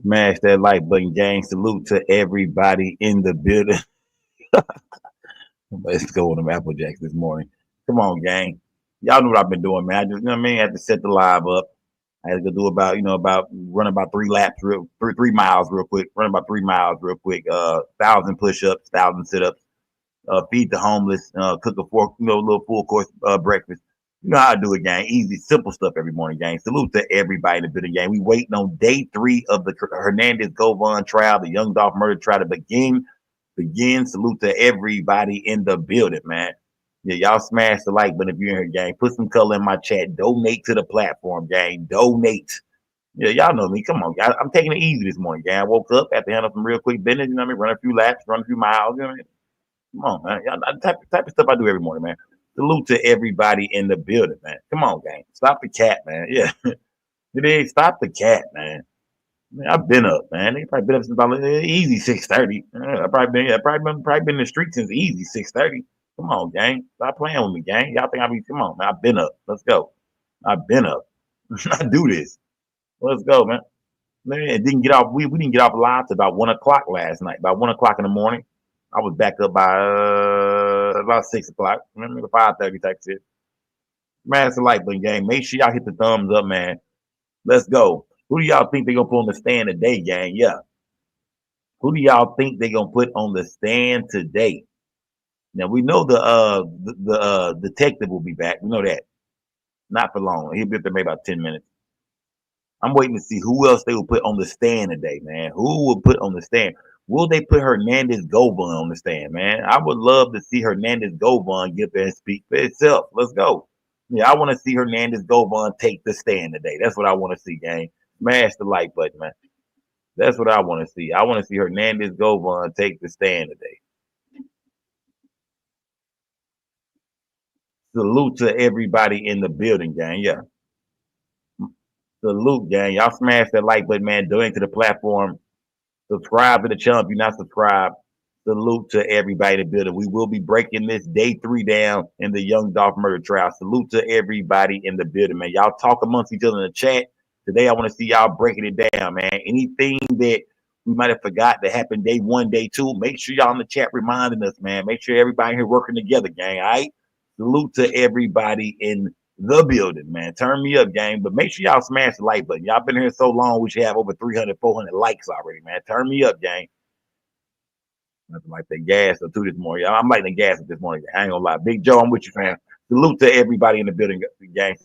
Smash that like button, gang. Salute to everybody in the building. Let's go on them Apple Jacks this morning. Come on, gang. Y'all know what I've been doing, man. I just, you know what I mean? I had to set the live up. I had to go do about running about 3 laps, three miles real quick. Running about 3 miles real quick. 1,000 push-ups, 1,000 sit-ups. Feed the homeless. Cook a little full course breakfast. You know how I do it, gang. Easy, simple stuff every morning, gang. Salute to everybody in the building, gang. We waiting on day 3 of the Hernandez Govan trial, the young Dolph murder trial to begin. Salute to everybody in the building, man. Yeah, y'all smash the like button if you're in here, gang. Put some color in my chat. Donate to the platform, gang. Donate. Yeah, y'all know me. Come on, guys. I'm taking it easy this morning, gang. I woke up, had to handle some real quick business. You know what I mean? Run a few laps, run a few miles. You know what I mean? Come on, man. Type of stuff I do every morning, man. Salute to everybody in the building, man. Come on, gang. Stop the cat, man. Yeah. It is. Stop the cat, man. Man, I've been up, man. They probably been up since about easy 6:30. I've probably been in the street since easy 6:30. Come on, gang. Stop playing with me, gang. Y'all think I be? Come on, man. I've been up. Let's go. I've been up. I do this. Let's go, man. Man, it didn't get off. We didn't get off live till about 1 o'clock last night. About 1 o'clock in the morning, I was back up by about 6 o'clock. Remember 5:30 type shit. Smash the like button, gang. Make sure y'all hit the thumbs up, man. Let's go. Who do y'all think they gonna put on the stand today, gang? Yeah. Who do y'all think they gonna put on the stand today? Now we know the detective will be back. We know that. Not for long. He'll be up there maybe about 10 minutes. I'm waiting to see who else they will put on the stand today, man. Who will put on the stand? Will they put Hernandez Govan on the stand, man? I would love to see Hernandez Govan get there and speak for itself. Let's go. Yeah, I want to see Hernandez Govan take the stand today. That's what I want to see, gang. Smash the like button, man. That's what I want to see. I want to see Hernandez Govan take the stand today. Salute to everybody in the building, gang. Yeah. Salute, gang. Y'all smash that like button, man. Donate to the platform. Subscribe to the channel if you're not subscribed. Salute to everybody in the building. We will be breaking this day 3 down in the young Dolph murder trial. Salute to everybody in the building, man. Y'all talk amongst each other in the chat. Today, I want to see y'all breaking it down, man. Anything that we might have forgot that happened day 1, day 2, make sure y'all in the chat reminding us, man. Make sure everybody here working together, gang. All right. Salute to everybody in the building, man. Turn me up, gang. But make sure y'all smash the like button. Y'all been here so long, we should have over 300, 400 likes already, man. Turn me up, gang. Nothing like that gas or two this morning. I'm lighting the gas up this morning. I ain't gonna lie. Big Joe, I'm with you, fam. Salute to everybody in the building, gang.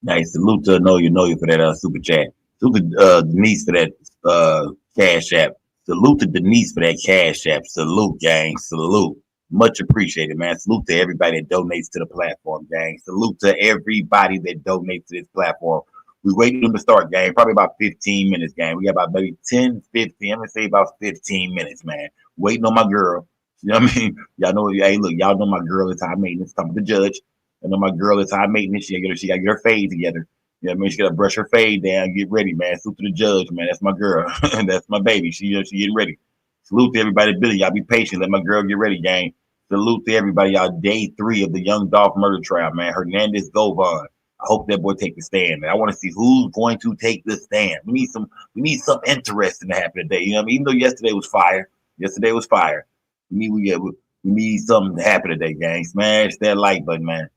Nice. Salute to know you for that super chat. Salute to Denise for that cash app. Salute to Denise for that cash app. Salute, gang. Salute. Much appreciated, man. Salute to everybody that donates to the platform, gang. Salute to everybody that donates to this platform. We waiting them to start, gang. Probably about 15 minutes, gang. We got about maybe 10, 15. I'm gonna say about 15 minutes, man. Waiting on my girl. You know what I mean? Y'all know, hey, look, y'all know my girl is high maintenance. Talking to the judge. I know my girl is high maintenance. She gotta get her fade together. You know what I mean? She gotta brush her fade down, get ready, man. Salute to the judge, man. That's my girl. That's my baby. She getting ready. Salute to everybody, Billy. Y'all be patient. Let my girl get ready, gang. Salute to everybody, y'all. Day 3 of the young Dolph murder trial, man. Hernandez Govan. I hope that boy take the stand, man. I want to see who's going to take the stand. We need something interesting to happen today. You know what I mean? Even though yesterday was fire. Yesterday was fire. We need something to happen today, gang. Smash that like button, man.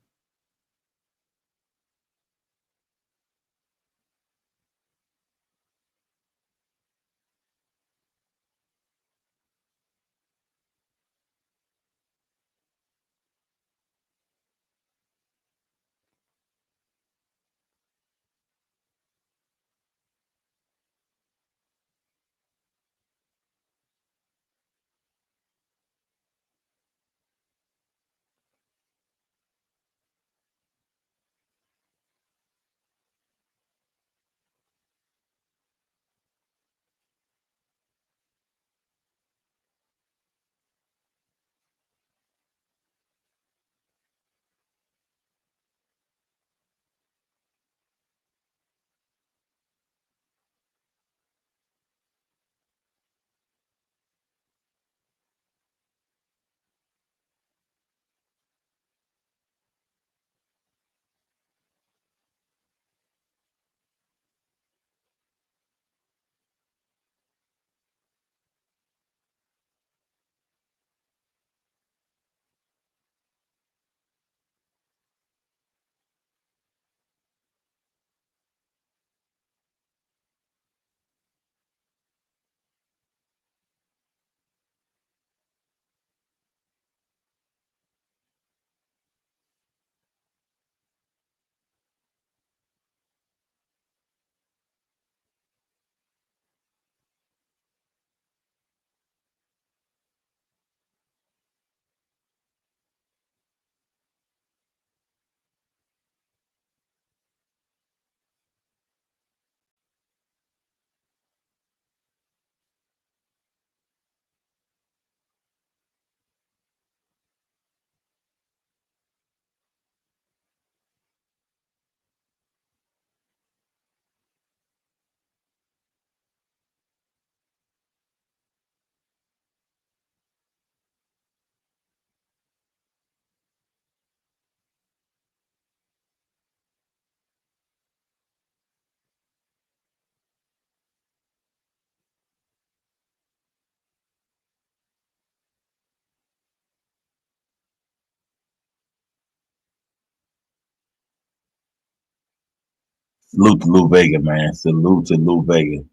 Salute to Lou Vega, man. Salute to Lou Vega.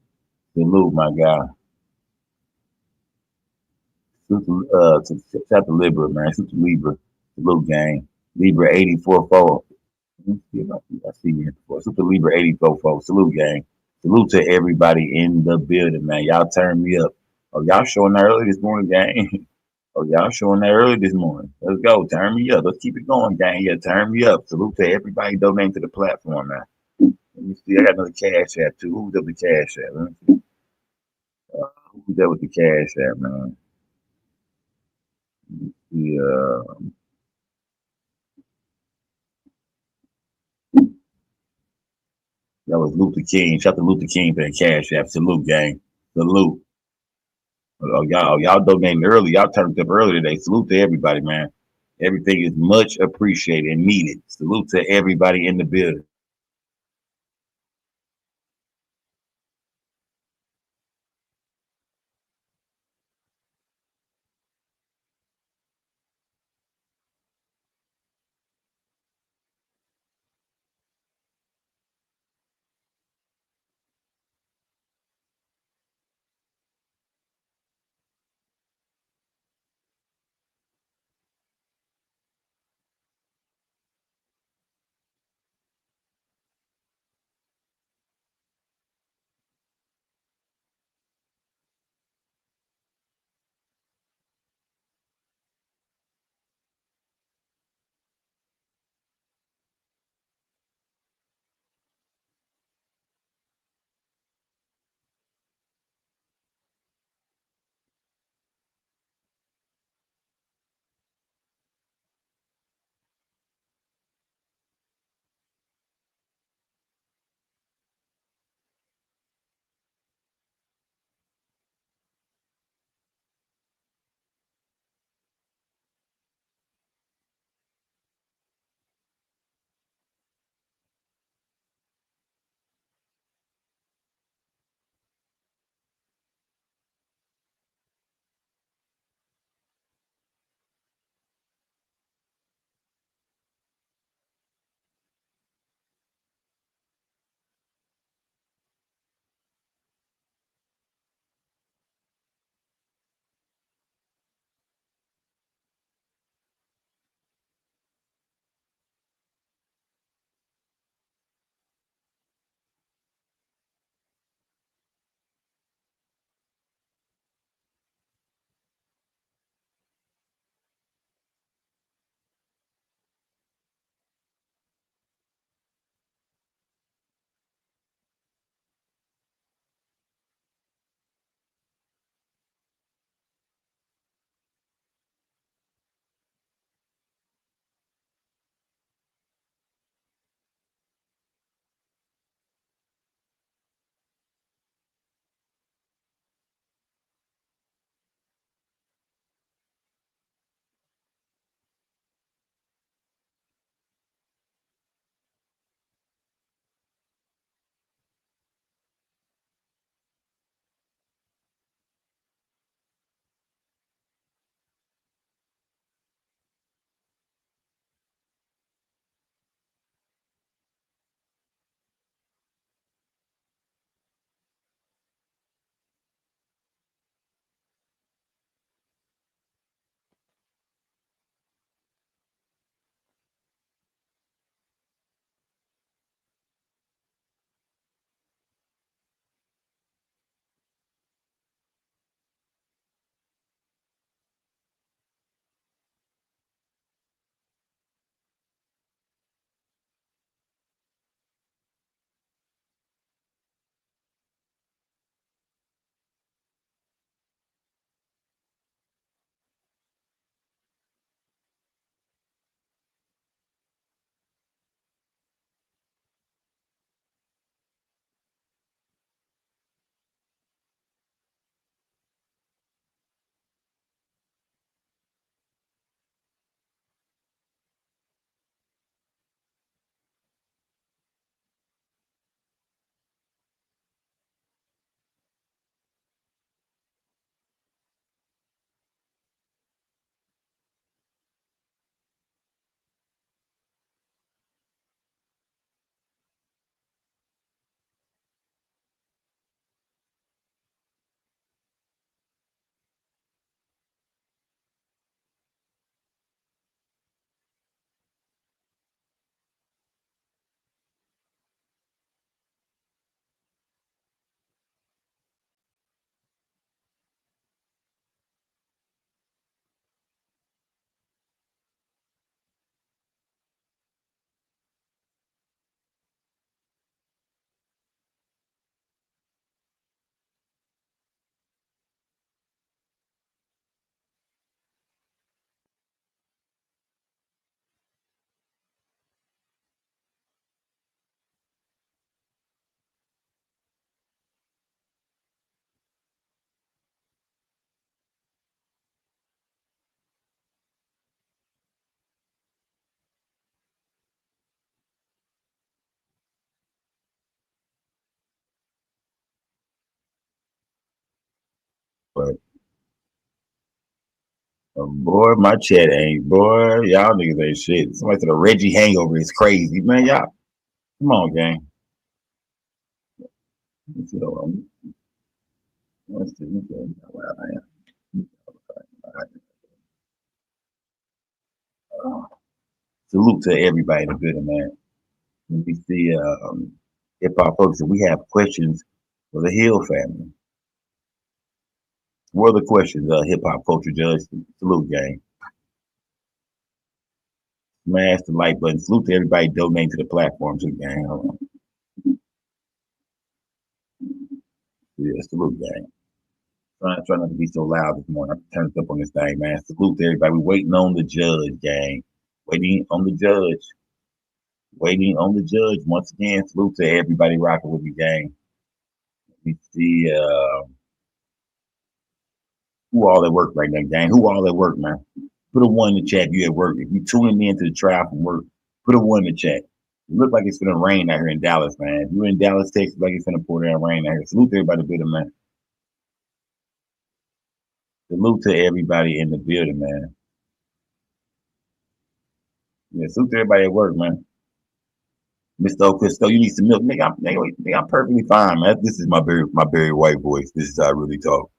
Salute, my guy. Salute shout to Libra, man. Salute to Libra. Salute, gang. Libra 84-4. Let me see if I see you before. Salute to Libra 84-4. Salute, gang. Salute to everybody in the building, man. Y'all turn me up. Oh, y'all showing that early this morning, gang. Oh, y'all showing that early this morning. Let's go. Turn me up. Let's keep it going, gang. Yeah, turn me up. Salute to everybody donating to the platform, man. Let me see. I got another cash app too. Who's up the cash app? Let me see. Who's that with the cash app, man? Yeah, that was Luther King. Shout out to Luther King for that cash app. Salute, gang. Salute. Y'all donating early. Y'all turned up early today. Salute to everybody, man. Everything is much appreciated and needed. Salute to everybody in the building. But boy, my chat ain't, boy. Y'all niggas ain't shit. Somebody said a Reggie hangover is crazy, man. Y'all, come on, gang. Let's see. Salute to everybody in the building, man. Let me see, hip hop folks. We have questions for the Hill family. What are the questions, hip hop culture judge? Salute, gang. Smash the like button. Salute to everybody donating to the platform too, gang. Hold on. Yeah, salute, gang. Trying not to be so loud this morning. I turned up on this thing, man. Salute to everybody. We waiting on the judge, gang. Waiting on the judge. Waiting on the judge. Once again, salute to everybody rocking with me, gang. Let me see who all at work right now, gang. Who all at work, man? Put a one in the chat if you at work. If you tuning in to the trial from work, put a one in the chat. It look like it's gonna rain out here in Dallas, man. If you're in Dallas, Texas, like it's gonna pour down rain out here. Salute to everybody in the building, man. Salute to everybody in the building, man. Yeah, salute to everybody at work, man. Mr. O'Cristo, you need some milk. Nigga, I'm perfectly fine, man. This is my very white voice. This is how I really talk.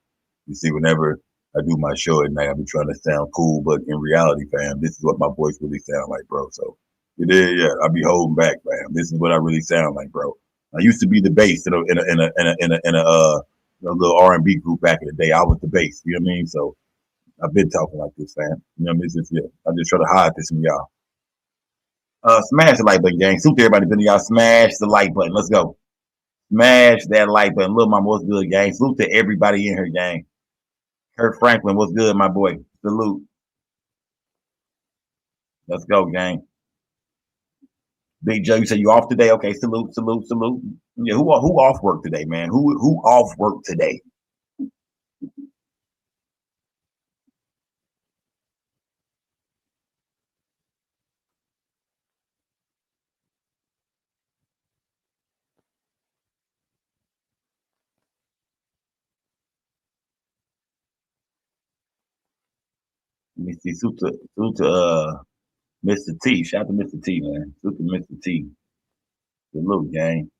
You see, whenever I do my show at night, I be trying to sound cool, but in reality, fam, this is what my voice really sound like, bro. So it is, yeah, I be holding back, fam. This is what I really sound like, bro. I used to be the bass in a little R&B group back in the day. I was the bass, you know what I mean? So I've been talking like this, fam. You know what I mean? It's just, yeah, I just try to hide this from y'all. Smash the like button, gang. Super everybody, been y'all smash the like button. Let's go. Smash that like button. Little mama, what's good, gang? Salute to everybody in here, gang. Kurt Franklin, what's good, my boy? Salute. Let's go, gang. Big Joe, you said you off today? Okay, salute, salute, salute. Yeah, who off work today, man? Who off work today? Let me see. Salute to Mr. T. Shout out to Mr. T, man. Salute to Mr. T. Salute, gang.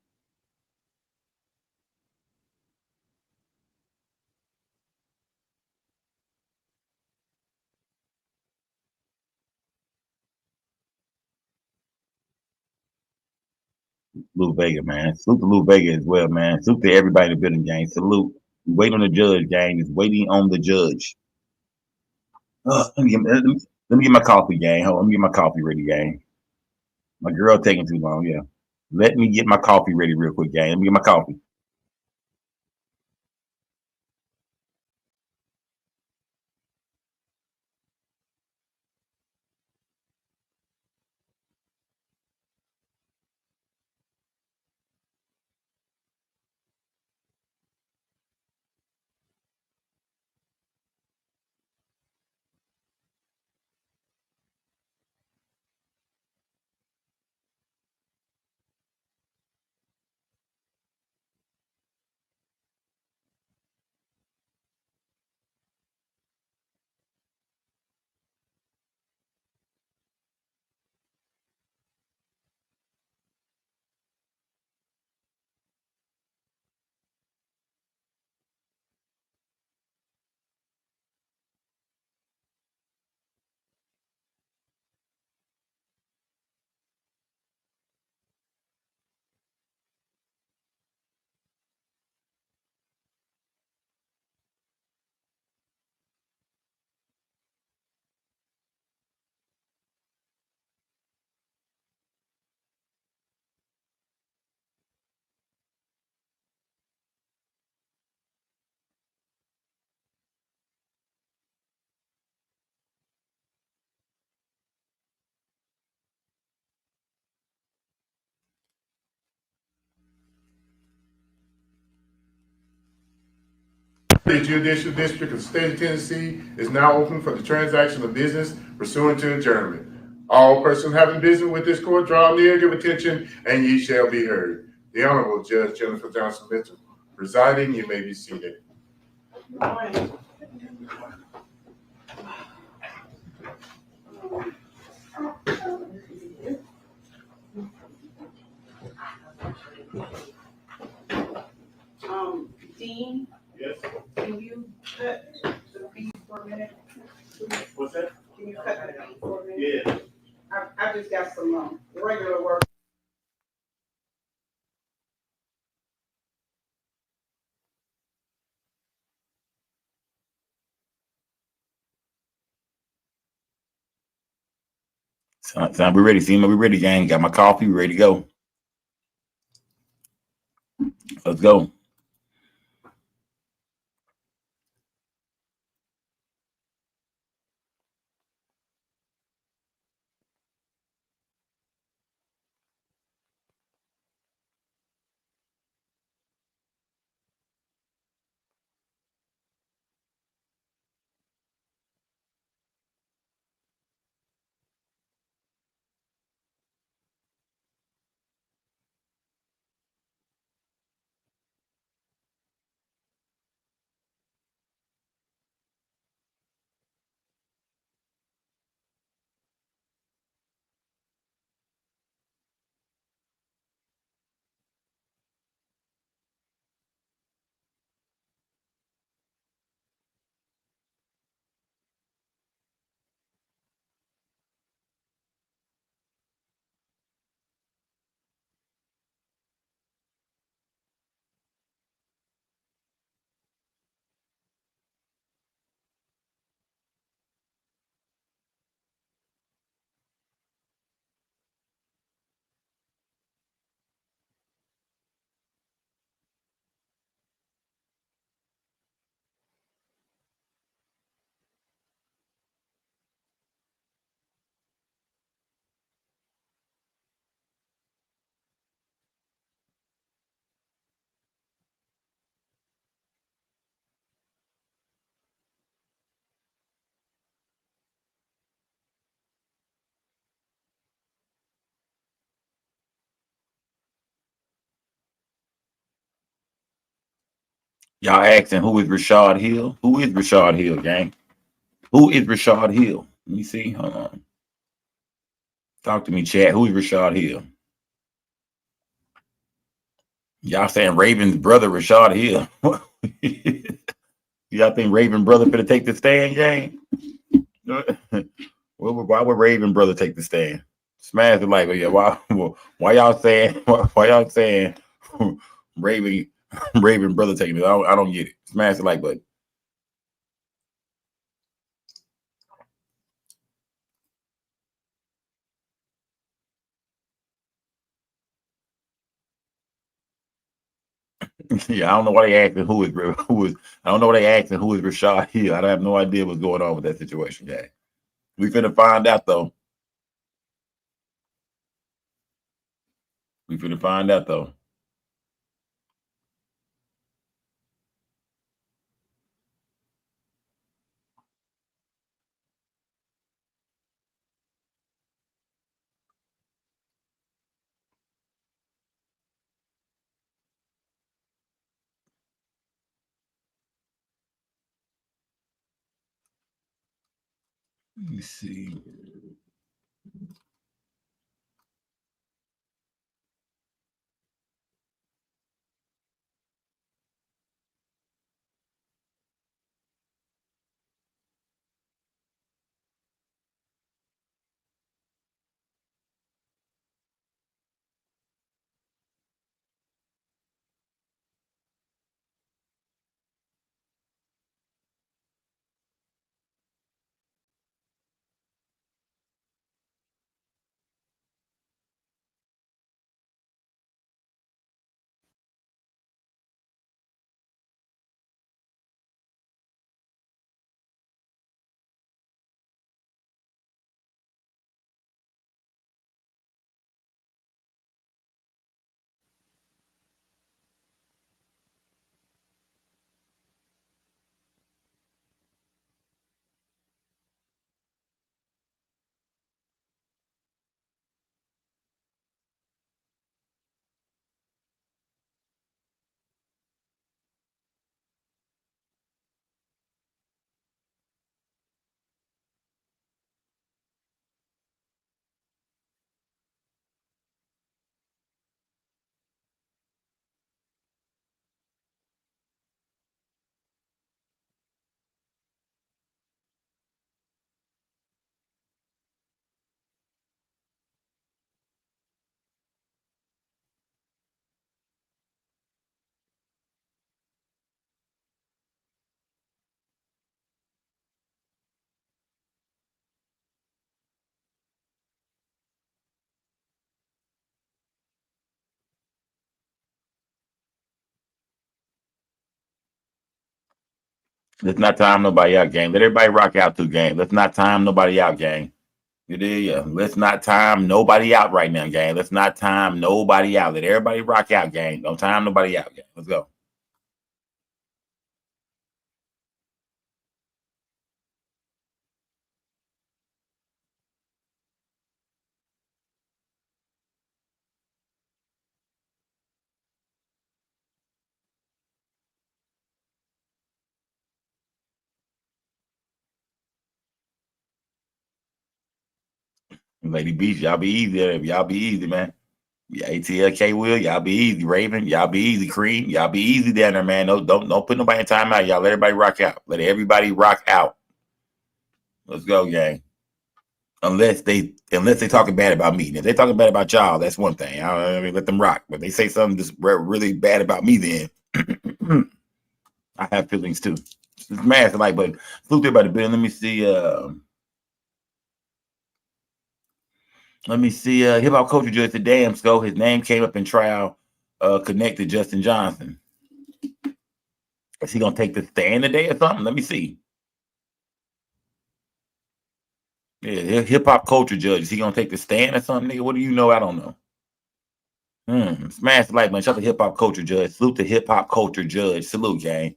Lou Vega, man. Salute to Lou Vega as well, man. Salute to everybody in the building, gang. Salute. Wait on the judge, gang. It's waiting on the judge. Let me get my coffee, gang. Hold on, let me get my coffee ready, gang. My girl taking too long, yeah. Let me get my coffee ready real quick, gang. Let me get my coffee. The Judicial District of the State of Tennessee is now open for the transaction of business pursuant to adjournment. All persons having business with this court draw near, give attention, and ye shall be heard. The Honorable Judge Jennifer Johnson Mitchell presiding. You may be seated. Dean, Yes. can you cut the feed for a minute? What's that? Can you cut the feed for a minute? Yeah. I just got some, regular work. Sound we ready? See me? We ready, gang. Got my coffee. We ready to go. Let's go. Y'all asking who is Rashad Hill? Who is Rashad Hill, gang? Who is Rashad Hill? Let me see. Hold on. Talk to me, chat. Who is Rashad Hill? Y'all saying Raven's brother Rashad Hill? Y'all think Raven brother finna take the stand, gang? Why would Raven brother take the stand? Smash the like, yeah. Why y'all saying? Why y'all saying Raven Raven brother taking it? I don't get it. Smash the like button. Yeah, I don't know why they asking who is. I don't know why they asking who is Rashad Hill. I have no idea what's going on with that situation, gang. We finna find out though. We finna find out though. Let me see. Let's not time nobody out, gang. Let everybody rock out too, gang. Let's not time nobody out, gang. You did, yeah. Let's not time nobody out right now, gang. Let's not time nobody out. Let everybody rock out, gang. Don't time nobody out, gang. Let's go. Lady Beach, y'all be easy. Y'all be easy, man. Yeah, ATLK will, y'all be easy. Raven, y'all be easy. Cream, y'all be easy down there, man. Don't put nobody in timeout. Y'all let everybody rock out. Let everybody rock out. Let's go, gang. Unless they talking bad about me. If they talking bad about y'all, that's one thing. I mean, let them rock. But they say something just really bad about me, then I have feelings too. It's mad, like, but look there by the bill. Let me see. Hip hop culture judge the damn sco. His name came up in trial. Connected Justin Johnson. Is he gonna take the stand today or something? Let me see. Yeah, hip hop culture judge. Is he gonna take the stand or something, nigga? What do you know? I don't know. Smash the like, man. Shout out to hip hop culture judge. Salute to hip hop culture judge. Salute, gang.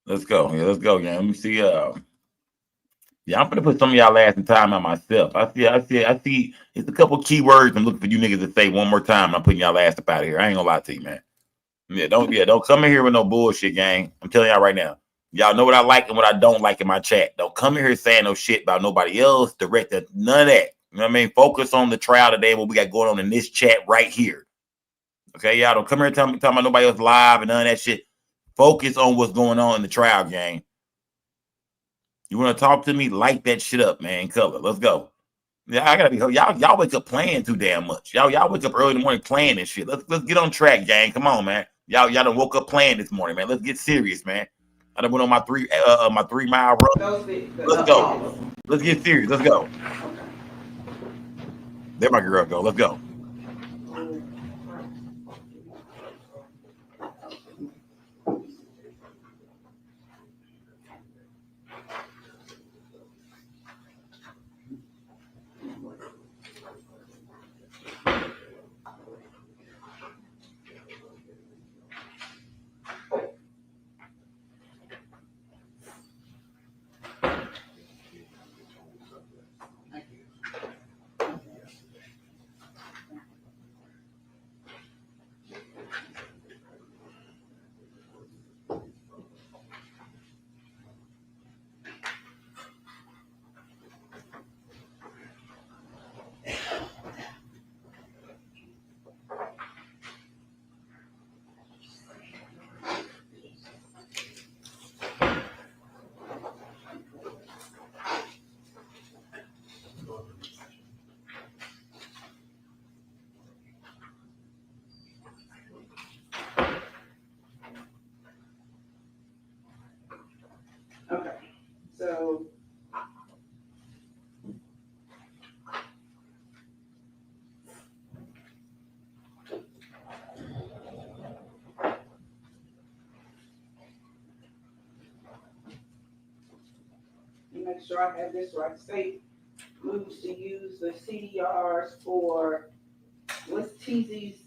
Let's go. Yeah, let's go, gang. Let me see. Yeah, I'm gonna put some of y'all last in time on myself. I see. It's a couple keywords I'm looking for you niggas to say one more time. I'm putting y'all last up out of here. I ain't gonna lie to you, man. Don't come in here with no bullshit, gang. I'm telling y'all right now. Y'all know what I like and what I don't like in my chat. Don't come in here saying no shit about nobody else, directed, none of that. You know what I mean? Focus on the trial today, what we got going on in this chat right here. Okay, y'all don't come here talking about nobody else live and none of that shit. Focus on what's going on in the trial, gang. You want to talk to me? Light that shit up, man. Color. Let's go. Yeah, I gotta be. Y'all wake up playing too damn much. Y'all wake up early in the morning playing this shit. Let's get on track, gang. Come on, man. Y'all done woke up playing this morning, man. Let's get serious, man. I done went on my 3 mile run. Let's go. Let's get serious. Let's go. There my girl go. Let's go. Okay, so. Make sure I have this right. State moves to use the CDRs for, what's TZ's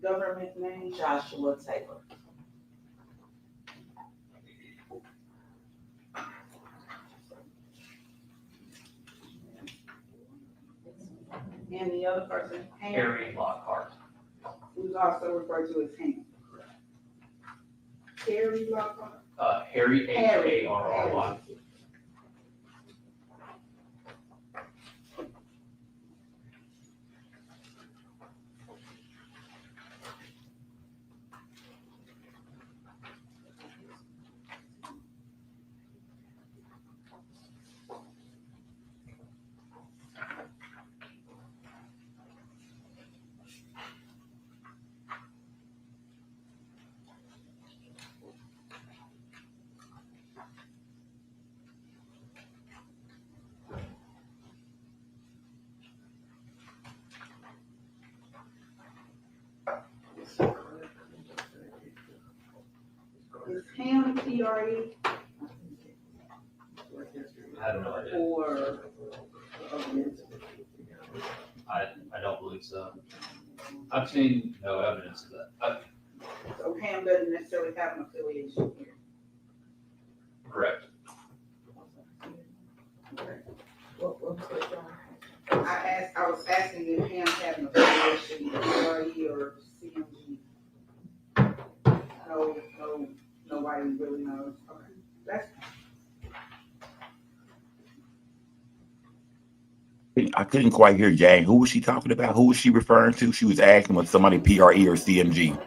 government name? Joshua Taylor. And the other person, Harry Lockhart. who's also referred to as Ham. Harry Lockhart? Harry Harry. Is Ham PRE I have no idea. or? I don't believe so. I've seen no evidence of that. So Ham doesn't necessarily have an affiliation here. Correct. I was asking if Ham had an affiliation with PRE or CMG. No, nobody really knows. Okay, that's. I couldn't quite hear Jane. Who was she talking about? Who was she referring to? She was asking was somebody PRE or CMG.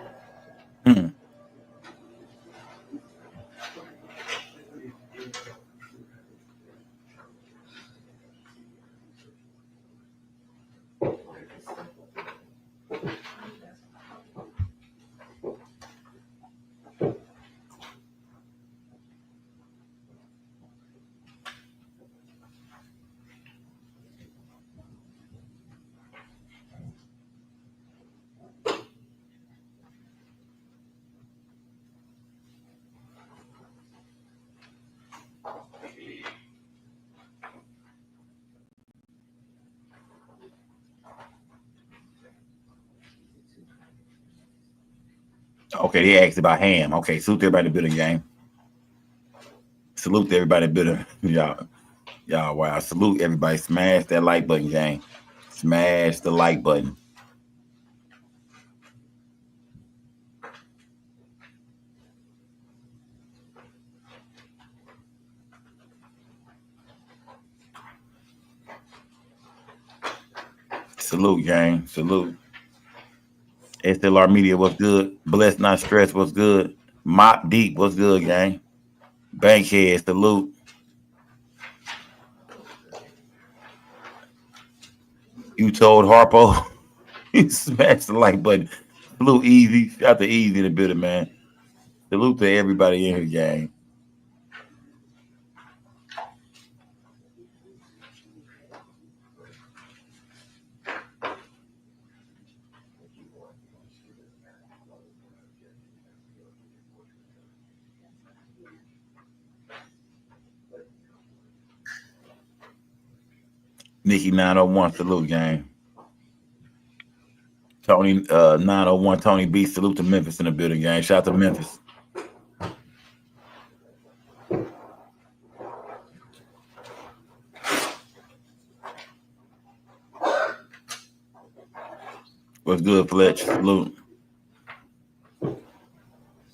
Okay, they asked about Ham. Okay, salute to everybody in the building, gang. Salute to everybody in the building. Y'all, wow. Salute everybody. Smash that like button, gang. Smash the like button. Salute, gang. Salute. SLR Media, what's good? Blessed Not Stressed, what's good? Mop Deep, what's good, gang? Bankhead, salute. You told Harpo, you smashed the like button. Salute Easy. Shout out to Easy in the building, man. Salute to everybody in here, gang. Nikki 901, salute, gang. Tony 901, Tony B, salute to Memphis in the building, gang. Shout out to Memphis. What's good, Fletch? Salute.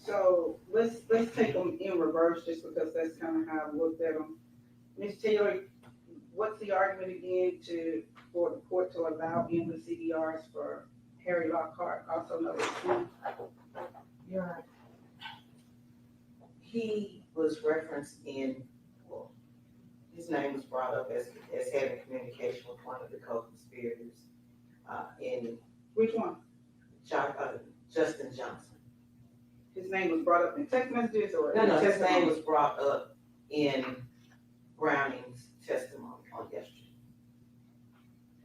So let's take them in reverse just because that's kind of how I looked at them. Ms. Taylor, what's the argument again for the court to allow in the CDRs for Harry Lockhart, also known as Q? You're right. He was referenced in, well, his name was brought up as having communication with one of the co-conspirators in Which one? Justin Johnson. His name was brought up in text messages or? No, his testimony? name was brought up in Browning's testimony on yesterday.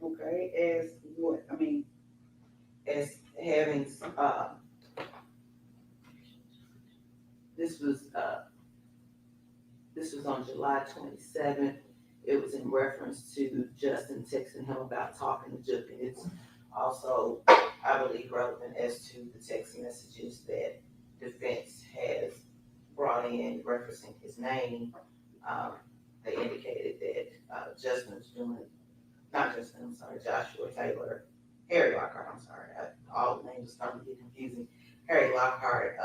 Okay, as what? I mean, As having, this was on July 27th. It was in reference to Justin texting him about talking to Juke. And it's also, I believe, relevant as to the text messages that defense has brought in referencing his name. They indicated that Justin was doing, Joshua Taylor, Harry Lockhart, all the names are starting to get confusing. Harry Lockhart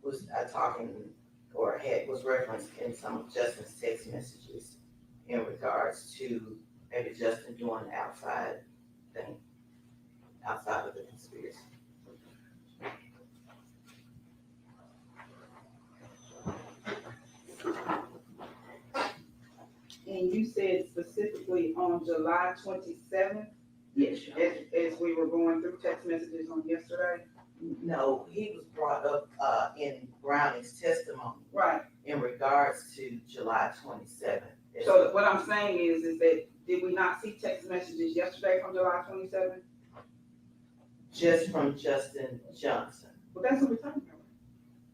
was talking or was referenced in some of Justin's text messages in regards to maybe Justin doing the outside thing, outside of the conspiracy. and you said specifically on July 27th, Yes, as we were going through text messages on yesterday? No, he was brought up in Browning's testimony Right. in regards to July 27th. So what I'm saying is that did we not see text messages yesterday from July 27th? Just from Justin Johnson. Well, that's what we're talking about.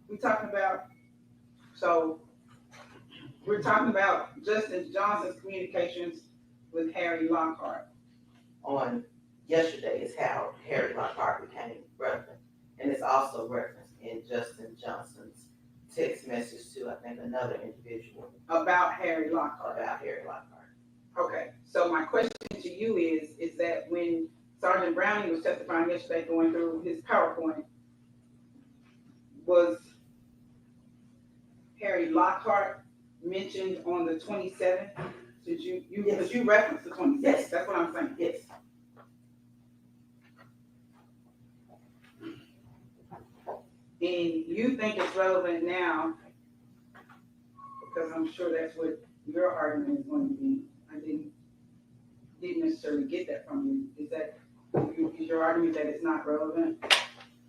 we're talking about Justin Johnson's communications with Harry Lockhart. On yesterday is how Harry Lockhart became relevant. And it's also referenced in Justin Johnson's text message to, I think, another individual About Harry Lockhart. about Harry Lockhart. Okay, so my question to you is that when Sergeant Browning was testifying yesterday, going through his PowerPoint, was Harry Lockhart mentioned on the 27th? Did you, Yes. because you referenced the 26th, Yes. that's what I'm saying. Yes. And you think it's relevant now, because I'm sure that's what your argument is going to be. I didn't necessarily get that from you. Is your argument that it's not relevant?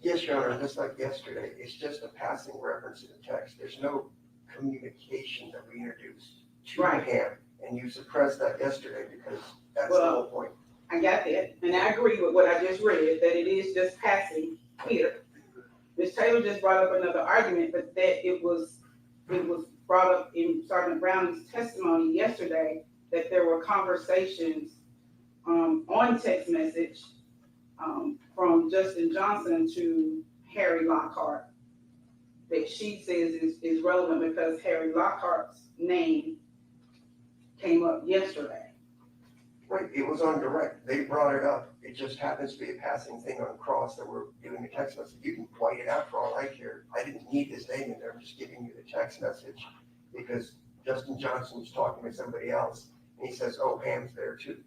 Yes, Your Honor, just like yesterday, it's just a passing reference in the text. There's no communication that we introduced to Right. him. And you suppressed that yesterday because that's the whole point. I got that, and I agree with what I just read, that it is just passing here. Ms. Taylor just brought up another argument, but that it was brought up in Sergeant Browning's testimony yesterday, that there were conversations on text message from Justin Johnson to Harry Lockhart that she says is relevant because Harry Lockhart's name came up yesterday. Right, it was on direct. They brought it up. It just happens to be a passing thing on cross that we're doing a text message. You can white it out for all I care. I didn't need his name in there. I'm just giving you the text message because Justin Johnson was talking with somebody else and he says, oh, Ham's there too.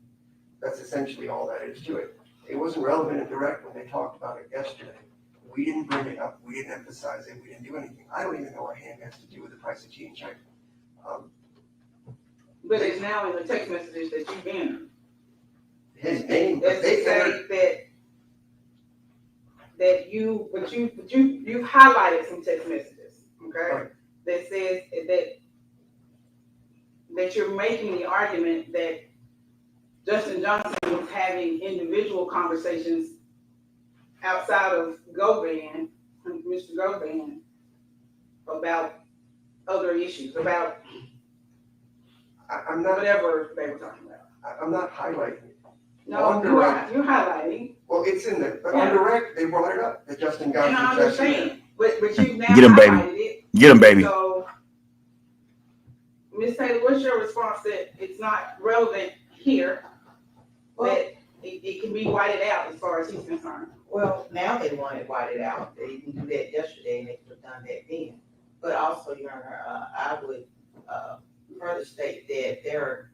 That's essentially all that is to it. It wasn't relevant and direct when they talked about it yesterday. We didn't bring it up. We didn't emphasize it. We didn't do anything. I don't even know what Ham has to do with the price of tea in China. But it's now in the text messages that you've entered. His name, That's to they entered, say that you highlighted some text messages, okay? Right. That says that you're making the argument that Justin Johnson was having individual conversations outside of Mr. Govan, about other issues, about I'm not, whatever they were talking about. I'm not highlighting it. No, On direct. you're highlighting, Well, it's in there, but Yeah. on direct, they brought it up, that Justin Johnson. and I understand, but you now Get him, baby. highlighted it. Get him, baby. So, Ms. Taylor, what's your response that it's not relevant here, that it can be whited out as far as he's concerned? Well, now they want it whited out. They didn't do that yesterday and they could have done that then. But also, Your Honor, I would further state that there are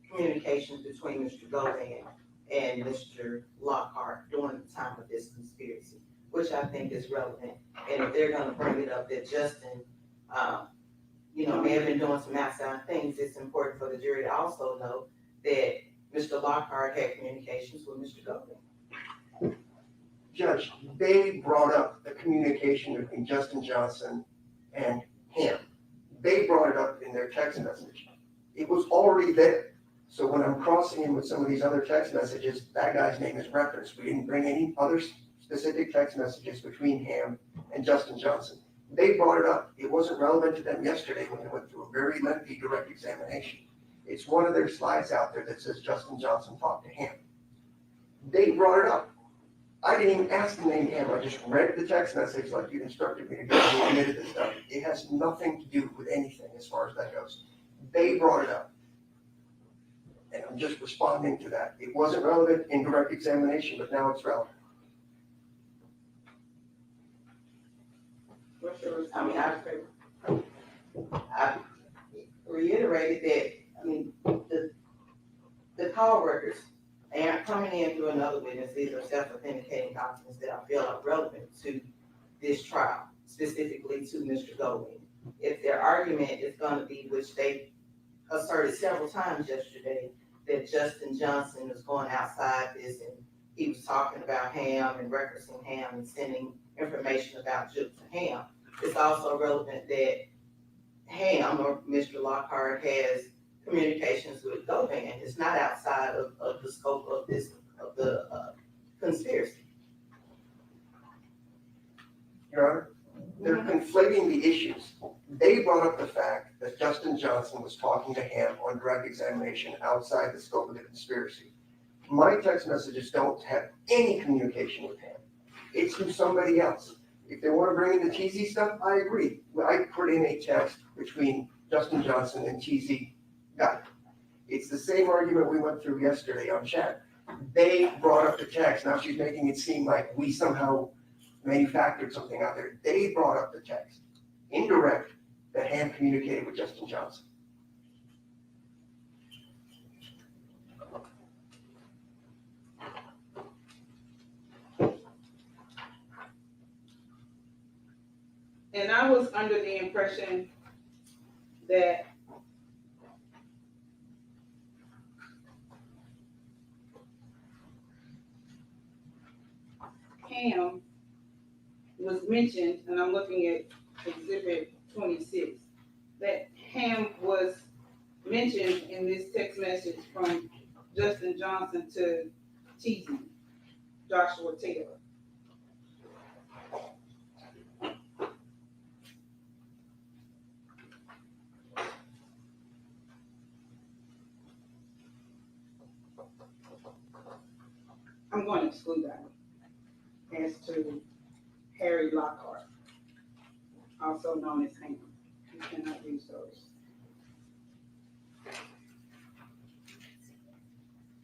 communications between Mr. Govan and Mr. Lockhart during the time of this conspiracy, which I think is relevant. And if they're gonna bring it up that Justin, may have been doing some outside things, it's important for the jury to also know that Mr. Lockhart had communications with Mr. Govan. Judge, they brought up the communication between Justin Johnson and him. They brought it up in their text message. It was already there. So when I'm crossing in with some of these other text messages, that guy's name is referenced. We didn't bring any other specific text messages between him and Justin Johnson. They brought it up. It wasn't relevant to them yesterday when they went through a very lengthy direct examination. It's one of their slides out there that says Justin Johnson talked to him. They brought it up. I didn't even ask the name him. I just read the text message like you instructed me to do and admitted the stuff. It has nothing to do with anything as far as that goes. They brought it up. And I'm just responding to that. It wasn't relevant in direct examination, but now it's relevant. What's your response? I reiterated that, the call records, they aren't coming in through another witness. These are self-authenticating documents that I feel are relevant to this trial, specifically to Mr. Golding. If their argument is gonna be, which they asserted several times yesterday, that Justin Johnson was going outside this and he was talking about Ham and referencing Ham and sending information about Juke to Ham, it's also relevant that Ham or Mr. Lockhart has communications with Govan. It's not outside of the scope of the conspiracy. Your Honor, conflating the issues. They brought up the fact that Justin Johnson was talking to Ham on direct examination outside the scope of the conspiracy. My text messages don't have any communication with Ham. It's through somebody else. If they want to bring in the TZ stuff, I agree. I put in a text between Justin Johnson and TZ guy. It's the same argument we went through yesterday on chat. They brought up the text. Now she's making it seem like we somehow manufactured something out there. They brought up the text, indirect, that Ham communicated with Justin Johnson. And I was under the impression that Ham was mentioned, and I'm looking at exhibit 26, that Ham was mentioned in this text message from Justin Johnson to TZ, Joshua Taylor. I'm going to exclude that one. As to Harry Lockhart, also known as Ham. You cannot use those.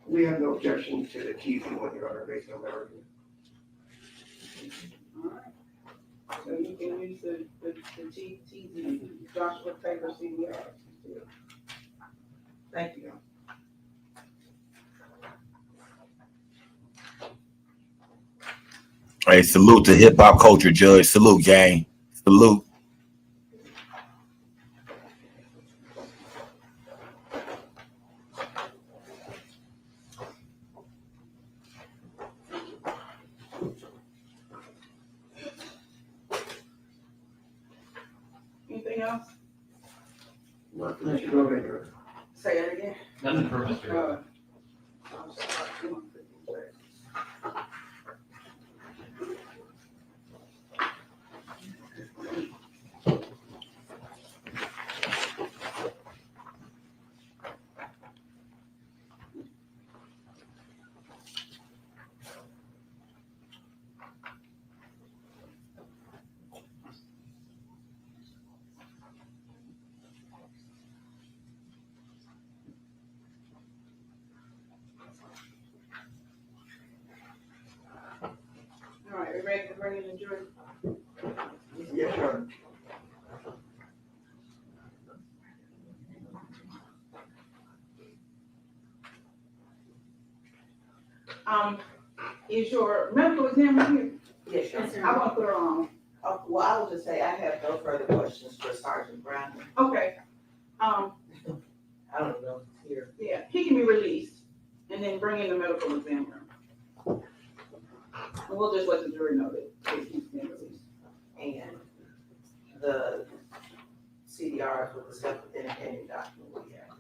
We have no objection to the TZ one, Your Honor, based on that argument. All right. So you can use the TZ, Joshua Taylor CDR. Thank you. Hey, salute to hip hop culture, Judge. Salute, gang. Salute. Anything else? Not for Mr. Grover. Say it again. Nothing for Mr. Rhodes. I'm sorry. All right, we ready to bring in the jury? Yes, Your Honor. Is your medical examiner here? Yes, sir. I won't put her on. Well, I will just say, I have no further questions for Sergeant Brown. Okay. I don't know if he's here. Yeah, he can be released and then bring in the medical examiner. And we'll just let the jury know that he's been released. And the CDRs with the self-authenticating document we have.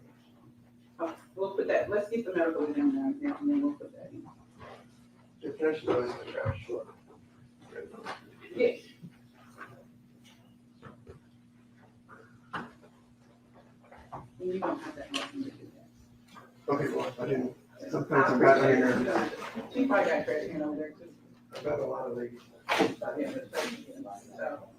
Okay, we'll put that, let's get the medical examiner in there and then we'll put that in. To finish those in the trash, sure. Yes. And you don't have that motion to do that. Okay, well, I didn't, sometimes I've got in there, She probably got credit in over there too. I've got a lot of these. Yeah, that's right. So,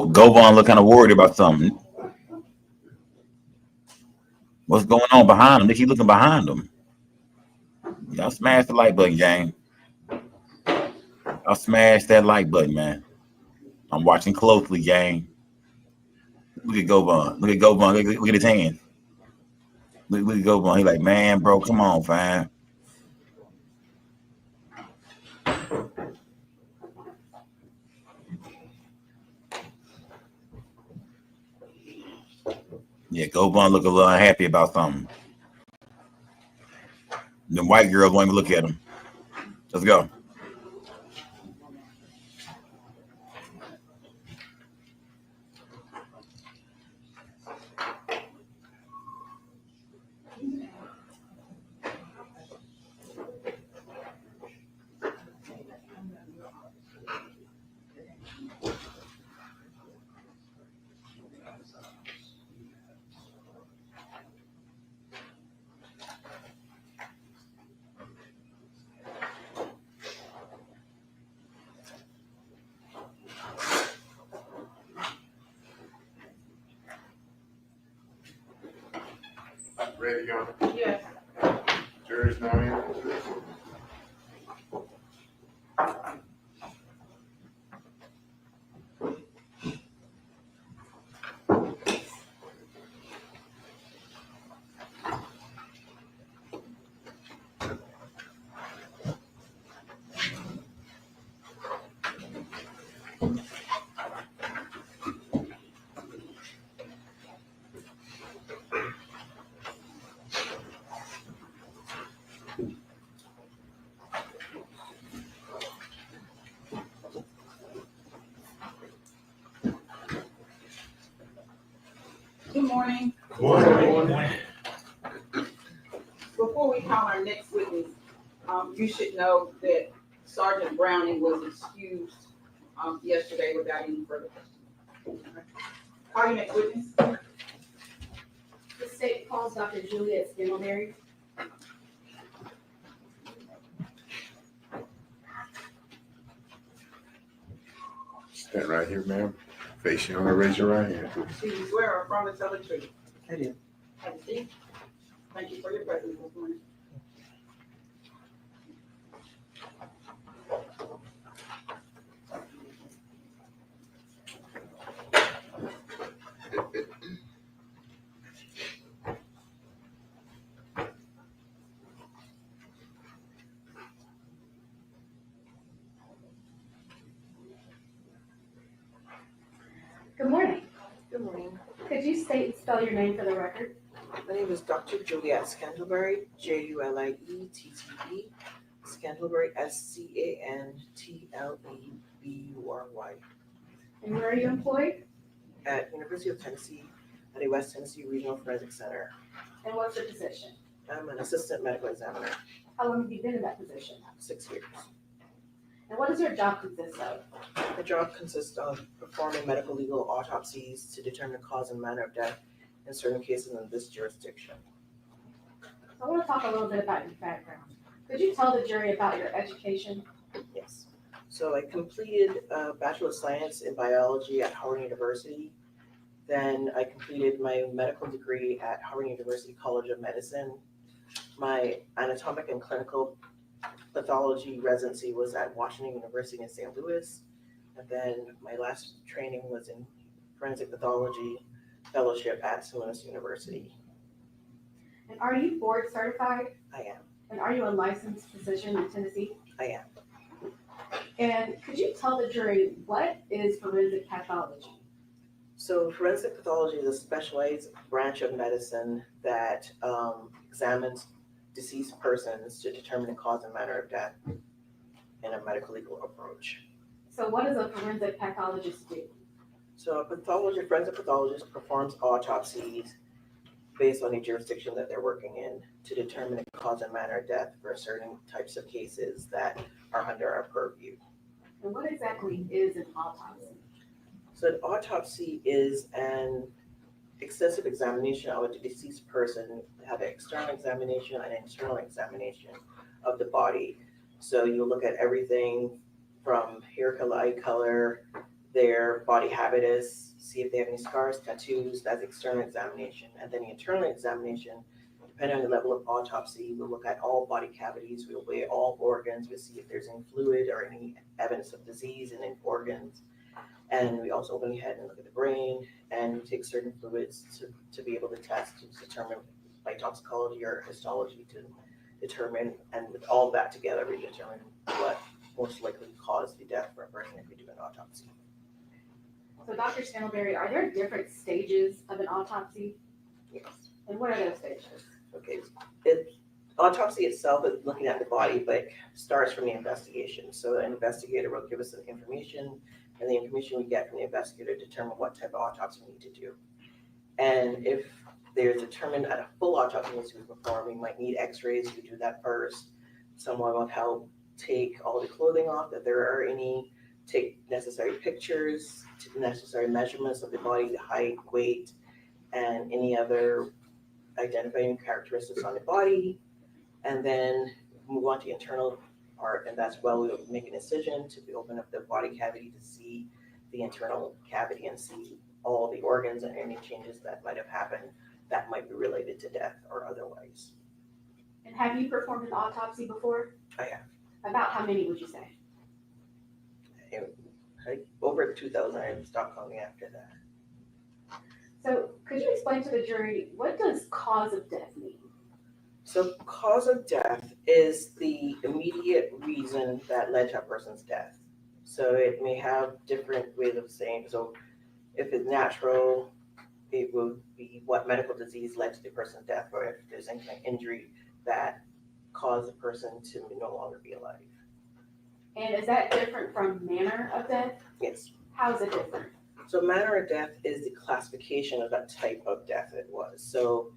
Govon look kind of worried about something. What's going on behind him? They keep looking behind him. Y'all smash the like button, gang. Y'all smash that like button, man. I'm watching closely, gang. Look at Govon. Look at Govon. Look at his hands. Look at Govon. He like, man, bro, come on, fam. Yeah, Govon look a little unhappy about something. The white girls won't even look at him. Let's go. Ready, y'all? Yes. Jury's now in. Good morning. Morning. Before we call our next witness, you should know that Sergeant Browning was excused, yesterday without any further questions. Call your next witness. The state calls Dr. Juliet Spindleberry. Stand right here, ma'am. Face you on and raise your right hand. Do you swear or affirm to tell the truth? I do. Have a seat. Thank you for your presence this morning. Good morning. Good morning. Could you state and spell your name for the record? My name is Dr. Juliet Scantlebury, Juliette. Scantlebury, Scantlebury. And where are you employed? At University of Tennessee, at a West Tennessee Regional Forensic Center. And what's your position? I'm an assistant medical examiner, How long have you been in that position? 6 years. And what does your job consist of? My job consists of performing medical legal autopsies to determine cause and manner of death in certain cases in this jurisdiction. I want to talk a little bit about your background. Could you tell the jury about your education? Yes. So I completed a Bachelor of Science in Biology at Howard University. Then I completed my medical degree at Howard University College of Medicine. My anatomic and clinical pathology residency was at Washington University in St. Louis. And then my last training was in forensic pathology fellowship at St. Louis University. And are you board certified? I am. And are you a licensed physician in Tennessee? I am. And could you tell the jury what is forensic pathology? So forensic pathology is a specialized branch of medicine that examines deceased persons to determine the cause and manner of death in a medical legal approach. So what does a forensic pathologist do? So a forensic pathologist performs autopsies based on the jurisdiction that they're working in to determine the cause and manner of death for certain types of cases that are under our purview. And what exactly is an autopsy? So an autopsy is an extensive examination of a deceased person, have an external examination and an internal examination of the body. So you look at everything from hair color, eye color, their body habitus, see if they have any scars, tattoos, that's external examination. And then the internal examination, depending on the level of autopsy, we'll look at all body cavities, we'll weigh all organs, we'll see if there's any fluid or any evidence evidence of disease in organs. And we also went ahead and look at the brain and we take certain fluids to be able to test to determine by toxicology or histology to determine, and with all that together, we determine what most likely caused the death for a person if we do an autopsy. So Dr. Scantlebury, are there different stages of an autopsy? Yes. And what are those stages? Okay. Autopsy itself is looking at the body, but starts from the investigation. So an investigator will give us some information, and the information we get from the investigator determine what type of autopsy we need to do. And if they're determined that a full autopsy needs to be performed, we might need x-rays, we do that first. Someone will help take all the clothing off, if there are any, take necessary pictures, necessary measurements of the body, the height, weight, and any other identifying characteristics on the body, and then move on to the internal part, and that's where we'll make an incision to open up the body cavity to see the internal cavity and see all the organs and any changes that might have happened that might be related to death or otherwise. And have you performed an autopsy before? I have. About how many would you say? Over 2,000, I stopped counting after that. So could you explain to the jury, what does cause of death mean? So cause of death is the immediate reason that led to a person's death. So it may have different ways of saying, so if it's natural, it will be what medical disease led to the person's death, or if there's any kind of injury that caused the person to no longer be alive. And is that different from manner of death? Yes. How is it different? So manner of death is the classification of that type of death it was. So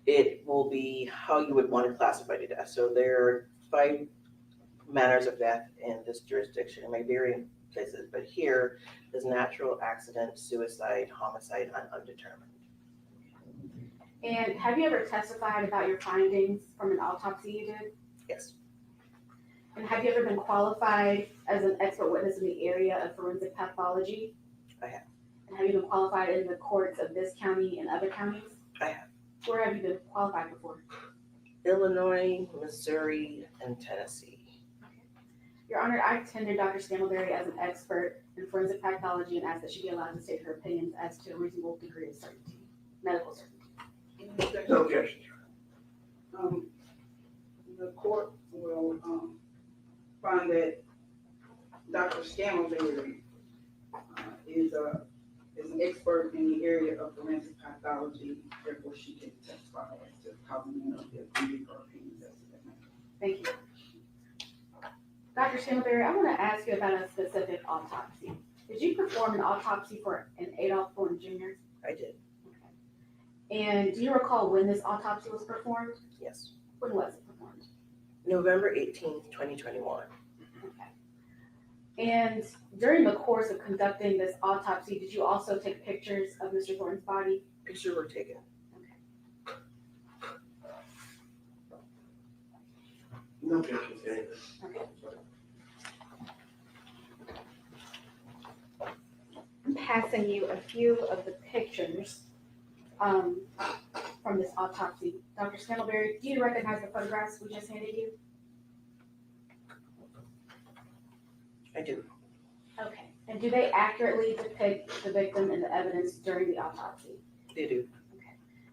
it will be how you would want to classify the death. So there are 5 manners of death in this jurisdiction. It may vary in places, but here is natural, accident, suicide, homicide, and undetermined. And have you ever testified about your findings from an autopsy you did? Yes. And have you ever been qualified as an expert witness in the area of forensic pathology? I have. And have you been qualified in the courts of this county and other counties? I have. Where have you been qualified before? Illinois, Missouri, and Tennessee. Your Honor, I tendered Dr. Scantlebury as an expert in forensic pathology and asked that she be allowed to state her opinions as to a reasonable degree of certainty, medical certainty. No objection. The court will, find that Dr. Scantlebury is an expert in the area of forensic pathology, therefore she can testify as to how many of the opinions as to that matter. Thank you. Dr. Scantlebury, I want to ask you about a specific autopsy. Did you perform an autopsy for an Adolph Thornton Jr.? I did. Okay. And do you recall when this autopsy was performed? Yes. When was it performed? November 18th, 2021. Okay. And during the course of conducting this autopsy, did you also take pictures of Mr. Thornton's body? Pictures were taken. No objection, David. Okay. I'm passing you a few of the pictures from this autopsy. Dr. Scantlebury, do you recognize the photographs we just handed you? I do. Okay. And do they accurately depict the victim and the evidence during the autopsy? They do.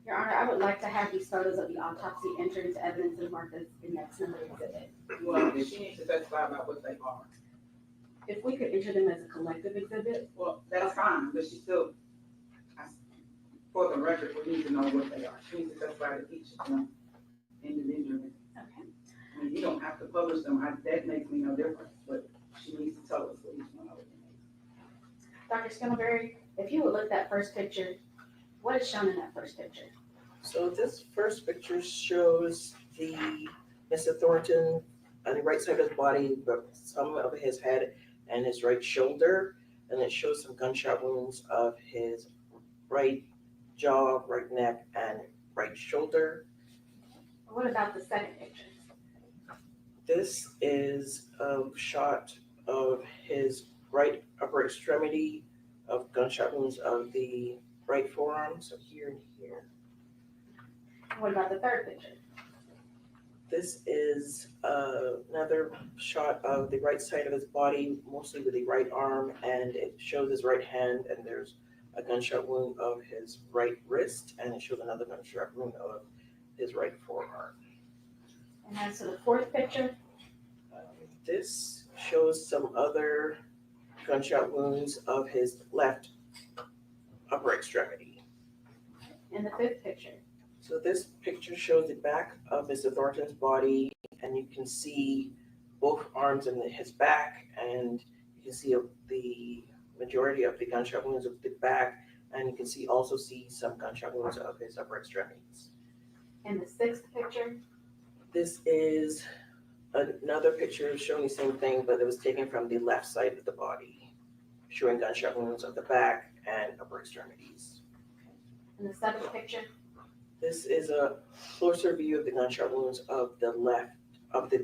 Your Honor, I would like to have these photos of the autopsy entered into evidence and marked as the next number exhibit. Well, she needs to testify about what they are. If we could enter them as a collective exhibit. Well, that's fine, but she still, for the record, we need to know what they are. She needs to testify to each of them individually. Okay. I mean, you don't have to publish them, that makes me no difference, but she needs to tell us what each one of them is. Dr. Scantlebury, if you would look at that first picture, what is shown in that first picture? So this first picture shows the Mr. Thornton on the right side of his body, but some of his head and his right shoulder, and it shows some gunshot wounds of his right jaw, right neck, and right shoulder. What about the second picture? This is a shot of his right upper extremity of gunshot wounds of the right forearm, so here and here. What about the third picture? This is another shot of the right side of his body, mostly with the right arm, and it shows his right hand, and there's a gunshot wound of his right wrist, and it shows another gunshot wound of his right forearm. And as to the fourth picture, This shows some other gunshot wounds of his left upper extremity. and the fifth picture. So this picture shows the back of Mr. Thornton's body, and you can see both arms in his back, and you can see the majority of the gunshot wounds of the back, and you can also see some gunshot wounds of his upper extremities. And the sixth picture, This is another picture showing the same thing, but it was taken from the left side of the body, showing gunshot wounds of the back and upper extremities. and the seventh picture, This is a closer view of the gunshot wounds of the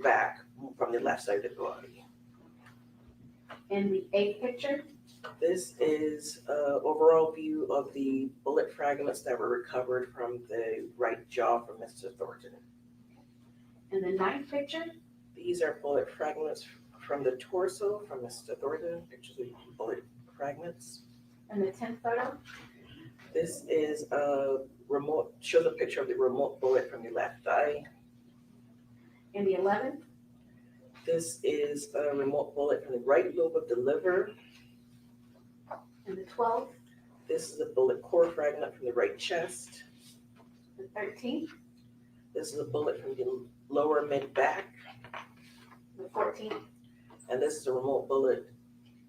back from the left side of the body. and the eighth picture, This is an overall view of the bullet fragments that were recovered from the right jaw from Mr. Thornton. and the ninth picture, These are bullet fragments from the torso from Mr. Thornton, pictures of bullet fragments. and the 10th photo, This is shows a picture of the remote bullet from the left thigh. and the 11th, This is a remote bullet from the right lobe of the liver. and the 12th, This is a bullet core fragment from the right chest. the 13th, This is a bullet from the lower mid back. the 14th, And this is a remote bullet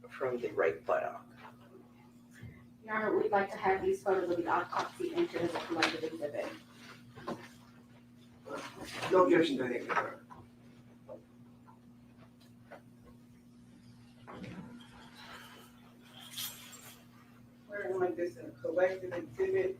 from the right buttock. Your Honor, we'd like to have these photos of the autopsy entered as a collective exhibit. No objection to any of that. We're gonna make this a collective exhibit.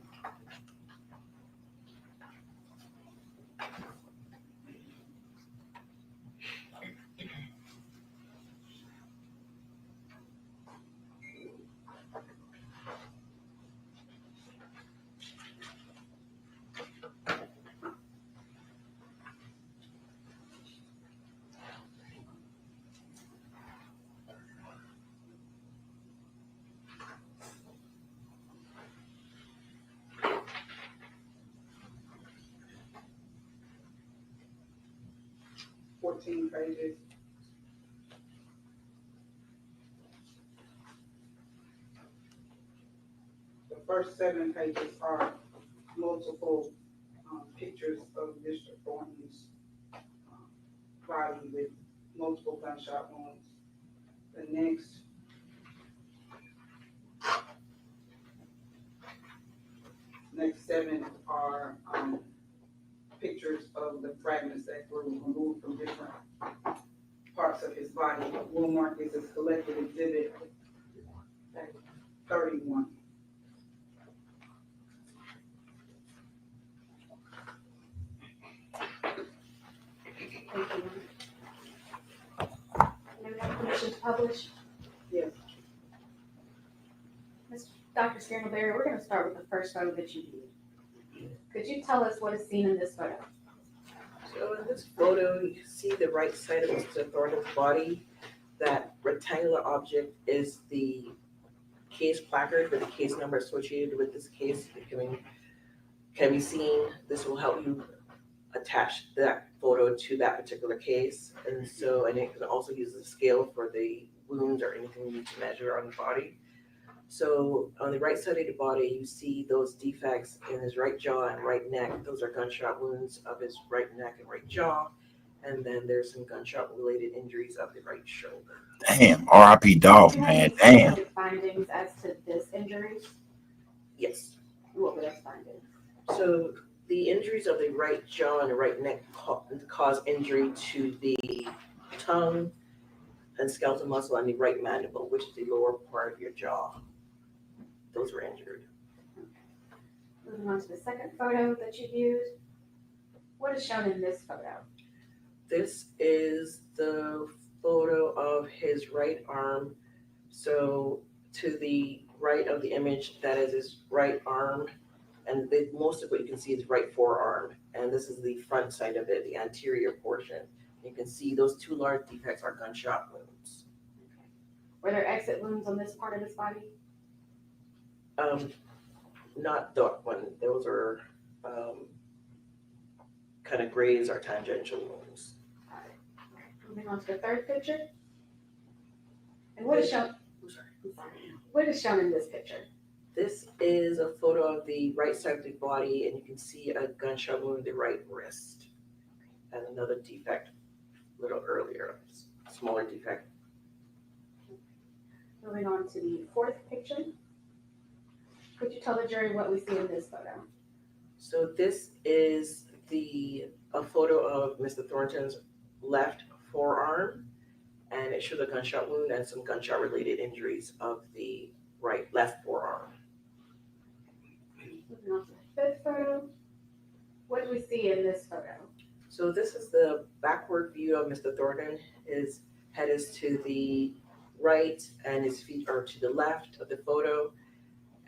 Pages. The first 7 pages are multiple pictures of Mr. Thornton's body with multiple gunshot wounds. The next 7 are pictures of the fragments that were removed from different parts of his body. We'll mark this as collective exhibit 31. Thank you. May we have permission to publish? Yes. Dr. Scandalberry, we're going to start with the first photo that you viewed. Could you tell us what is seen in this photo? So in this photo, you see the right side of Mr. Thornton's body. That rectangular object is the case placard with the case number associated with this case. It can be seen. This will help you attach that photo to that particular case. And it can also use the scale for the wounds or anything you need to measure on the body. So on the right side of the body, you see those defects in his right jaw and right neck. Those are gunshot wounds of his right neck and right jaw. And then there's some gunshot related injuries of the right shoulder. Damn, R.I.P. Dolph, Do you have man. any Damn. specific findings as to this injury? Yes. What were those findings? So the injuries of the right jaw and the right neck cause injury to the tongue and skeletal muscle and the right mandible, which is the lower part of your jaw. Those were injured. Moving on to the second photo that you viewed. What is shown in this photo? This is the photo of his right arm. So to the right of the image, that is his right arm. And most of what you can see is right forearm, and this is the front side of it, the anterior portion. You can see those two large defects are gunshot wounds. Were there exit wounds on this part of his body? Not that one, those are, kind of graze or tangential wounds. Moving on to the third picture. And what is shown? What is shown in this picture? This is a photo of the right side of the body, and you can see a gunshot wound in the right wrist. And another defect a little earlier, smaller defect. Moving on to the fourth picture. Could you tell the jury what we see in this photo? So this is a photo of Mr. Thornton's left forearm, and it shows a gunshot wound and some gunshot related injuries of the left forearm. Moving on to the fifth photo. What do we see in this photo? So this is the backward view of Mr. Thornton. His head is to the right and his feet are to the left of the photo.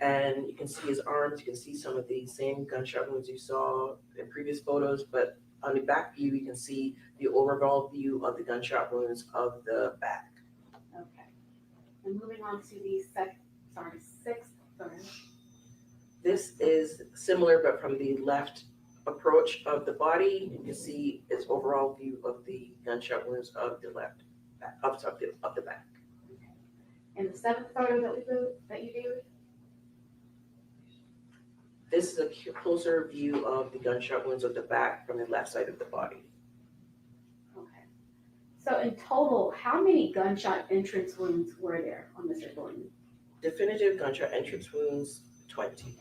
And you can see his arms, you can see some of the same gunshot wounds you saw in previous photos, but on the back view, you can see the overall view of the gunshot wounds of the back. Okay. And moving on to the sixth photo. This is similar, but from the left approach of the body, you can see its overall view of the gunshot wounds of the left, up the back. And the seventh photo that you do? This is a closer view of the gunshot wounds of the back from the left side of the body. Okay. So in total, how many gunshot entrance wounds were there on Mr. Thornton? Definitive gunshot entrance wounds, 20.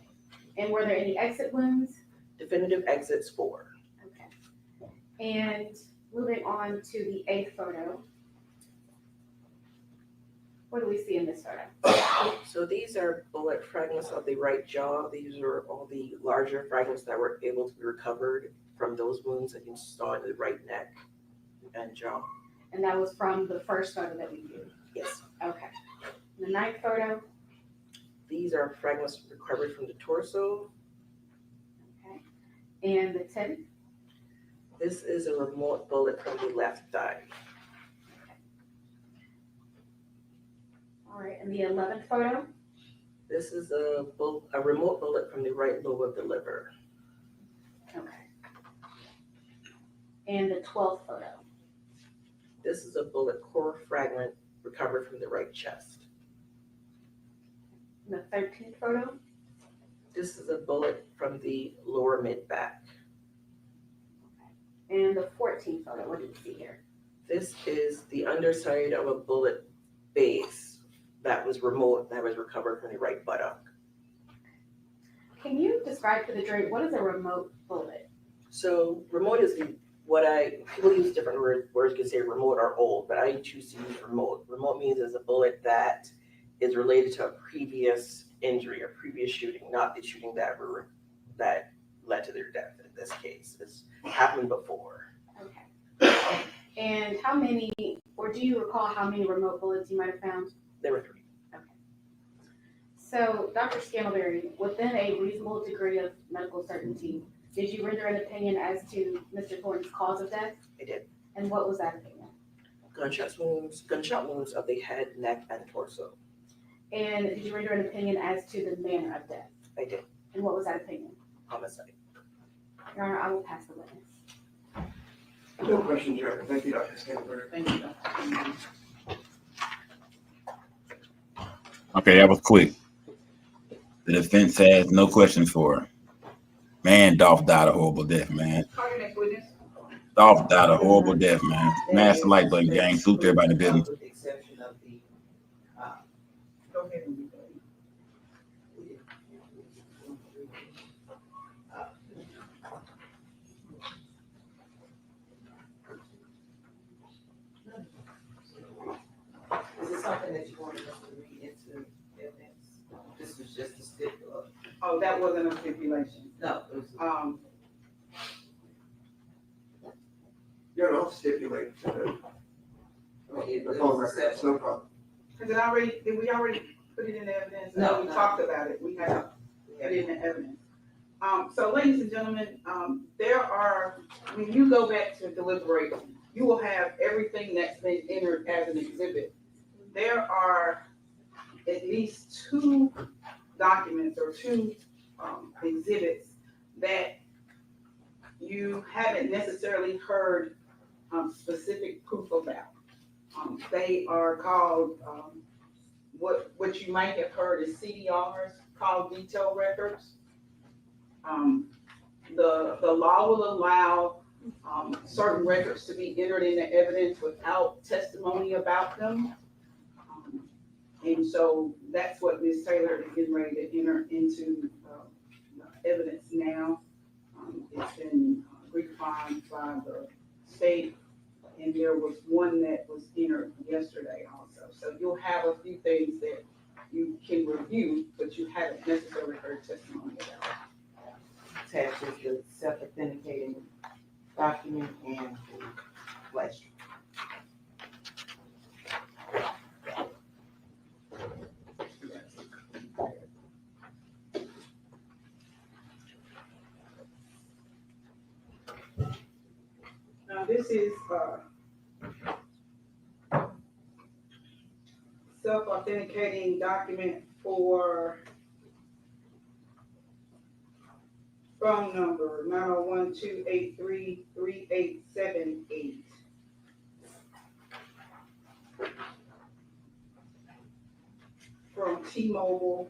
And were there any exit wounds? Definitive exits, 4. Okay. And moving on to the eighth photo. What do we see in this photo? So these are bullet fragments of the right jaw. These are all the larger fragments that were able to be recovered from those wounds that you saw in the right neck and jaw. And that was from the first photo that we viewed? Yes. Okay. And the ninth photo? These are fragments recovered from the torso. Okay. And the 10th? This is a remote bullet from the left thigh. All right, and the 11th photo? This is a remote bullet from the right lobe of the liver. Okay. And the 12th photo? This is a bullet core fragment recovered from the right chest. And the 13th photo? This is a bullet from the lower mid back. And the 14th photo, what do you see here? This is the underside of a bullet base that was remote, that was recovered from the right buttock. Can you describe to the jury, what is a remote bullet? So remote is people use different words can say remote or old, but I choose to use remote. Remote means it's a bullet that is related to a previous injury or previous shooting, not the shooting that led to their death in this case. It's happened before. Okay. And how many, or do you recall how many remote bullets you might have found? There were 3. Okay. So, Dr. Scantlebury, within a reasonable degree of medical certainty, did you render an opinion as to Mr. Thornton's cause of death? I did. And what was that opinion? Gunshot wounds of the head, neck, and torso. And did you render an opinion as to the manner of death? I did. And what was that opinion? Homicide. Your Honor, I will pass the witness. No questions, Your Honor. Thank you, Dr. Scantlebury. Thank you, Dr. Okay, that was quick. The defense has no questions for her. Man, Dolph died a horrible death, man. Call your next witness. Dolph died a horrible death, man. Smash the like button, gang. Salute to everybody in the business. With the exception of the, Go ahead and read that. is it something that you wanted us to read into evidence? This was just a stipulation. Oh, that wasn't a stipulation. No, it was. Your Honor, I'll stipulate to the phone records, no problem. Did we already put it in the evidence? No, We no. talked about it. We have put it in the evidence. So ladies and gentlemen, when you go back to deliberate, you will have everything that's been entered as an exhibit. There are at least two documents or two exhibits that you haven't necessarily heard specific proof about. They are called, what you might have heard is CDRs, called detailed records. The law will allow certain records to be entered into evidence without testimony about them. And so that's what Ms. Taylor is getting ready to enter into evidence now. It's been redefined by the state, and there was one that was entered yesterday also. So you'll have a few things that you can review, but you haven't necessarily heard testimony about. Attached is the self-authenticating document and the flash. Now, this is self-authenticating document for phone number 901-283-3878. From T-Mobile,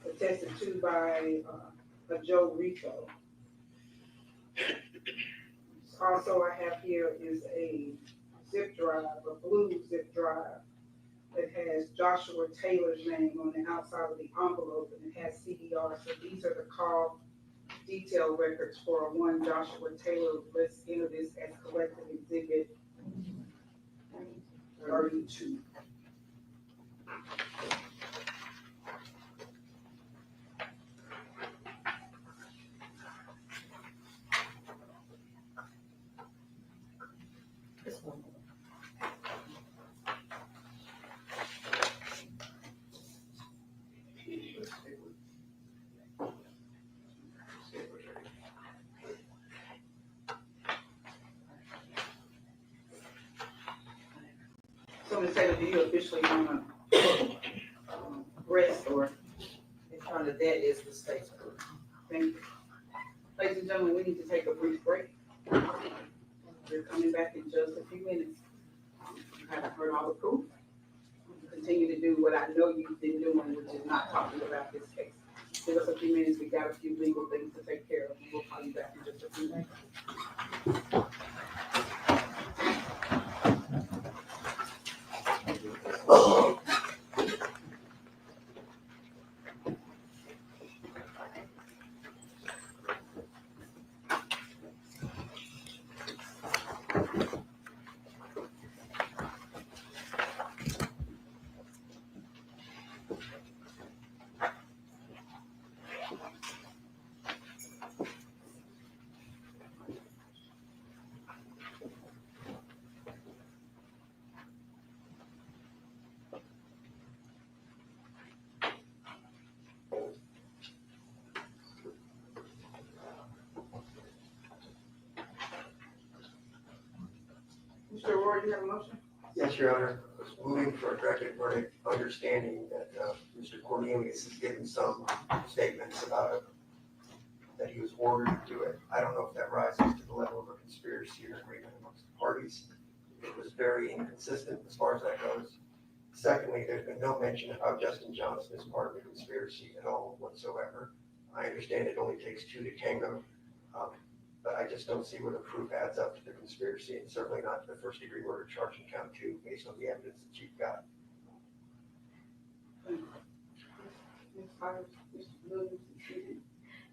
attested to by a Joe Rico. Also, I have here is a zip drive, a blue zip drive that has Joshua Taylor's name on the outside of the envelope, and it has CDR. So these are the call detail records for one Joshua Taylor. Let's enter this as collective exhibit 32. So Ms. Taylor, do you officially want to rest or? In front of that is the state's proof. Thank you. Ladies and gentlemen, we need to take a brief break. We're coming back in just a few minutes. You haven't heard all the proof. Continue to do what I know you've been doing, which is not talking about this case. Give us a few minutes. We got a few legal things to take care of. We'll call you back in just a few minutes. Mr. Roy, you have a motion? Yes, Your Honor. I was moving for a directed verdict, understanding that Mr. Cornelius has given some statements about it, that he was ordered to do it. I don't know if that rises to the level of a conspiracy or agreement amongst the parties. It was very inconsistent as far as that goes. Secondly, there's been no mention of how Justin Johnson is part of the conspiracy at all whatsoever. I understand it only takes two to tango, but I just don't see where the proof adds up to the conspiracy, and certainly not the first degree murder charge in count 2 based on the evidence that you've got.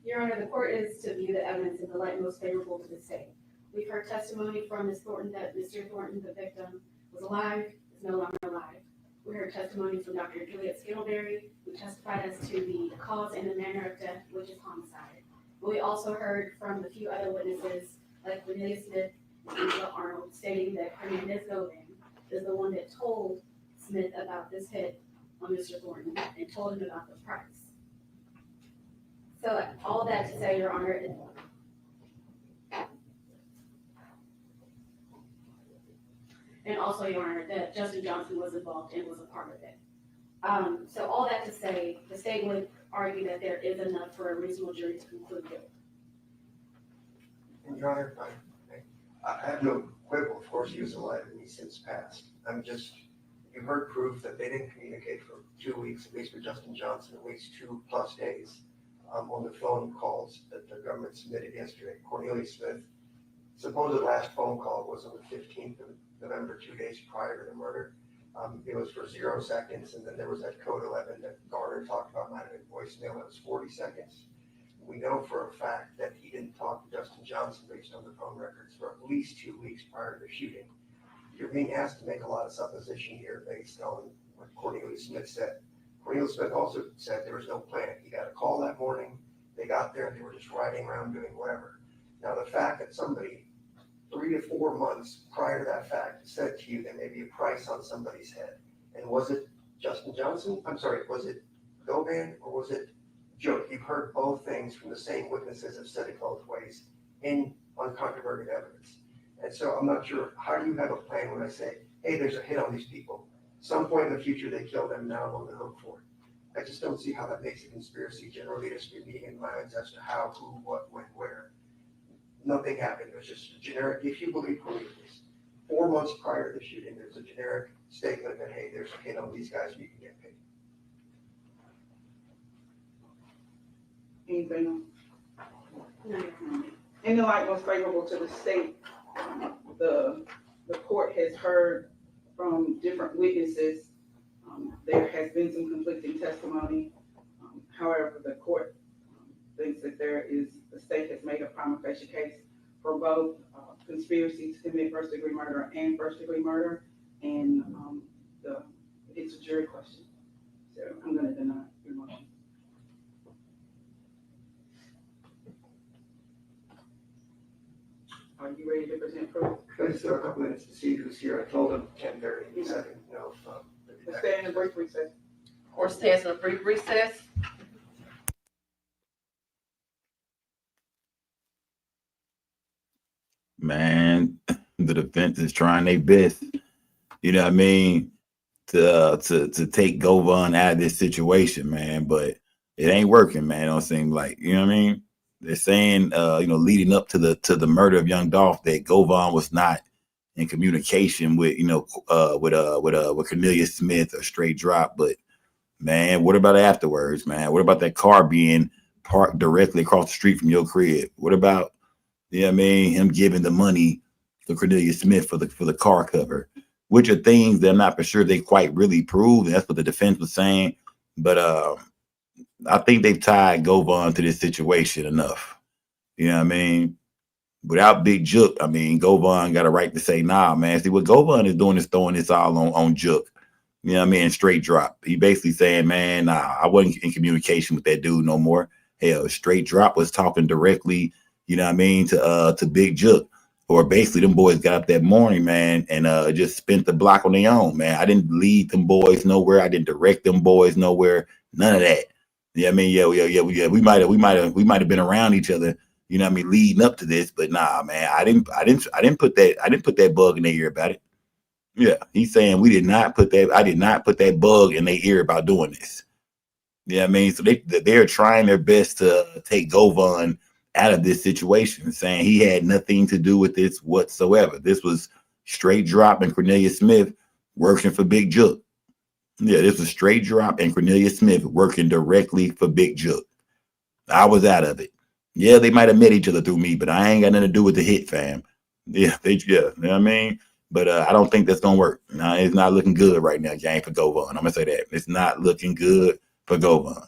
Your Honor, the court is to view the evidence in the light most favorable to the state. We've heard testimony from Ms. Thornton that Mr. Thornton, the victim, was alive, is no longer alive. We heard testimony from Dr. Juliet Skittleberry, who testified as to the cause and the manner of death, which is homicide. We also heard from a few other witnesses, like Cornelia Smith and Angela Arnold, stating that Hernandez Govan is the one that told Smith about this hit on Mr. Thornton and told him about the price. So all that to say, Your Honor, and also, Your Honor, that Justin Johnson was involved and was a part of it. So all that to say, the state would argue that there is enough for a reasonable jury to conclude guilt. And Your Honor, I have no quibble, of course, he was alive and he's since passed. I'm just, you heard proof that they didn't communicate for 2 weeks, at least for Justin Johnson, at least 2+ days, on the phone calls that the government submitted yesterday. Cornelius Smith, supposed last phone call was on the 15th of November, 2 days prior to the murder. It was for 0 seconds, and then there was that code 11 that Garner talked about, might have been voicemail, that was 40 seconds. We know for a fact that he didn't talk to Justin Johnson based on the phone records for at least 2 weeks prior to the shooting. You're being asked to make a lot of supposition here based on what Cornelius Smith said. Cornelius Smith also said there was no plan. He got a call that morning, they got there, and they were just riding around doing whatever. Now, the fact that somebody 3 to 4 months prior to that fact said to you there may be a price on somebody's head, and was it Justin Johnson? I'm sorry, was it Govan or was it Joe? You've heard both things from the same witnesses have said it both ways in uncontroverted evidence. And so I'm not sure, how do you have a plan when I say, hey, there's a hit on these people? Some point in the future they kill them, now I'm on the hook for it. I just don't see how that makes a conspiracy. Generally, there's a meeting in minds as to how, who, what, when, where. Nothing happened. It was just a generic, if you believe Cornelius, 4 months prior to the shooting, there's a generic statement that, hey, there's a hit on these guys, you can get paid. Anything else? In the light most favorable to the state, the court has heard from different witnesses. There has been some conflicting testimony. However, the court thinks that the state has made a prima facie case for both conspiracy to commit first-degree murder and first-degree murder, and it's a jury question. So I'm going to deny your motion. Are you ready to present proof? Could I just have a couple minutes to see who's here? I told him 10:30. He said, no. Let's stay in a brief recess. Court stands in a brief recess. Man, the defense is trying their best. You know what I mean? To take Govan out of this situation, man. But it ain't working, man. It don't seem like, you know what I mean? They're saying, leading up to the murder of young Dolph, that Govan was not in communication with, with Cornelius Smith or straight drop. But man, what about afterwards, man? What about that car being parked directly across the street from your crib? What about, you know what I mean, him giving the money to Cornelius Smith for the car cover, which are things that I'm not for sure they quite really proved. And that's what the defense was saying. But I think they've tied Govan to this situation enough. You know what I mean? Without Big Jook, I mean, Govan got a right to say, nah, man. See, what Govan is doing is throwing this all on Jook. You know what I mean? Straight drop. He basically saying, man, nah, I wasn't in communication with that dude no more. Hell, straight drop was talking directly, you know what I mean, to Big Jook. Or basically them boys got up that morning, man, and just spent the block on their own, man. I didn't lead them boys nowhere. I didn't direct them boys nowhere. None of that. Yeah, I mean, yeah. We might have been around each other, you know what I mean, leading up to this, but nah, man, I didn't put that bug in their ear about it. Yeah, he's saying I did not put that bug in their ear about doing this. Yeah, I mean, so they're trying their best to take Govan out of this situation, saying he had nothing to do with this whatsoever. This was straight drop and Cornelius Smith working for Big Jook. Yeah, this was straight drop and Cornelius Smith working directly for Big Jook. I was out of it. Yeah, they might have met each other through me, but I ain't got nothing to do with the hit, fam. Yeah, you know what I mean? But I don't think that's gonna work. No, it's not looking good right now, gang, for Govan. I'm gonna say that. It's not looking good for Govan.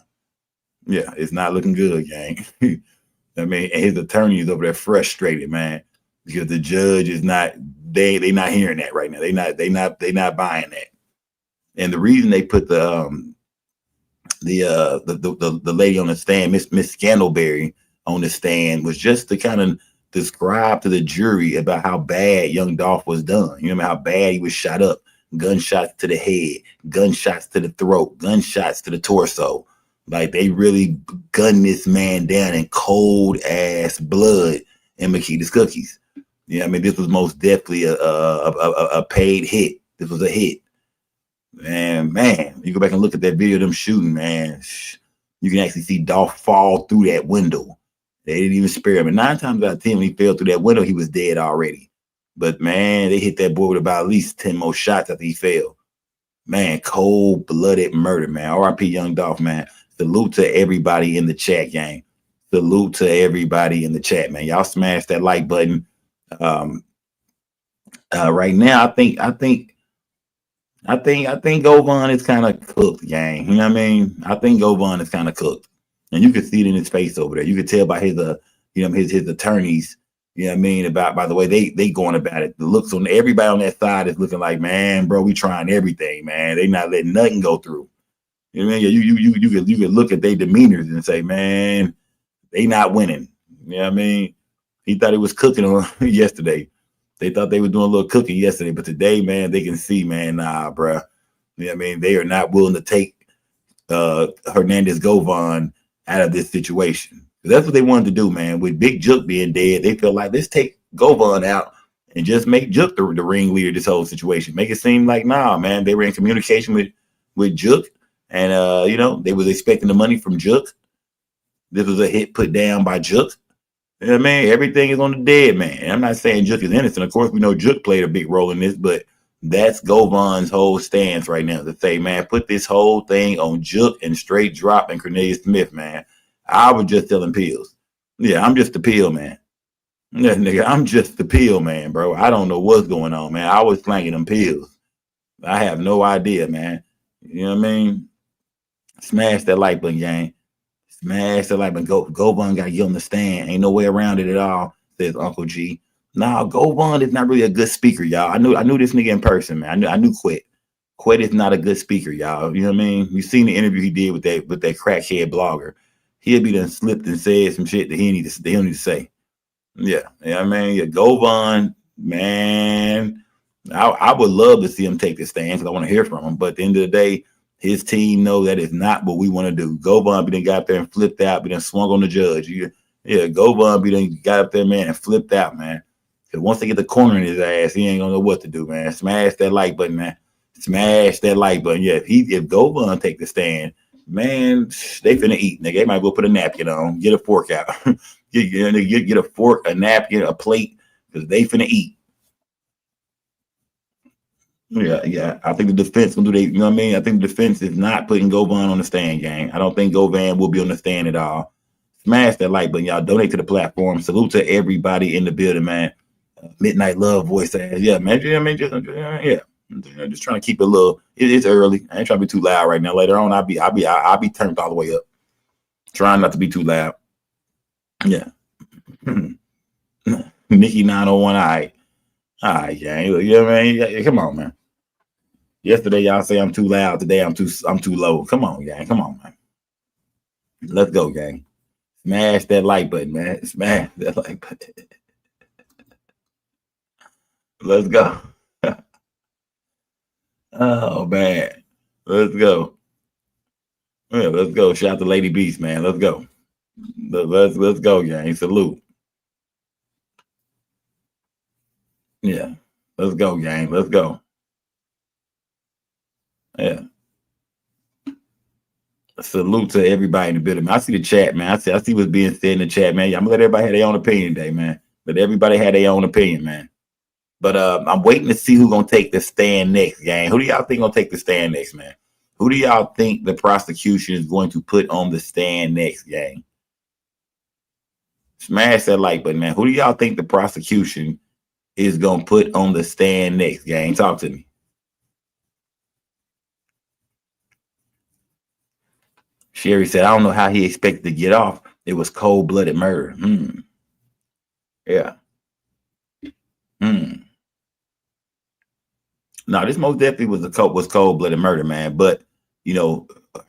Yeah, it's not looking good, gang. I mean, and his attorney is over there frustrated, man, because the judge is not, they not hearing that right now. They not buying that. And the reason they put the lady on the stand, Miss Scandalberry, on the stand, was just to kind of describe to the jury about how bad young Dolph was done. You know how bad he was shot up, gunshots to the head, gunshots to the throat, gunshots to the torso. Like they really gunned this man down in cold ass blood in Makita's Cookies. Yeah, I mean, this was most definitely a paid hit. This was a hit. And man, you go back and look at that video of them shooting, man. You can actually see Dolph fall through that window. They didn't even spare him. And 9 times out of 10, when he fell through that window, he was dead already. But man, they hit that boy with about at least 10 more shots after he fell. Man, cold-blooded murder, man. R.I.P. Young Dolph, man. Salute to everybody in the chat, gang. Salute to everybody in the chat, man. Y'all smash that like button. Right now, I think Govon is kind of cooked, gang. You know what I mean? I think Govon is kind of cooked, and you can see it in his face over there. You can tell by his his attorneys. You know what I mean? About by the way they going about it. The looks on everybody on that side is looking like, man, bro, we trying everything, man. They not letting nothing go through. You know what I mean? You could look at their demeanors and say, man, they not winning. You know what I mean? He thought he was cooking on yesterday. They thought they were doing a little cooking yesterday, but today, man, they can see, man, nah, bro. You know what I mean? They are not willing to take Hernandez Govon out of this situation. That's what they wanted to do, man. With Big Jook being dead, they felt like, let's take Govon out and just make Jook the ringleader of this whole situation. Make it seem like, nah, man, they were in communication with Jook, and they was expecting the money from Jook. This was a hit put down by Jook. You know what I mean? Everything is on the dead man. I'm not saying Jook is innocent. Of course, we know Jook played a big role in this, but that's Govon's whole stance right now to say, man, put this whole thing on Jook and straight drop and Cornelius Smith, man. I was just selling pills. Yeah, I'm just the pill man. Yeah, nigga, I'm just the pill man, bro. I don't know what's going on, man. I was slanging them pills. I have no idea, man. You know what I mean? Smash that like button, gang. Smash that like button. Govon got to get on the stand. Ain't no way around it at all, says Uncle G. Nah, Govon is not really a good speaker, y'all. I knew this nigga in person, man. I knew Quet. Quet is not a good speaker, y'all. You know what I mean? You seen the interview he did with that crackhead blogger. He'll be done slipped and said some shit that he don't need to say. Yeah, you know what I mean? Yeah, Govon, man. I would love to see him take the stand because I want to hear from him. But at the end of the day, his team know that is not what we want to do. Govon be done got up there and flipped out, be done swung on the judge. Govon be done got up there, man, and flipped out, man. Because once they get the corner in his ass, he ain't gonna know what to do, man. Smash that like button, man. Smash that like button. Yeah, if Govon take the stand, man, they finna eat, nigga. They might go put a napkin on, get a fork out. get a fork, a napkin, a plate, because they finna eat. Yeah. I think the defense will do they, you know what I mean? I think the defense is not putting Govon on the stand, gang. I don't think Govon will be on the stand at all. Smash that like button, y'all. Donate to the platform. Salute to everybody in the building, man. Midnight Love voice says, yeah, man. I mean, just trying to keep it a little. It's early. I ain't trying to be too loud right now. Later on, I'll be turned all the way up. Trying not to be too loud. Yeah. Nikki 901. All right, gang. You know what I mean? Yeah, come on, man. Yesterday y'all say I'm too loud. Today I'm too low. Come on, gang. Come on, man. Let's go, gang. Smash that like button, man. Smash that like button. Let's go. Oh man. Let's go. Yeah, let's go. Shout out to Lady Beast, man. Let's go. Let's go, gang. Salute. Yeah. Let's go, gang. Let's go. Yeah. Salute to everybody in the building. I see the chat, man. I see what's being said in the chat, man. I'm gonna let everybody have their own opinion today, man. Let everybody have their own opinion, man. But I'm waiting to see who's gonna take the stand next, gang. Who do y'all think gonna take the stand next, man? Who do y'all think the prosecution is going to put on the stand next, gang? Smash that like button, man. Who do y'all think the prosecution is gonna put on the stand next, gang? Talk to me. Sherry said, I don't know how he expected to get off. It was cold-blooded murder. Yeah. No, this most definitely was cold-blooded murder, man. But,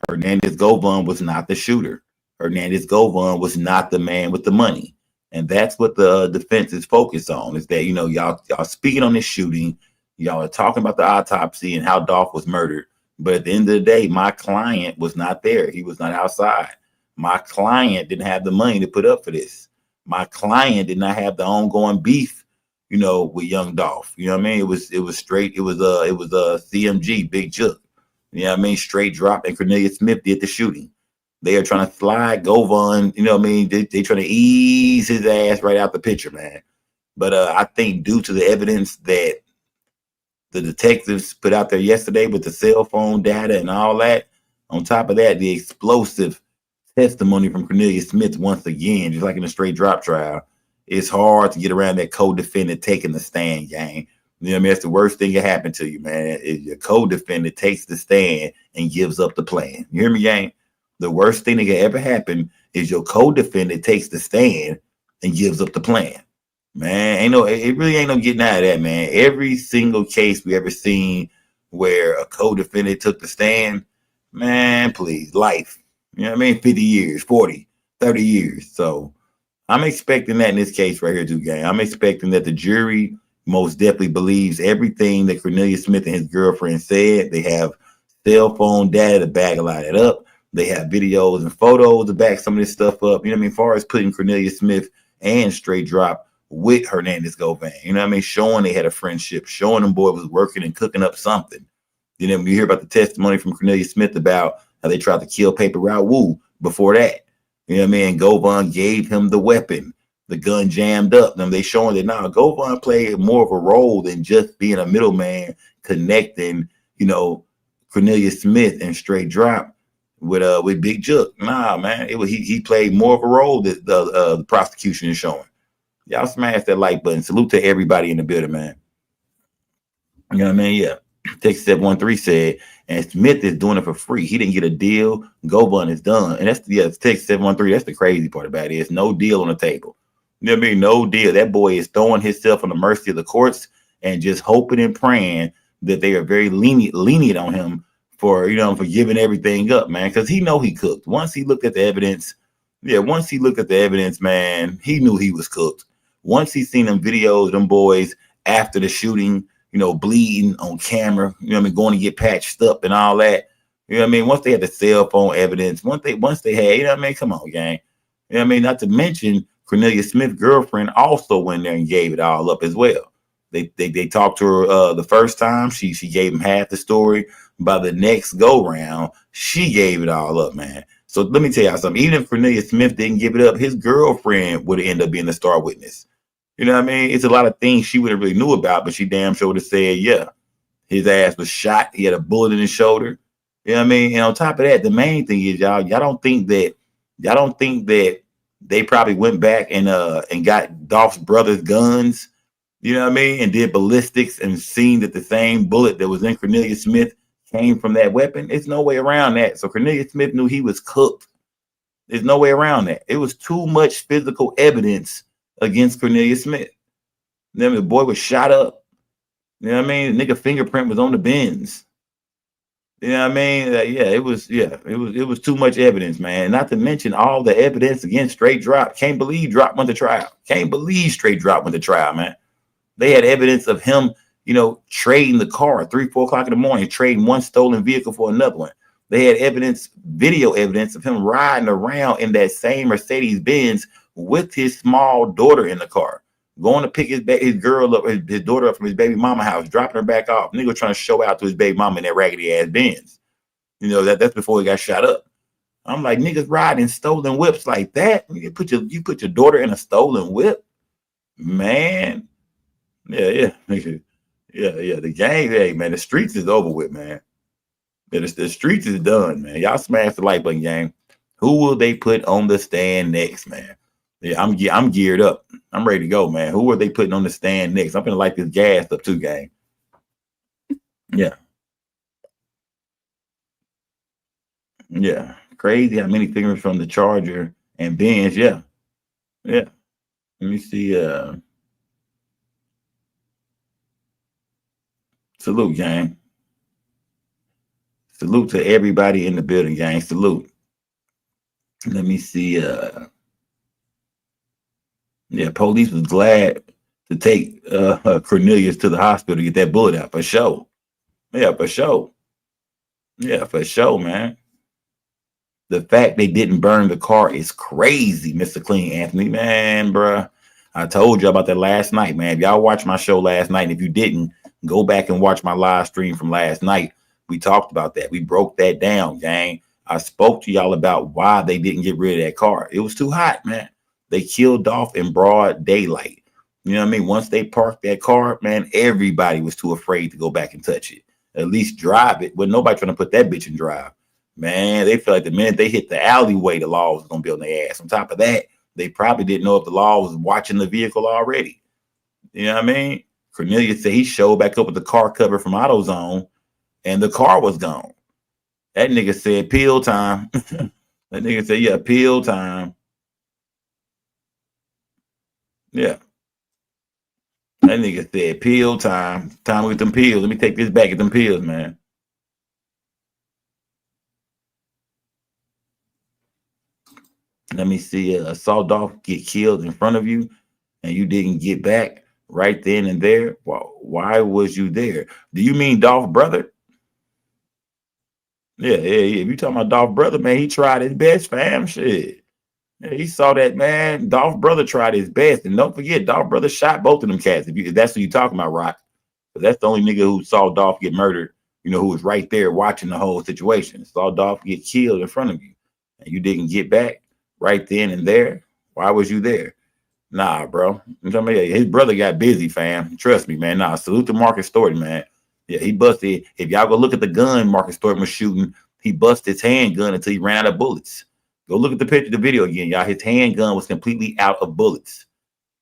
Hernandez Govon was not the shooter. Hernandez Govon was not the man with the money. And that's what the defense is focused on, is that, y'all speaking on this shooting. Y'all are talking about the autopsy and how Dolph was murdered. But at the end of the day, my client was not there. He was not outside. My client didn't have the money to put up for this. My client did not have the ongoing beef, with young Dolph. You know what I mean? It was straight. It was CMG, Big Jook. You know what I mean? Straight drop, and Cornelius Smith did the shooting. They are trying to slide Govan, you know what I mean? They trying to ease his ass right out the picture, man. But I think due to the evidence that the detectives put out there yesterday with the cell phone data and all that, on top of that, the explosive testimony from Cornelius Smith once again, just like in a straight drop trial, it's hard to get around that co-defendant taking the stand, gang. You know what I mean? That's the worst thing that happened to you, man. Is your co-defendant takes the stand and gives up the plan. You hear me, gang? The worst thing that can ever happen is your co-defendant takes the stand and gives up the plan. Man, it really ain't no getting out of that, man. Every single case we ever seen where a co-defendant took the stand, man, please, life. You know what I mean? 50 years, 40, 30 years. So I'm expecting that in this case right here, too, gang. I'm expecting that the jury most definitely believes everything that Cornelius Smith and his girlfriend said. They have cell phone data to back a lot of it up. They have videos and photos to back some of this stuff up. You know what I mean? As far as putting Cornelius Smith and Straight Drop with Hernandez Govan, you know what I mean? Showing they had a friendship, showing them boy was working and cooking up something. You know, you hear about the testimony from Cornelius Smith about how they tried to kill Paper Route Wu before that. You know what I mean? Govan gave him the weapon. The gun jammed up. Them they showing that now Govan played more of a role than just being a middleman connecting, Cornelius Smith and Straight Drop with Big Jook. Nah, man, he played more of a role that the prosecution is showing. Y'all smash that like button. Salute to everybody in the building, man. You know what I mean? Yeah. Texas 713 said, and Smith is doing it for free. He didn't get a deal. Govan is done. And that's Texas 713. That's the crazy part about it. It's no deal on the table. You know what I mean? No deal. That boy is throwing himself on the mercy of the courts and just hoping and praying that they are very lenient on him for giving everything up, man. Because he know he cooked. Once he looked at the evidence, man, he knew he was cooked. Once he seen them videos, them boys after the shooting, bleeding on camera, going to get patched up and all that. You know what I mean? Once they had the cell phone evidence, once they had, come on, gang. You know what I mean? Not to mention Cornelius Smith's girlfriend also went there and gave it all up as well. They talked to her the first time. She gave him half the story. By the next go round, she gave it all up, man. So let me tell y'all something. Even if Cornelius Smith didn't give it up, his girlfriend would end up being the star witness. You know what I mean? It's a lot of things she wouldn't really knew about, but she damn sure would have said, yeah, his ass was shot. He had a bullet in his shoulder. You know what I mean? And on top of that, the main thing is y'all don't think that they probably went back and got Dolph's brother's guns, you know what I mean, and did ballistics and seen that the same bullet that was in Cornelius Smith came from that weapon. It's no way around that. So Cornelius Smith knew he was cooked. There's no way around that. It was too much physical evidence against Cornelius Smith. Then the boy was shot up. You know what I mean? The nigga fingerprint was on the bins. You know what I mean? It was too much evidence, man. Not to mention all the evidence against Straight Drop. Can't believe Drop went to trial. Can't believe Straight Drop went to trial, man. They had evidence of him, trading the car at 3, 4 o'clock in the morning, trading one stolen vehicle for another one. They had video evidence of him riding around in that same Mercedes Benz with his small daughter in the car, going to pick his girl up, his daughter up from his baby mama house, dropping her back off. Nigga trying to show out to his baby mama in that raggedy ass Benz. That's before he got shot up. I'm like, niggas riding stolen whips like that. You put your daughter in a stolen whip, man. Yeah. The gang, hey man, the streets is over with, man. The streets is done, man. Y'all smash the like button, gang. Who will they put on the stand next, man? Yeah, I'm geared up. I'm ready to go, man. Who are they putting on the stand next? I'm gonna light this gas up too, gang. Yeah. Crazy how many fingers from the Charger and Benz. Yeah. Let me see. Salute, gang. Salute to everybody in the building, gang. Salute. Let me see. Police was glad to take Cornelius to the hospital to get that bullet out, for sure. Yeah, for sure. Yeah, for sure, man. The fact they didn't burn the car is crazy, Mr. Clean Anthony. Man, bruh. I told you about that last night, man. If y'all watched my show last night, and if you didn't, go back and watch my live stream from last night. We talked about that. We broke that down, gang. I spoke to y'all about why they didn't get rid of that car. It was too hot, man. They killed Dolph in broad daylight. You know what I mean? Once they parked that car, man, everybody was too afraid to go back and touch it. At least drive it. But nobody trying to put that bitch in drive. Man, they feel like the minute they hit the alleyway, the law was going to be on their ass. On top of that, they probably didn't know if the law was watching the vehicle already. You know what I mean? Cornelius said he showed back up with the car cover from AutoZone, and the car was gone. That nigga said pill time. That nigga said, yeah, pill time. Yeah. That nigga said pill time. Time with them pills. Let me take this back at them pills, man. Let me see. Saw Dolph get killed in front of you, and you didn't get back right then and there. Well, why was you there? Do you mean Dolph brother? Yeah. If you talking about Dolph brother, man, he tried his best, fam. Shit. Yeah, he saw that, man. Dolph brother tried his best, and don't forget, Dolph brother shot both of them cats. If that's what you talking about, Rock. But that's the only nigga who saw Dolph get murdered. You know, who was right there watching the whole situation. Saw Dolph get killed in front of you, and you didn't get back right then and there. Why was you there? Nah, bro. His brother got busy, fam. Trust me, man. Nah, salute to Marcus Thornton, man. Yeah, he busted. If y'all go look at the gun Marcus Thornton was shooting, he busted his handgun until he ran out of bullets. Go look at the picture, the video again, y'all. His handgun was completely out of bullets.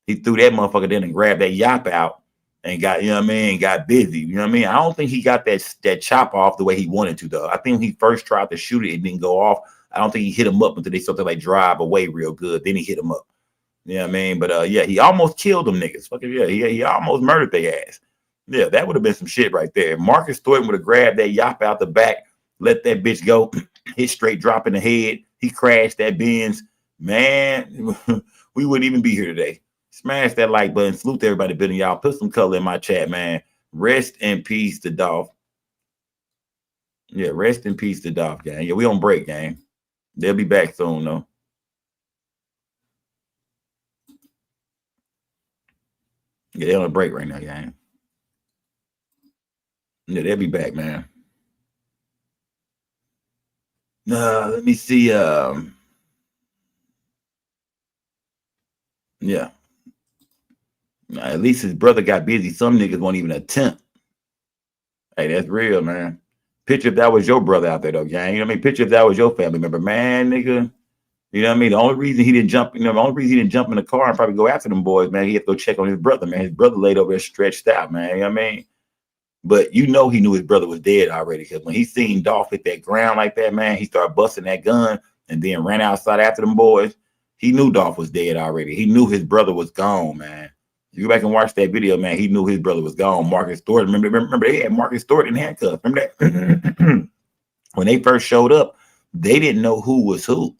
He threw that motherfucker in and grabbed that yop out and got, you know what I mean, got busy. You know what I mean? I don't think he got that chop off the way he wanted to, though. I think when he first tried to shoot it, it didn't go off. I don't think he hit him up until they started to like drive away real good. Then he hit him up. You know what I mean? But yeah, he almost killed them niggas. Fucking yeah, he almost murdered their ass. Yeah, that would have been some shit right there. If Marcus Thornton would have grabbed that yop out the back, let that bitch go, hit straight drop in the head. He crashed that Benz. Man, we wouldn't even be here today. Smash that like button. Salute to everybody building y'all. Put some color in my chat, man. Rest in peace to Dolph. Yeah, rest in peace to Dolph, gang. Yeah, we on break, gang. They'll be back soon, though. Yeah, they're on a break right now, gang. Yeah, they'll be back, man. Let me see. Yeah. At least his brother got busy. Some niggas won't even attempt. Hey, that's real, man. Picture if that was your brother out there, though, gang. You know what I mean? Picture if that was your family member, man, nigga. You know what I mean? The only reason he didn't jump, the only reason he didn't jump in the car and probably go after them boys, man, he had to go check on his brother, man. His brother laid over there stretched out, man. You know what I mean? But you know he knew his brother was dead already, because when he seen Dolph hit that ground like that, man, he started busting that gun and then ran outside after them boys. He knew Dolph was dead already. He knew his brother was gone, man. You go back and watch that video, man. He knew his brother was gone. Marcus Thornton, remember they had Marcus Thornton in handcuffs. Remember that? When they first showed up, they didn't know who was who.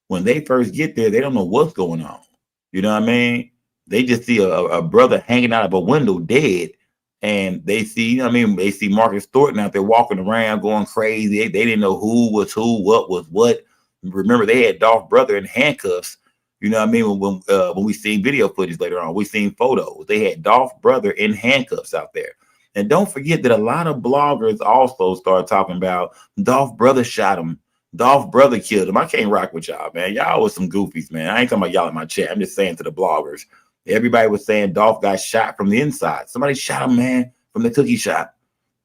When they first get there, they don't know what's going on. You know what I mean? They just see a brother hanging out of a window dead. And they see, you know what I mean? They see Marcus Thornton out there walking around going crazy. They didn't know who was who, what was what. Remember, they had Dolph brother in handcuffs. You know what I mean? When we seen video footage later on, we seen photos. They had Dolph brother in handcuffs out there. And don't forget that a lot of bloggers also start talking about Dolph brother shot him. Dolph brother killed him. I can't rock with y'all, man. Y'all was some goofies, man. I ain't talking about y'all in my chat. I'm just saying to the bloggers. Everybody was saying Dolph got shot from the inside. Somebody shot him, man, from the cookie shop.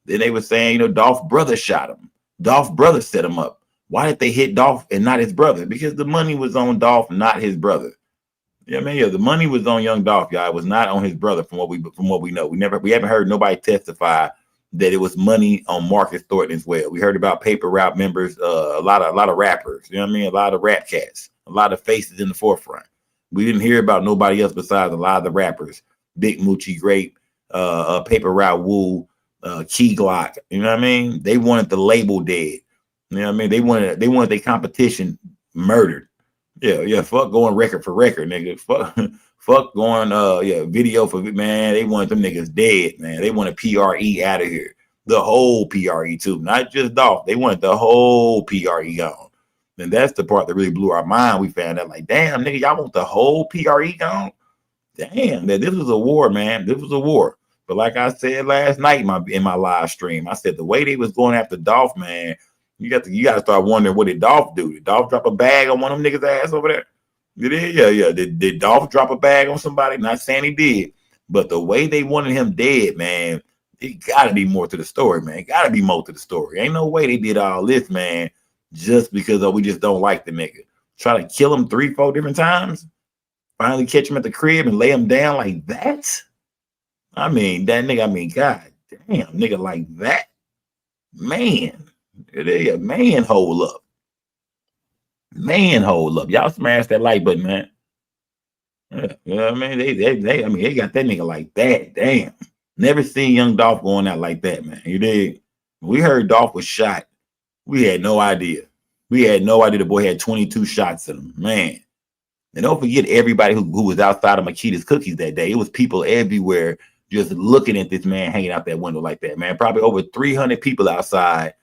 Then they were saying, Dolph brother shot him. Dolph brother set him up. Why did they hit Dolph and not his brother? Because the money was on Dolph, not his brother. Yeah, man. Yeah, the money was on young Dolph, y'all. It was not on his brother, from what we know. We haven't heard nobody testify that it was money on Marcus Thornton as well. We heard about paper route members, a lot of rappers. You know what I mean? A lot of rap cats, a lot of faces in the forefront. We didn't hear about nobody else besides a lot of the rappers. Big Moochie Grape, Paper Route Woo, Key Glock. You know what I mean? They wanted the label dead. You know what I mean? They wanted their competition murdered. Yeah. Fuck going record for record, nigga. Fuck going video for, man. They wanted them niggas dead, man. They wanted PRE out of here. the whole PRE too, not just Dolph. They wanted the whole PRE gone. And that's the part that really blew our mind. We found out, like, damn, nigga, y'all want the whole PRE gone? Damn, that this was a war, man. This was a war. But like I said last night in my live stream, I said the way they was going after Dolph, man, you got to start wondering, what did Dolph do? Did Dolph drop a bag on one of them niggas' ass over there? Yeah. Did Dolph drop a bag on somebody? Not saying he did, but the way they wanted him dead, man, it gotta be more to the story, man. Gotta be more to the story. Ain't no way they did all this, man, just because we just don't like the nigga. Try to kill him 3-4 different times. Finally catch him at the crib and lay him down like that. I mean, that nigga, God damn, nigga like that. Man, manhole up. Manhole up. Y'all smash that like button, man. Yeah, you know what I mean? They got that nigga like that. Damn. Never seen young Dolph going out like that, man. You dig? We heard Dolph was shot. We had no idea. We had no idea the boy had 22 shots in him, man. And don't forget everybody who was outside of Makita's Cookies that day. It was people everywhere just looking at this man hanging out that window like that, man. Probably over 300 people outside.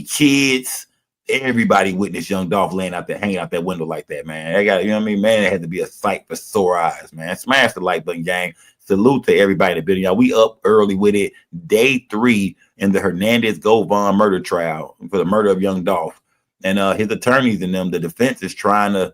Kids, everybody witnessed young Dolph laying out there, hanging out that window like that, man. I got, you know what I mean? Man, it had to be a sight for sore eyes, man. Smash the like button, gang. Salute to everybody in the building, y'all. We up early with it. Day 3 in the Hernandez-Govan murder trial for the murder of young Dolph. And his attorneys and them, the defense is trying to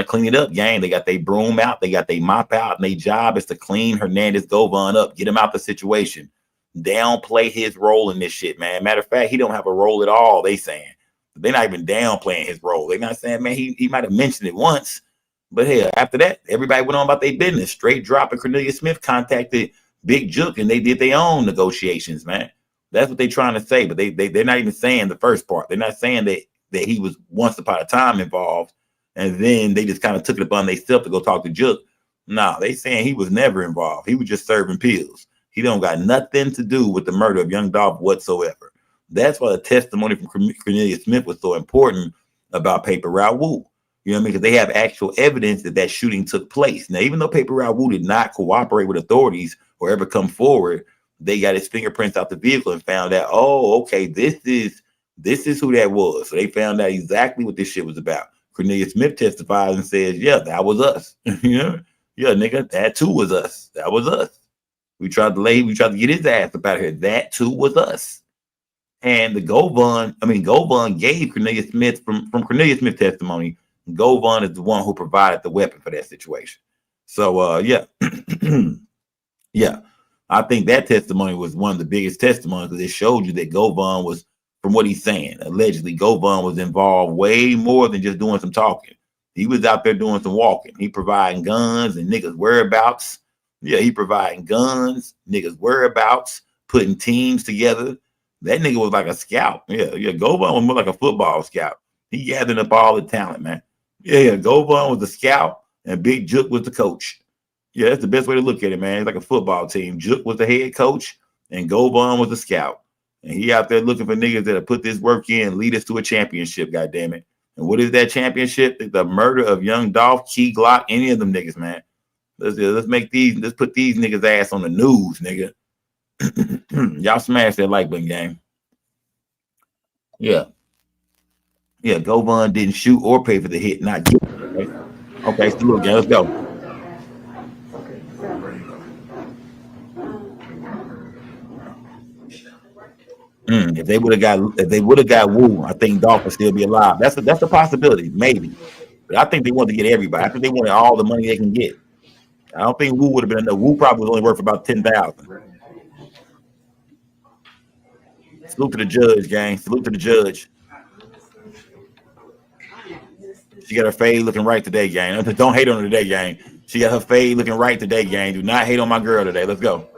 clean it up, gang. They got their broom out, they got their mop out, and their job is to clean Hernandez-Govan up, get him out the situation, downplay his role in this shit, man. Matter of fact, he don't have a role at all, they saying. They're not even downplaying his role. They're not saying, man, he might have mentioned it once, but hell, after that, everybody went on about their business. Straight drop, and Cornelius Smith contacted Big Jook, and they did their own negotiations, man. That's what they're trying to say, but they're not even saying the first part. They're not saying that he was once upon a time involved, and then they just kind of took it upon themselves to go talk to Jook. No, they saying he was never involved. He was just serving pills. He don't got nothing to do with the murder of young Dolph whatsoever. That's why the testimony from Cornelius Smith was so important about Paper Route Wu. You know what I mean? Because they have actual evidence that shooting took place. Now, even though Paper Route Wu did not cooperate with authorities or ever come forward, they got his fingerprints out the vehicle and found out, oh, okay, this is who that was. So they found out exactly what this shit was about. Cornelius Smith testifies and says, yeah, that was us. Yeah, nigga, that too was us. That was us. We tried to get his ass up out of here. That too was us. And the Govan gave Cornelius Smith from Cornelius Smith testimony. Govan is the one who provided the weapon for that situation. So yeah. Yeah. I think that testimony was one of the biggest testimonies because it showed you that Govan was, from what he's saying, allegedly Govan was involved way more than just doing some talking. He was out there doing some walking. He providing guns and niggas' whereabouts. Yeah, he providing guns, niggas' whereabouts, putting teams together. That nigga was like a scout. Yeah. Govan was more like a football scout. He gathered up all the talent, man. Yeah. Govan was the scout and Big Jook was the coach. Yeah, that's the best way to look at it, man. It's like a football team. Jook was the head coach and Govan was the scout. And he out there looking for niggas that'll put this work in and lead us to a championship, goddammit. And what is that championship? The murder of young Dolph, Key Glock, any of them niggas, man. Let's put these niggas' ass on the news, nigga. Y'all smash that like button, gang. Yeah. Yeah, Govan didn't shoot or pay for the hit, not get it. Okay, so look, gang, let's go. If they would have got Wu, I think Dolph would still be alive. That's a possibility, maybe. But I think they want to get everybody. I think they wanted all the money they can get. I don't think Wu would have been enough. Wu probably was only worth about 10,000. Salute to the judge, gang. Salute to the judge. She got her fade looking right today, gang. Don't hate on her today, gang. She got her fade looking right today, gang. Do not hate on my girl today. Let's go.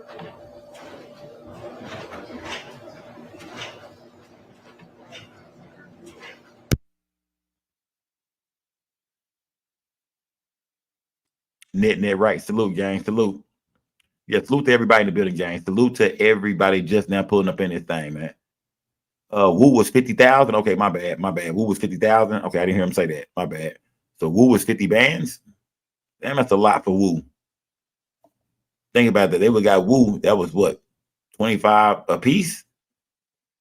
Net right. Salute, gang. Salute. Yeah, salute to everybody in the building, gang. Salute to everybody just now pulling up in this thing, man. Wu was 50,000. Okay, my bad. Wu was 50,000. Okay, I didn't hear him say that. My bad. So Wu was 50 bands. Damn, that's a lot for Wu. Think about that. They would got Wu. That was what? 25 a piece.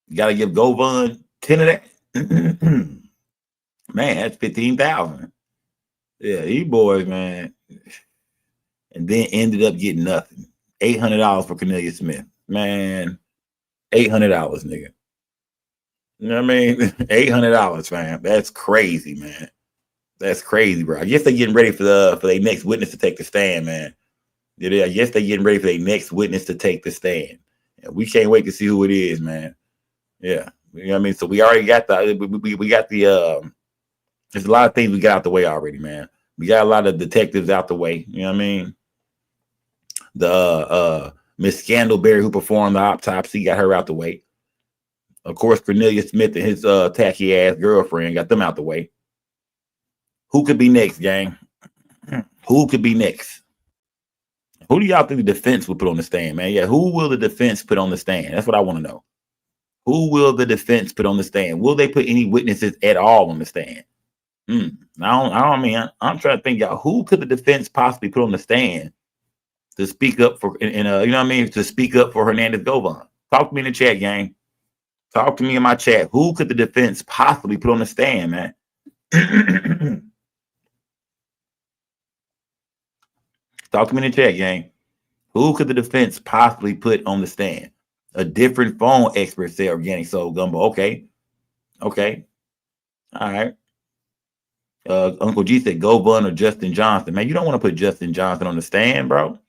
You got to give Govan 10 of that. Man, that's 15,000. Yeah, these boys, man. And then ended up getting nothing. $800 for Cornelius Smith. Man, $800, nigga. You know what I mean? $800, fam. That's crazy, man. That's crazy, bro. I guess they're getting ready for their next witness to take the stand, man. I guess they're getting ready for their next witness to take the stand. And we can't wait to see who it is, man. Yeah. You know what I mean? So we already got we got the there's a lot of things we got out the way already, man. We got a lot of detectives out the way. You know what I mean? The Miss Scandalberry, who performed the autopsy, got her out the way. Of course, Cornelius Smith and his tacky ass girlfriend got them out the way. Who could be next, gang? Who could be next? Who do y'all think the defense will put on the stand, man? Yeah, who will the defense put on the stand? That's what I want to know. Who will the defense put on the stand? Will they put any witnesses at all on the stand? I'm trying to think, y'all. Who could the defense possibly put on the stand to speak up for, you know what I mean, to speak up for Hernandez Govan? Talk to me in the chat, gang. Talk to me in my chat. Who could the defense possibly put on the stand, man? Talk to me in the chat, gang. Who could the defense possibly put on the stand? A different phone expert said organic soul gumbo. Okay. All right. Uncle G said Govan or Justin Johnson. Man, you don't want to put Justin Johnson on the stand, bro.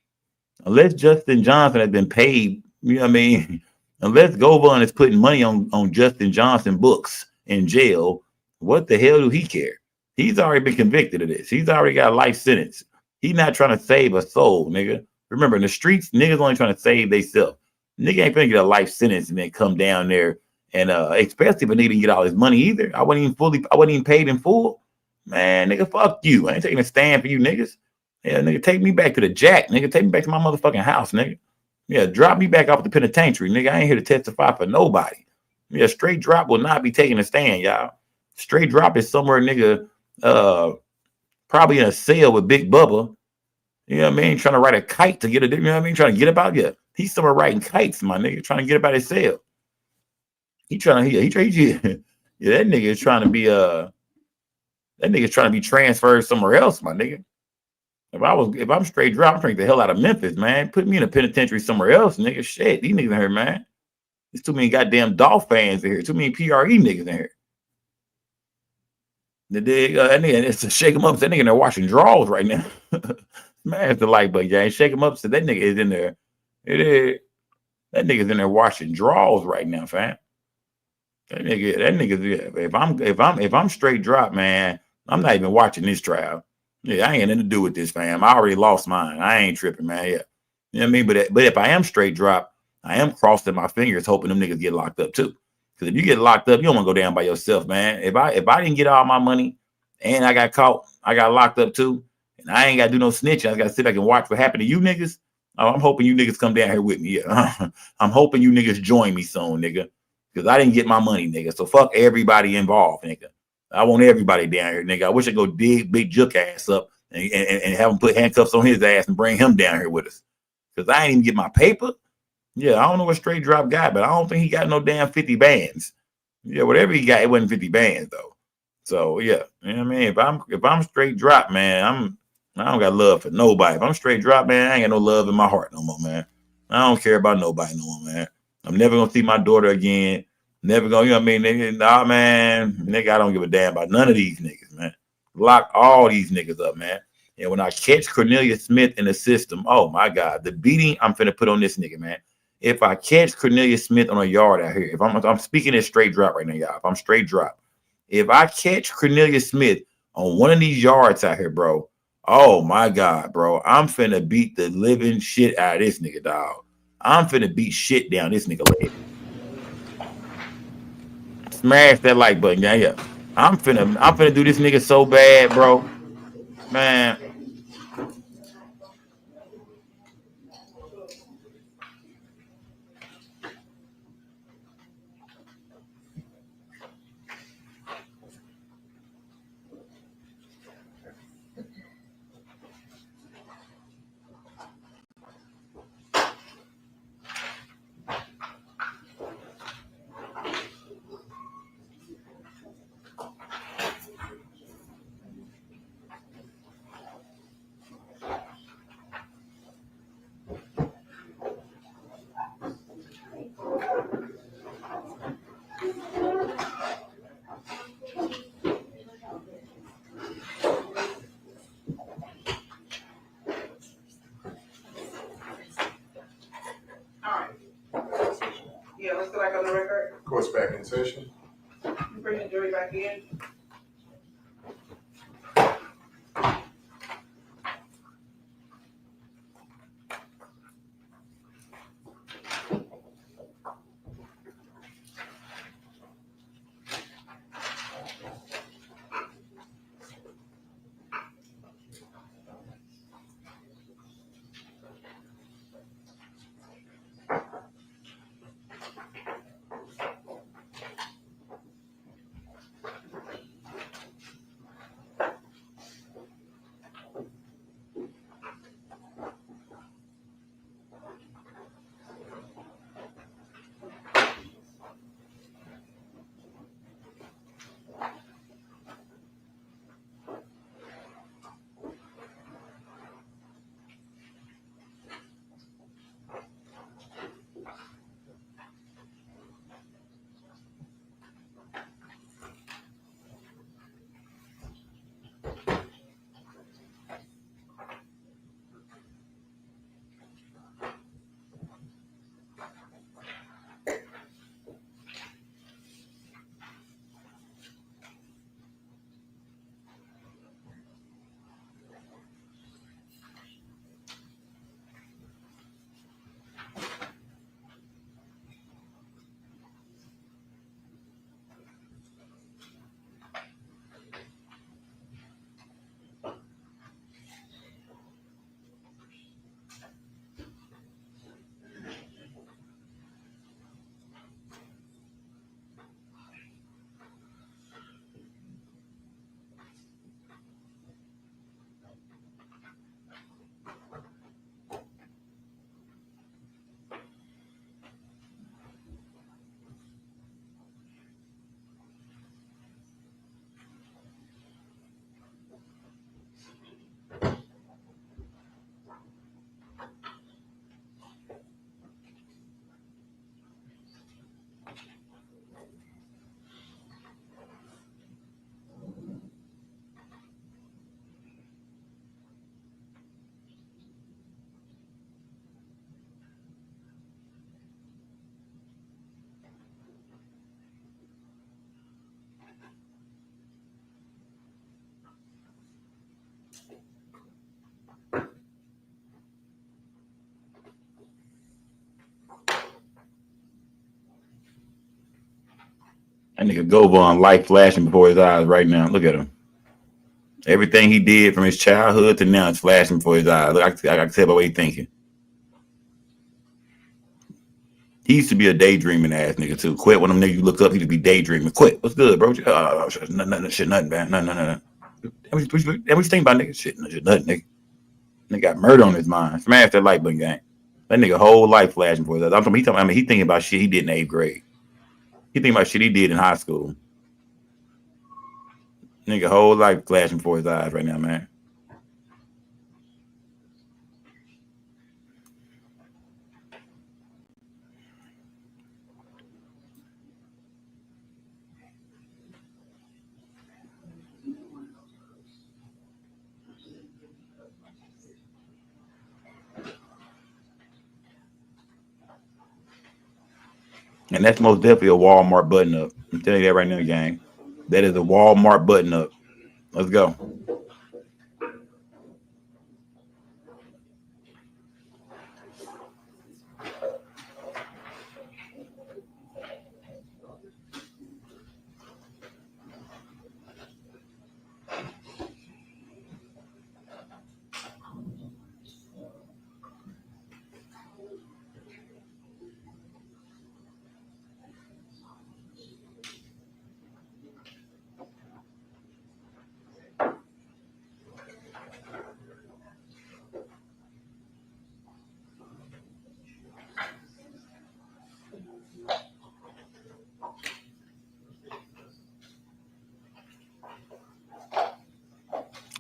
Unless Justin Johnson has been paid, you know what I mean? Unless Govan is putting money on Justin Johnson books in jail, what the hell do he care? He's already been convicted of this. He's already got a life sentence. He's not trying to save a soul, nigga. Remember, in the streets, niggas only trying to save themselves. Nigga ain't gonna get a life sentence and then come down there and especially if a nigga didn't get all his money either. I wasn't even paid in full. Man, nigga, fuck you. I ain't taking a stand for you niggas. Yeah, nigga, take me back to the jack. Nigga, take me back to my motherfucking house, nigga. Yeah, drop me back off the penitentiary, nigga. I ain't here to testify for nobody. Yeah, straight drop will not be taking a stand, y'all. Straight drop is somewhere, nigga, probably in a cell with Big Bubba. You know what I mean? Trying to ride a kite to get it, you know what I mean? Trying to get about, yeah. He's somewhere riding kites, my nigga, trying to get about his cell. Yeah, that nigga is trying to be, that nigga's trying to be transferred somewhere else, my nigga. If I'm straight drop, I'm trying to get the hell out of Memphis, man. Put me in a penitentiary somewhere else, nigga. Shit, these niggas in here, man. There's too many goddamn Dolph fans in here. Too many PRE niggas in here. That nigga, it's to shake him up. That nigga in there washing drawers right now. Smash the like button, gang. Shake him up. So that nigga is in there. It is. That nigga's in there washing drawers right now, fam. That nigga. If I'm straight drop, man, I'm not even watching this trial. Yeah, I ain't nothing to do with this, fam. I already lost mine. I ain't tripping, man. Yeah, you know what I mean. But if I am straight drop, I am crossing my fingers, hoping them niggas get locked up too. Because if you get locked up, you don't want to go down by yourself, man. If I didn't get all my money and I got caught, I got locked up too, and I ain't got to do no snitching. I got to sit back and watch what happened to you niggas. Oh, I'm hoping you niggas come down here with me. Yeah, I'm hoping you niggas join me soon, nigga. Because I didn't get my money, nigga. So fuck everybody involved, nigga. I want everybody down here, nigga. I wish I could go dig Big Jook ass up and have him put handcuffs on his ass and bring him down here with us. Because I ain't even get my paper. Yeah, I don't know what straight drop got, but I don't think he got no damn 50 bands. Yeah, whatever he got, it wasn't 50 bands though. So yeah, you know what I mean? If I'm straight drop, man, I don't got love for nobody. If I'm straight drop, man, I ain't got no love in my heart no more, man. I don't care about nobody no more, man. I'm never gonna see my daughter again. Never gonna, you know what I mean? Nigga, nah, man, nigga, I don't give a damn about none of these niggas, man. Lock all these niggas up, man. And when I catch Cornelius Smith in the system, oh my God, the beating I'm finna put on this nigga, man. If I catch Cornelius Smith on a yard out here, if I'm speaking this straight drop right now, y'all. If I'm straight drop, if I catch Cornelius Smith on one of these yards out here, bro, oh my God, bro, I'm finna beat the living shit out of this nigga, dog. I'm finna beat shit down this nigga leg. Smash that like button, yeah. I'm finna do this nigga so bad, bro. Man. back in session. Bring the jury back in. That nigga Govon light flashing before his eyes right now. Look at him. Everything he did from his childhood to now is flashing before his eyes. Look, I can tell by what he's thinking. He used to be a daydreaming ass nigga too. Quit when them niggas you look up, he used to be daydreaming. Quit. What's good, bro? Nothing, man. Nothing. What you think about nigga? Shit, nothing, nigga. Nigga got murder on his mind. Smash that light button, gang. That nigga whole life flashing for his eyes. He thinking about shit he did in 8th grade. He thinking about shit he did in high school. Nigga whole life flashing before his eyes right now, man. And that's most definitely a Walmart button up. I'm telling you that right now, gang. That is a Walmart button up. Let's go.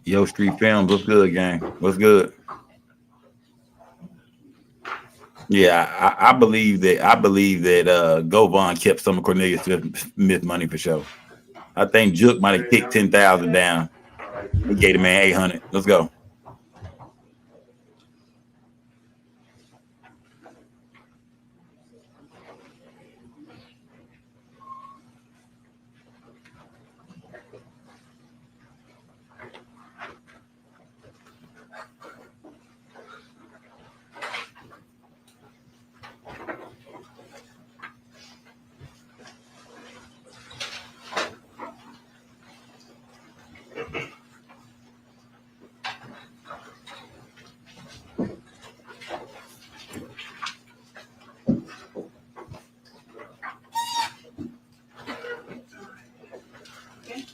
Yo, Street Films, what's good, gang? What's good? Yeah, I believe that Govon kept some of Cornelius Smith money for sure. I think Jook might have kicked 10,000 down. He gave the man 800. Let's go.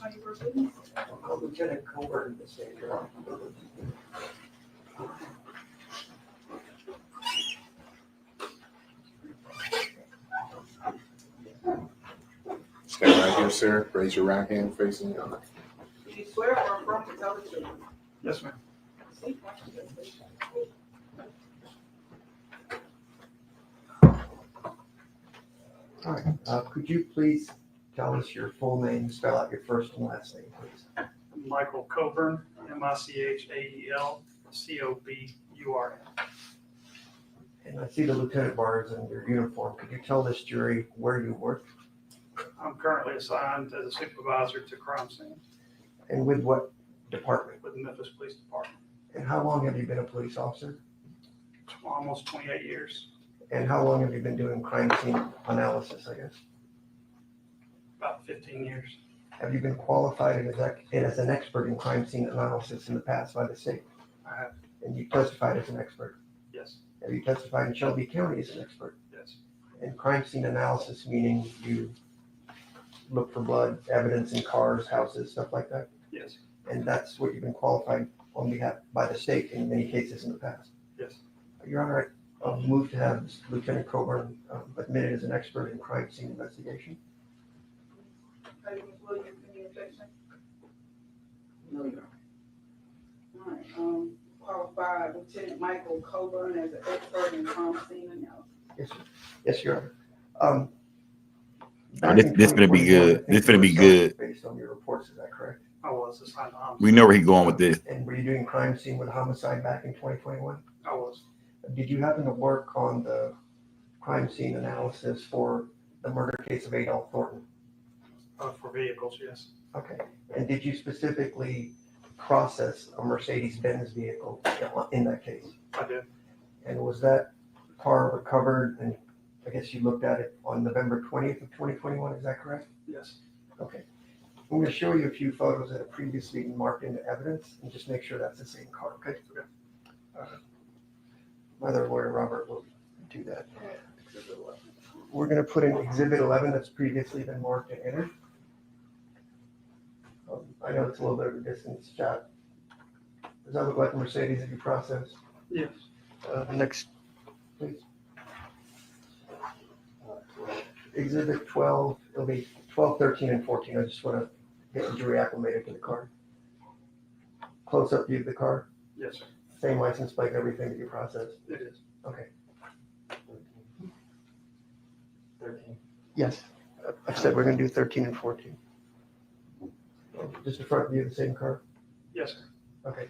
waiver, please. Lieutenant Coburn, the state. Stand right here, sir. Raise your right hand facing the honor. Do you swear or affirm to tell the truth? Yes, ma'am. See? All right, could you please tell us your full name, spell out your first and last name, please? Michael Coburn, MichaelCoburn. And I see the lieutenant bar is in your uniform. Could you tell this jury where you work I'm currently assigned as a supervisor to crime scene and with what department? with the Memphis Police Department. And how long have you been a police officer? Almost 28 years, And how long have you been doing crime scene analysis, I guess? about 15 years. Have you been qualified as an expert in crime scene analysis in the past by the state? I have, And you testified as an expert? yes, Have you testified in Shelby County as an expert? yes, And crime scene analysis, meaning you look for blood, evidence in cars, houses, stuff like that? yes, And that's what you've been qualified on behalf by the state in many cases in the past? yes. Your Honor, I move to have Lieutenant Coburn admitted as an expert in crime scene investigation. Ms. Williams, any objection? No, Your All right, qualify Lieutenant Michael Coburn as an expert in crime scene analysis. Yes, sir. Yes, Your Honor. Oh, this gonna be good. This gonna be good. Based on your reports, is that correct? I was assigned to homicide. We know where he's going with this. And were you doing crime scene with homicide back in 2021? I was, Did you happen to work on the crime scene analysis for the murder case of Adolph Thornton? for vehicles, yes, Okay. And did you specifically process a Mercedes-Benz vehicle in that case? I did, And was that car recovered, and I guess you looked at it on November 20th of 2021, is that correct? yes. Okay. I'm going to show you a few photos that have previously been marked into evidence and just make sure that's the same car, okay? My other lawyer, Robert, will do that. We're going to put in Exhibit 11 that's previously been marked and entered. I know it's a little bit of a distance shot. Does that look like a Mercedes that you processed? Yes. Next, please. Exhibit 12, it'll be 12, 13, and 14. I just want to get the jury acclimated to the car. Close-up view of the car, Yes, sir, same license plate, everything that you processed. it is. Okay. 13. Yes, I said we're going to do 13 and 14. Just the front view of the same car? Yes, sir. Okay.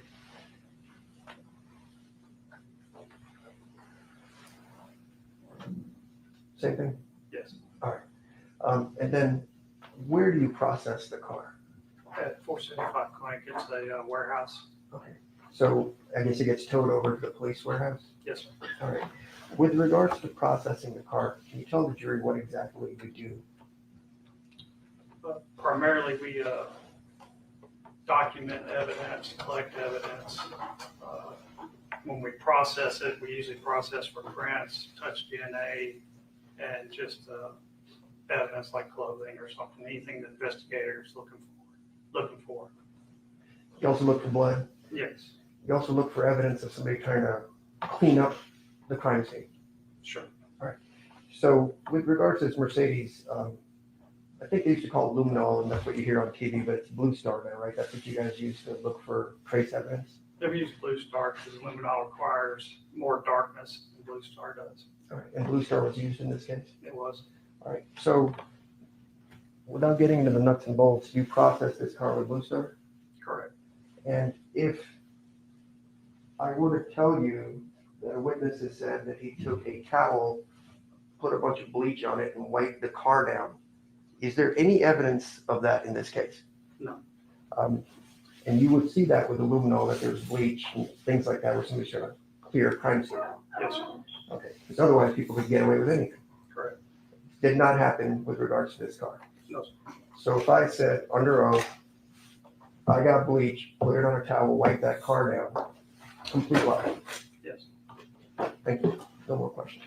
Same thing? Yes. And then where do you process the car? At 475 Clinic, it's a warehouse. Okay. So I guess it gets towed over to the police warehouse? Yes, sir. All right. With regards to processing the car, can you tell the jury what exactly you do? But primarily, we document evidence, collect evidence. When we process it, we usually process for prints, touch DNA, and just evidence like clothing or something, anything the investigator's looking for. You also look for blood. Yes, You also look for evidence of somebody trying to clean up the crime scene. sure. So with regards to this Mercedes, I think they used to call it luminol, and that's what you hear on TV, but it's Blue Star now, right? That's what you guys use to look for trace evidence? Never use Blue Star because luminol requires more darkness than Blue Star does. All right. And Blue Star was used in this case? It was, All right. So without getting into the nuts and bolts, you process this car with Blue Star? correct. And if I were to tell you that a witness has said that he took a towel, put a bunch of bleach on it, and wiped the car down, is there any evidence of that in this case? No. And you would see that with the luminol, that there's bleach and things like that, where somebody's trying to clear a crime scene. Yes, sir. Okay, because otherwise people could get away with anything. Correct. Did not happen with regards to this car. No, sir. So if I said under oath, I got bleach, put it on a towel, wipe that car down, complete lie. Yes. Thank you. No more questions.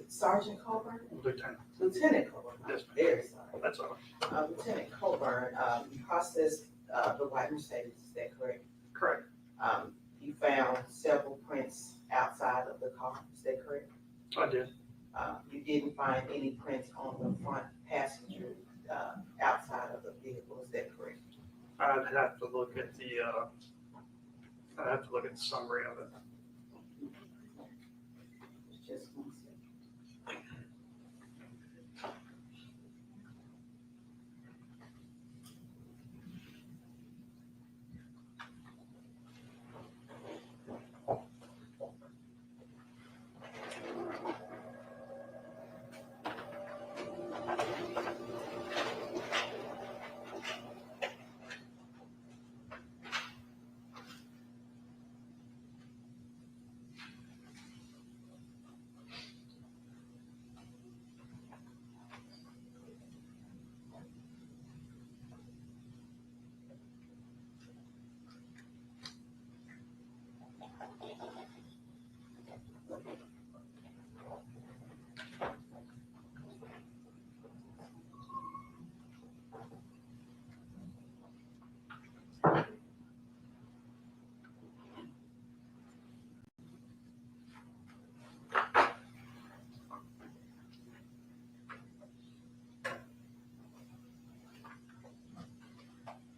Sergeant Colburn? Lieutenant, Lieutenant Colburn, Yes, I'm very sorry. that's all. Lieutenant Colburn, you processed, the white Mercedes, is that correct? Correct. You found several prints outside of the car, is that correct? I did. You didn't find any prints on the front passenger, outside of the vehicle, is that correct? I'd have to look at the summary of it. Just one second.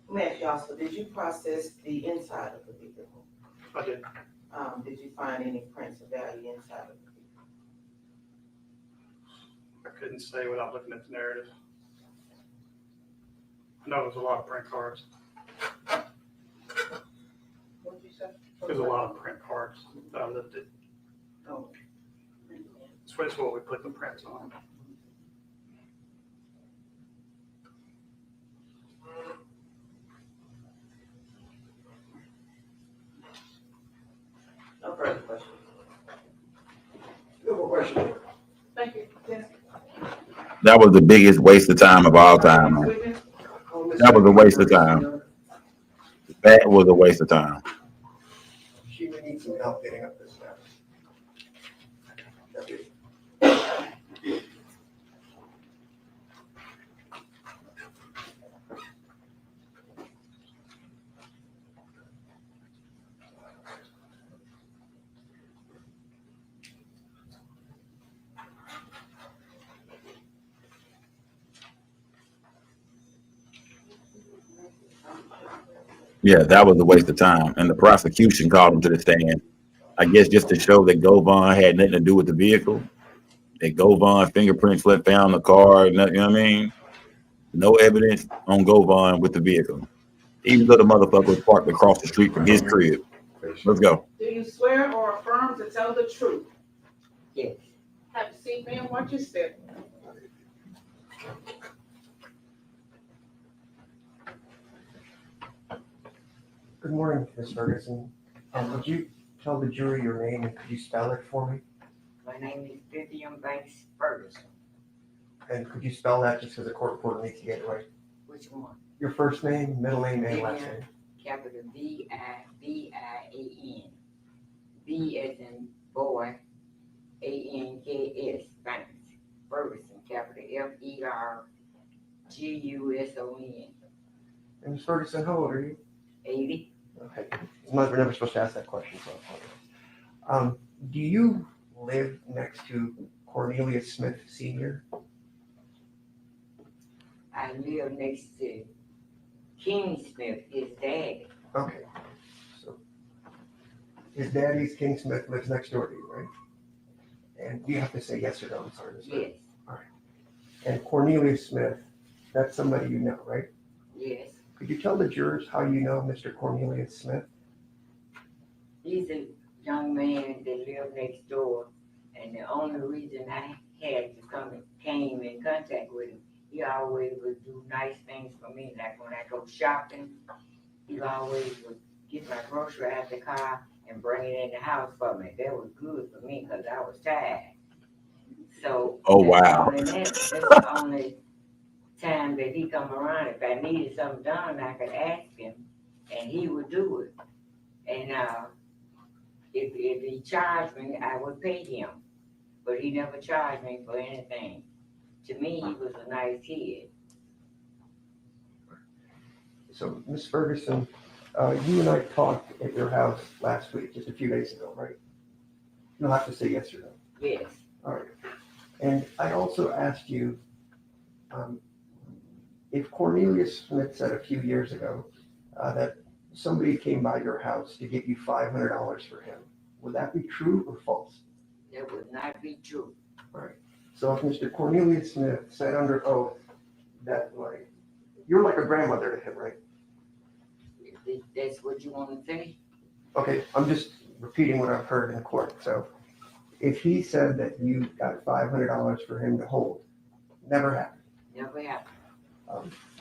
Let me ask you also, did you process the inside of the vehicle? I did. Did you find any prints of value inside of the vehicle? I couldn't say without looking at the narrative. I know there's a lot of print cards. What did you say? There's a lot of print cards that I looked at. Oh. It's what we put the prints on. No further questions. No more questions. Thank you. Yes. That was the biggest waste of time of all time, man. That was a waste of time. That was a waste of time. She may need some help getting up this step. Yeah, that was a waste of time. And the prosecution called him to the stand. I guess just to show that Govan had nothing to do with the vehicle. That Govan's fingerprints were found in the car, you know what I mean? No evidence on Govan with the vehicle. Even though the motherfucker was parked across the street from his crib. Let's go. Do you swear or affirm to tell the truth? Yes. Have a seat, ma'am. Watch your step. Good morning, Ms. Ferguson. Would you tell the jury your name and could you spell it for me? My name is Vivian Banks Ferguson. And could you spell that just because the court reporter needs to get it right? Which one? Your first name, middle name, and last Vivian. name. Capital V-I-V-I-A-N. B as in boy, A-N-K-S, Banks. Ferguson, capital F-E-R-G-U-S-O-N. And Ms. Ferguson, how old are you? 80. Okay. We're never supposed to ask that question, so I apologize. Do you live next to Cornelius Smith Sr.? I live next to King Smith, his dad. Okay. So his daddy's King Smith lives next door to you, right? And you have to say yes or no, I'm sorry. Ms. Ferguson. Yes, And Cornelius Smith, that's somebody you know, right? yes. Could you tell the jurors how you know Mr. Cornelius Smith? He's a young man friend that lived next door, and the only reason I had to came in contact with him, he always would do nice things for me. Like when I go shopping, he always would get my grocery out the car and bring it in the house for me. That was good for me because I was tired. So Oh, wow. that's the only time that he come around. If I needed something done, I could ask him, and he would do it. And if he charged me, I would pay him. But he never charged me for anything. To me, he was a nice kid. So, Ms. Ferguson, you and I talked at your house last week, just a few days ago, right? You'll have to say yes or no. Yes. All right. And I also asked you if Cornelius Smith said a few years ago that somebody came by your house to give you $500 for him. Would that be true or false? That would not be true. All right. So if Mr. Cornelius Smith said under oath that, like, you're like a grandmother to him, right? If that's what you want to say? Okay, I'm just repeating what I've heard in court. So if he said that you got $500 for him to hold, never happened. Never happened.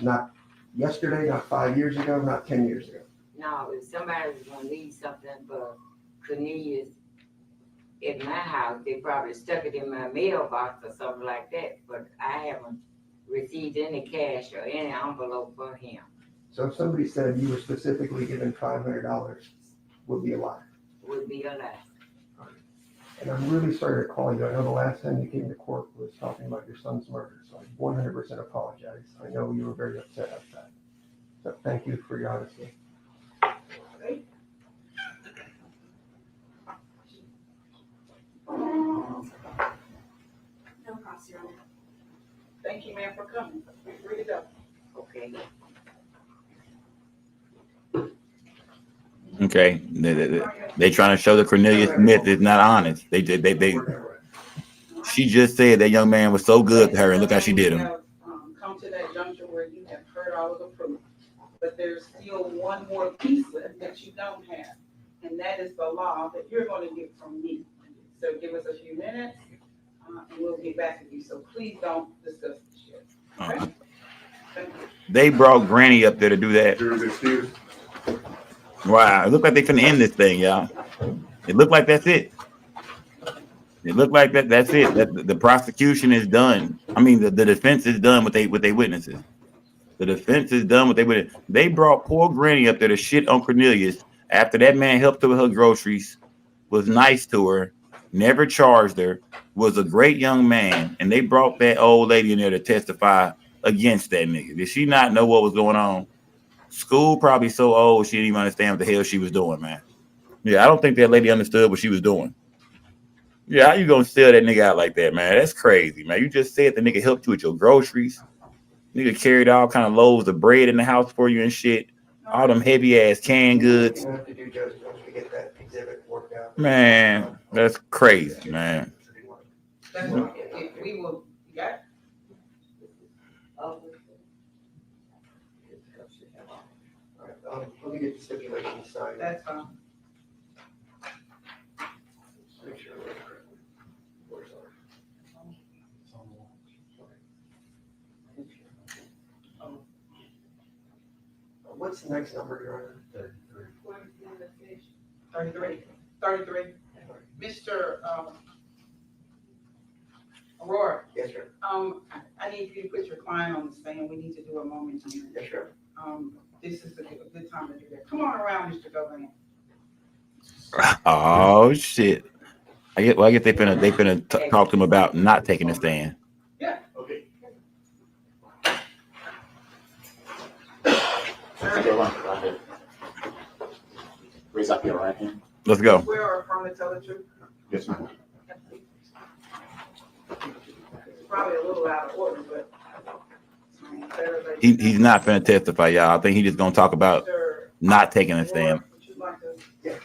Not yesterday, not 5 years ago, not 10 years ago. No, if somebody was gonna leave something for Cornelius at my house, they probably stuck it in my mailbox or something like that, but I haven't received any cash or any envelope for him. So if somebody said you were specifically given $500, would be a lie. Would be a lie. And I'm really sorry to call you. I know the last time you came to court was talking about your son's murder, so I 100% apologize. I know you were very upset about that. So thank you for your honesty. No cross, Your Honor. Thank you, ma'am, for coming. Free to go. Okay. Okay, they trying to show that Cornelius Smith is not honest. She just said that young man was so good to her, and look how she did him. Come to that juncture where you have heard all of the proof, but there's still one more piece left that you don't have, and that is the law that you're going to get from me. So give us a few minutes, and we'll get back with you. So please don't discuss this yet. Okay? Thank you. They brought Granny up there to do that. Jury's excused. Wow, it looked like they finna end this thing, y'all. It looked like that's it. It looked like that's it. That the prosecution is done. I mean, the defense is done with they witnesses. The defense is done with they witnesses. They brought poor Granny up there to shit on Cornelius after that man helped her with her groceries, was nice to her, never charged her, was a great young man, and they brought that old lady in there to testify against that nigga. Did she not know what was going on? School probably so old she didn't even understand what the hell she was doing, man. Yeah, I don't think that lady understood what she was doing. Yeah, how you gonna sell that nigga out like that, man? That's crazy, man. You just said the nigga helped you with your groceries. Nigga carried all kind of loaves of bread in the house for you and shit. All them heavy ass canned goods. You have to do justice once we get that exhibit worked out. Man, that's crazy, man. That's what we will, you got it? All right, let me get the stipulation signed. That's fine. Make sure we're correct. Where's what's the next number, Your Honor? 33. Mr. Aurora, Yes, sir. I need you to put your client on the stand. We need to do a moment here. Yes, sir. This is a good time to do that. Come on around, Mr. Govan. Oh shit. I guess they finna talk to him about not taking a stand. Yeah. Okay. Raise up your right hand. Let's go. Swear or affirm to tell the truth? Yes, ma'am. It's probably a little out of order, but. He's not finna testify, y'all. I think he's just gonna talk about not taking a stand. Would you like to ask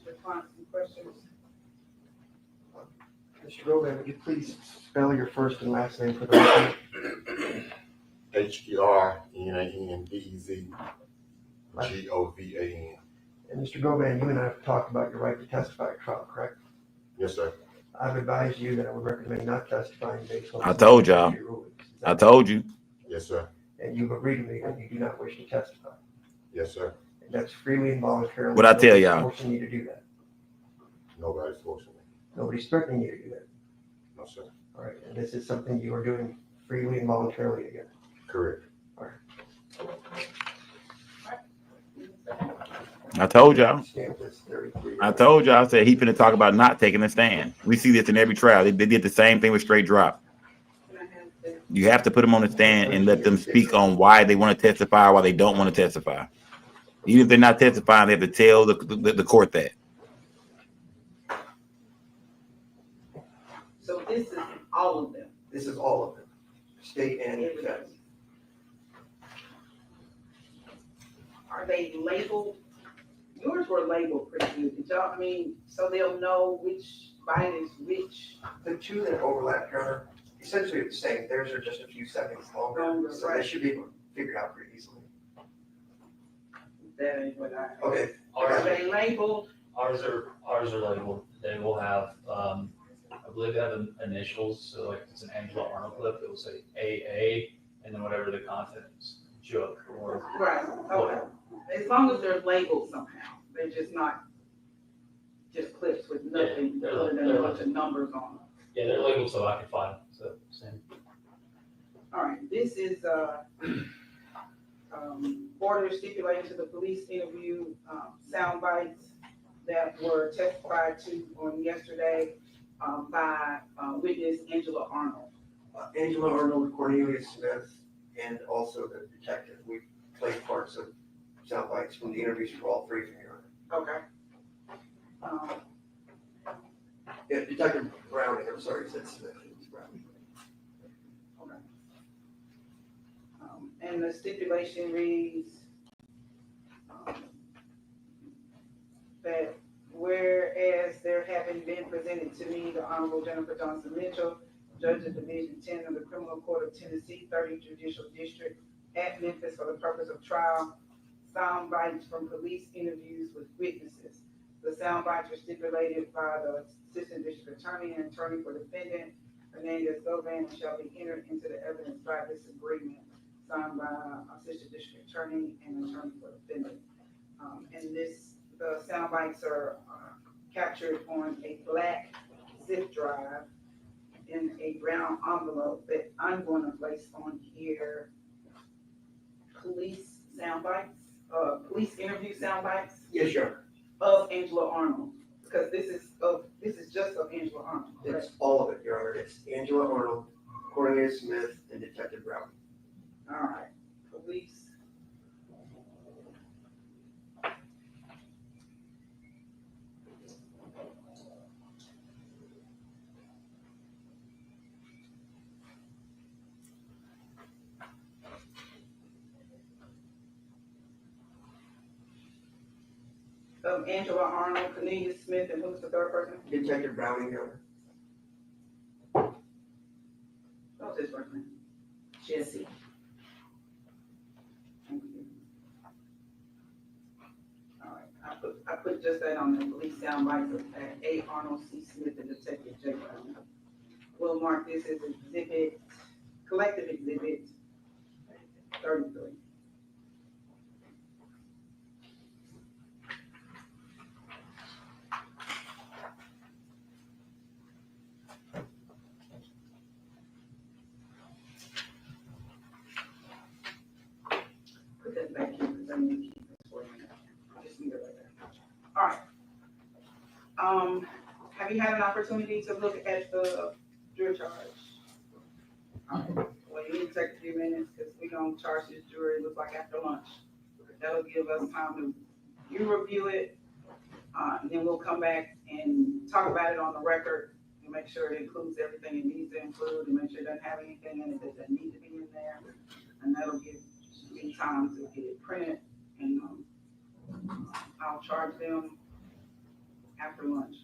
your client some questions? Mr. Govan, would you please spell your first and last name for the record? HERNANDEZ GOVAN. And Mr. Govan, you and I have talked about your right to testify at trial, correct? Yes, sir. I've advised you that I would recommend not testifying based on. I told y'all. your rulings. Is I that told you. Yes, sir. And you've agreed with me that you do not wish to testify. Yes, sir. And that's freely and voluntarily. What'd I tell Nobody's y'all? Forcing you to do that. Nobody's forcing me. Nobody's threatening you to do that. No, sir. All right, and this is something you are doing freely and voluntarily again. Correct. I told y'all. Stamp this 33. I told y'all. I said he finna talk about not taking a stand. We see this in every trial. They did the same thing with straight drop. You have to put them on the stand and let them speak on why they want to testify or why they don't want to testify. Even if they're not testifying, they have to tell the court that. So this is all of them. This is all of them, state and federal. Are they labeled? Yours were labeled pretty good. Did y'all, I mean, so they'll know which bite is which. The two that overlap, Your Honor, essentially the same. Theirs are just a few seconds longer, so they should be able to figure it out pretty easily. That ain't what I. Okay. Are they labeled? Ours are labeled. They will have, I believe they have initials. So like if it's an Angela Arnold clip, it will say AA and then whatever the content is, joke or. Right, okay. As long as they're labeled somehow, they're just not just clips with nothing Yeah, other than a bunch of numbers on them. Yeah, they're labeled so I can find them. So same. All right, this is, order stipulating to the police interview, sound bites that were testified to on yesterday, by, witness Angela Arnold. Angela Arnold, Cornelius Smith, and also the detective. We played parts of sound bites from the interviews for all three from Your Honor. Okay. Yeah, Detective Browning, I'm sorry, you said Smith. It was Browning. Okay. And the stipulation reads, that whereas there having been presented to me the Honorable Jennifer Johnson Mitchell, Judge of Division 10 of the Criminal Court of Tennessee, 30 Judicial District at Memphis for the purpose of trial, sound bites from police interviews with witnesses. The sound bites are stipulated by the Assistant District Attorney and Attorney for Defendant, Hernandez Govan, and shall be entered into the evidence by this agreement, signed by Assistant District Attorney and Attorney for Defendant. And the sound bites are captured on a black zip drive in a brown envelope that I'm going to place on here. Police sound bites, police interview sound bites. Yes, Your Honor. Of Angela Arnold, because this is just of Angela Arnold. Correct? It's all of it, Your Honor. It's Angela Arnold, Cornelius Smith, and Detective Browning. All right, police. Of Angela Arnold, Cornelius Smith, and who's the third person? Detective Browning, Your Honor. What's his first name? Jesse. Thank you. All right, I put just that on the police sound bites of A. Arnold, C. Smith, and Detective J. Brown. We'll mark this as exhibit, collective exhibit 33. Put that back here because I need to keep this for you. Just leave it right there. All right. Have you had an opportunity to look at the jury charge? All right. Well, you need to take a few minutes because we're gonna charge this jury, looks like after lunch. That'll give us time to, you review it, and then we'll come back and talk about it on the record and make sure it includes everything it needs to include and make sure it doesn't have anything in it that doesn't need to be in there. And that'll give me time to get it printed and, I'll charge them after lunch,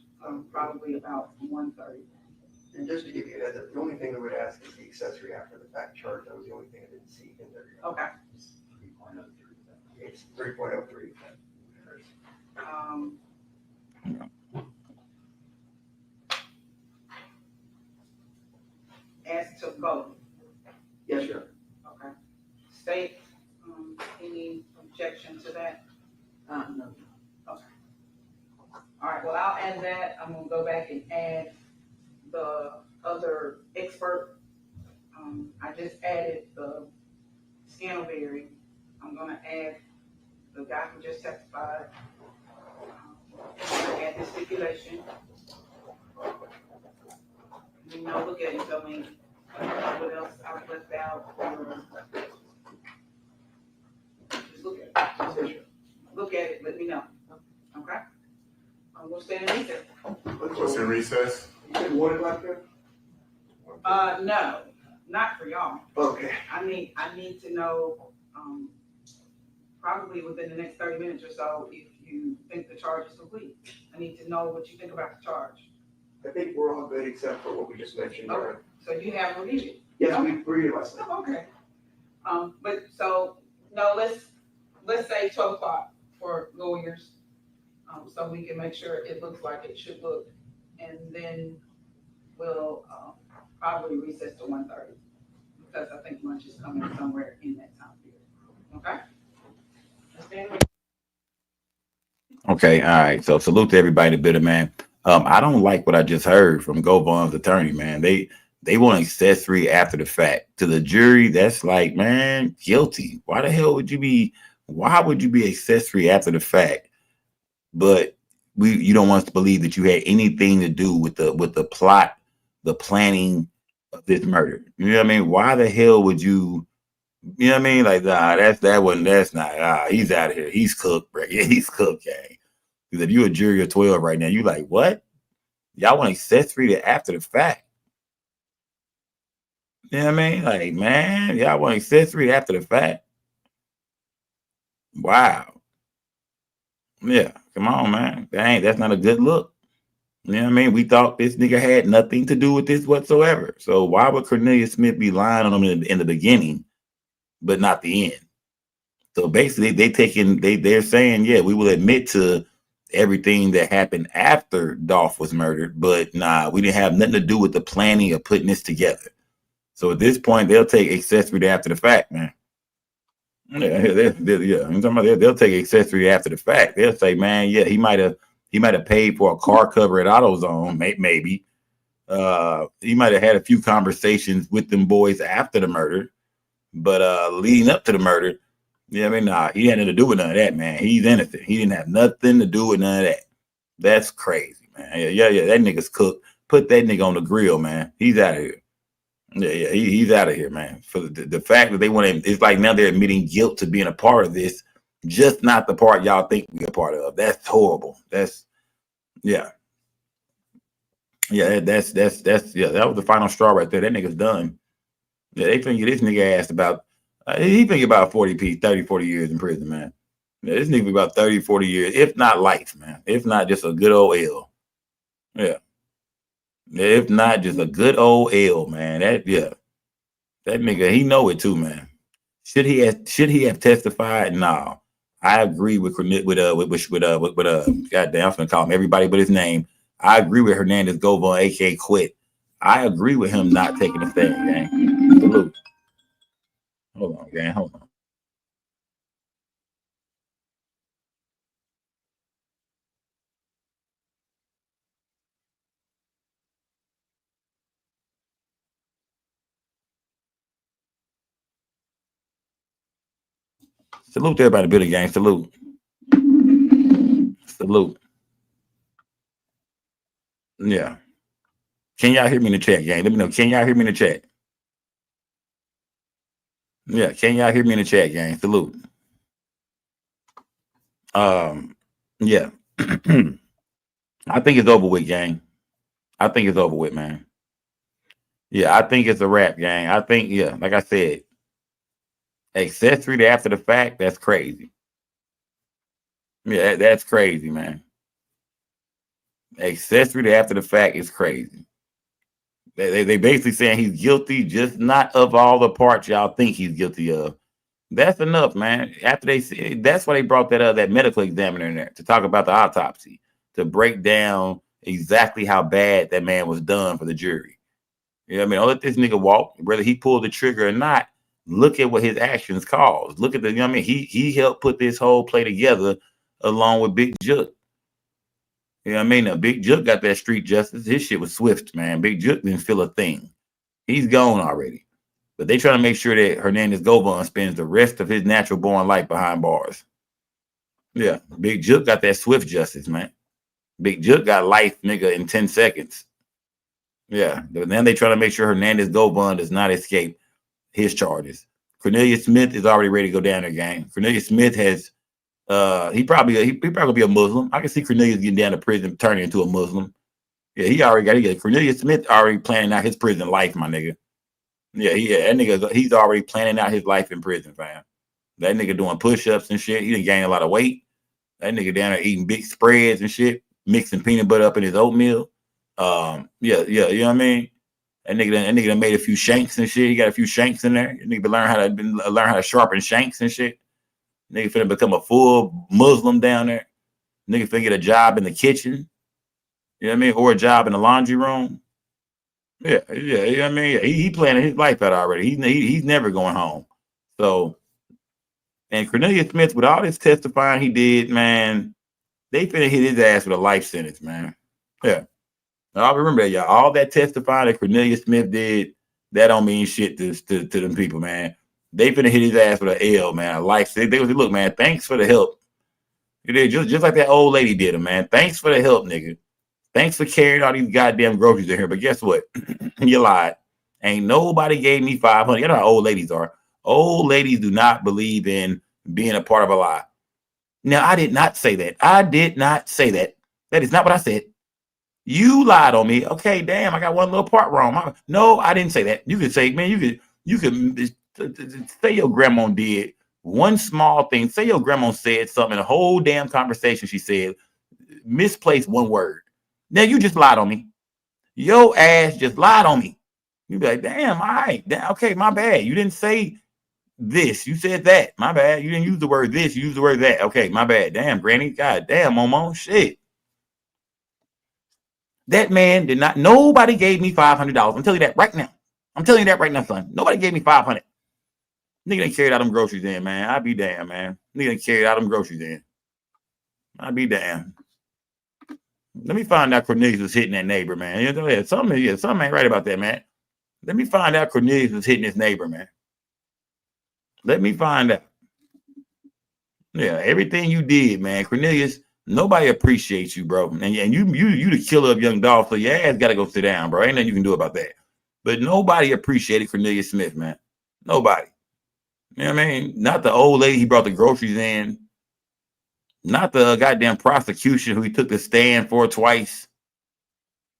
probably about 1:30. And just to give you a heads up, the only thing we would ask is the accessory after the fact charge. That was the only thing I didn't see in there. Okay. It's 3.03. As to vote, Yes, sir. okay. State, any objection to that? No. Okay. All right, well, I'll add that. I'm gonna go back and add the other expert. I just added the Scanoberry. I'm gonna add the guy who just testified. I'm gonna add the stipulation. You know, look at it, tell me what else I've left out. Just look at it. Look at it, let me know. Okay? We'll stay in recess. What's in recess? You said 1 o'clock there? No, not for y'all. Okay. I need to know, probably within the next 30 minutes or so, if you think the charge is complete. I need to know what you think about the charge. I think we're all good except for what we just mentioned. Okay. So you have reviewed it? Yes, we agreed last night. Oh, okay. But so, no, let's say 12 o'clock for lawyers, so we can make sure it looks like it should look. And then we'll, probably recess to 1:30, because I think lunch is coming somewhere in that time period. Okay? Okay, all right. So salute to everybody in the building, man. I don't like what I just heard from Govon's attorney, man. They want accessory after the fact. To the jury, that's like, man, guilty. Why the hell would you be? Why would you be accessory after the fact? But you don't want us to believe that you had anything to do with the plot, the planning of this murder. You know what I mean? Why the hell would you? You know what I mean? Like, nah, that's not. He's out of here. He's cooked, bro. Yeah, he's cooked, gang. Because if you're a jury of 12 right now, you like, what? Y'all want accessory to after the fact? You know what I mean? Like, man, y'all want accessory after the fact? Wow. Yeah, come on, man. Dang, that's not a good look. You know what I mean? We thought this nigga had nothing to do with this whatsoever. So why would Cornelius Smith be lying on him in the beginning, but not the end? So basically, they're saying, yeah, we will admit to everything that happened after Dolph was murdered, but nah, we didn't have nothing to do with the planning of putting this together. So at this point, they'll take accessory after the fact, man. Yeah, I'm talking about they'll take accessory after the fact. They'll say, man, yeah, he might have paid for a car cover at AutoZone, maybe. He might have had a few conversations with them boys after the murder, but leading up to the murder, yeah, I mean, nah, he had nothing to do with none of that, man. He's innocent. He didn't have nothing to do with none of that. That's crazy, man. Yeah, that nigga's cooked. Put that nigga on the grill, man. He's out of here. Yeah, he's out of here, man. For the fact that they want to, it's like now they're admitting guilt to being a part of this, just not the part y'all think we're a part of. That's horrible. That's that was the final straw right there. That nigga's done. Yeah, they think this nigga asked about. He think about 40 years in prison, man. Yeah, this nigga about 30, 40 years, if not life, man. If not just a good old L. Yeah. If not just a good old L, man. That nigga, he know it too, man. Should he have testified? No. I agree with goddamn, I'm gonna call him everybody but his name. I agree with Hernandez Govon, aka Quit. I agree with him not taking the stand, gang. Salute. Hold on, gang. Hold on. Salute to everybody, Billy gang. Salute. Salute. Yeah. Can y'all hear me in the chat, gang? Let me know. Can y'all hear me in the chat? Yeah. Can y'all hear me in the chat, gang? Salute. Yeah. I think it's over with, gang. I think it's over with, man. Yeah, I think it's a wrap, gang. I think, yeah, like I said, accessory to after the fact, that's crazy. Yeah, that's crazy, man. Accessory to after the fact is crazy. They basically saying he's guilty, just not of all the parts y'all think he's guilty of. That's enough, man. After that's why they brought that medical examiner in there to talk about the autopsy, to break down exactly how bad that man was done for the jury. You know what I mean? Don't let this nigga walk, whether he pulled the trigger or not. Look at what his actions caused. Look at you know what I mean? He helped put this whole play together along with Big Jook. You know what I mean? Now, Big Jook got that street justice. His shit was swift, man. Big Jook didn't feel a thing. He's gone already. But they trying to make sure that Hernandez Govan spends the rest of his natural born life behind bars. Yeah, Big Jook got that swift justice, man. Big Jook got life, nigga, in 10 seconds. Yeah, but then they try to make sure Hernandez Govan does not escape his charges. Cornelius Smith is already ready to go down there, gang. Cornelius Smith has, he probably be a Muslim. I can see Cornelius getting down to prison, turning into a Muslim. Yeah, he already got Cornelius Smith already planning out his prison life, my nigga. Yeah, that nigga, he's already planning out his life in prison, fam. That nigga doing push-ups and shit. He done gained a lot of weight. That nigga down there eating big spreads and shit, mixing peanut butter up in his oatmeal. Yeah, you know what I mean? That nigga done made a few shanks and shit. He got a few shanks in there. That nigga learn how to sharpen shanks and shit. Nigga finna become a full Muslim down there. Nigga finna get a job in the kitchen. You know what I mean? Or a job in the laundry room. Yeah, you know what I mean? He planning his life out already. He's never going home. So, and Cornelius Smith, with all this testifying he did, man, they finna hit his ass with a life sentence, man. Yeah. I'll remember that, y'all. All that testifying that Cornelius Smith did, that don't mean shit to them people, man. They finna hit his ass with an L, man. A life sentence. They was look, man, thanks for the help. You did just like that old lady did, man. Thanks for the help, nigga. Thanks for carrying all these goddamn groceries in here. But guess what? You lied. Ain't nobody gave me 500. You know how old ladies are. Old ladies do not believe in being a part of a lie. Now, I did not say that. I did not say that. That is not what I said. You lied on me. Okay, damn, I got one little part wrong. No, I didn't say that. You could say, man, you could say your grandma did one small thing. Say your grandma said something in a whole damn conversation she said, misplaced one word. Now you just lied on me. Your ass just lied on me. You be like, damn, all right. Okay, my bad. You didn't say this. You said that. My bad. You didn't use the word this. You used the word that. Okay, my bad. Damn, Granny. God damn, Momo. Shit. That man did not. Nobody gave me $500. I'm telling you that right now. I'm telling you that right now, son. Nobody gave me 500. Nigga done carried out them groceries in, man. I be damn, man. Nigga done carried out them groceries in. I be damn. Let me find out Cornelius was hitting that neighbor, man. You know, something ain't right about that, man. Let me find out Cornelius was hitting his neighbor, man. Let me find out. Yeah, everything you did, man. Cornelius, nobody appreciates you, bro. And you the killer of young Dolph, so your ass got to go sit down, bro. Ain't nothing you can do about that. But nobody appreciated Cornelius Smith, man. Nobody. You know what I mean? Not the old lady he brought the groceries in. Not the goddamn prosecution who he took the stand for twice.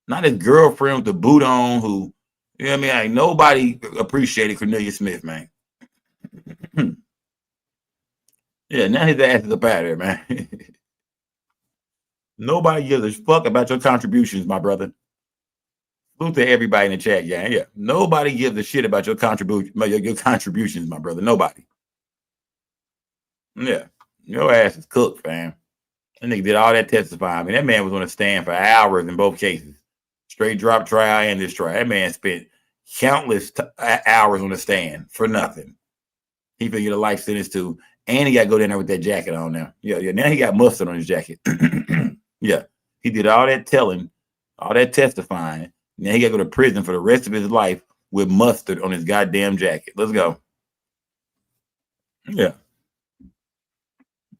Not his girlfriend with the boot on who, you know what I mean? Like, nobody appreciated Cornelius Smith, man. Yeah, now his ass is up out of there, man. Nobody gives a fuck about your contributions, my brother. Salute to everybody in the chat, yeah. Nobody gives a shit about your contributions, my brother. Nobody. Yeah. Your ass is cooked, fam. That nigga did all that testifying. I mean, that man was on the stand for hours in both cases. Straight drop trial and this trial. That man spent countless hours on the stand for nothing. He finna get a life sentence too. And he got to go down there with that jacket on now. Yeah. Now he got mustard on his jacket. Yeah. He did all that telling, all that testifying. Now he got to go to prison for the rest of his life with mustard on his goddamn jacket. Let's go. Yeah.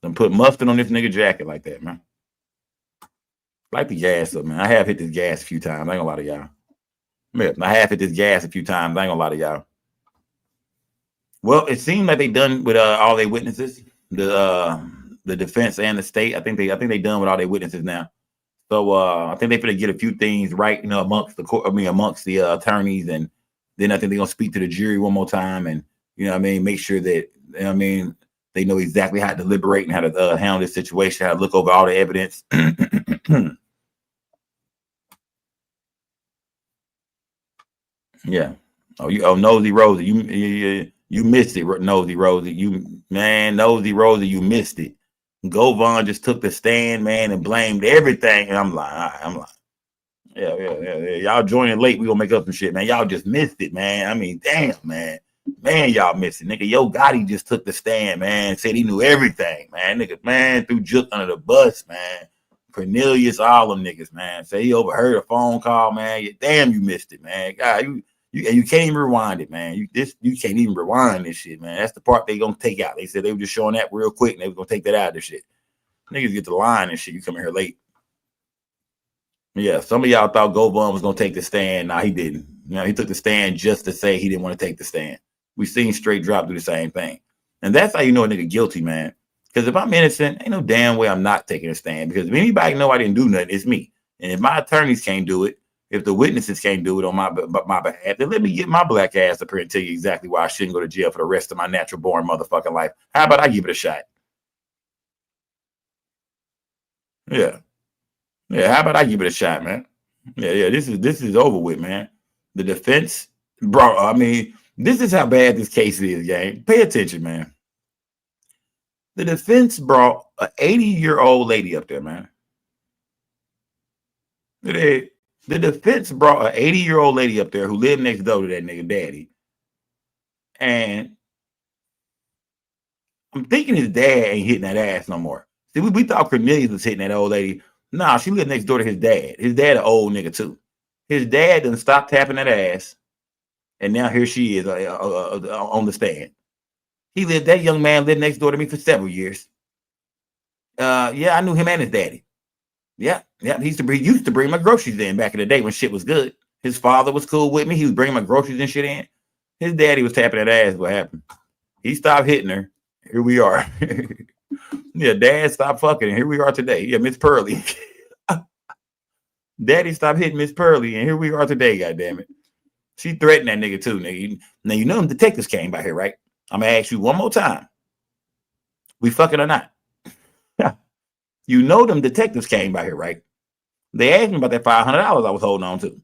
Don't put mustard on this nigga jacket like that, man. Like the gas up, man. I have hit this gas a few times. I ain't gonna lie to y'all. Man, I have hit this gas a few times. I ain't gonna lie to y'all. Well, it seemed like they done with all their witnesses, the defense and the state. I think they done with all their witnesses now. So I think they're gonna get a few things right, you know, amongst the court. I mean, amongst the attorneys, and then I think they're gonna speak to the jury one more time, and you know what I mean, make sure that you know what I mean they know exactly how to deliberate and how to handle this situation, how to look over all the evidence. Yeah. Oh, nosy Rosie, You missed it, Nosy Rosie. Nosy Rosie, you missed it. Govon just took the stand, man, and blamed everything. And I'm like, all right, I'm like, yeah. Y'all joining late. We gonna make up some shit, man. Y'all just missed it, man. I mean, damn, man. Man, y'all missed it. Nigga, Yo Gotti just took the stand, man. Said he knew everything, man. Nigga, man, threw Juke under the bus, man. Cornelius, all them niggas, man. Say he overheard a phone call, man. Damn, you missed it, man. God, you can't even rewind it, man. You can't even rewind this shit, man. That's the part they gonna take out. They said they were just showing that real quick, and they were gonna take that out of the shit. Niggas get the line and shit. You coming here late. Yeah, some of y'all thought Govon was gonna take the stand. Nah, he didn't. He took the stand just to say he didn't want to take the stand. We seen Straight Drop do the same thing. And that's how you know a nigga guilty, man. Because if I'm innocent, ain't no damn way I'm not taking a stand. Because if anybody know I didn't do nothing, it's me. And if my attorneys can't do it, if the witnesses can't do it on my behalf, then let me get my black ass up here and tell you exactly why I shouldn't go to jail for the rest of my natural born motherfucking life. How about I give it a shot? Yeah. Yeah, how about I give it a shot, man? Yeah, this is over with, man. The defense, bro, I mean, this is how bad this case is, gang. Pay attention, man. The defense brought an 80-year-old lady up there, man. The defense brought an 80-year-old lady up there who lived next door to that nigga daddy. And I'm thinking his dad ain't hitting that ass no more. See, we thought Cornelius was hitting that old lady. Nah, she lived next door to his dad. His dad an old nigga, too. His dad done stopped tapping that ass. And now here she is on the stand. That young man lived next door to me for several years. Yeah, I knew him and his daddy. Yeah. He used to bring my groceries in back in the day when shit was good. His father was cool with me. He was bringing my groceries and shit in. His daddy was tapping that ass. What happened? He stopped hitting her. Here we are. Yeah, dad stopped fucking, and here we are today. Yeah, Miss Pearly. Daddy stopped hitting Miss Pearly, and here we are today, goddammit. She threatened that nigga too, nigga. Now, you know them detectives came by here, right? I'm going to ask you one more time. We fucking or not? You know them detectives came by here, right? They asked me about that $500 I was holding on to.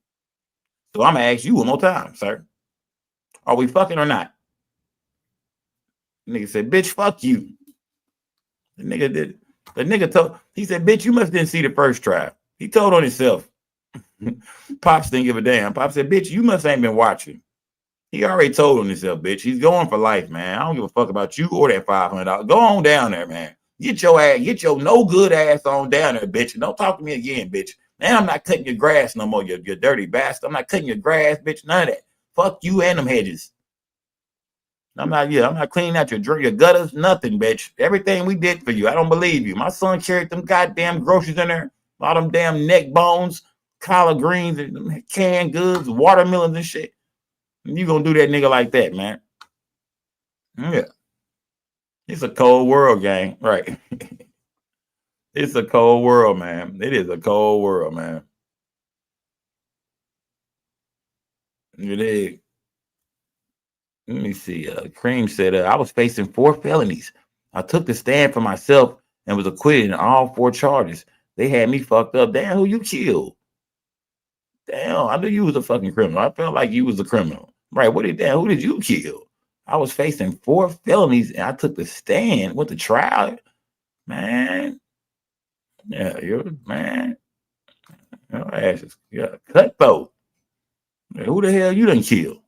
So I'm going to ask you one more time, sir. Are we fucking or not? The nigga said, bitch, fuck you. The nigga told, he said, bitch, you must didn't see the first trial. He told on himself. Pops didn't give a damn. Pops said, bitch, you must ain't been watching. He already told on himself, bitch. He's going for life, man. I don't give a fuck about you or that $500. Go on down there, man. Get your no good ass on down there, bitch. And don't talk to me again, bitch. Now I'm not cutting your grass no more, you dirty bastard. I'm not cutting your grass, bitch. None of that. Fuck you and them hedges. I'm not cleaning out your gutters, nothing, bitch. Everything we did for you. I don't believe you. My son carried them goddamn groceries in there. All them damn neck bones, collard greens, and canned goods, watermelons and shit. And you gonna do that nigga like that, man. Yeah. It's a cold world, gang. Right. It's a cold world, man. It is a cold world, man. It is. Let me see. Cream said, I was facing 4 felonies. I took the stand for myself and was acquitted in all 4 charges. They had me fucked up. Damn, who you killed? Damn, I knew you was a fucking criminal. I felt like you was a criminal. Right, who did you kill? I was facing 4 felonies and I took the stand. Went to trial. Man. Yeah, man. Your ass is cutthroat. Who the hell you done kill?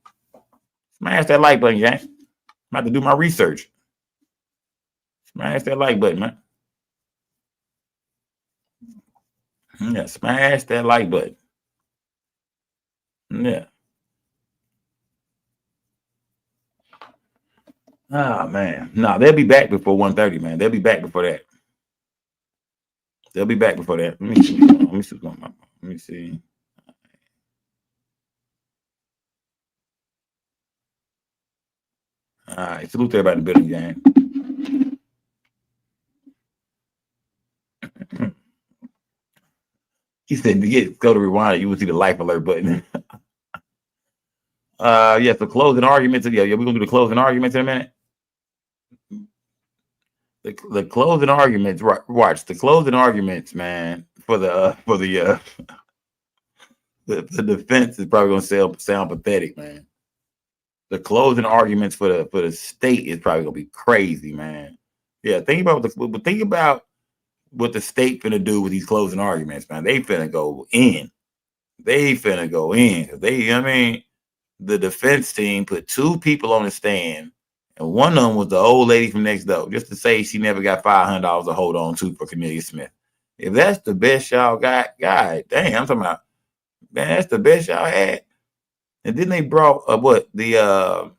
Smash that like button, gang. I'm about to do my research. Smash that like button, man. Yeah, smash that like button. Yeah. Ah, man. No, they'll be back before 1:30, man. They'll be back before that. Let me see. All right, salute everybody in the building, gang. He said, go to rewind. You will see the life alert button. Yeah, so closing arguments. Yeah, we're gonna do the closing arguments in a minute. The closing arguments. Watch the closing arguments, man. For the defense is probably gonna sound pathetic, man. the closing arguments for the state is probably gonna be crazy, man. Yeah, think about what the state finna do with these closing arguments, man. They finna go in. They finna go in. The defense team put 2 people on the stand, and one of them was the old lady from next door, just to say she never got $500 to hold on to for Cornelia Smith. If that's the best y'all got, God damn, I'm talking about, man, that's the best y'all had. And then they brought a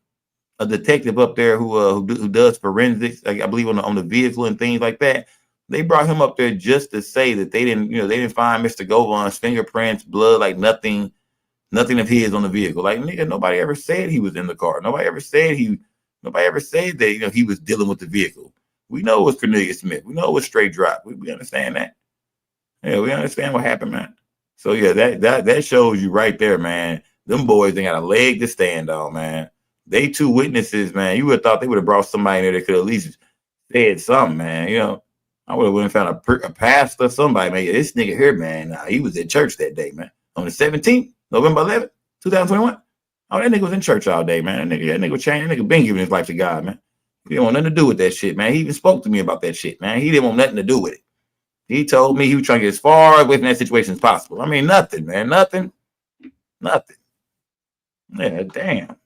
detective up there who does forensics, I believe on the vehicle and things like that. They brought him up there just to say that they didn't find Mr. Govon's fingerprints, blood, like nothing of his on the vehicle. Like, nigga, nobody ever said he was in the car. Nobody ever said that he was dealing with the vehicle. We know it was Cornelia Smith. We know it was straight drop. We understand that. Yeah, we understand what happened, man. So yeah, that shows you right there, man. Them boys ain't got a leg to stand on, man. They 2 witnesses, man. You would have thought they would have brought somebody in there that could at least said something, man. I would have went and found a pastor, somebody, man. Yeah, this nigga here, man, he was at church that day, man. On the 17th, November 11th, 2021. Oh, that nigga was in church all day, man. That nigga changed. That nigga been giving his life to God, man. He didn't want nothing to do with that shit, man. He even spoke to me about that shit, man. He didn't want nothing to do with it. He told me he was trying to get as far away from that situation as possible. I mean, nothing, man. Nothing. Yeah, damn.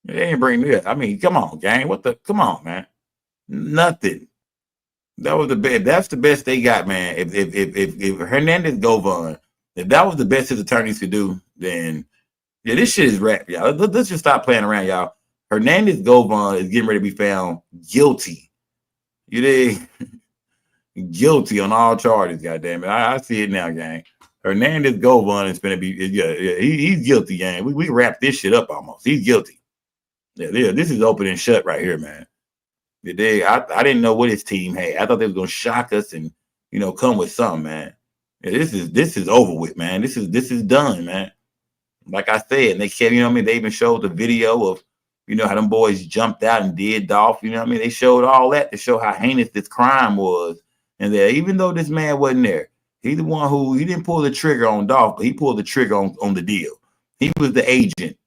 They ain't bring me up. I mean, come on, gang. Come on, man. Nothing. That was the best. That's the best they got, man. If Hernandez Govon, if that was the best his attorneys could do, then yeah, this shit is rap, y'all. Let's just stop playing around, y'all. Hernandez Govon is getting ready to be found guilty. You dig? Guilty on all charges, goddamn it. I see it now, gang. Hernandez Govon is going to be, he's guilty, gang. We wrap this shit up almost. He's guilty. Yeah, this is open and shut right here, man. I didn't know what his team had. I thought they was gonna shock us and come with something, man. Yeah, this is over with, man. This is done, man. Like I said, and they kept, they even showed the video of, how them boys jumped out and did Dolph. They showed all that to show how heinous this crime was, and that even though this man wasn't there, he's the one who he didn't pull the trigger on Dolph, but he pulled the trigger on the deal. He was the agent.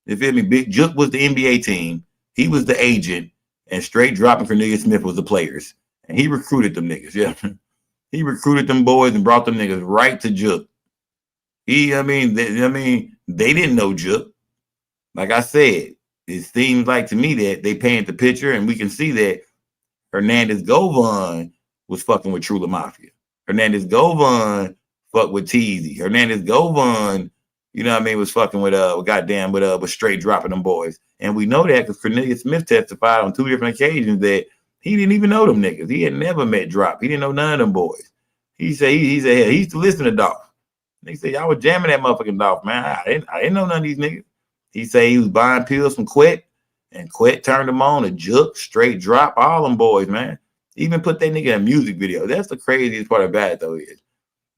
You feel me? Big Juke was the NBA team. He was the agent. And straight dropping Cornelia Smith was the players. And he recruited them niggas, yeah. He recruited them boys and brought them niggas right to Juke. They didn't know Juke. Like I said, it seems like to me that they paint the picture and we can see that Hernandez Govon was fucking with Trula Mafia. Hernandez Govon fucked with Teasy. Hernandez Govon, was fucking with straight dropping them boys. And we know that because Cornelia Smith testified on 2 different occasions that he didn't even know them niggas. He had never met Drop. He didn't know none of them boys. He said he used to listen to Dolph. They said y'all was jamming that motherfucking Dolph, man. I didn't know none of these niggas. He said he was buying pills from Quet, and Quet turned him on to Juke, straight drop, all them boys, man. Even put that nigga in a music video. That's the craziest part about it, though, is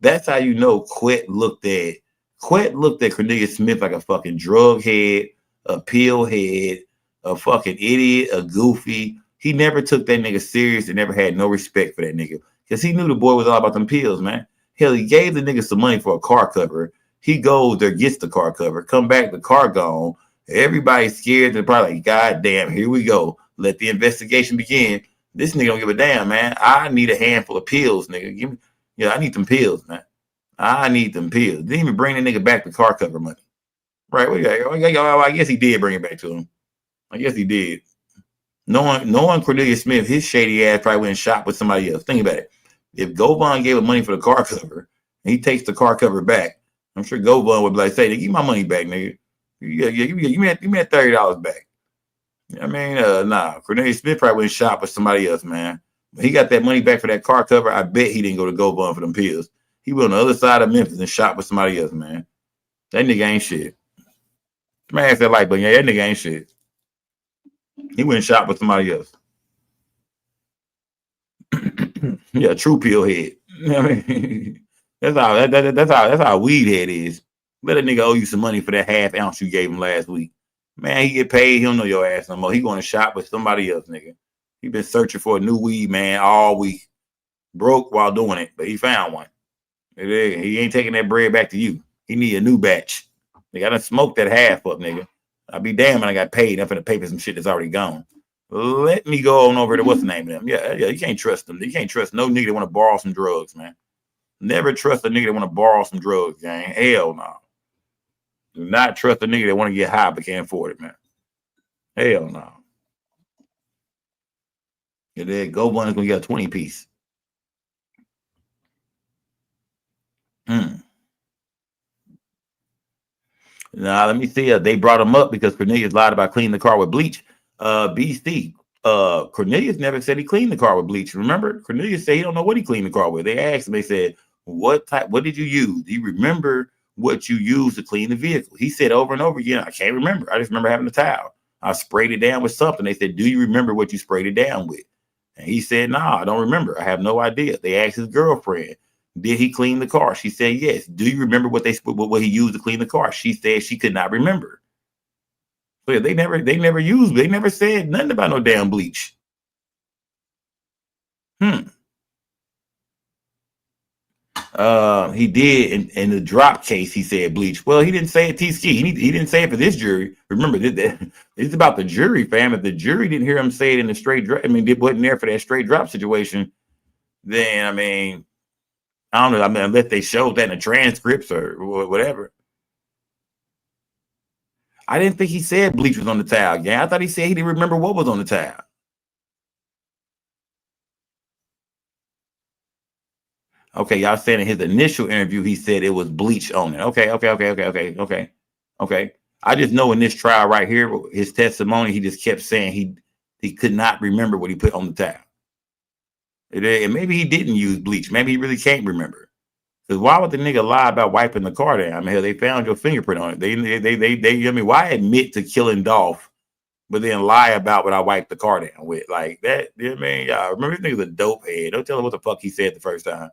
that's how you know Quet looked at Cornelia Smith like a fucking drug head, a pill head, a fucking idiot, a goofy. He never took that nigga serious and never had no respect for that nigga because he knew the boy was all about them pills, man. Hell, he gave the nigga some money for a car cover. He goes there, gets the car cover, come back, the car gone. Everybody's scared. They're probably like, God damn, here we go. Let the investigation begin. This nigga don't give a damn, man. I need a handful of pills, nigga. I need them pills, man. I need them pills. Didn't even bring the nigga back the car cover money. Right? I guess he did bring it back to him. I guess he did. Knowing Cornelia Smith, his shady ass probably went and shot with somebody else. Think about it. If Govon gave him money for the car cover and he takes the car cover back, I'm sure Govon would be like, say, give me my money back, nigga. Give me that $30 back. Nah. Cornelia Smith probably went and shot with somebody else, man. When he got that money back for that car cover, I bet he didn't go to Govon for them pills. He went on the other side of Memphis and shot with somebody else, man. That nigga ain't shit. Smash that like button. Yeah, that nigga ain't shit. He went and shot with somebody else. Yeah, true pill head. That's how weed head is. Let a nigga owe you some money for that half ounce you gave him last week. Man, he get paid. He don't know your ass no more. He going to shop with somebody else, nigga. He been searching for a new weed, man, all week. Broke while doing it, but he found one. He ain't taking that bread back to you. He need a new batch. They gotta smoke that half up, nigga. I'll be damned when I got paid. I'm finna pay for some shit that's already gone. Let me go on over to what's the name of them. Yeah, you can't trust them. You can't trust no nigga that want to borrow some drugs, man. Never trust a nigga that want to borrow some drugs, gang. Hell no. Do not trust a nigga that want to get high but can't afford it, man. Hell no. Yeah, that go one is gonna get a 20 piece. Now let me see. They brought him up because Cornelius lied about cleaning the car with bleach. BC. Cornelius never said he cleaned the car with bleach. Remember, Cornelius said he don't know what he cleaned the car with. They asked him. They said, "What did you use? Do you remember what you used to clean the vehicle?" He said over and over again, "I can't remember. I just remember having a towel. I sprayed it down with something." They said, "Do you remember what you sprayed it down with?" And he said, "Nah, I don't remember. I have no idea." They asked his girlfriend, "Did he clean the car?" She said, "Yes." "Do you remember what he used to clean the car?" She said she could not remember. So yeah, they never said nothing about no damn bleach. He did in the drop case. He said bleach. Well, he didn't say it. T-Ski. He didn't say it for this jury. Remember that it's about the jury, fam. If the jury didn't hear him say it in the straight drop, I mean, it wasn't there for that straight drop situation. Then I mean, I don't know. I mean, unless they showed that in the transcripts or whatever. I didn't think he said bleach was on the towel. Yeah, I thought he said he didn't remember what was on the towel. Okay, y'all said in his initial interview he said it was bleach on it. Okay. I just know in this trial right here, his testimony, he just kept saying he could not remember what he put on the towel. And maybe he didn't use bleach. Maybe he really can't remember. Because why would the nigga lie about wiping the car down? I mean, hell, they found your fingerprint on it. They I mean, why admit to killing Dolph, but then lie about what I wiped the car down with? Like that, you know what I mean? Y'all remember this nigga's a dope head. Don't tell him what the fuck he said the first time.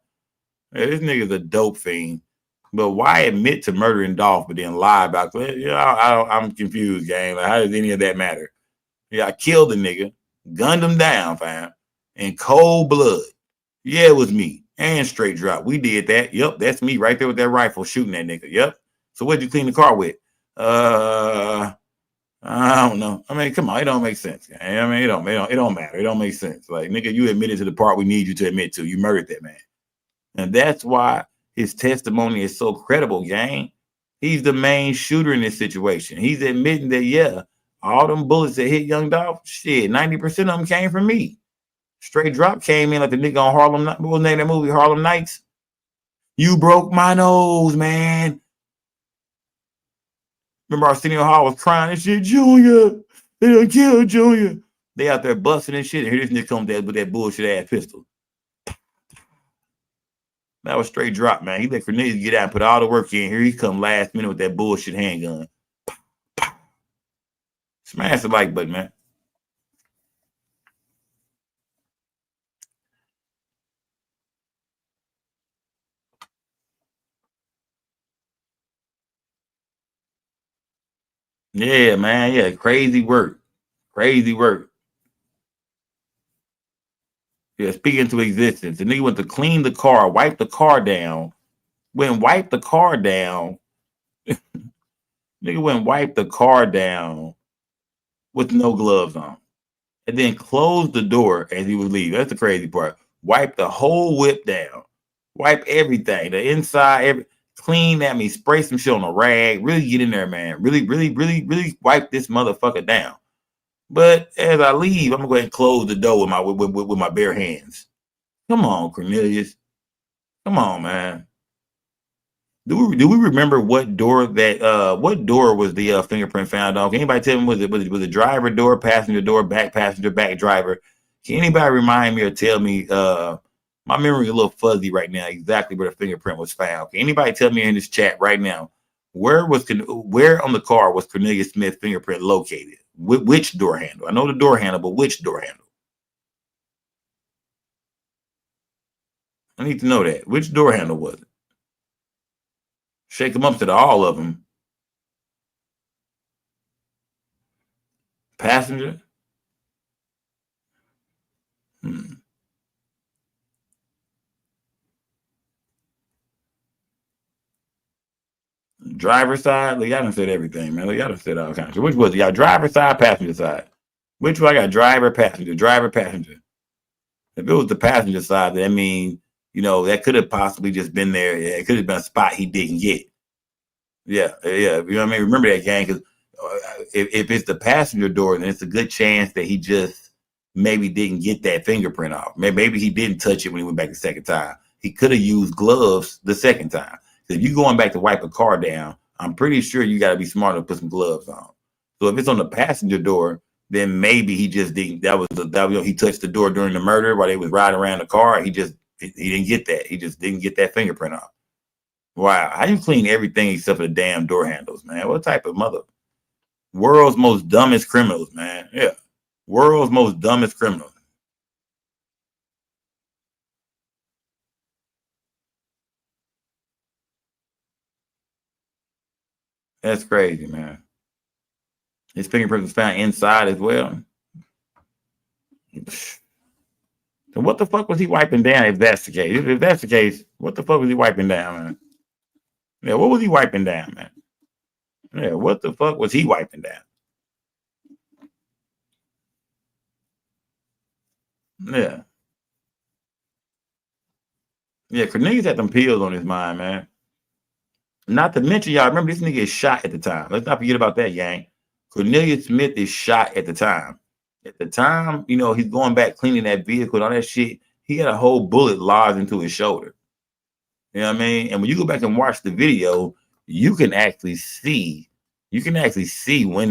Yeah, this nigga's a dope fiend. But why admit to murdering Dolph, but then lie about it? You know, I'm confused, gang. Like, how does any of that matter? Yeah, I killed the nigga, gunned him down, fam, in cold blood. Yeah, it was me. And straight drop. We did that. Yep, that's me right there with that rifle shooting that nigga. Yep. So what'd you clean the car with? I don't know. I mean, come on, it don't make sense. I mean, it don't matter. It don't make sense. Like, nigga, you admitted to the part we need you to admit to. You murdered that man. And that's why his testimony is so credible, gang. He's the main shooter in this situation. He's admitting that, yeah, all them bullets that hit young Dolph, shit, 90% of them came from me. Straight drop came in like the nigga on Harlem. What was the name of that movie? Harlem Nights. You broke my nose, man. Remember Arsenio Hall was crying and shit. Junior, they done killed Junior. They out there busting and shit. And here this nigga comes with that bullshit ass pistol. That was straight drop, man. He let Cornelius get out and put all the work in. Here he come last minute with that bullshit handgun. Smash the like button, man. Yeah, man. Yeah, crazy work. Crazy work. Yeah, speak into existence. The nigga went to clean the car, wipe the car down. Wipe the car down. Nigga went wipe the car down with no gloves on. And then closed the door as he was leaving. That's the crazy part. Wipe the whole whip down. Wipe everything. The inside, clean that means spray some shit on a rag. Really get in there, man. Really wipe this motherfucker down. But as I leave, I'm gonna go ahead and close the door with my bare hands. Come on, Cornelius. Come on, man. Do we remember what door was the fingerprint found on? Can anybody tell me was it driver door, passenger door, back passenger, back driver? Can anybody remind me or tell me? My memory is a little fuzzy right now. Exactly where the fingerprint was found. Can anybody tell me in this chat right now where on the car was Cornelius Smith's fingerprint located? Which door handle? I know the door handle, but which door handle? I need to know that. Which door handle was it? Shake them up to all of them. Passenger. Driver's side? Look, y'all done said everything, man. Look, y'all done said all kinds of shit. Which was it? Y'all driver's side, passenger side? Which one I got? Driver, passenger, driver, passenger. If it was the passenger side, that mean, you know, that could have possibly just been there. Yeah, it could have been a spot he didn't get. Yeah. You know what I mean? Remember that, gang, because if it's the passenger door, then it's a good chance that he just maybe didn't get that fingerprint off. Maybe he didn't touch it when he went back the second time. He could have used gloves the second time. If you going back to wipe a car down, I'm pretty sure you got to be smart to put some gloves on. So if it's on the passenger door, then maybe he just didn't. He touched the door during the murder while they was riding around the car. He didn't get that. He just didn't get that fingerprint off. Wow, how you clean everything except for the damn door handles, man? What type of mother? World's most dumbest criminals, man. Yeah, world's most dumbest criminals. That's crazy, man. His fingerprint was found inside as well. So what the fuck was he wiping down if that's the case? If that's the case, what the fuck was he wiping down, man? Yeah, what was he wiping down, man? Yeah, what the fuck was he wiping down? Yeah. Yeah, Cornelius had them pills on his mind, man. Not to mention, y'all remember this nigga is shot at the time. Let's not forget about that, gang. Cornelius Smith is shot at the time. At the time, you know, he's going back cleaning that vehicle and all that shit. He got a whole bullet lodged into his shoulder. You know what I mean? And when you go back and watch the video, you can actually see when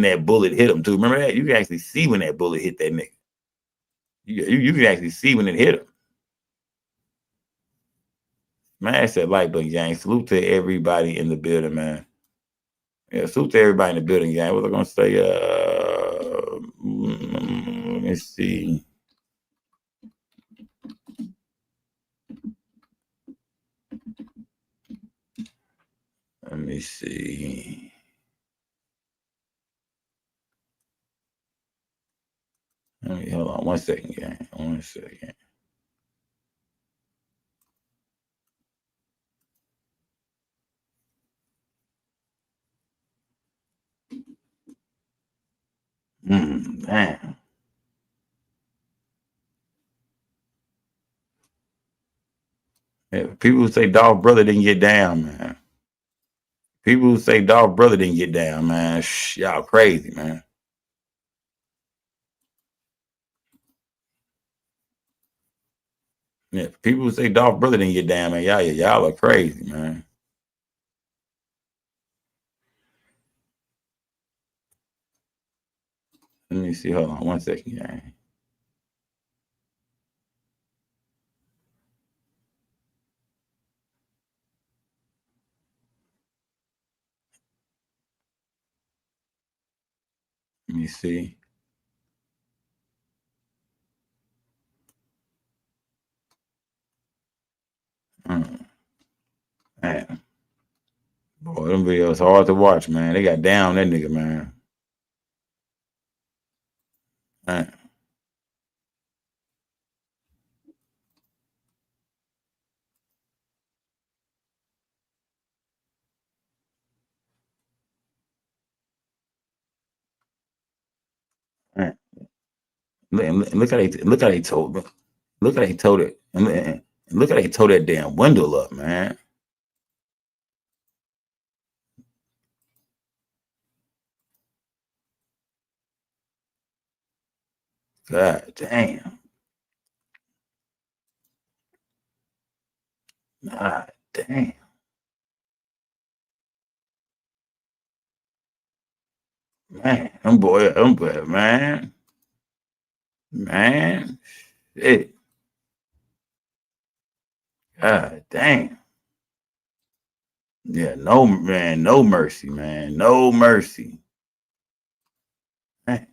that bullet hit him too. Remember that? You can actually see when that bullet hit that nigga. You can actually see when it hit him. Smash that like button, gang. Salute to everybody in the building, man. Yeah, salute to everybody in the building, gang. What was I gonna say? Let me see. Let me see. Hold on 1 second, gang. 1 second. Damn. Yeah, people who say Dolph brother didn't get down, man. People who say Dolph brother didn't get down, man. Y'all crazy, man. Yeah, people who say Dolph brother didn't get down, man. Y'all are crazy, man. Let me see. Hold on 1 second, gang. Let me see. Man. Boy, them videos hard to watch, man. They got down that nigga, man. Man. Man. Look how they told it. Look how they told it. And look how they tore that damn window up, man. God damn. God damn. Man, them boy, man. Man. Shit. God damn. Yeah, no, man, no mercy, man. No mercy. Man.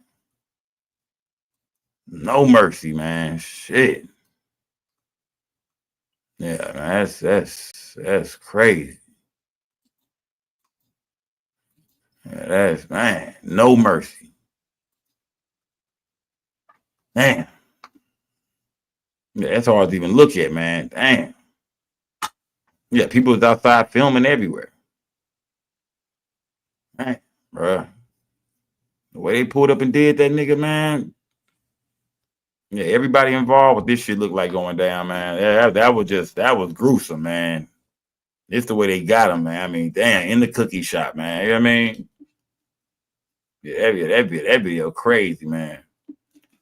No mercy, man. Shit. Yeah, man, that's crazy. Yeah, that's, man, no mercy. Man. Yeah, that's hard to even look at, man. Damn. Yeah, people was outside filming everywhere. Man, bruh. The way they pulled up and did that nigga, man. Yeah, everybody involved with this shit looked like going down, man. Yeah, that was gruesome, man. It's the way they got him, man. I mean, damn, in the cookie shop, man. You know what I mean? Yeah, that video crazy, man.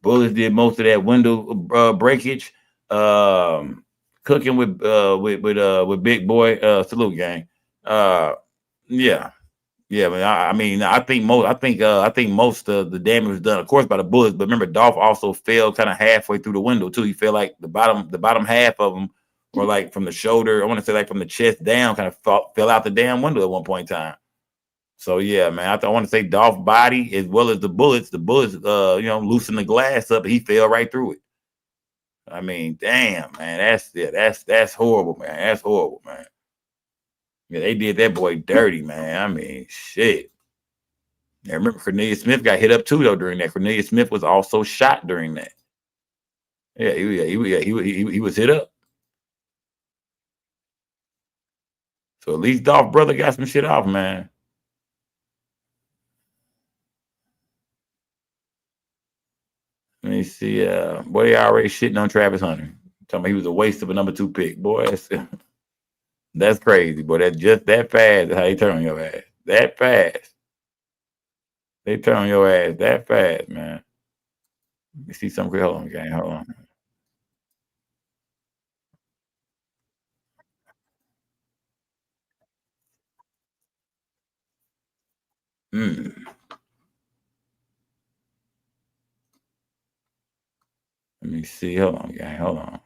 Bullets did most of that window breakage. Cooking with Big Boy. Salute, gang. Yeah. Yeah, man. I think most of the damage was done, of course, by the bullets. But remember, Dolph also fell kind of halfway through the window too. He fell like the bottom half of them, or like from the shoulder. I want to say like from the chest down, kind of fell out the damn window at one point in time. So yeah, man. I want to say Dolph's body as well as the bullets. The bullets, loosened the glass up. And he fell right through it. I mean, damn, man. That's horrible, man. That's horrible, man. Yeah, they did that boy dirty, man. I mean, shit. I remember Cornelius Smith got hit up too, though, during that. Cornelius Smith was also shot during that. Yeah, he was hit up. So at least Dolph brother got some shit off, man. Let me see. Boy, they already shitting on Travis Hunter. Talking about he was a waste of a number 2 pick. Boy, that's crazy. Boy, that's just that fast how they turn on your ass. That fast. They turn on your ass that fast, man. Let me see something. Hold on, gang. Hold on. Let me see. Hold on, gang. Hold on.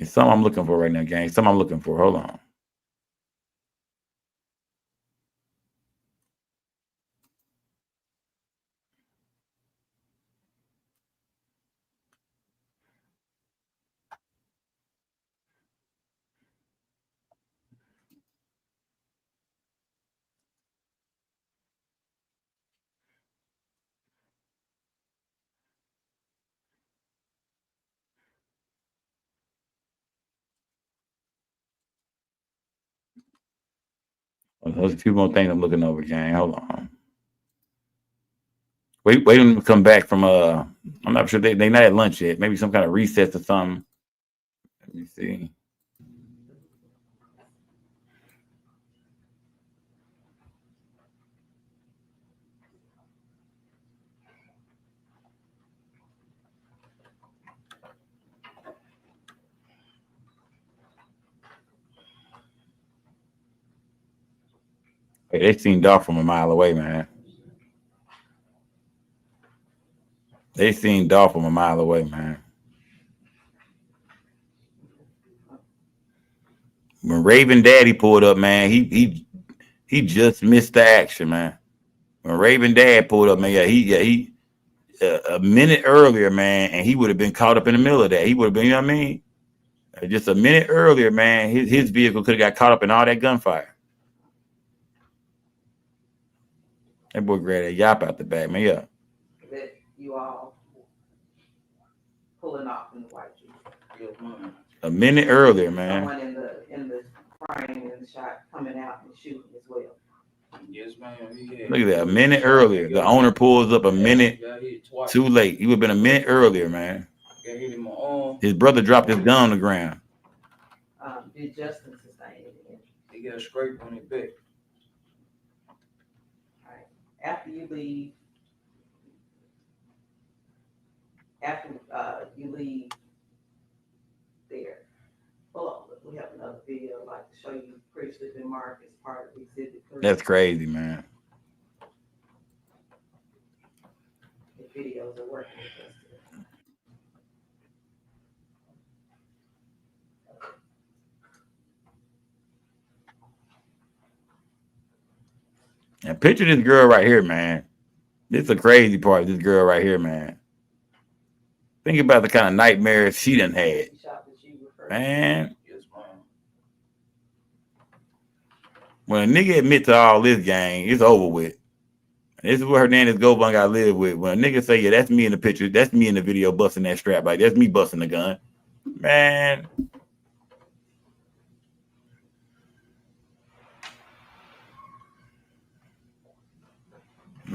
It's something I'm looking for right now, gang. Something I'm looking for. Hold on. There's a few more things I'm looking over, gang. Hold on. Wait for them to come back from I'm not sure they not at lunch yet. Maybe some kind of recess or something. Let me see. Hey, they seen Dolph from a mile away, man. They seen Dolph from a mile away, man. When Raven Daddy pulled up, man, he just missed the action, man. When Raven Dad pulled up, man, he a minute earlier, man, and he would have been caught up in the middle of that. He would have been, you know what I mean? Just a minute earlier, man, his vehicle could have got caught up in all that gunfire. That boy grabbed a yap out the back, man. Yeah. That you all pulling off in the white Jeep. A minute earlier, man. Someone in the frame in the shot coming out and shooting as well. Yes, ma'am. Look at that. A minute earlier. The owner pulls up a minute too late. He would have been a minute earlier, man. His brother dropped his gun on the ground. Did Justin sustain any injury? He got a scrape on his back. All right. After you leave there, hold on, we have another video I'd like to show you. Previously been marked as part of Exhibit 3. That's crazy, man. The videos are working with us today. And picture this girl right here, man. This is the crazy part of this girl right here, man. Think about the kind of nightmares she done had. Man. When a nigga admit to all this, gang, it's over with. And this is what Hernandez Gobon got to live with. When a nigga say, yeah, that's me in the picture, that's me in the video busting that strap. Like, that's me busting the gun. Man.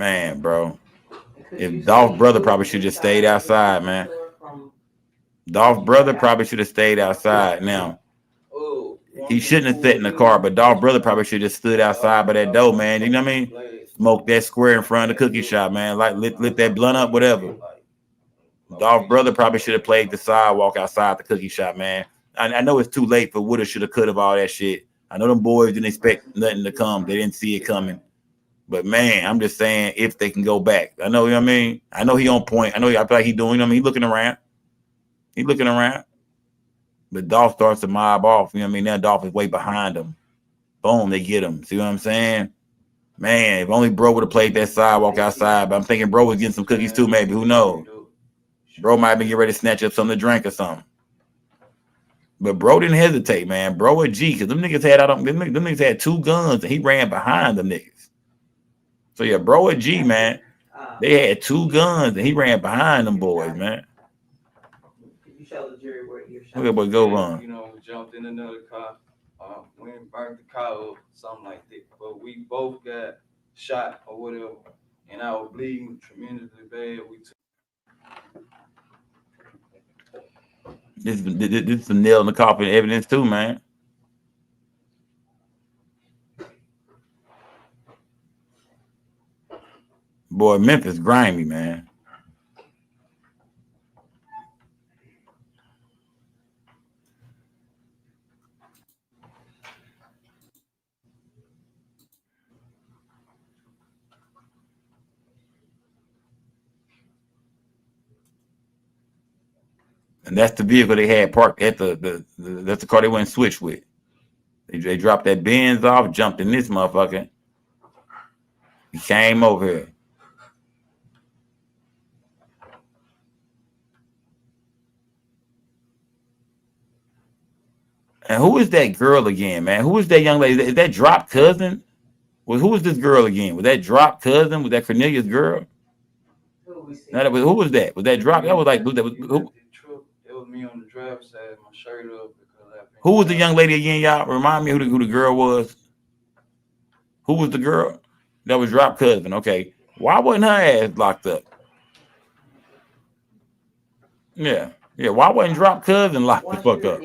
Man, bro. If Dolph brother probably should just stayed outside, man. Dolph brother probably should have stayed outside. Now, he shouldn't have sat in the car, but Dolph brother probably should have just stood outside by that door, man. You know what I mean? Smoke that square in front of the cookie shop, man. Like lit that blunt up, whatever. Dolph brother probably should have played the sidewalk outside the cookie shop, man. I know it's too late for woulda, shoulda, coulda, all that shit. I know them boys didn't expect nothing to come. They didn't see it coming. But man, I'm just saying if they can go back. I know, you know what I mean? I know he on point. I know I feel like he doing, you know what I mean? He looking around. He looking around. But Dolph starts to mob off. You know what I mean? Now Dolph is way behind him. Boom, they get him. See what I'm saying? Man, if only bro would have played that sidewalk outside. But I'm thinking bro was getting some cookies too, maybe. Who knows? Bro might be getting ready to snatch up something to drink or something. But bro didn't hesitate, man. Bro a G, because them niggas had them niggas had 2 guns and he ran behind them niggas. So yeah, bro a G, man. They had 2 guns and he ran behind them boys, man. You show the jury where you're Look at what go on. You know, we jumped in another car. We didn't burn the car up, something like that. But we both got shot or whatever, and I was bleeding tremendously bad. We took. This is some nail in the coffin evidence too, man. Boy, Memphis grimy, man. And that's the vehicle they had parked at that's the car they went and switched with. They dropped that Benz off, jumped in this motherfucker. He came over here. And who is that girl again, man? Who is that young lady? Is that Drop cousin? Who was this girl again? Was that Drop cousin? Was that Cornelius' girl? Who was that? Was that Drop? That was like who? It was me on the driver's side, my shirt up. Who was the young lady again, y'all? Remind me who the girl was. Who was the girl? That was Drop cousin. Okay. Why wasn't her ass locked up? Yeah. Yeah. Why wasn't Drop cousin locked the fuck up?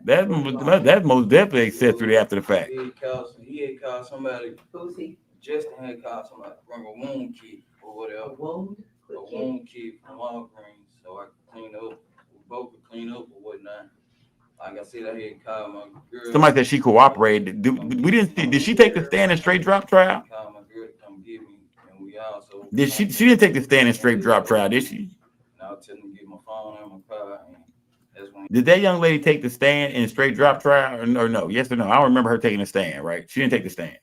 That's most definitely accessory after the fact. He had called somebody. Who's he? Justin had called somebody from a wound kit or whatever. A wound kit from Walgreens. So I could clean up. We both could clean up or whatnot. Like I said, I had called my girl. Somebody said she cooperated. We didn't see. Did she take the stand in straight drop trial? Called my girl to come get me, and we also. Did she? She didn't take the stand in straight drop trial, did she? And I was telling her to get my phone and my car, and that's when. Did that young lady take the stand in straight drop trial or no? Yes or no? I don't remember her taking the stand. Right? She didn't take the stand.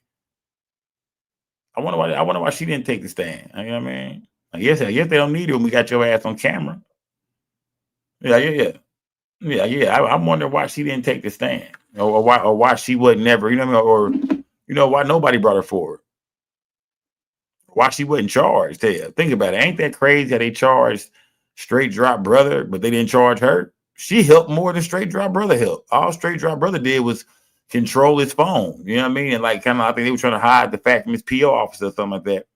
I wonder why she didn't take the stand. You know what I mean? I guess they don't need it when we got your ass on camera. Yeah. I wonder why she didn't take the stand, or why she wasn't never, you know what I mean, or why nobody brought her forward, why she wasn't charged. Yeah, think about it. Ain't that crazy how they charged Straight Drop Brother, but they didn't charge her? She helped more than Straight Drop Brother helped. All Straight Drop Brother did was control his phone. You know what I mean? And like kind of, I think they were trying to hide the fact from his PO officer or something like that.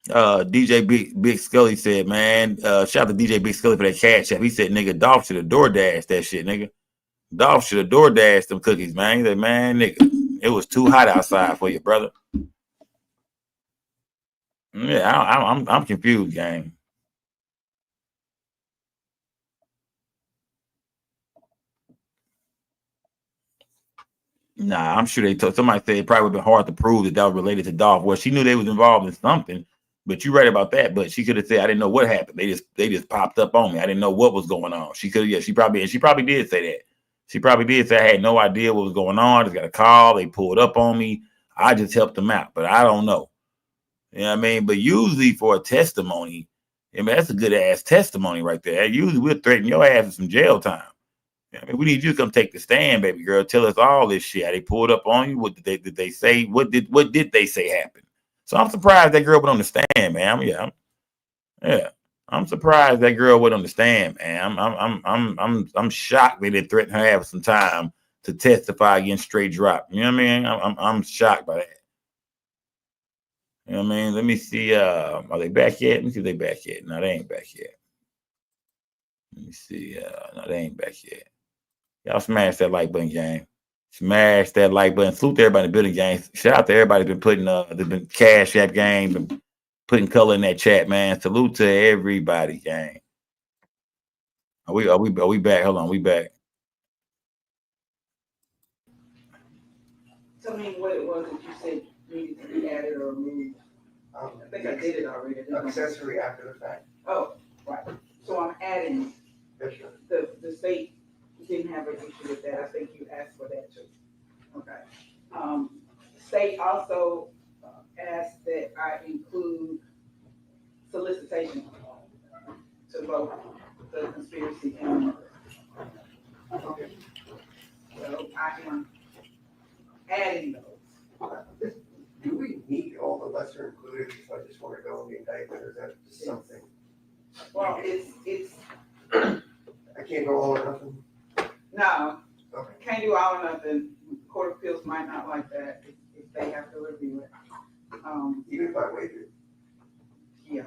DJ Big Scully said, man, shout out to DJ Big Scully for that cash app. He said, nigga, Dolph should have DoorDashed that shit, nigga. Dolph should have DoorDashed them cookies, man. He said, man, nigga, it was too hot outside for you, brother. Yeah, I'm confused, gang. Nah, I'm sure they told somebody said it probably would have been hard to prove that was related to Dolph. Well, she knew they was involved in something. But you're right about that. But she could have said, I didn't know what happened. They just popped up on me. I didn't know what was going on. She could, yeah, she probably did say that. She probably did say I had no idea what was going on. I just got a call. They pulled up on me. I just helped them out. But I don't know. You know what I mean? But usually for a testimony, I mean, that's a good ass testimony right there. Usually we'll threaten your ass with some jail time. I mean, we need you to come take the stand, baby girl. Tell us all this shit. How they pulled up on you. What did they say? What did they say happened? So I'm surprised that girl would understand, man. I'm surprised that girl would understand, man. I'm shocked they didn't threaten her for some time to testify against Straight Drop. You know what I mean? I'm shocked by that. You know what I mean? Let me see. Are they back yet? Let me see if they back yet. No, they ain't back yet. Let me see. No, they ain't back yet. Y'all smash that like button, gang. Smash that like button. Salute to everybody in the building, gang. Shout out to everybody been putting they've been Cash App gang, been putting color in that chat, man. Salute to everybody, gang. Are we back? Hold on, we back. Tell me what it was that you said needed to be added or removed. I think I did it already. Accessory after the fact. Oh, right. So I'm adding, Yes, sir. the state didn't have an issue with that. I think you asked for that too. Okay. State also asked that I include solicitation to both the conspiracy and murder. Okay. So I am adding those. Do we need all the lesser included if I just want to go in the indictment, or is that just something? Well, it's, I can't go all or nothing? no, Okay. can't do all or nothing. Court of Appeals might not like that if they have to review it. Even if I waive it? Yeah,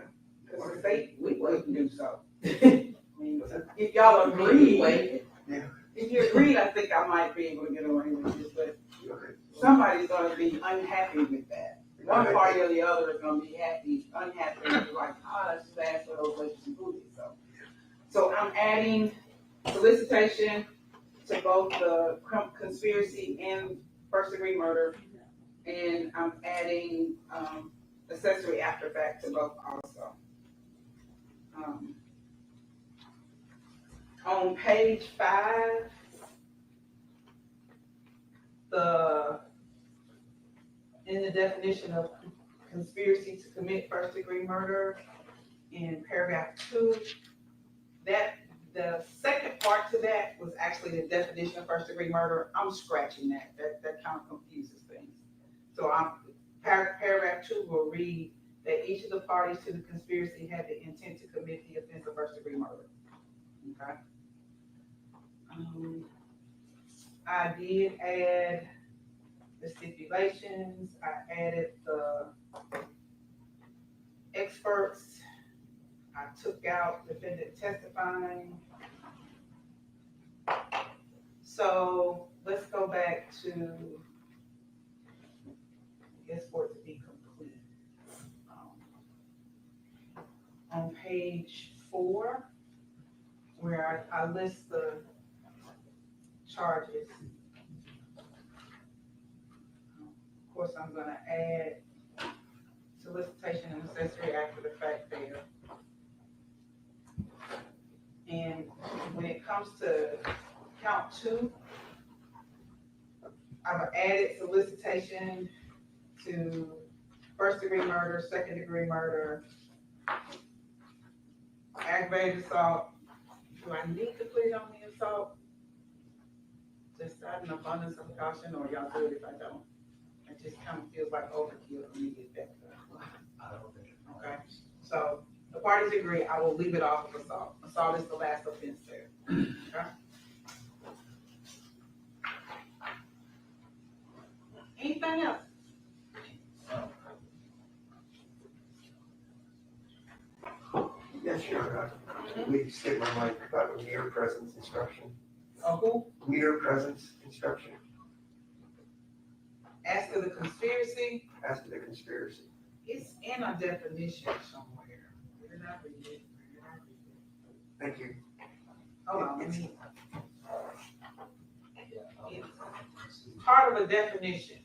because the state, we wouldn't do so. I mean, if y'all agree, Yeah. if you agreed, I think I might be able to get away with this, but Okay. somebody's gonna be unhappy with that. One party or the other is gonna be unhappy, and be like, let's just ask for those legends included, so I'm adding solicitation to both the conspiracy and first degree murder, and I'm adding, accessory after fact to both also. On page 5, in the definition of conspiracy to commit first degree murder, in paragraph 2, that the second part to that was actually the definition of first degree murder. I'm scratching that. That kind of confuses things. So paragraph 2 will read that each of the parties to the conspiracy had the intent to commit the offense of first degree murder. Okay. I did add the stipulations. I added the experts. I took out defendant testifying. So let's go back to, I guess, for it to be complete. On page 4, where I list the charges. Of course, I'm gonna add solicitation and accessory after the fact there. And when it comes to count 2, I've added solicitation to first degree murder, second degree murder, aggravated assault. Do I need to put it on the assault? Just out of an abundance of caution, or y'all do it if I don't? It just kind of feels like overkill for me to get that done. I don't think. Okay, so the parties agree, I will leave it off of assault. Assault is the last offense there. Okay? Anything else? Yes, sure. We skipped my mind about the mere presence instruction. Who? Mere presence instruction. As to the conspiracy, As to the conspiracy. it's in a definition somewhere. Where did I read it? Thank you. Hold on, let me. It's part of a definition.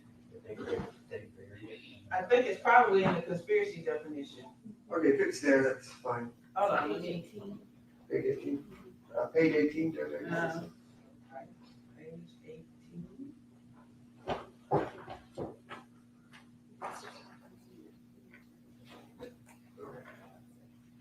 I think it's probably in the conspiracy definition. Okay, if it's there, that's fine. Hold on, let me. Page 18. Page 18, Judge. Page 18.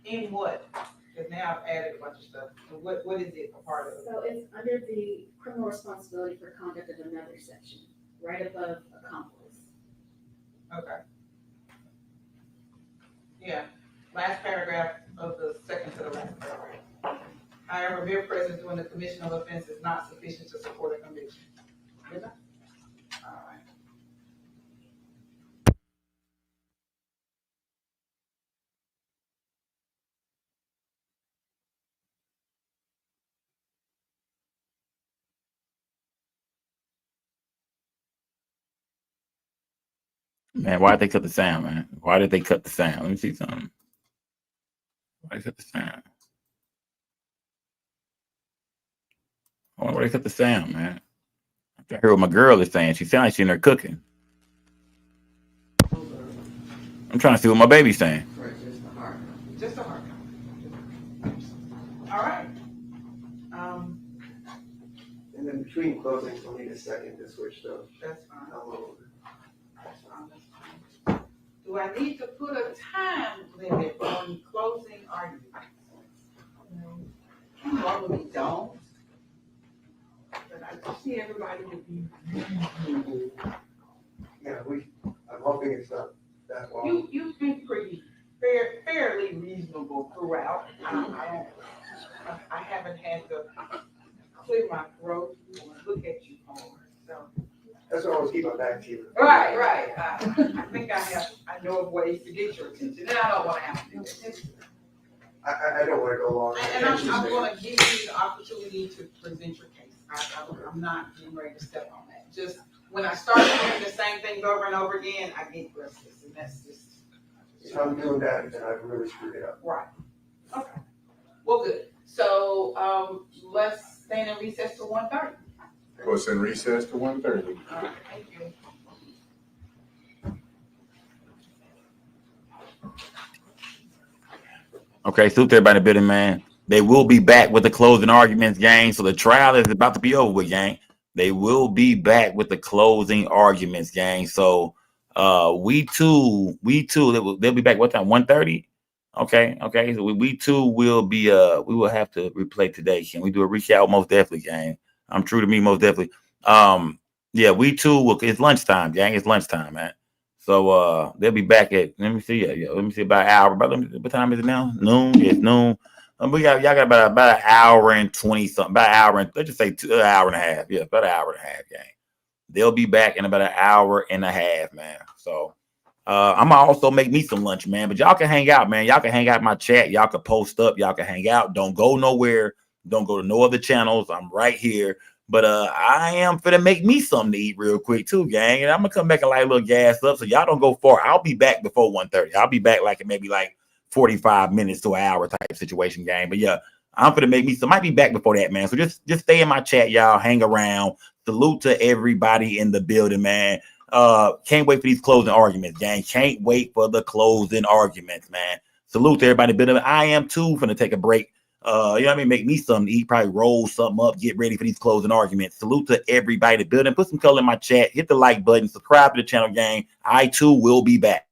In what? Because now I've added a bunch of stuff. What is it a part of? So it's under the criminal responsibility for conduct of another section, right above accomplice. Okay. Yeah, last paragraph of the second to the last paragraph. However, mere presence during the commission of offense is not sufficient to support a conviction. Did I? All right. Man, why did they cut the sound, man? Why did they cut the sound? Let me see something. Why did they cut the sound? Why did they cut the sound, man? I heard what my girl is saying. She sounds like she's in there cooking. I'm trying to see what my baby's saying. Just a hard All right. And then between closings, we'll need a second to switch to That's fine. download. That's fine. Do I need to put a time limit on closing arguments? Normally don't. But I just see everybody to be reasonable. Yeah, I'm hoping it's not that long. You've been pretty fairly reasonable throughout. I haven't had to clear my throat or look at you hard, so. That's why I always keep my back to you. Right. I think I know of ways to get your attention, and I don't want to have to do it. I don't want to go long. And I'm going to give you the opportunity to present your case. I'm not getting ready to step on that. Just when I start hearing the same things over and over again, I get restless, and that's just. If I'm doing that, then I've really screwed it up. Right. Okay. Well, good. So let's stand in recess to 1:30. Us in recess to 1:30. All right. Thank you. Okay, salute to everybody in the building, man. They will be back with the closing arguments, gang. So the trial is about to be over with, gang. They will be back with the closing arguments, gang. So we too, they'll be back what time? 1:30? Okay. So we too will be we will have to replay today. Can we do a recap? Most definitely, gang. I'm true to me, most definitely. Yeah, we too will. It's lunchtime, gang. It's lunchtime, man. So they'll be back at, let me see, let me see, about an hour. What time is it now? Noon? It's noon. Y'all got about an hour and 20 something, about an hour and, let's just say an hour and a half. Yeah, about an hour and a half, gang. They'll be back in about an hour and a half, man. So I'm gonna also make me some lunch, man. But y'all can hang out, man. Y'all can hang out in my chat. Y'all can post up. Y'all can hang out. Don't go nowhere. Don't go to no other channels. I'm right here. But I am finna make me something to eat real quick too, gang. And I'm gonna come back and light a little gas up. So y'all don't go far. I'll be back before 1:30. I'll be back like maybe like 45 minutes to an hour type situation, gang. But yeah, I'm finna make me some. Might be back before that, man. So just stay in my chat, y'all. Hang around. Salute to everybody in the building, man. Can't wait for these closing arguments, gang. Can't wait for the closing arguments, man. Salute to everybody in the building. I am too finna take a break. You know what I mean? Make me something to eat, probably roll something up, get ready for these closing arguments. Salute to everybody in the building. Put some color in my chat, hit the like button, subscribe to the channel, gang. I too will be back.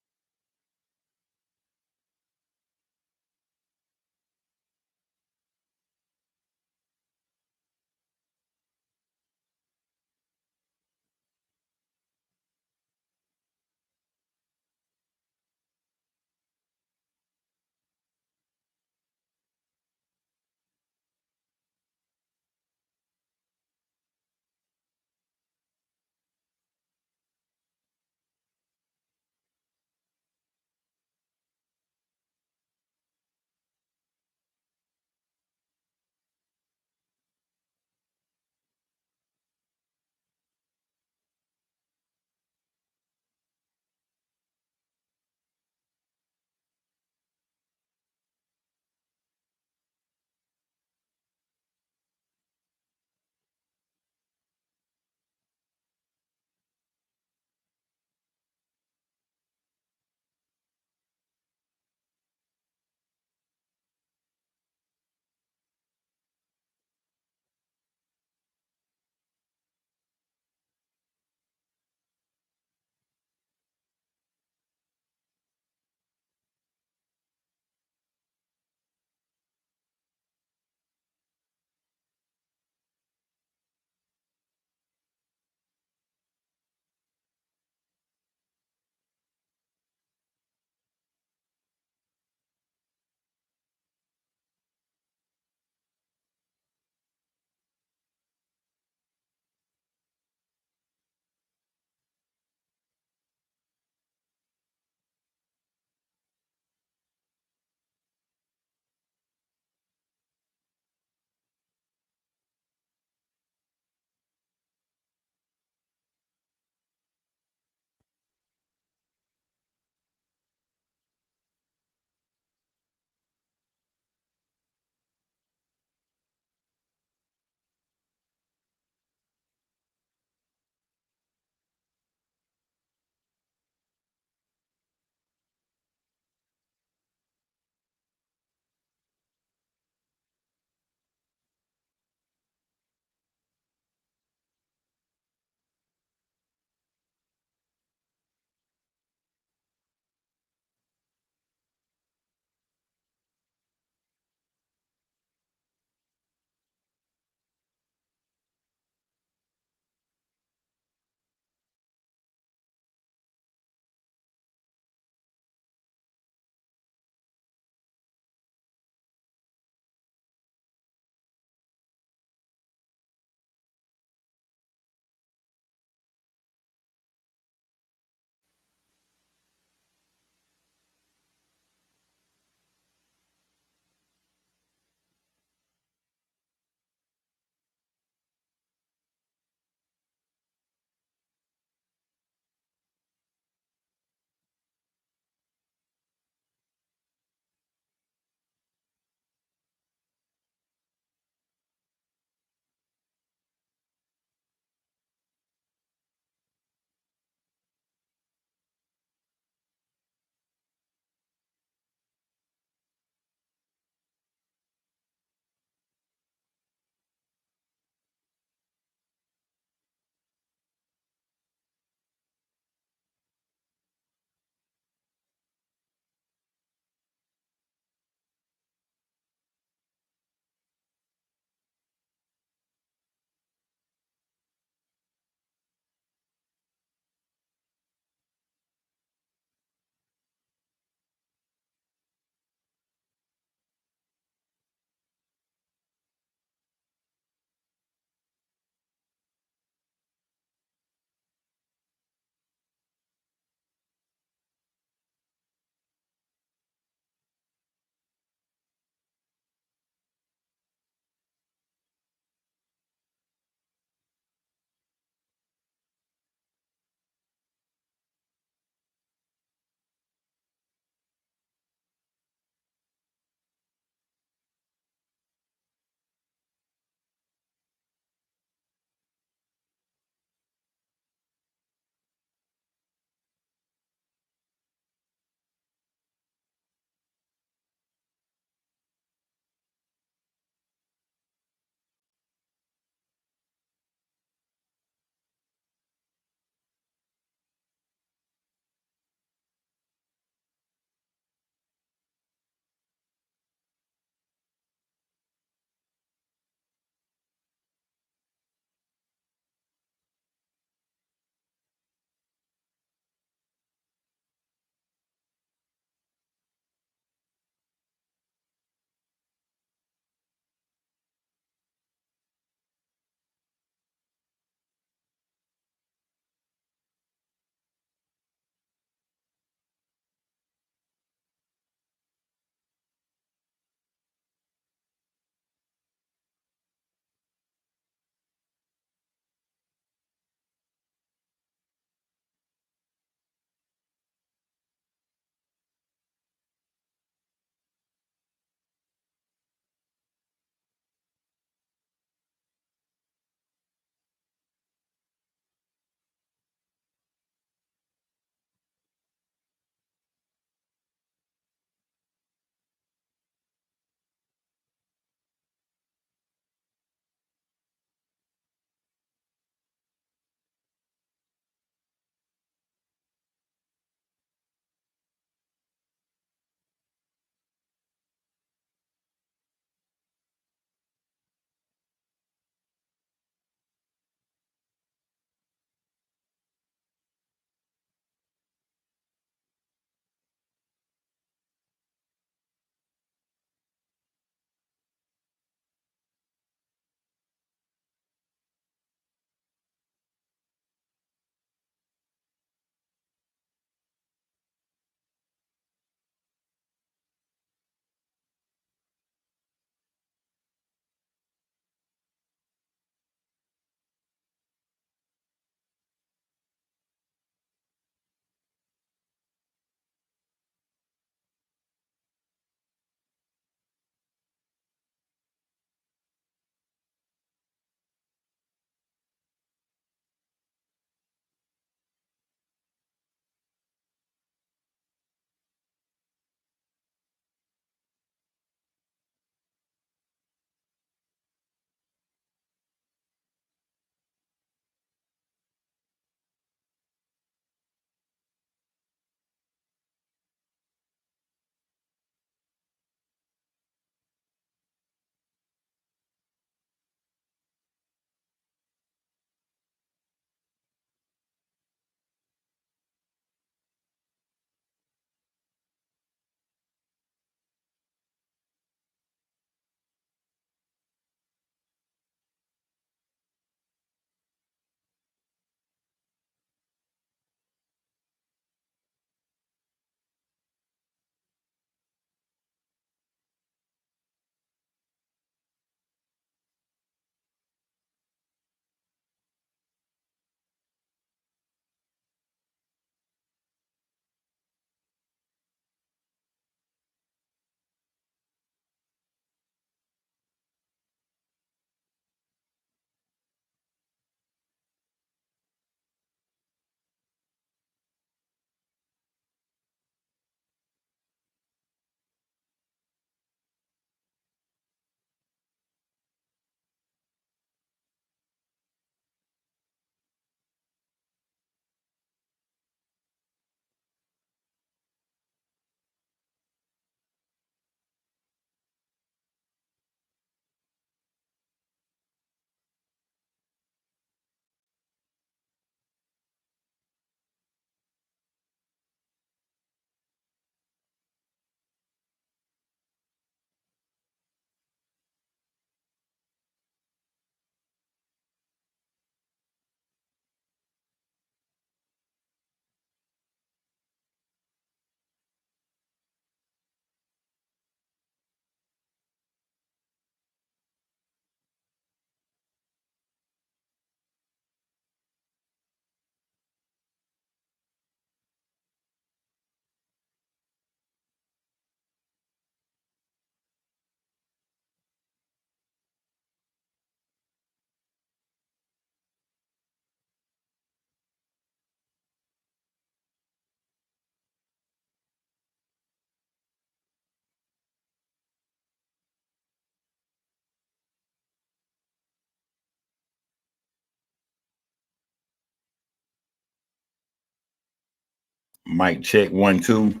Mic check 1 2.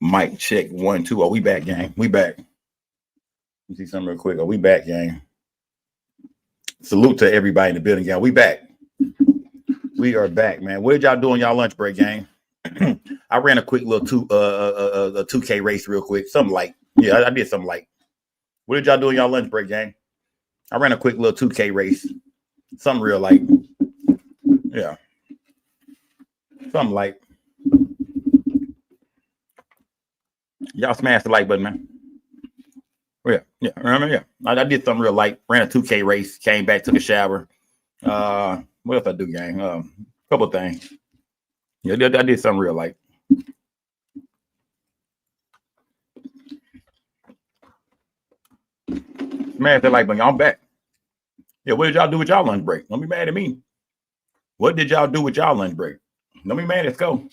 Mic check 1 2. Oh, we back, gang. We back. Let me see something real quick. Oh, we back, gang. Salute to everybody in the building, gang. We back. We are back, man. What did y'all do on y'all lunch break, gang? I ran a quick little 2K race real quick. Something light. Yeah, I did something light. What did y'all do on y'all lunch break, gang? I ran a quick little 2K race. Something real light. Yeah. Something light. Y'all smash the like button, man. Yeah. Remember, yeah. I did something real light. Ran a 2K race. Came back, took a shower. What else I do, gang? Couple things. Yeah, I did something real light. Smash the like button. Y'all back. Yeah, what did y'all do with y'all lunch break? Don't be mad at me. What did y'all do with y'all lunch break? Don't be mad. Let's go.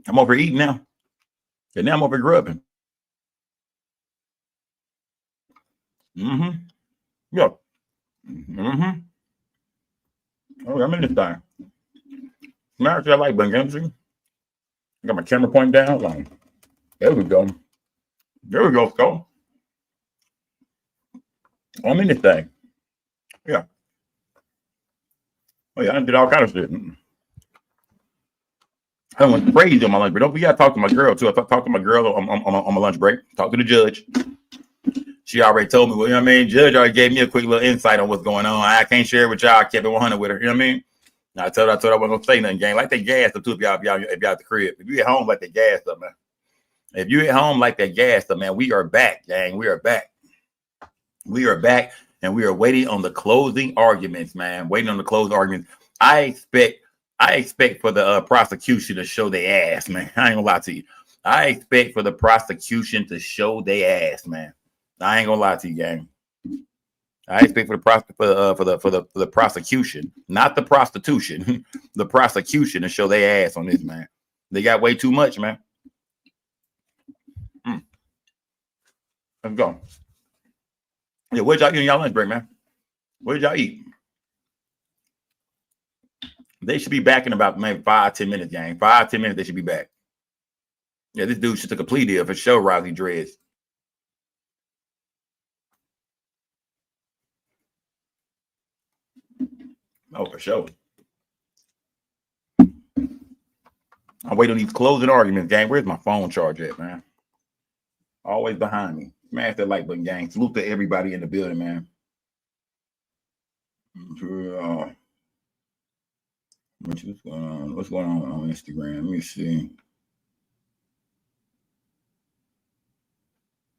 I'm over eating now. And now I'm over grubbing. Yeah. Oh, I'm in this thing. Smash that like button, see? I got my camera pointing down. Like, there we go. There we go, Skull. I'm in this thing. Yeah. Oh, yeah, I did all kind of shit. I went crazy on my lunch break. Don't forget, I talked to my girl, too. I talked to my girl on my lunch break. Talked to the judge. She already told me, well, you know what I mean? Judge already gave me a quick little insight on what's going on. I can't share it with y'all. I kept it 100 with her. You know what I mean? I told her I wasn't going to say nothing, gang. Like that gas up, too, if y'all at the crib. If you at home, like that gas up, man. If you at home like that gas up, man, we are back, gang. We are back. We are back, and we are waiting on the closing arguments, man. Waiting on the closing arguments. I expect for the prosecution to show their ass, man. I ain't gonna lie to you. I expect for the prosecution to show their ass, man. I ain't gonna lie to you, gang. I expect for the prosecution, not the prostitution, the prosecution to show their ass on this, man. They got way too much, man. Let's go. Yeah, what y'all eat on y'all lunch break, man? What did y'all eat? They should be back in about maybe 5-10 minutes, gang. 5-10 minutes, they should be back. Yeah, this dude should took a plea deal for show Rousey Dreads. Oh, for sure. I'm waiting on these closing arguments, gang. Where's my phone charge at, man? Always behind me. Smash that like button, gang. Salute to everybody in the building, man. What's going on Instagram? Let me see.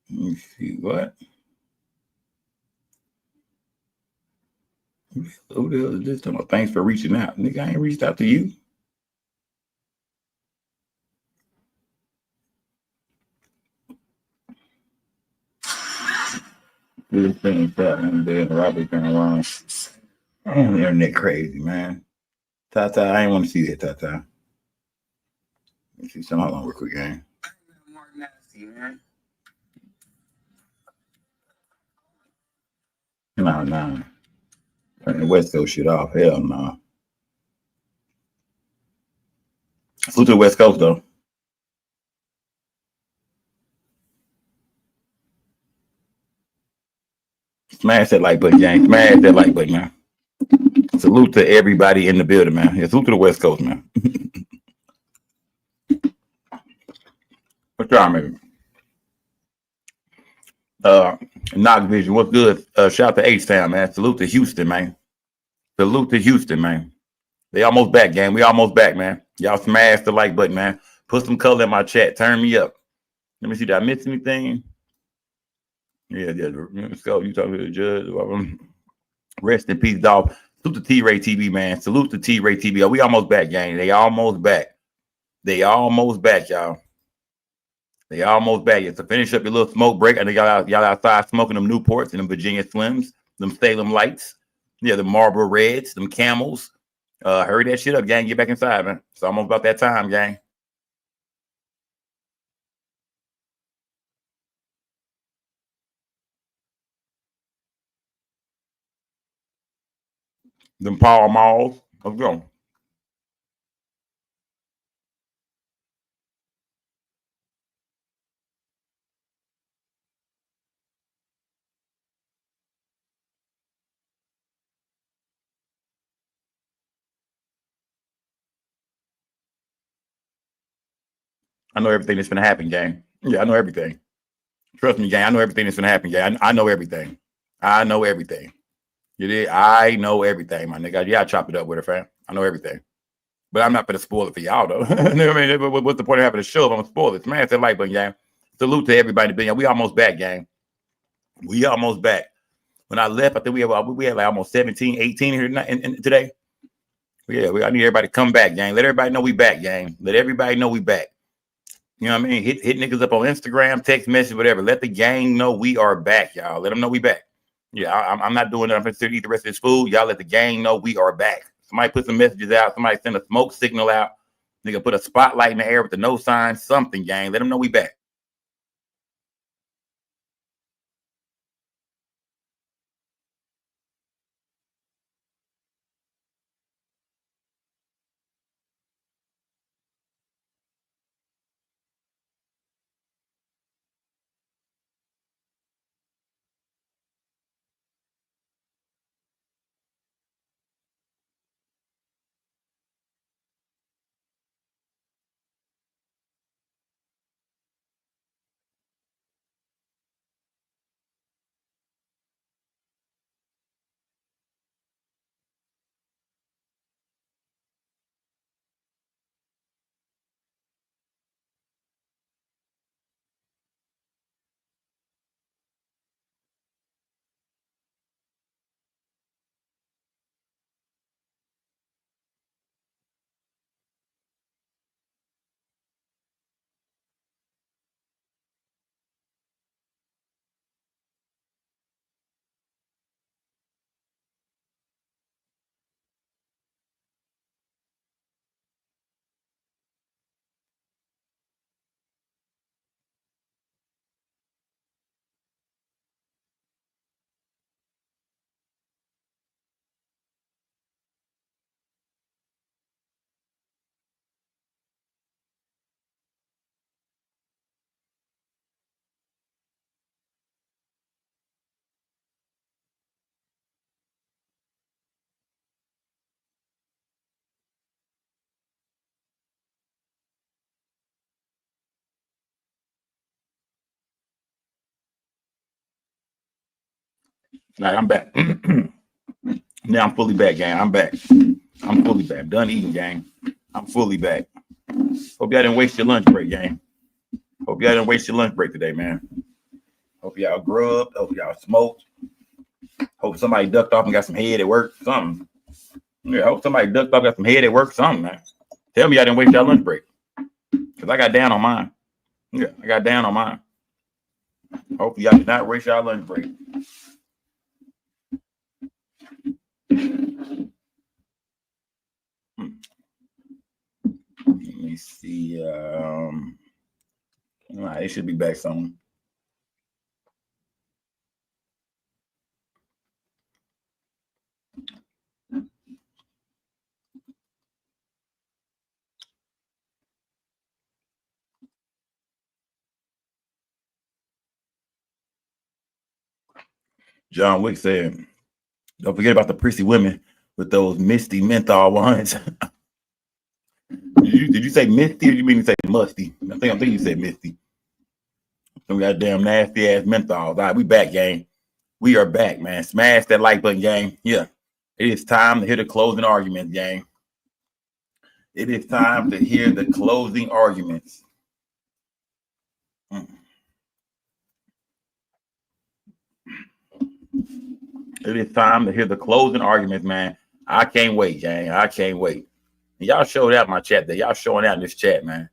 Let me see what. Who the hell is this? Talking about thanks for reaching out. Nigga, I ain't reached out to you. This thing fat and dead. Robert turn around. Damn, the internet crazy, man. Tata, I ain't want to see that, Tata. Let me see something. Hold on real quick, gang. Nah. Turn the West Coast shit off. Hell no. Nah. Salute to the West Coast, though. Smash that like button, gang. Smash that like button, man. Salute to everybody in the building, man. Yeah, salute to the West Coast, man. What's wrong, maybe? Knox Vision, what's good? Shout out to H-Town, man. Salute to Houston, man. Salute to Houston, man. They almost back, gang. We almost back, man. Y'all smash the like button, man. Put some color in my chat. Turn me up. Let me see. Did I miss anything? Yeah. Let's go. You talking to the judge? Rest in peace, Dolph. Salute to T-Ray TV, man. Salute to T-Ray TV. We almost back, gang. They almost back. They almost back, y'all. They almost back. So finish up your little smoke break. I think y'all outside smoking them Newports and them Virginia Slims, them Salem Lights. Yeah, the Marlboro Reds, them Camels. Hurry that shit up, gang. Get back inside, man. It's almost about that time, gang. Them Paul Malls. Let's go. I know everything that's gonna happen, gang. Yeah, I know everything. Trust me, gang. I know everything that's gonna happen, gang. I know everything. I know everything. You did. I know everything, my nigga. Yeah, I chop it up with her, fam. I know everything. But I'm not gonna spoil it for y'all, though. You know what I mean? What's the point of having a show if I'm gonna spoil it? Smash that like button, gang. Salute to everybody, gang. We almost back, gang. We almost back. When I left, I think we had like almost 17, 18 here today. Yeah, I need everybody to come back, gang. Let everybody know we back, gang. Let everybody know we back. You know what I mean? Hit niggas up on Instagram, text message, whatever. Let the gang know we are back, y'all. Let them know we back. Yeah, I'm not doing that. I'm going to eat the rest of this food. Y'all let the gang know we are back. Somebody put some messages out. Somebody send a smoke signal out. Nigga put a spotlight in the air with the no sign, something, gang. Let them know we back. All right, I'm back. Now I'm fully back, gang. I'm back. I'm fully back. Done eating, gang. I'm fully back. Hope y'all didn't waste your lunch break, gang. Hope y'all didn't waste your lunch break today, man. Hope y'all grubbed. Hope y'all smoked. Hope somebody ducked off and got some head at work. Something. Yeah, hope somebody ducked off, got some head at work. Something, man. Tell me y'all didn't waste y'all lunch break. Because I got down on mine. Yeah, I got down on mine. Hope y'all did not waste y'all lunch break. Let me see. All right, it should be back soon. John Wick said, "Don't forget about the prissy women with those misty menthol ones." Did you say misty or did you mean to say musty? I think you said misty. Some goddamn nasty ass menthols. All right, we back, gang. We are back, man. Smash that like button, gang. Yeah. It is time to hear the closing arguments, gang. It is time to hear the closing arguments. It is time to hear the closing arguments, man. I can't wait, gang. I can't wait. And y'all showed out my chat there. Y'all showing out in this chat, man.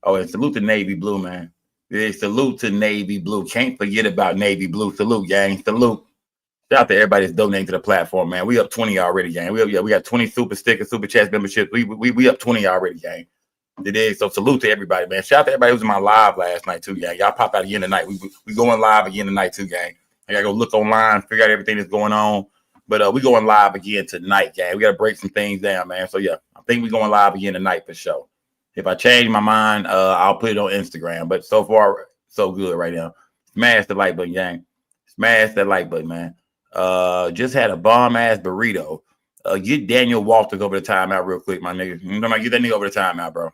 Oh, and salute to Navy Blue, man. Yeah, salute to Navy Blue. Can't forget about Navy Blue. Salute, gang. Salute. Shout out to everybody that's donating to the platform, man. We up 20 already, gang. We got 20 super stickers, super chats memberships. We up 20 already, gang. Today, so salute to everybody, man. Shout out to everybody who was in my live last night too, gang. Y'all pop out again tonight. We going live again tonight too, gang. I gotta go look online, figure out everything that's going on. But we going live again tonight, gang. We gotta break some things down, man. So yeah, I think we going live again tonight for sure. If I change my mind, I'll put it on Instagram. But so far, so good right now. Smash the like button, gang. Smash that like button, man. Just had a bomb ass burrito. Get Daniel Walters over the timeout real quick, my nigga. Get that nigga over the timeout, bro.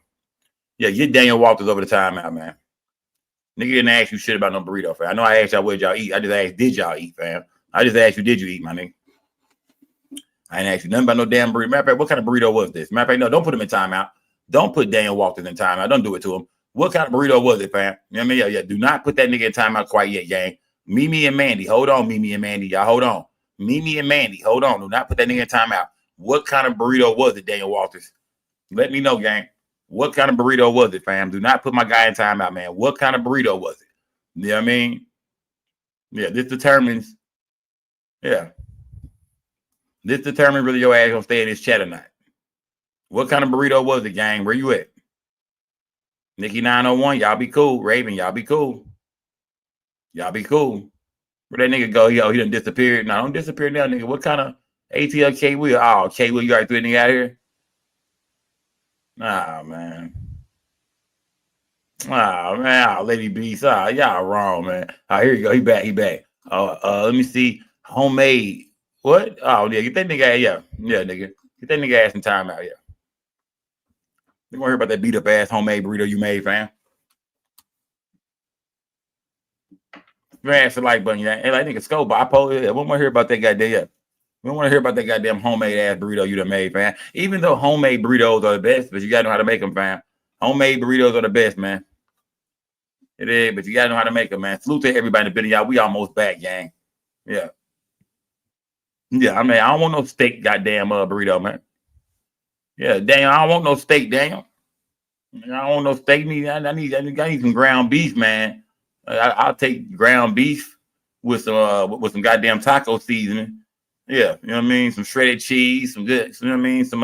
Yeah, get Daniel Walters over the timeout, man. Nigga didn't ask you shit about no burrito, fam. I know I asked y'all what y'all eat. I just asked, did y'all eat, fam? I just asked you, did you eat, my nigga? I ain't asked you nothing about no damn burrito. Matter of fact, what kind of burrito was this? Matter of fact, no, don't put him in timeout. Don't put Daniel Walters in timeout. Don't do it to him. What kind of burrito was it, fam? You know what I mean? Yeah. Do not put that nigga in timeout quite yet, gang. Mimi and Mandy. Hold on, Mimi and Mandy. Y'all hold on. Mimi and Mandy. Hold on. Do not put that nigga in timeout. What kind of burrito was it, Daniel Walters? Let me know, gang. What kind of burrito was it, fam? Do not put my guy in timeout, man. What kind of burrito was it? You know what I mean? Yeah, this determines. Yeah. This determines really your ass gonna stay in this chat or not. What kind of burrito was it, gang? Where you at? Nikki 901, y'all be cool. Raven, y'all be cool. Y'all be cool. Where that nigga go? Yo, he done disappeared. No, don't disappear now, nigga. What kind of ATL K Will? Oh, K Will, you already threw a nigga out here? Nah, man. Oh, man. Oh, Lady Beast. Oh, y'all wrong, man. Oh, here you go. He back. Let me see. Homemade. What? Oh, yeah. Get that nigga. Yeah, nigga. Get that nigga ass in timeout. Yeah. You want to hear about that beat up ass homemade burrito you made, fam? Smash the like button, yeah. Hey, like nigga, scope bipolar. Yeah. We don't want to hear about that goddamn. Yeah. We don't want to hear about that goddamn homemade ass burrito you done made, fam. Even though homemade burritos are the best, but you gotta know how to make them, fam. Homemade burritos are the best, man. It is, but you gotta know how to make them, man. Salute to everybody in the video, y'all. We almost back, gang. Yeah. Yeah, I mean, I don't want no steak, goddamn burrito, man. Yeah, damn, I don't want no steak, damn. I don't want no steak. I need some ground beef, man. I'll take ground beef with some goddamn taco seasoning. Yeah, you know what I mean? Some shredded cheese, some good, you know what I mean? Some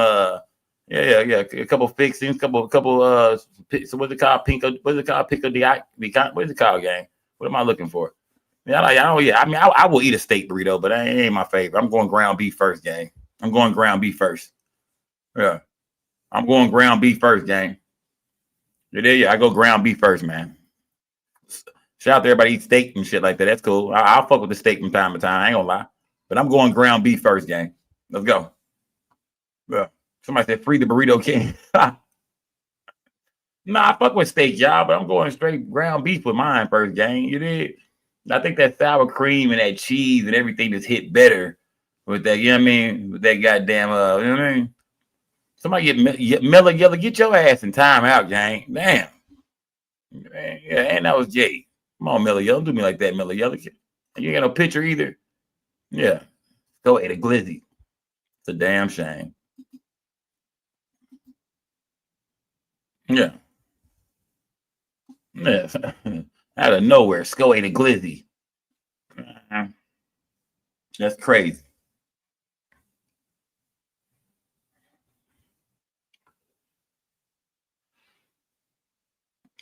yeah, a couple fixings, couple so what's it called? Pico, what's it called? Pico de what's it called, gang? What am I looking for? Yeah, I mean, I will eat a steak burrito, but it ain't my favorite. I'm going ground beef first, gang. I'm going ground beef first. Yeah. I'm going ground beef first, gang. Yeah, I go ground beef first, man. Shout out to everybody eat steak and shit like that. That's cool. I'll fuck with the steak from time to time. I ain't gonna lie. But I'm going ground beef first, gang. Let's go. Yeah. Somebody said free the burrito king. Nah, I fuck with steak, y'all, but I'm going straight ground beef with mine first, gang. You did. I think that sour cream and that cheese and everything just hit better with that, you know what I mean? With that goddamn, you know what I mean? Somebody get Miller Yellow, get your ass in time out, gang. Damn. Man, yeah, and that was Jay. Come on, Miller Yellow. Don't do me like that, Miller Yellow. You ain't got no picture either. Yeah. Go at a glizzy. It's a damn shame. Yeah. Yeah. Out of nowhere, Sko ate a glizzy. That's crazy.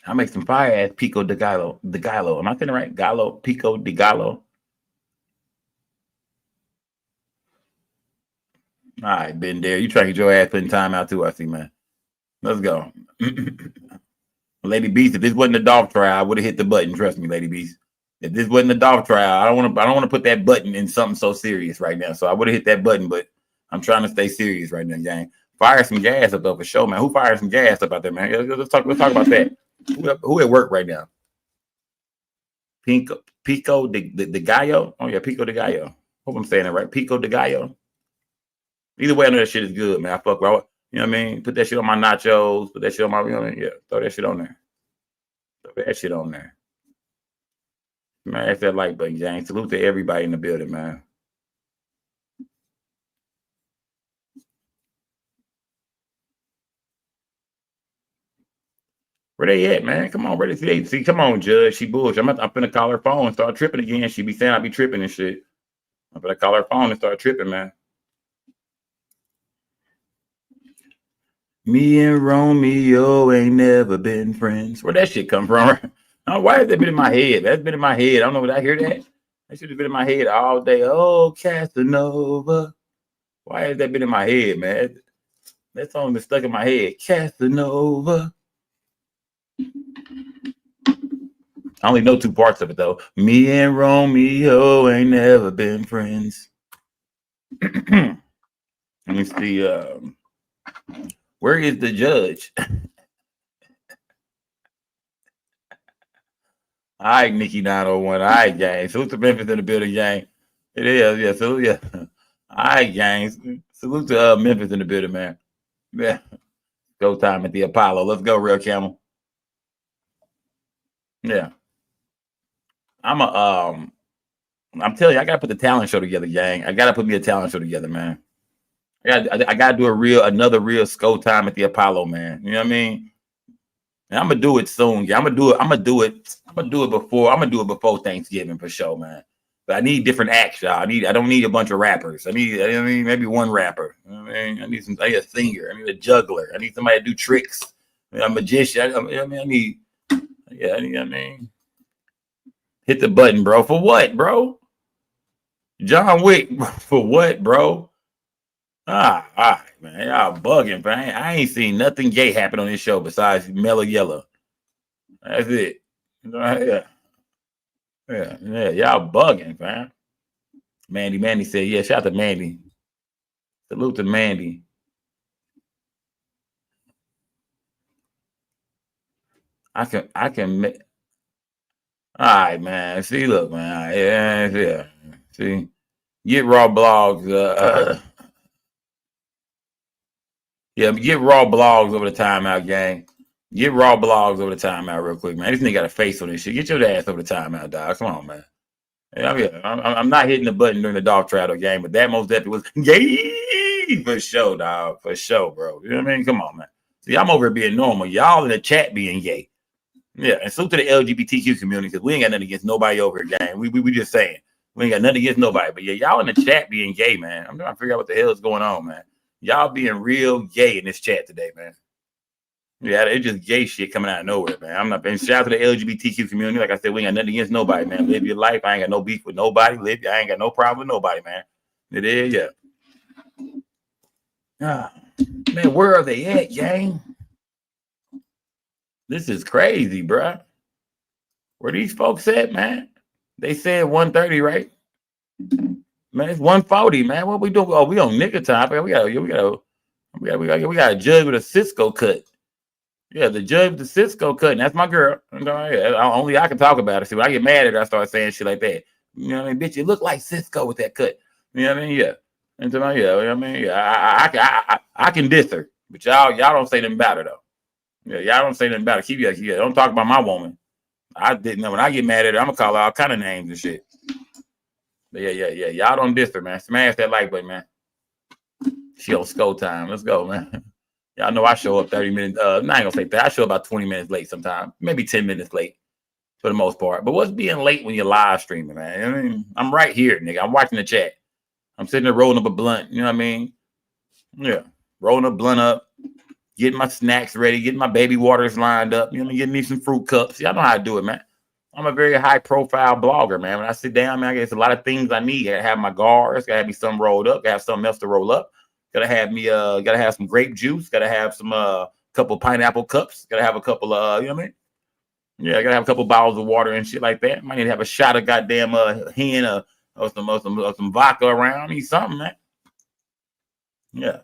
I make some fire ass pico de gallo. Am I saying it right? Gallo, pico de gallo. All right, been there. You try to get your ass putting time out too, I see, man. Let's go. Lady Beast, if this wasn't a Dolph trial, I would have hit the button. Trust me, Lady Beast. If this wasn't a Dolph trial, I don't want to put that button in something so serious right now. So I would have hit that button, but I'm trying to stay serious right now, gang. Fire some gas up though for sure, man. Who fired some gas up out there, man? Let's talk about that. Who at work right now? Pico de Gallo? Oh yeah, Pico de Gallo. Hope I'm saying it right. Pico de Gallo. Either way, I know that shit is good, man. I fuck with, you know what I mean? Put that shit on my nachos. Put that shit on my, you know what I mean? Yeah, throw that shit on there. Throw that shit on there. Man, that's that like button, gang. Salute to everybody in the building, man. Where they at, man? Come on, where they see? Come on, Judge. She bullshit. I'm finna call her phone and start tripping again. She be saying I be tripping and shit. I'm finna call her phone and start tripping, man. Me and Romeo ain't never been friends. Where that shit come from? Why has that been in my head? That's been in my head. I don't know. Did I hear that? That should have been in my head all day. Oh, Casanova. Why has that been in my head, man? That song been stuck in my head. Casanova. I only know two parts of it, though. Me and Romeo ain't never been friends. Let me see. Where is the judge? All right, Nikki 901. All right, gang. Salute to Memphis in the building, gang. It is, yeah. Salute, yeah. All right, gang. Salute to Memphis in the building, man. Yeah. Go time at the Apollo. Let's go, Real Camel. Yeah. I'm telling you, I gotta put the talent show together, gang. I gotta put me a talent show together, man. I gotta do another real SCO time at the Apollo, man. You know what I mean? And I'm gonna do it soon. Yeah, I'm gonna do it before Thanksgiving for sure, man. But I need different acts, y'all. I don't need a bunch of rappers. I need maybe one rapper. You know what I mean? I need a singer. I need a juggler. I need somebody to do tricks. A magician. I need hit the button, bro. For what, bro? John Wick, for what, bro? All right, man. Y'all bugging, man. I ain't seen nothing gay happen on this show besides Mellow Yellow. That's it. Yeah. Y'all bugging, man. Mandy said, yeah, shout out to Mandy. Salute to Mandy. I can make. All right, man. See, look, man. Yeah. See, get raw blogs. Yeah, get raw blogs over the timeout, gang. Get raw blogs over the timeout real quick, man. This nigga got a face on this shit. Get your ass over the timeout, dog. Come on, man. I'm not hitting the button during the Dolph Travel game, but that most definitely was gay for sure, dog. For sure, bro. You know what I mean? Come on, man. See, I'm over here being normal. Y'all in the chat being gay. Yeah, and salute to the LGBTQ community because we ain't got nothing against nobody over here, gang. We just saying. We ain't got nothing against nobody. But yeah, y'all in the chat being gay, man. I'm trying to figure out what the hell is going on, man. Y'all being real gay in this chat today, man. Yeah, it's just gay shit coming out of nowhere, man. I'm not. And shout out to the LGBTQ community. Like I said, we ain't got nothing against nobody, man. Live your life. I ain't got no beef with nobody. I ain't got no problem with nobody, man. It is, yeah. Man, where are they at, gang? This is crazy, bruh. Where these folks at, man? They said 1:30, right? Man, it's 1:40, man. What we doing? Oh, we on nigga time. We got a judge with a Cisco cut. Yeah, the judge with the Cisco cut, and that's my girl. Only I can talk about it. See, when I get mad at her, I start saying shit like that. You know what I mean? Bitch, you look like Cisco with that cut. You know what I mean? Yeah. And so, you know what I mean? Yeah, I can diss her, but y'all don't say nothing about her though. Yeah, y'all don't say nothing about it. Don't talk about my woman. I didn't know when I get mad at her, I'm gonna call her all kind of names and shit. But yeah. Y'all don't diss her, man. Smash that like button, man. She on SCO time. Let's go, man. Y'all know I show up 30 minutes. I ain't gonna say that. I show up about 20 minutes late sometimes, maybe 10 minutes late for the most part. But what's being late when you're live streaming, man? I mean, I'm right here, nigga. I'm watching the chat. I'm sitting there rolling up a blunt. You know what I mean? Yeah, rolling a blunt up, getting my snacks ready, getting my baby waters lined up. You know what I mean? Getting me some fruit cups. Y'all know how to do it, man. I'm a very high profile blogger, man. When I sit down, man, I guess a lot of things I need. I gotta have my guards, gotta have me something rolled up, gotta have something else to roll up. Gotta have some grape juice, gotta have some couple pineapple cups, gotta have a couple you know what I mean? Yeah, I gotta have a couple bottles of water and shit like that. Might need to have a shot of goddamn hen or some vodka around. I need something, man. Yeah.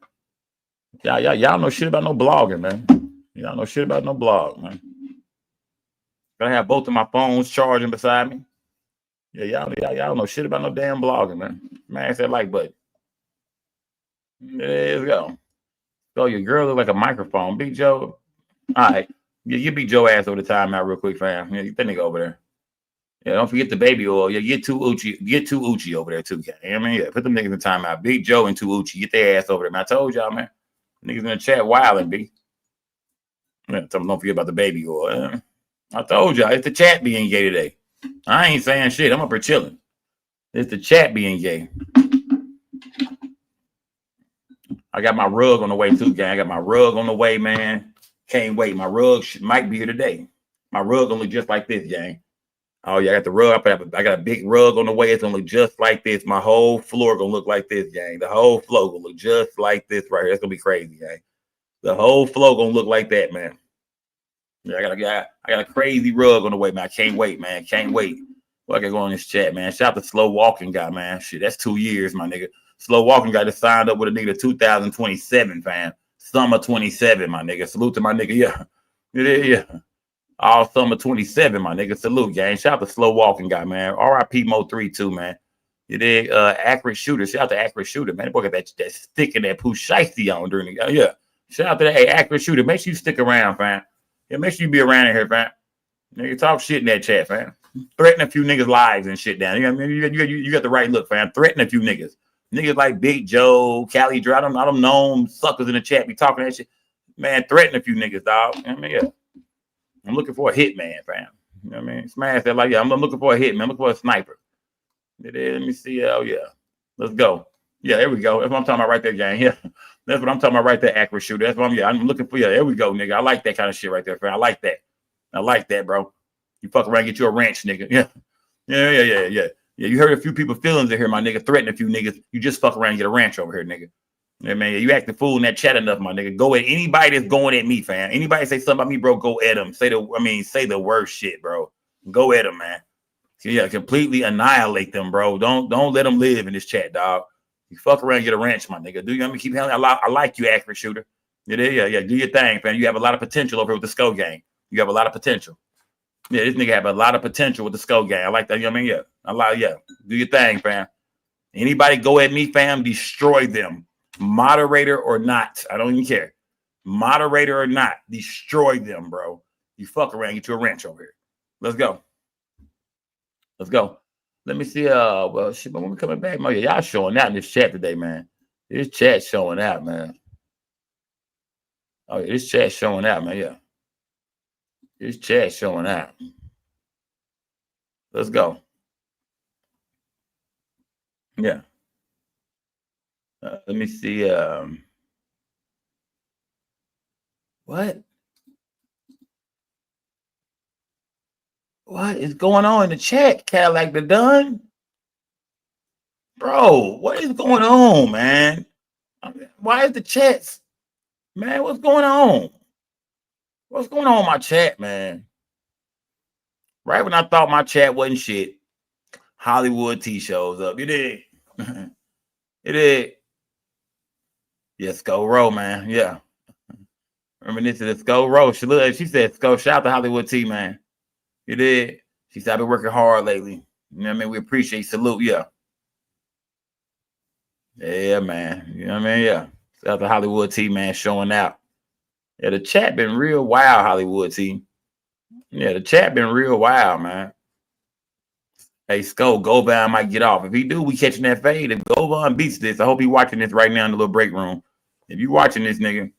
Y'all know shit about no blogging, man. Y'all know shit about no blog, man. Gotta have both of my phones charging beside me. Yeah, y'all know shit about no damn blogging, man. Smash that like button. Let's go. So your girl look like a microphone. Big Joe. All right. You beat Joe ass over the timeout real quick, fam. Yeah, get that nigga over there. Yeah, don't forget the baby oil. Yeah, get two Uchi over there too, gang. I mean, yeah, put them niggas in timeout. Big Joe and two Uchi. Get their ass over there, man. I told y'all, man. Niggas in the chat wilding, B. Yeah, don't forget about the baby oil. I told y'all, it's the chat being gay today. I ain't saying shit. I'm up here chilling. It's the chat being gay. I got my rug on the way too, gang. I got my rug on the way, man. Can't wait. My rug might be here today. My rug gonna look just like this, gang. Oh yeah, I got the rug. I got a big rug on the way. It's gonna look just like this. My whole floor gonna look like this, gang. The whole floor gonna look just like this right here. It's gonna be crazy, gang. The whole floor gonna look like that, man. Yeah, I got a crazy rug on the way, man. I can't wait, man. Can't wait. What I got going on in this chat, man. Shout out to Slow Walking Guy, man. Shit, that's 2 years, my nigga. Slow Walking Guy just signed up with a nigga 2027, fam. Summer 27, my nigga. Salute to my nigga. Yeah. Yeah. All summer 27, my nigga. Salute, gang. Shout out to Slow Walking Guy, man. RIP Mo 3 too, man. You did accurate shooter. Shout out to accurate shooter, man. That boy got that stick and that poo shiesty on during the yeah. Shout out to that accurate shooter. Make sure you stick around, fam. Yeah, make sure you be around in here, fam. Nigga, talk shit in that chat, fam. Threaten a few niggas' lives and shit down. You know what I mean? You got the right look, fam. Threaten a few niggas. Niggas like Big Joe, Cali Dre. I don't know suckers in the chat be talking that shit. Man, threaten a few niggas, dog. I mean, yeah. I'm looking for a hitman, fam. You know what I mean? Smash that like, yeah, I'm looking for a hitman. I'm looking for a sniper. Let me see. Oh, yeah. Let's go. Yeah, there we go. That's what I'm talking about right there, gang. Yeah. That's what I'm talking about right there, accurate shooter. That's what I'm looking for. Yeah, there we go, nigga. I like that kind of shit right there, fam. I like that. I like that, bro. You fuck around, get you a ranch, nigga. Yeah. Yeah. You hurt a few people's feelings in here, my nigga. Threaten a few niggas. You just fuck around and get a ranch over here, nigga. Yeah, man, you act the fool in that chat enough, my nigga. Go at anybody that's going at me, fam. Anybody say something about me, bro, go at them. Say the worst shit, bro. Go at them, man. Yeah, completely annihilate them, bro. Don't let them live in this chat, dog. You fuck around and get a ranch, my nigga. Do you know what I mean? Keep handling. I like you, accurate shooter. Yeah. Do your thing, fam. You have a lot of potential over here with the Skull Gang. You have a lot of potential. Yeah, this nigga have a lot of potential with the Skull Gang. I like that. You know what I mean? Yeah. Do your thing, fam. Anybody go at me, fam, destroy them. Moderator or not. I don't even care. Moderator or not, destroy them, bro. You fuck around, get you a ranch over here. Let's go. Let me see. Well, shit, but when we coming back, man, y'all showing out in this chat today, man. This chat showing out, man. Oh, yeah, this chat showing out, man. Yeah. This chat showing out. Let's go. Yeah. Let me see. What is going on in the chat, Cadillac the Done? Bro, what is going on, man? Why is the chats? Man, what's going on? What's going on in my chat, man? Right when I thought my chat wasn't shit, Hollywood T shows up. You did. You did. Yes, go roll, man. Yeah. Reminiscent of Skull Row. She said, Skull, shout out to Hollywood T, man. You did. She said, I've been working hard lately. You know what I mean? We appreciate salute. Yeah. Yeah, man. You know what I mean? Yeah. Shout out to Hollywood T, man, showing out. Yeah, the chat been real wild, Hollywood T. Yeah, the chat been real wild, man. Hey, Skull, Govan might get off. If he do, we catching that fade. If Govan beats this, I hope he watching this right now in the little break room. If you watching this, nigga,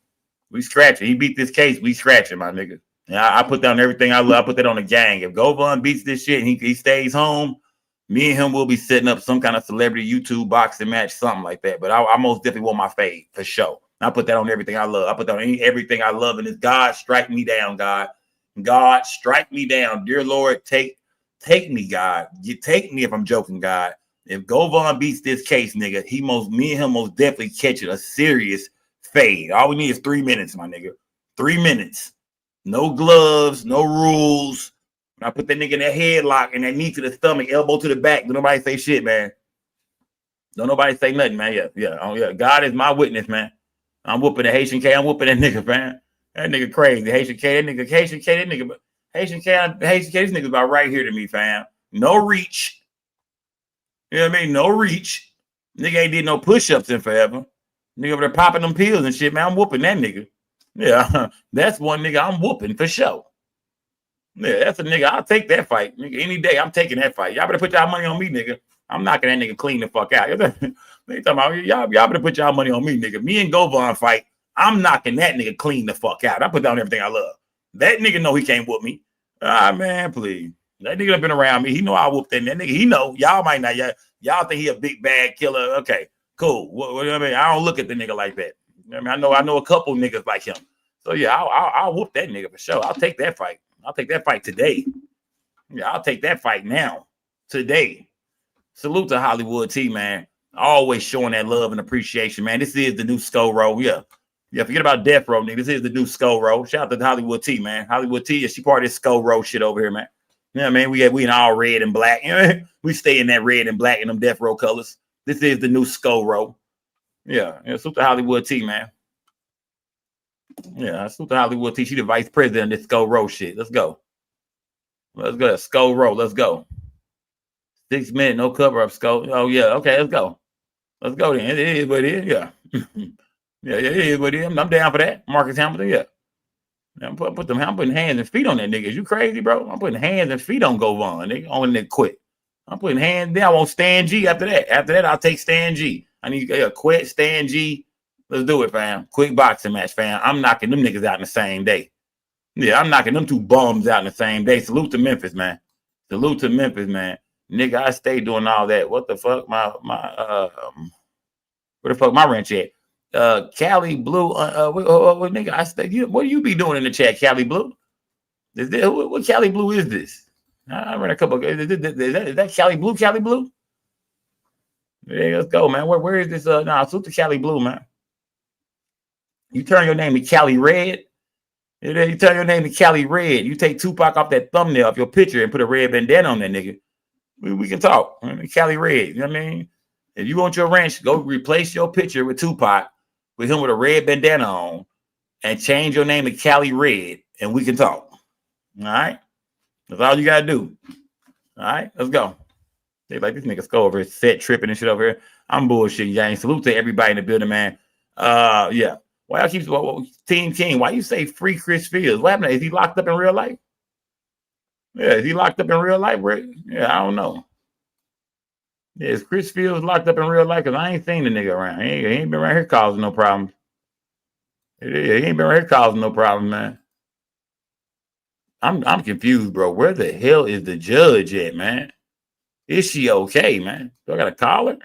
we scratching. He beat this case. We scratching, my nigga. And I put down everything I love. I put that on the gang. If Govan beats this shit and he stays home, me and him will be setting up some kind of celebrity YouTube boxing match, something like that. But I most definitely want my fade for sure. I put that on everything I love. I put that on everything I love. And it's God, strike me down, God. God, strike me down. Dear Lord, take me, God. You take me if I'm joking, God. If Govan beats this case, nigga, me and him most definitely catching a serious fade. All we need is 3 minutes, my nigga. 3 minutes. No gloves, no rules. I put that nigga in that headlock and that knee to the stomach, elbow to the back. Don't nobody say shit, man. Don't nobody say nothing, man. Yeah. God is my witness, man. I'm whooping the Haitian K. I'm whooping that nigga, man. That nigga crazy. Haitian K, that nigga, Haitian K, this nigga's about right here to me, fam. No reach. You know what I mean? No reach. Nigga ain't did no push-ups in forever. Nigga over there popping them pills and shit, man. I'm whooping that nigga. Yeah, that's one nigga I'm whooping for sure. Yeah, that's a nigga. I'll take that fight. Nigga, any day, I'm taking that fight. Y'all better put y'all money on me, nigga. I'm knocking that nigga clean the fuck out. They talking about y'all better put y'all money on me, nigga. Me and Govan fight. I'm knocking that nigga clean the fuck out. I put down everything I love. That nigga know he can't whoop me. Ah, man, please. That nigga done been around me. He know I whooped that nigga. He know. Y'all might not. Y'all think he a big bad killer. Okay, cool. What I mean, I don't look at the nigga like that. I mean, I know a couple niggas like him. So yeah, I'll whoop that nigga for sure. I'll take that fight. I'll take that fight today. Yeah, I'll take that fight now, today. Salute to Hollywood T, man. Always showing that love and appreciation, man. This is the new Skull Row. Yeah, forget about Death Row, nigga. This is the new Skull Row. Shout out to Hollywood T, man. Hollywood T, she part of this Skull Row shit over here, man. You know what I mean? We in all red and black. You know, we stay in that red and black and them Death Row colors. This is the new Skull Row. Yeah, salute to Hollywood T, man. Yeah, salute to Hollywood T. She the vice president of this Skull Row shit. Let's go. Let's go. Skull roll. Let's go. 6 minutes, no cover up, Skull. Oh, yeah. Okay, let's go. Let's go then. It is what it is. Yeah. Yeah, it is what it is. I'm down for that. Marcus Hamilton, yeah. I'm putting hands and feet on that nigga. Is you crazy, bro? I'm putting hands and feet on Govon, nigga. On that quick. I'm putting hands down. I want Stan G after that. After that, I'll take Stan G. I need a quick Stan G. Let's do it, fam. Quick boxing match, fam. I'm knocking them niggas out in the same day. Yeah, I'm knocking them two bums out in the same day. Salute to Memphis, man. Salute to Memphis, man. Nigga, I stay doing all that. What the fuck? Where the fuck my wrench at? Cali Blue, nigga, I stay. What do you be doing in the chat, Cali Blue? What Cali Blue is this? I read a couple. Is that Cali Blue? Cali Blue? Yeah, let's go, man. Where is this? Salute to Cali Blue, man. You turn your name to Cali Red. You turn your name to Cali Red. You take Tupac off that thumbnail of your picture and put a red bandana on that nigga. We can talk. Cali Red. You know what I mean? If you want your ranch, go replace your picture with Tupac, with him with a red bandana on, and change your name to Cali Red, and we can talk. All right? That's all you got to do. All right? Let's go. They like, this nigga Skull over here, set tripping and shit over here. I'm bullshit, gang. Salute to everybody in the building, man. Yeah. Why y'all keep Team King? Why you say free Chris Fields? What happened? Is he locked up in real life? Yeah, is he locked up in real life? Yeah, I don't know. Yeah, is Chris Fields locked up in real life? Because I ain't seen the nigga around. He ain't been around here causing no problems. He ain't been around here causing no problems, man. I'm confused, bro. Where the hell is the judge at, man? Is she okay, man? Do I got to call her?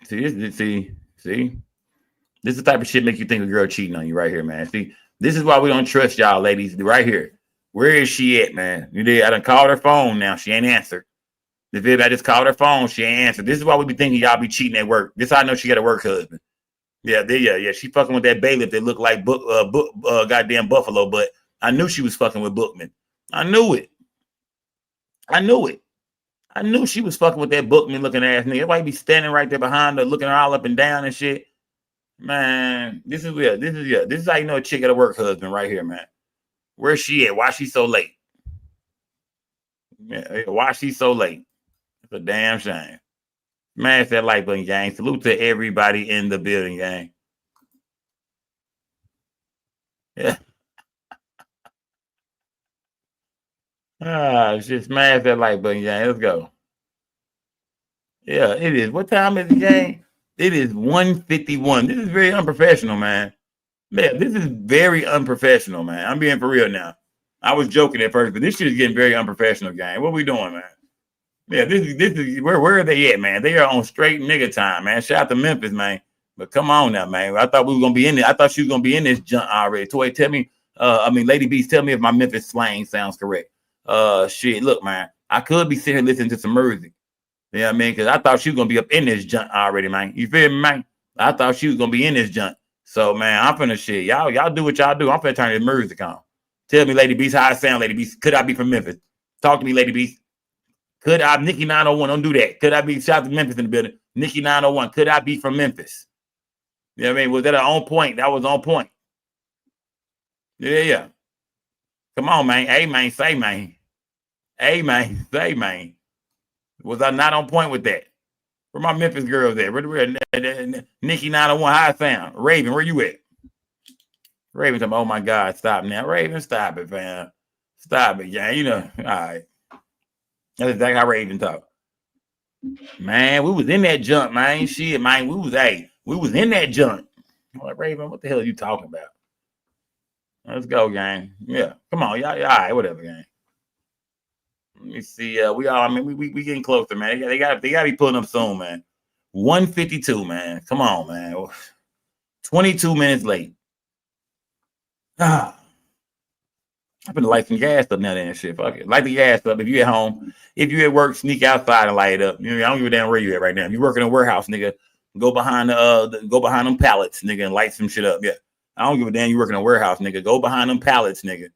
See. This is the type of shit make you think a girl cheating on you right here, man. See, this is why we don't trust y'all, ladies. Right here. Where is she at, man? I done called her phone now. She ain't answered. I just called her phone. She ain't answered. This is why we be thinking y'all be cheating at work. This I know she got a work husband. Yeah. She fucking with that bailiff that looked like goddamn Buffalo, but I knew she was fucking with Bookman. I knew it. I knew she was fucking with that Bookman looking ass nigga. Everybody be standing right there behind her, looking her all up and down and shit. Man, this is how you know a chick got a work husband right here, man. Where's she at? Why she so late? Yeah, why she so late? It's a damn shame. Smash that like button, gang. Salute to everybody in the building, gang. Yeah. Shit, smash that like button, gang. Let's go. Yeah, it is. What time is it, gang? It is 1:51. This is very unprofessional, man. Man, this is very unprofessional, man. I'm being for real now. I was joking at first, but this shit is getting very unprofessional, gang. What we doing, man? Yeah, this is where are they at, man? They are on straight nigga time, man. Shout out to Memphis, man. But come on now, man. I thought we were gonna be in it. I thought she was gonna be in this junk already. Toy, tell me, Lady Beast, tell me if my Memphis slang sounds correct. Shit, look, man. I could be sitting here listening to some music. You know what I mean? Because I thought she was gonna be up in this junk already, man. You feel me, man? I thought she was gonna be in this junk. So, man, I'm finna shit. Y'all do what y'all do. I'm finna turn this music on. Tell me, Lady Beast, how I sound, Lady Beast. Could I be from Memphis? Talk to me, Lady Beast. Could I, Nikki 901, don't do that. Could I be, shout out to Memphis in the building. Nikki 901, could I be from Memphis? You know what I mean? Was that on point? That was on point. Yeah. Come on, man. Hey, man, say, man. Hey, man, say, man. Was I not on point with that? Where my Memphis girls at? Where Nikki 901, how I sound? Raven, where you at? Raven, oh my God, stop now. Raven, stop it, fam. Stop it, yeah. You know, all right. That's exactly how Raven talk. Man, we was in that junk, man. Shit, man. We was in that junk. I'm like, Raven, what the hell are you talking about? Let's go, gang. Yeah. Come on, y'all. All right, whatever, gang. Let me see. We getting closer, man. They gotta be pulling up soon, man. 1:52, man. Come on, man. 22 minutes late. I've been lighting gas up now and shit. Fuck it. Light the gas up. If you at home, if you at work, sneak outside and light it up. You know, I don't give a damn where you at right now. If you work in a warehouse, nigga, go behind them pallets, nigga, and light some shit up. Yeah. I don't give a damn you work in a warehouse, nigga. Go behind them pallets, nigga.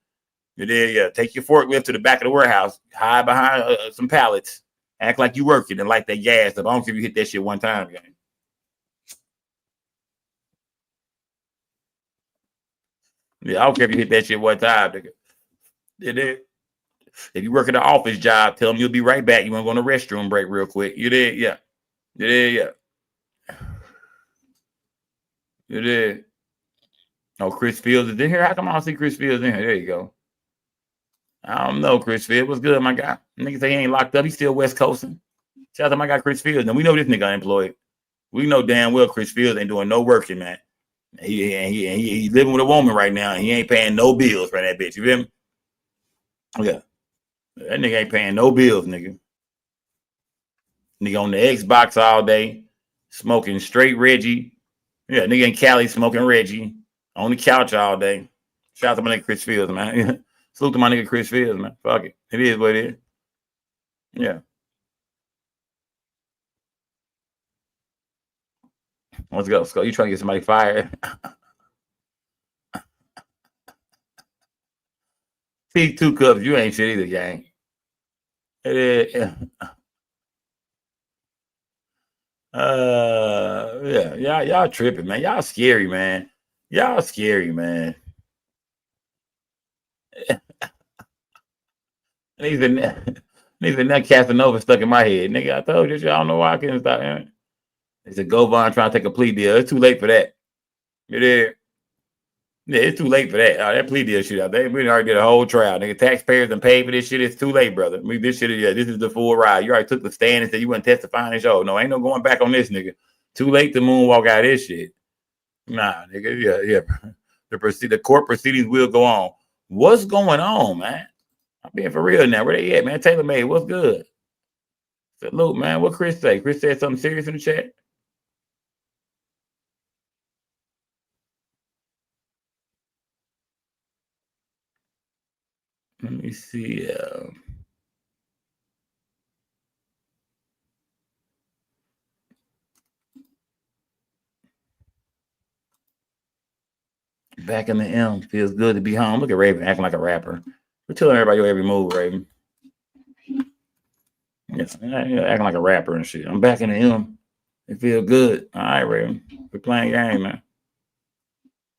You're there, yeah. Take your forklift to the back of the warehouse, hide behind some pallets, act like you working and light that gas up. I don't care if you hit that shit one time, gang. Yeah, I don't care if you hit that shit one time, nigga. If you work at an office job, tell them you'll be right back. You want to go on a restroom break real quick. You did, yeah. You did, yeah. You did. Oh, Chris Fields is in here. How come I don't see Chris Fields in here? There you go. I don't know, Chris Fields. What's good, my guy? Niggas say he ain't locked up. He's still West Coasting. Shout out to my guy, Chris Fields. And we know this nigga unemployed. We know damn well Chris Fields ain't doing no working, man. He living with a woman right now, and he ain't paying no bills for that bitch. You feel me? Yeah. That nigga ain't paying no bills, nigga. Nigga on the Xbox all day, smoking straight Reggie. Yeah, nigga in Cali smoking Reggie on the couch all day. Shout out to my nigga Chris Fields, man. Salute to my nigga Chris Fields, man. Fuck it. It is what it is. Yeah. Let's go. Scott, you trying to get somebody fired? See, 2 cups. You ain't shit either, gang. It is. Yeah. Y'all tripping, man. Y'all scary, man. Y'all scary, man. Niggas that Casanova stuck in my head. Nigga, I told you, I don't know why I couldn't stop, man. It's a Govan trying to take a plea deal. It's too late for that. You there? Yeah, it's too late for that. That plea deal shit out there. We already did a whole trial. Nigga, taxpayers done paid for this shit. It's too late, brother. This shit is, this is the full ride. You already took the stand and said you wasn't testifying and show. No, ain't no going back on this, nigga. Too late to moonwalk out of this shit. Nah, nigga, yeah. The court proceedings will go on. What's going on, man? I'm being for real now. Where they at, man? Taylor May, what's good? Salute, man. What Chris say? Chris said something serious in the chat? Let me see. Back in the M. Feels good to be home. Look at Raven acting like a rapper. We're telling everybody your every move, Raven. Yes, acting like a rapper and shit. I'm back in the M. It feels good. All right, Raven. We're playing game, man.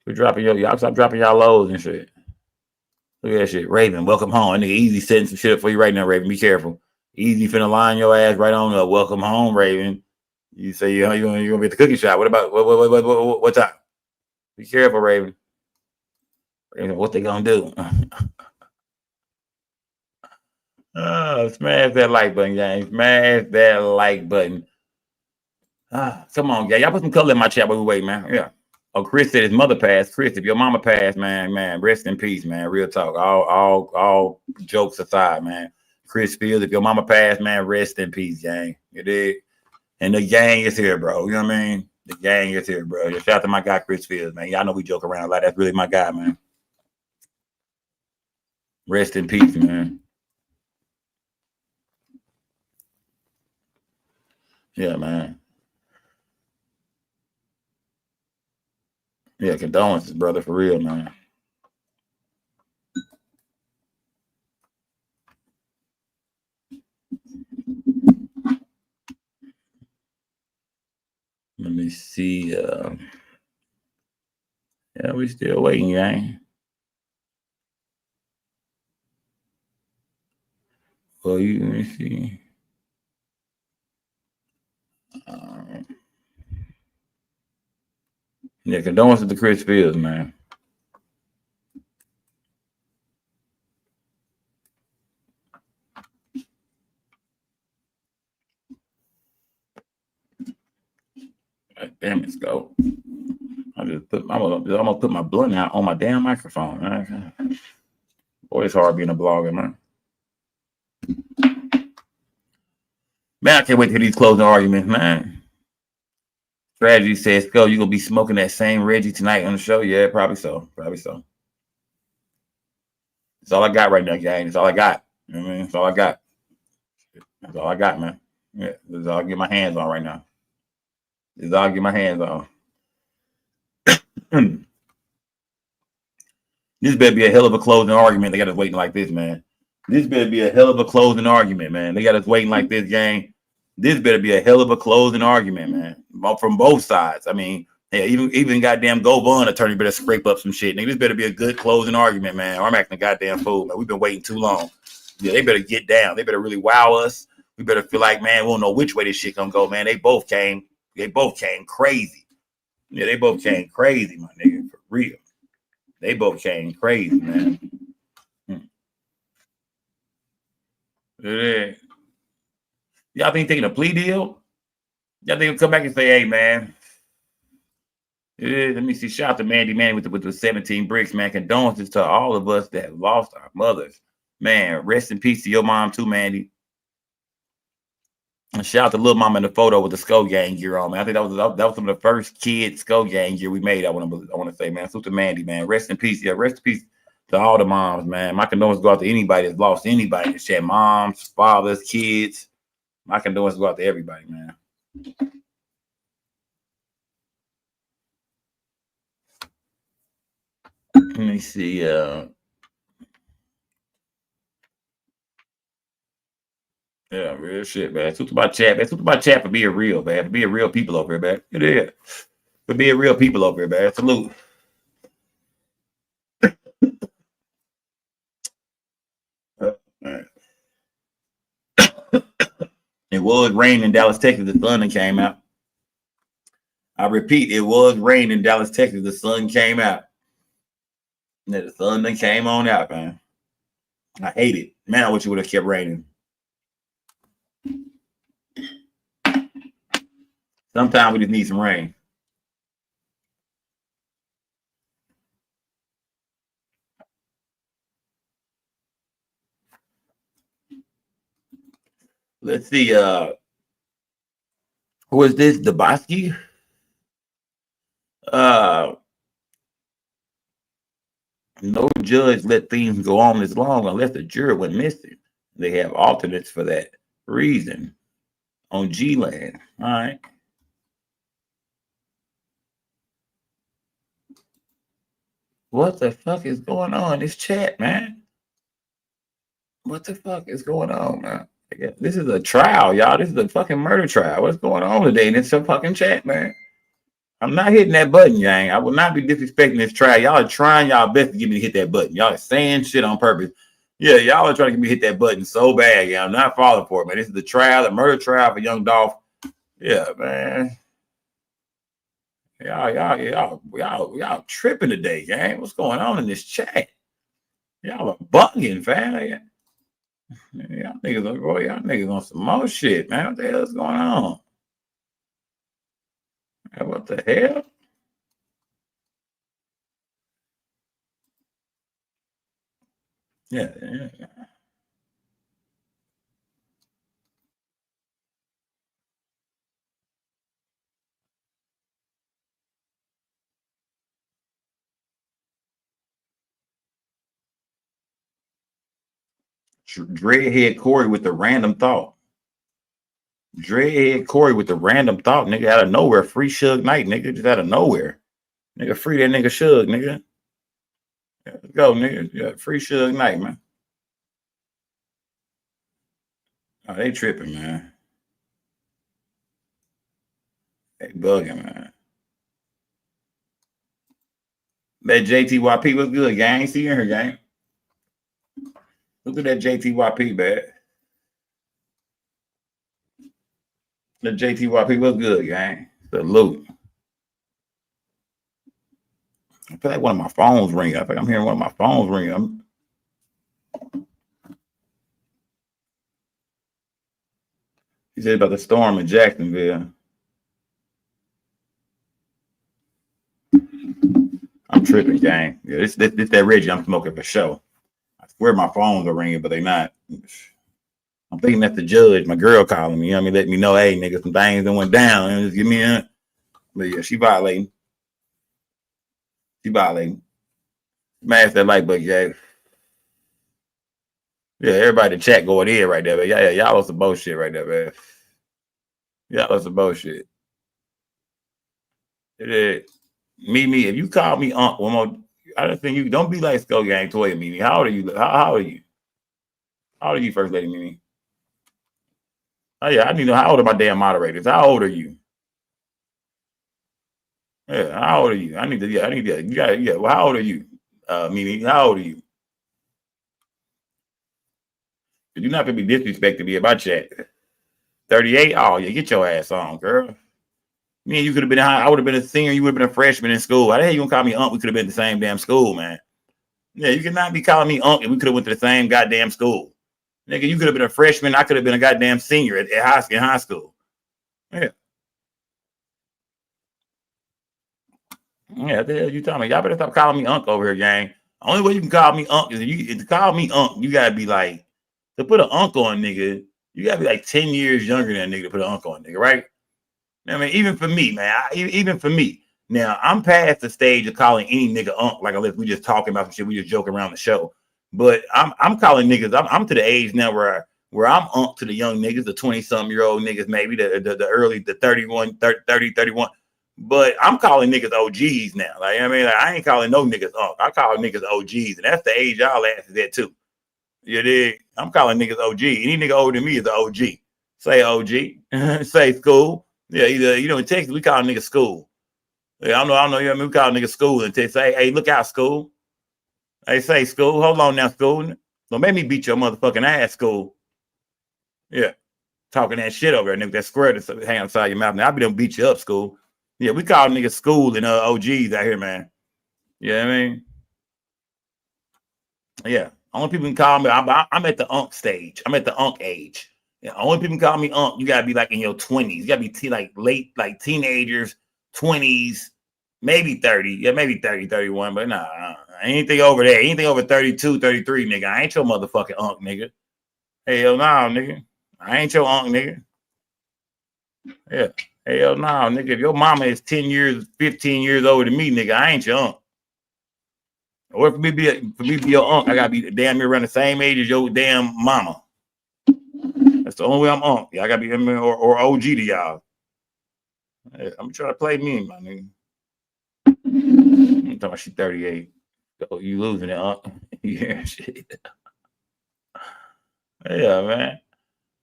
We're dropping y'all stop dropping y'all lows and shit. Look at that shit. Raven, welcome home. Nigga easy setting some shit up for you right now, Raven. Be careful. Easy finna line your ass right on up. Welcome home, Raven. You say you're gonna be at the cookie shop. What about what time? Be careful, Raven. Raven, what they gonna do? Smash that like button, gang. Smash that like button. Come on, gang. Y'all put some color in my chat while we wait, man. Yeah. Oh, Chris said his mother passed. Chris, if your mama passed, man, rest in peace, man. Real talk. All jokes aside, man. Chris Fields, if your mama passed, man, rest in peace, gang. You dig? And the gang is here, bro. You know what I mean? The gang is here, bro. Shout out to my guy, Chris Fields, man. Y'all know we joke around a lot. That's really my guy, man. Rest in peace, man. Yeah, man. Yeah, condolences, brother, for real, man. Let me see. Yeah, we still waiting, gang. Well, let me see. Yeah, condolences to Chris Fields, man. God damn it, Scope. I'm gonna put my blunt out on my damn microphone, man. Boy, it's hard being a blogger, man. Man, I can't wait to hear these closing arguments, man. Strategy says, "Go, you gonna be smoking that same Reggie tonight on the show?" Yeah, probably so. Probably so. That's all I got right now, gang. That's all I got. You know what I mean? That's all I got. That's all I got, man. Yeah, that's all I get my hands on right now. That's all I get my hands on. This better be a hell of a closing argument. They got us waiting like this, man. This better be a hell of a closing argument, man. They got us waiting like this, gang. This better be a hell of a closing argument, man. From both sides. I mean, Yeah, even goddamn Go Bun attorney better scrape up some shit. Nigga, this better be a good closing argument, man. Or I'm acting a goddamn fool, man. We've been waiting too long. Yeah, they better get down. They better really wow us. We better feel like, man, we don't know which way this shit gonna go, man. They both came crazy. Yeah, they both came crazy, my nigga, for real. They both came crazy, man. Yeah. Y'all think taking a plea deal? Y'all think he'll come back and say, hey, man. Yeah, let me see. Shout out to Mandy Man with the 17 bricks, man. Condolences to all of us that lost our mothers. Man, rest in peace to your mom too, Mandy. And shout out to Lil Mama in the photo with the Skull Gang gear on, man. I think that was some of the first kid Skull Gang gear we made. I want to say, man. Salute to Mandy, man. Rest in peace. Yeah, rest in peace to all the moms, man. My condolences go out to anybody that's lost anybody in the chat. Moms, fathers, kids. My condolences go out to everybody, man. Let me see. Yeah, real shit, man. Talk about chat, man. Talk about chat for being real, man. For being real people over here, man. It is. For being real people over here, man. Salute. Right. It was raining in Dallas, Texas. The sun came out. I repeat, it was raining in Dallas, Texas. The sun came out. Yeah, the sun then came on out, man. I hate it. Man, I wish it would have kept raining. Sometimes we just need some rain. Let's see. Who is this? Dabowski? No judge let things go on this long unless the juror went missing. They have alternates for that reason on G-Land. All right. What the fuck is going on in this chat, man? What the fuck is going on, man? This is a trial, y'all. This is a fucking murder trial. What's going on today in this fucking chat, man? I'm not hitting that button, gang. I will not be disrespecting this trial. Y'all are trying y'all best to get me to hit that button. Y'all are saying shit on purpose. Yeah, y'all are trying to get me to hit that button so bad, yeah. I'm not falling for it, man. This is the trial, the murder trial for young Dolph. Yeah, man. Y'all tripping today, gang. What's going on in this chat? Y'all are bugging, fam. Y'all niggas on some more shit, man. What the hell is going on? What the hell? Yeah. Dreadhead Corey with the random thought. Dreadhead Corey with the random thought, nigga, out of nowhere. Free Suge Knight, nigga, just out of nowhere. Nigga, free that nigga Suge, nigga. Yeah, let's go, nigga. Yeah, free Suge Knight, man. Oh, they tripping, man. They bugging, man. That JTYP was good, gang. See you in here, gang. Look at that JTYP, man. The JTYP was good, gang. Salute. I feel like one of my phones ringing. I think I'm hearing one of my phones ringing. He said about the storm in Jacksonville. I'm tripping, gang. Yeah, this that Reggie I'm smoking for sure. I swear my phones are ringing, but they not. I'm thinking that's the judge, my girl calling me. You know what I mean? Let me know, hey, nigga, some things that went down. And just give me a. But yeah, she violating. Smash that like button, Jay. Yeah, everybody in the chat going in right there, man. Yeah, y'all on some bullshit right there, man. Y'all on some bullshit. It is. Mimi, if you call me one more, I just think you don't be like Skull Gang Toya, Mimi. How old are you? How old are you? How old are you, First Lady Mimi? Oh yeah, I need to know how old are my damn moderators. How old are you? Yeah, how old are you? I need to. You got. Yeah, well, how old are you? Mimi, how old are you? You're not gonna be disrespecting me about chat. 38. Oh yeah, get your ass on, girl. Me and you could have been high. I would have been a senior. You would have been a freshman in school. How the hell you gonna call me uncle? We could have been in the same damn school, man. Yeah, you cannot be calling me uncle. We could have went to the same goddamn school. Nigga, you could have been a freshman. I could have been a goddamn senior at high school. Yeah. Yeah, what the hell you talking about? Y'all better stop calling me uncle over here, gang. Only way you can call me uncle is if to call me uncle, you gotta be like, to put an uncle on nigga, you gotta be like 10 years younger than a nigga to put an uncle on nigga, right? I mean, even for me, man, even for me. Now, I'm past the stage of calling any nigga uncle, like unless we just talking about some shit, we just joke around the show. But I'm calling niggas, I'm to the age now where I'm uncle to the young niggas, the 20-something-year-old niggas, maybe the early, the 31, 30, 31. But I'm calling niggas OGs now. Like, I mean, like, I ain't calling no niggas uncle. I call niggas OGs, and that's the age y'all ass is at too. You dig? I'm calling niggas OG. Any nigga older than me is an OG. Say OG. Say school. Yeah, either, in Texas, we call niggas school. Yeah, I know, you know, we call niggas school and Texas. Hey, look out, school. Hey, say school. Hold on now, school. Don't make me beat your motherfucking ass, school. Yeah. Talking that shit over there, nigga. That square that's hanging outside your mouth. Now, I'll be done beat you up, school. Yeah, we call niggas school and OGs out here, man. You know what I mean? Yeah. Only people can call me, I'm at the unk stage. I'm at the unk age. Yeah, only people can call me unk. You gotta be like in your 20s. You gotta be like late, like teenagers, 20s, maybe 30. Yeah, maybe 30, 31. But nah, anything over there, anything over 32, 33, nigga. I ain't your motherfucking unk, nigga. Hell no, nigga. I ain't your unk, nigga. Yeah. Hell no, nigga. If your mama is 10 years, 15 years older than me, nigga, I ain't your unk. Or for me be your unk, I gotta be damn near around the same age as your damn mama. That's the only way I'm unk. Yeah, I gotta be or OG to y'all. Yeah, I'm trying to play me, my nigga. I'm talking about she 38. Oh, you losing it, unk? Yeah, shit. Yeah, man.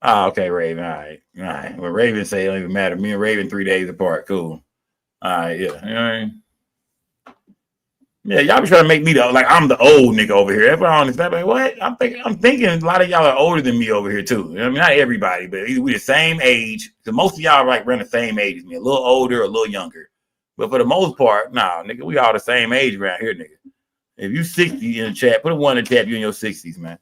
Oh, okay, Raven. All right. Well, Raven say it don't even matter. Me and Raven 3 days apart. Cool. All right, yeah. You know what I mean? Yeah, y'all be trying to make me like I'm the old nigga over here. That's what I understand. Like, what? I'm thinking a lot of y'all are older than me over here too. I mean, not everybody, but we the same age. Because most of y'all like around the same age as me, a little older, a little younger. But for the most part, nah, nigga, we all the same age around here, nigga. If you 60 in the chat, put a 1 in the chat. You in your 60s, man.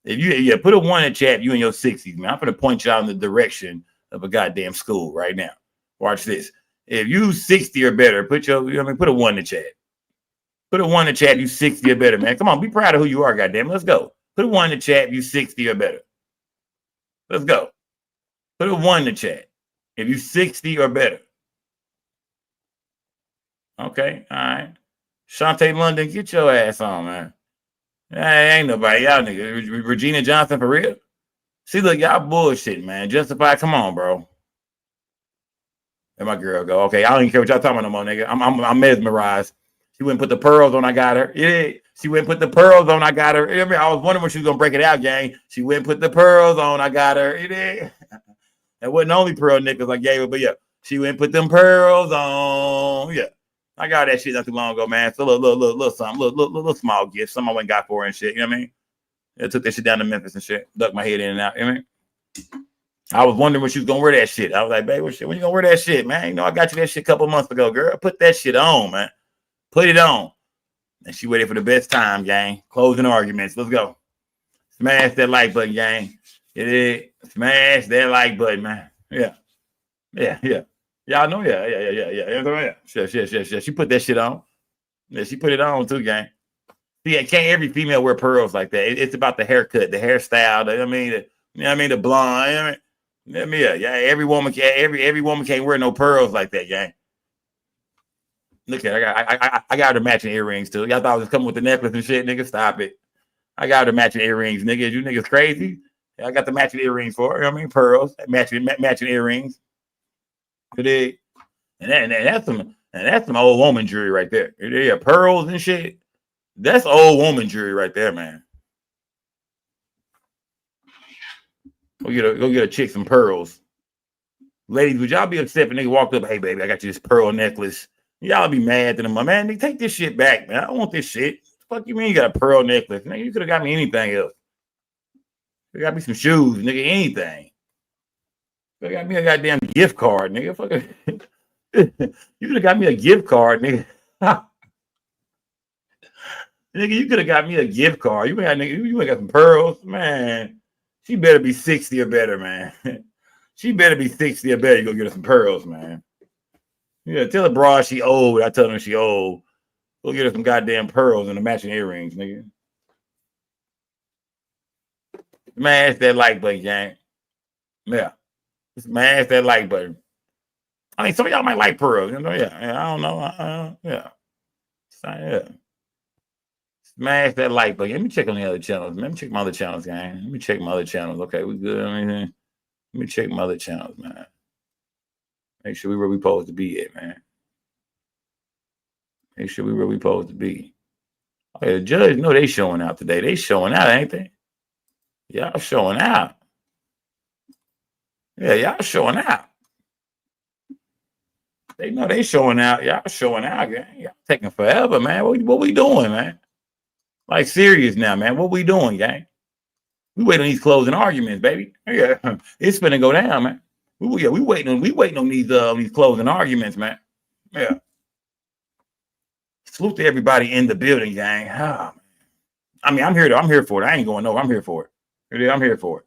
If you put a 1 in the chat. You in your 60s, man. I'm gonna point y'all in the direction of a goddamn school right now. Watch this. If you 60 or better, put a 1 in the chat. Put a 1 in the chat, you 60 or better, man. Come on, be proud of who you are, goddamn. Let's go. Put a 1 in the chat, you 60 or better. Let's go. Put a 1 in the chat if you 60 or better. Okay, all right. Shantae London, get your ass on, man. Ain't nobody, y'all niggas. Regina Johnson for real? See, look, y'all bullshit, man. Justify, come on, bro. There my girl go. Okay, I don't even care what y'all talking about no more, nigga. I'm mesmerized. She went and put the pearls on. I got her. Yeah. She went and put the pearls on. I got her. I was wondering when she was gonna break it out, gang. She went and put the pearls on. I got her. Yeah. That wasn't the only pearl necklace I gave her, but yeah, she went and put them pearls on. Yeah. I got that shit not too long ago, man. So little something, little small gift. Something I went and got for her and shit. You know what I mean? I took that shit down to Memphis and shit. Ducked my head in and out. You know what I mean? I was wondering when she was gonna wear that shit. I was like, babe, when you gonna wear that shit, man? You know, I got you that shit a couple months ago, girl. Put that shit on, man. Put it on. And she waited for the best time, gang. Closing arguments. Let's go. Smash that like button, gang. It is. Smash that like button, man. Yeah. Y'all know, yeah. Sure. She put that shit on. Yeah, she put it on too, gang. Yeah, can't every female wear pearls like that. It's about the haircut, the hairstyle. The blonde. Every woman can't wear no pearls like that, gang. Look at it. I got her matching earrings too. Y'all thought I was coming with the necklace and shit, nigga. Stop it. I got her matching earrings, nigga. You niggas crazy? I got the matching earrings for her. You know what I mean? Pearls, matching earrings. And that's some old woman jewelry right there. Yeah, pearls and shit. That's old woman jewelry right there, man. Go get a chick some pearls. Ladies, would y'all be upset if a nigga walked up, hey baby, I got you this pearl necklace. Y'all be mad at them, man. They take this shit back, man. I don't want this shit. Fuck you mean you got a pearl necklace? Nigga, you could have got me anything else. You got me some shoes, nigga, anything. You got me a goddamn gift card, nigga. Fuck you could have got me a gift card, nigga. Nigga, you could have got me a gift card. You ain't got some pearls, man. She better be 60 or better, man. She better be 60 or better. You go get her some pearls, man. Yeah, tell her broad she old. I tell her she old. Go get her some goddamn pearls and the matching earrings, nigga. Smash that like button, gang. Yeah. Smash that like button. I mean, some of y'all might like pearls, you know? Yeah, I don't know. Yeah. Yeah. Smash that like button. Let me check on the other channels. Let me check my other channels, gang. Let me check my other channels. Okay, we good on anything? Let me check my other channels, man. Make sure we where we supposed to be at, man. Make sure we where we supposed to be. Oh, yeah, the judge know they showing out today. They showing out, ain't they? Y'all showing out. Yeah, y'all showing out. They know they showing out. Y'all showing out, gang. Y'all taking forever, man. What we doing, man? Like serious now, man. What we doing, gang? We waiting on these closing arguments, baby. Yeah, it's finna go down, man. We waiting on these closing arguments, man. Yeah. Salute to everybody in the building, gang. Oh, I mean, I'm here for it. I ain't going nowhere. I'm here for it. I'm here for it.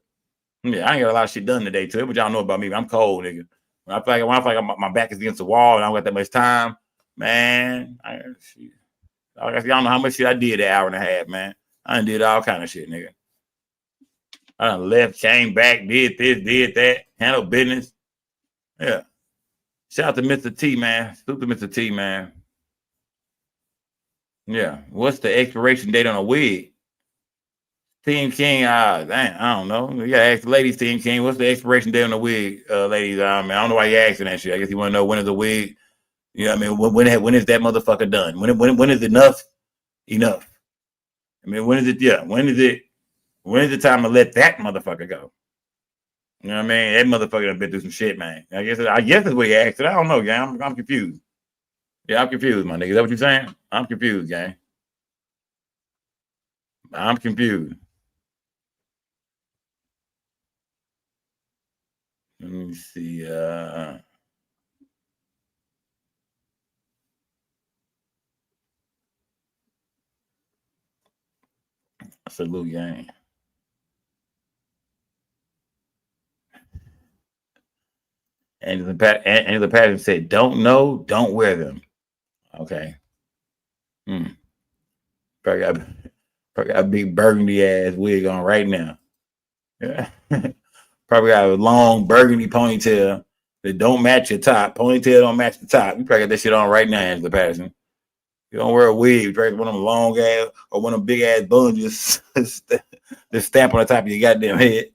Yeah, I ain't got a lot of shit done today, too. But y'all know about me. I'm cold, nigga. When I feel like my back is against the wall and I don't got that much time, man. Y'all know how much shit I did that hour and a half, man. I done did all kind of shit, nigga. I done left, came back, did this, did that, handled business. Yeah. Shout out to Mr. T, man. Salute to Mr. T, man. Yeah. What's the expiration date on a wig? Team King, dang, I don't know. You gotta ask the ladies, Team King, what's the expiration date on the wig, ladies? I don't know why you're asking that shit. I guess you want to know when is the wig. You know what I mean? When is that motherfucker done? When is enough? Enough. I mean, when is it? Yeah. When is the time to let that motherfucker go? You know what I mean? That motherfucker done been through some shit, man. I guess that's what you asked it. I don't know, gang. I'm confused. Yeah, I'm confused, my nigga. Is that what you're saying? I'm confused, gang. I'm confused. Let me see. Salute, gang. Angela Patterson said, "Don't know, don't wear them." Okay. Probably got a big burgundy ass wig on right now. Yeah. Probably got a long burgundy ponytail that don't match your top. Ponytail don't match the top. You probably got that shit on right now, Angela Patterson. You don't wear a wig. You probably one of them long ass or one of them big ass buns just stamp on the top of your goddamn head.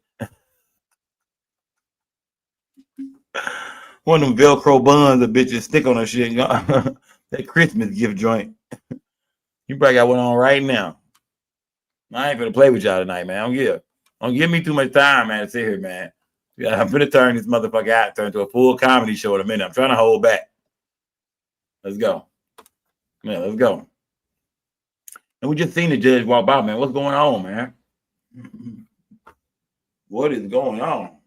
One of them Velcro buns that bitches stick on her shit. That Christmas gift joint. You probably got one on right now. I ain't gonna play with y'all tonight, man. Don't give me too much time, man, to sit here, man. Yeah, I'm gonna turn this motherfucker out, turn to a full comedy show in a minute. I'm trying to hold back. Let's go. Yeah, let's go. And we just seen the judge walk by, man. What's going on, man? What is going on?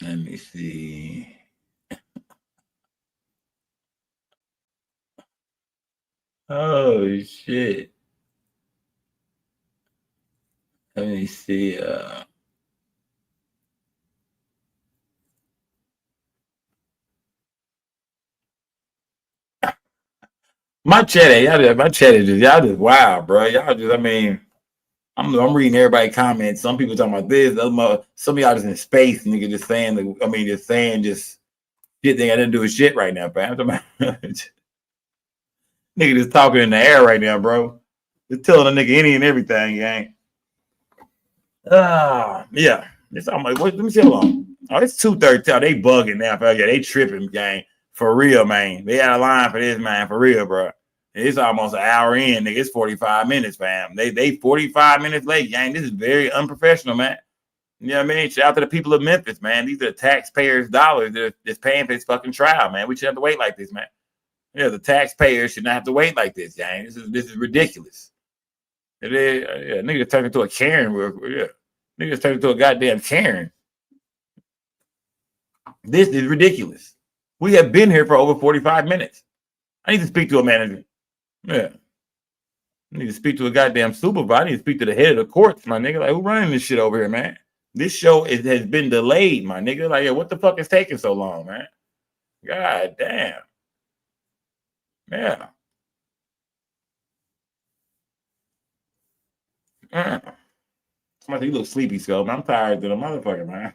Let me see. Oh shit. Let me see. My chat is y'all just wild, bro. Y'all just, I mean, I'm reading everybody's comments. Some people talking about this, some of y'all just in space, nigga, just saying shit they got to do with shit right now, fam. Nigga just talking in the air right now, bro. Just telling a nigga any and everything, gang. Yeah. Let me see how long. Oh, it's 2:30. They bugging now, fam. Yeah, they tripping, gang. For real, man. They had a line for this, man. For real, bro. It's almost an hour in, nigga. It's 45 minutes, fam. They 45 minutes late, gang. This is very unprofessional, man. You know what I mean? Shout out to the people of Memphis, man. These are taxpayers' dollars that's paying for this fucking trial, man. We shouldn't have to wait like this, man. Yeah, the taxpayers should not have to wait like this, gang. This is ridiculous. It is, yeah, niggas turned into a Karen. Yeah, niggas turned into a goddamn Karen. This is ridiculous. We have been here for over 45 minutes. I need to speak to a manager. Yeah. I need to speak to a goddamn supervisor. I need to speak to the head of the courts, my nigga. Like, who running this shit over here, man? This show has been delayed, my nigga. Like, yeah, what the fuck is taking so long, man? God damn. Yeah. You look sleepy, Scope. I'm tired to the motherfucker, man.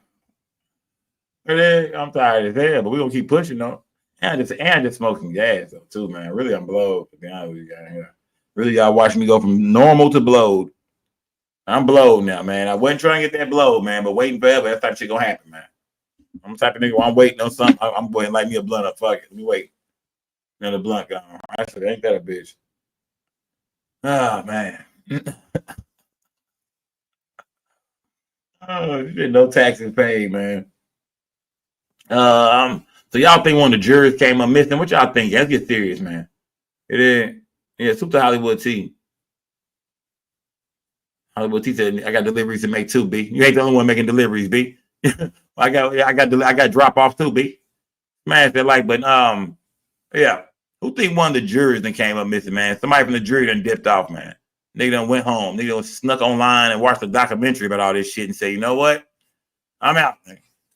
I'm tired as hell, but we're gonna keep pushing though. And just smoking gas though, too, man. Really, I'm blowed, to be honest with you guys. Yeah. Really, y'all watching me go from normal to blowed. I'm blowed now, man. I wasn't trying to get that blowed, man, but waiting forever, that type of shit gonna happen, man. I'm the type of nigga where I'm waiting on something. I'm going to light me a blunt up. Fuck it. Let me wait. Another blunt gone. I said, ain't that a bitch? Oh, man. Oh, shit, no taxes paid, man. So y'all think one of the jurors came up missing? What y'all think? Let's get serious, man. It is. Yeah, Super Hollywood T. Hollywood T said, I got deliveries to make too, B. You ain't the only one making deliveries, B. I got drop off too, B. Smash that like button. Yeah. Who think one of the jurors then came up missing, man? Somebody from the jury done dipped off, man. Nigga done went home. Nigga done snuck online and watched a documentary about all this shit and say, you know what? I'm out.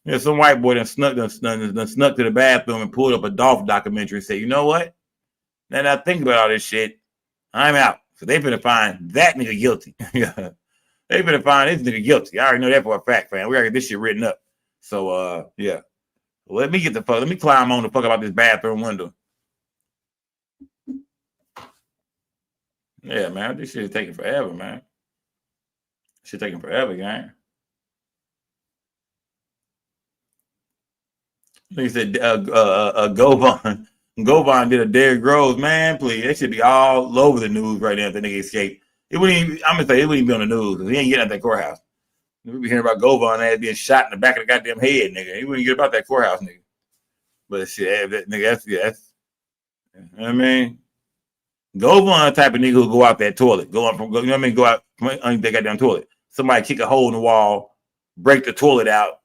Yeah, some white boy done snuck to the bathroom and pulled up a Dolph documentary and said, you know what? Now that I think about all this shit, I'm out. So they finna find that nigga guilty. They finna find this nigga guilty. I already know that for a fact, fam. We gotta get this shit written up. So yeah. Let me climb on the fuck about this bathroom window. Yeah, man. This shit is taking forever, man. Shit taking forever, gang. He said Govon did a Derrick Rose, man. Please, that should be all over the news right now if the nigga escaped. It wouldn't even, I'm gonna say it wouldn't even be on the news because he ain't getting out that courthouse. We be hearing about Govon ass being shot in the back of the goddamn head, nigga. He wouldn't get about that courthouse, nigga. But shit, that nigga, that's you know what I mean? Govon type of nigga who go out that toilet, go out from, you know what I mean? Go out underneath that goddamn toilet. Somebody kick a hole in the wall, break the toilet out.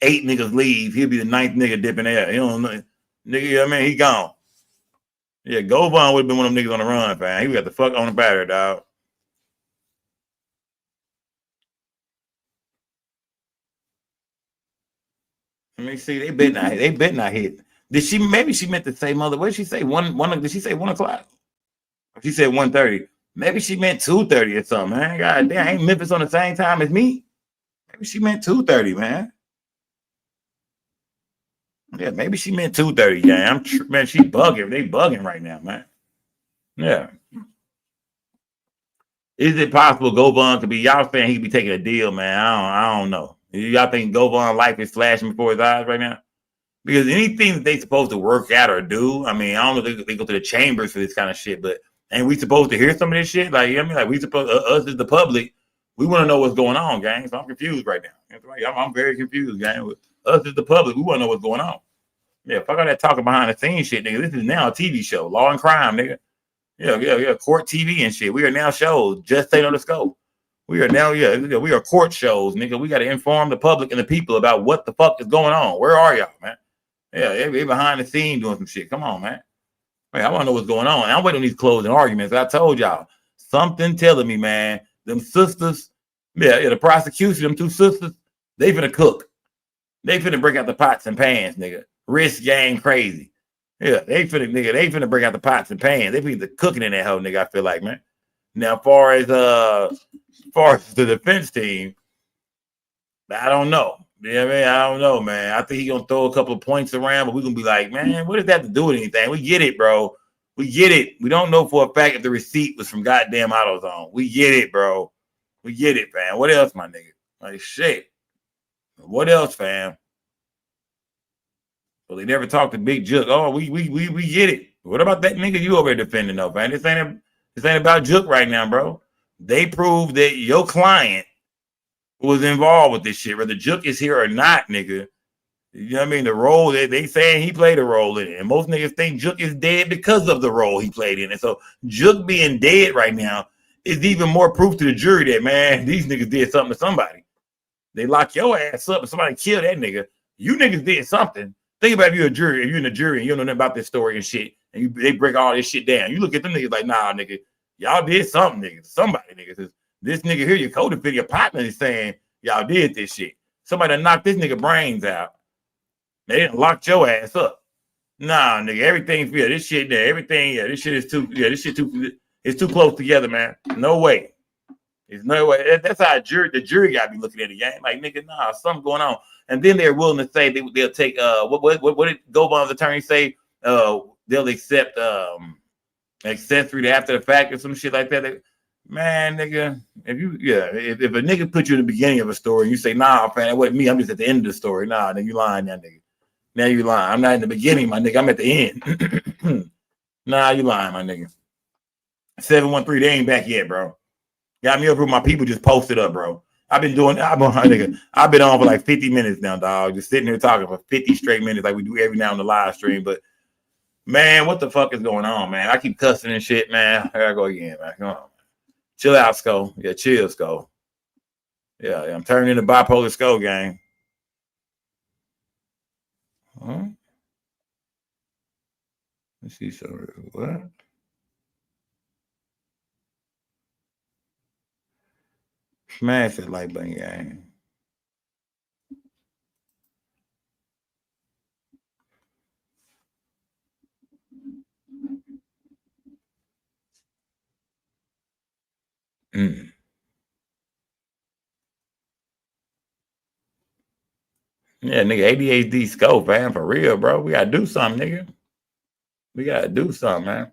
8 niggas leave. He'll be the 9th nigga dipping air. You don't know, nigga. You know what I mean? He gone. Yeah, Govon would have been one of them niggas on the run, fam. He got the fuck on the battery, dog. Let me see. They bet not hit. Did she? Maybe she meant to say mother. What did she say? Did she say 1 o'clock? She said 1:30. Maybe she meant 2:30 or something, man. God damn, ain't Memphis on the same time as me? Maybe she meant 2:30, man. Yeah, maybe she meant 2:30, yeah. Man, she bugging. They bugging right now, man. Yeah. Is it possible Govon could be, y'all saying he could be taking a deal, man? I don't know. Y'all think Govon's life is flashing before his eyes right now? Because anything that they supposed to work out or do, I mean, I don't know if they go to the chambers for this kind of shit, but ain't we supposed to hear some of this shit? Like, you know what I mean? Like, we supposed, us as the public, we want to know what's going on, gang. So I'm confused right now. I'm very confused, gang. With us as the public, we want to know what's going on. Yeah, fuck all that talking behind the scenes shit, nigga. This is now a TV show, Law and Crime, nigga. Yeah, court TV and shit. We are now shows, just stay on the scope. We are now, we are court shows, nigga. We got to inform the public and the people about what the fuck is going on. Where are y'all, man? Yeah, they behind the scene doing some shit. Come on, man. Wait, I want to know what's going on. I'm waiting on these closing arguments. I told y'all, something telling me, man, them sisters, the prosecution, them 2 sisters, they finna cook. They finna break out the pots and pans, nigga. Risk game crazy. Yeah, they finna break out the pots and pans. They be the cooking in that hoe, nigga, I feel like, man. Now, as far as the defense team, I don't know. You know what I mean? I don't know, man. I think he gonna throw a couple of points around, but we're gonna be like, man, what does that have to do with anything? We get it, bro. We get it. We don't know for a fact if the receipt was from goddamn AutoZone. We get it, bro. We get it, fam. What else, my nigga? Like, shit. What else, fam? Well, they never talked to Big Jook. Oh, we get it. What about that nigga you over there defending though, man? This ain't about Jook right now, bro. They proved that your client was involved with this shit, whether Jook is here or not, nigga. You know what I mean? The role that they saying he played a role in it. And most niggas think Jook is dead because of the role he played in it. So Jook being dead right now is even more proof to the jury that, man, these niggas did something to somebody. They lock your ass up and somebody killed that nigga. You niggas did something. Think about if you're a jury, if you're in the jury and you don't know nothing about this story and shit, and they break all this shit down. You look at them niggas like, nah, nigga, y'all did something, nigga. Somebody, nigga. This nigga here, your co-defendant, your partner is saying y'all did this shit. Somebody knocked this nigga brains out. They didn't lock your ass up. Nah, nigga, everything, yeah, this shit there, everything, yeah, this shit is too, yeah, this shit it's too close together, man. No way. There's no way. That's how the jury got to be looking at the game. Like, nigga, nah, something going on. And then they're willing to say they'll take, what did Gobon's attorney say? They'll accept accessory after the fact or some shit like that. Man, nigga, if a nigga put you in the beginning of a story and you say, nah, man, that wasn't me, I'm just at the end of the story. Nah, then you lying now, nigga. Now you lying. I'm not in the beginning, my nigga. I'm at the end. Nah, you lying, my nigga. 713, they ain't back yet, bro. Got me up with my people just posted up, bro. I've been on for like 50 minutes now, dog. Just sitting here talking for 50 straight minutes like we do every now on the live stream. But, man, what the fuck is going on, man? I keep cussing and shit, man. Here I go again, man. Come on. Chill out, Skull. Yeah, chill, Skull. Yeah, I'm turning into bipolar Skull, gang. Huh? Let's see something. What? Smash that like button, gang. Yeah, nigga, ADHD scope, man, for real, bro. We gotta do something, nigga. We gotta do something, man.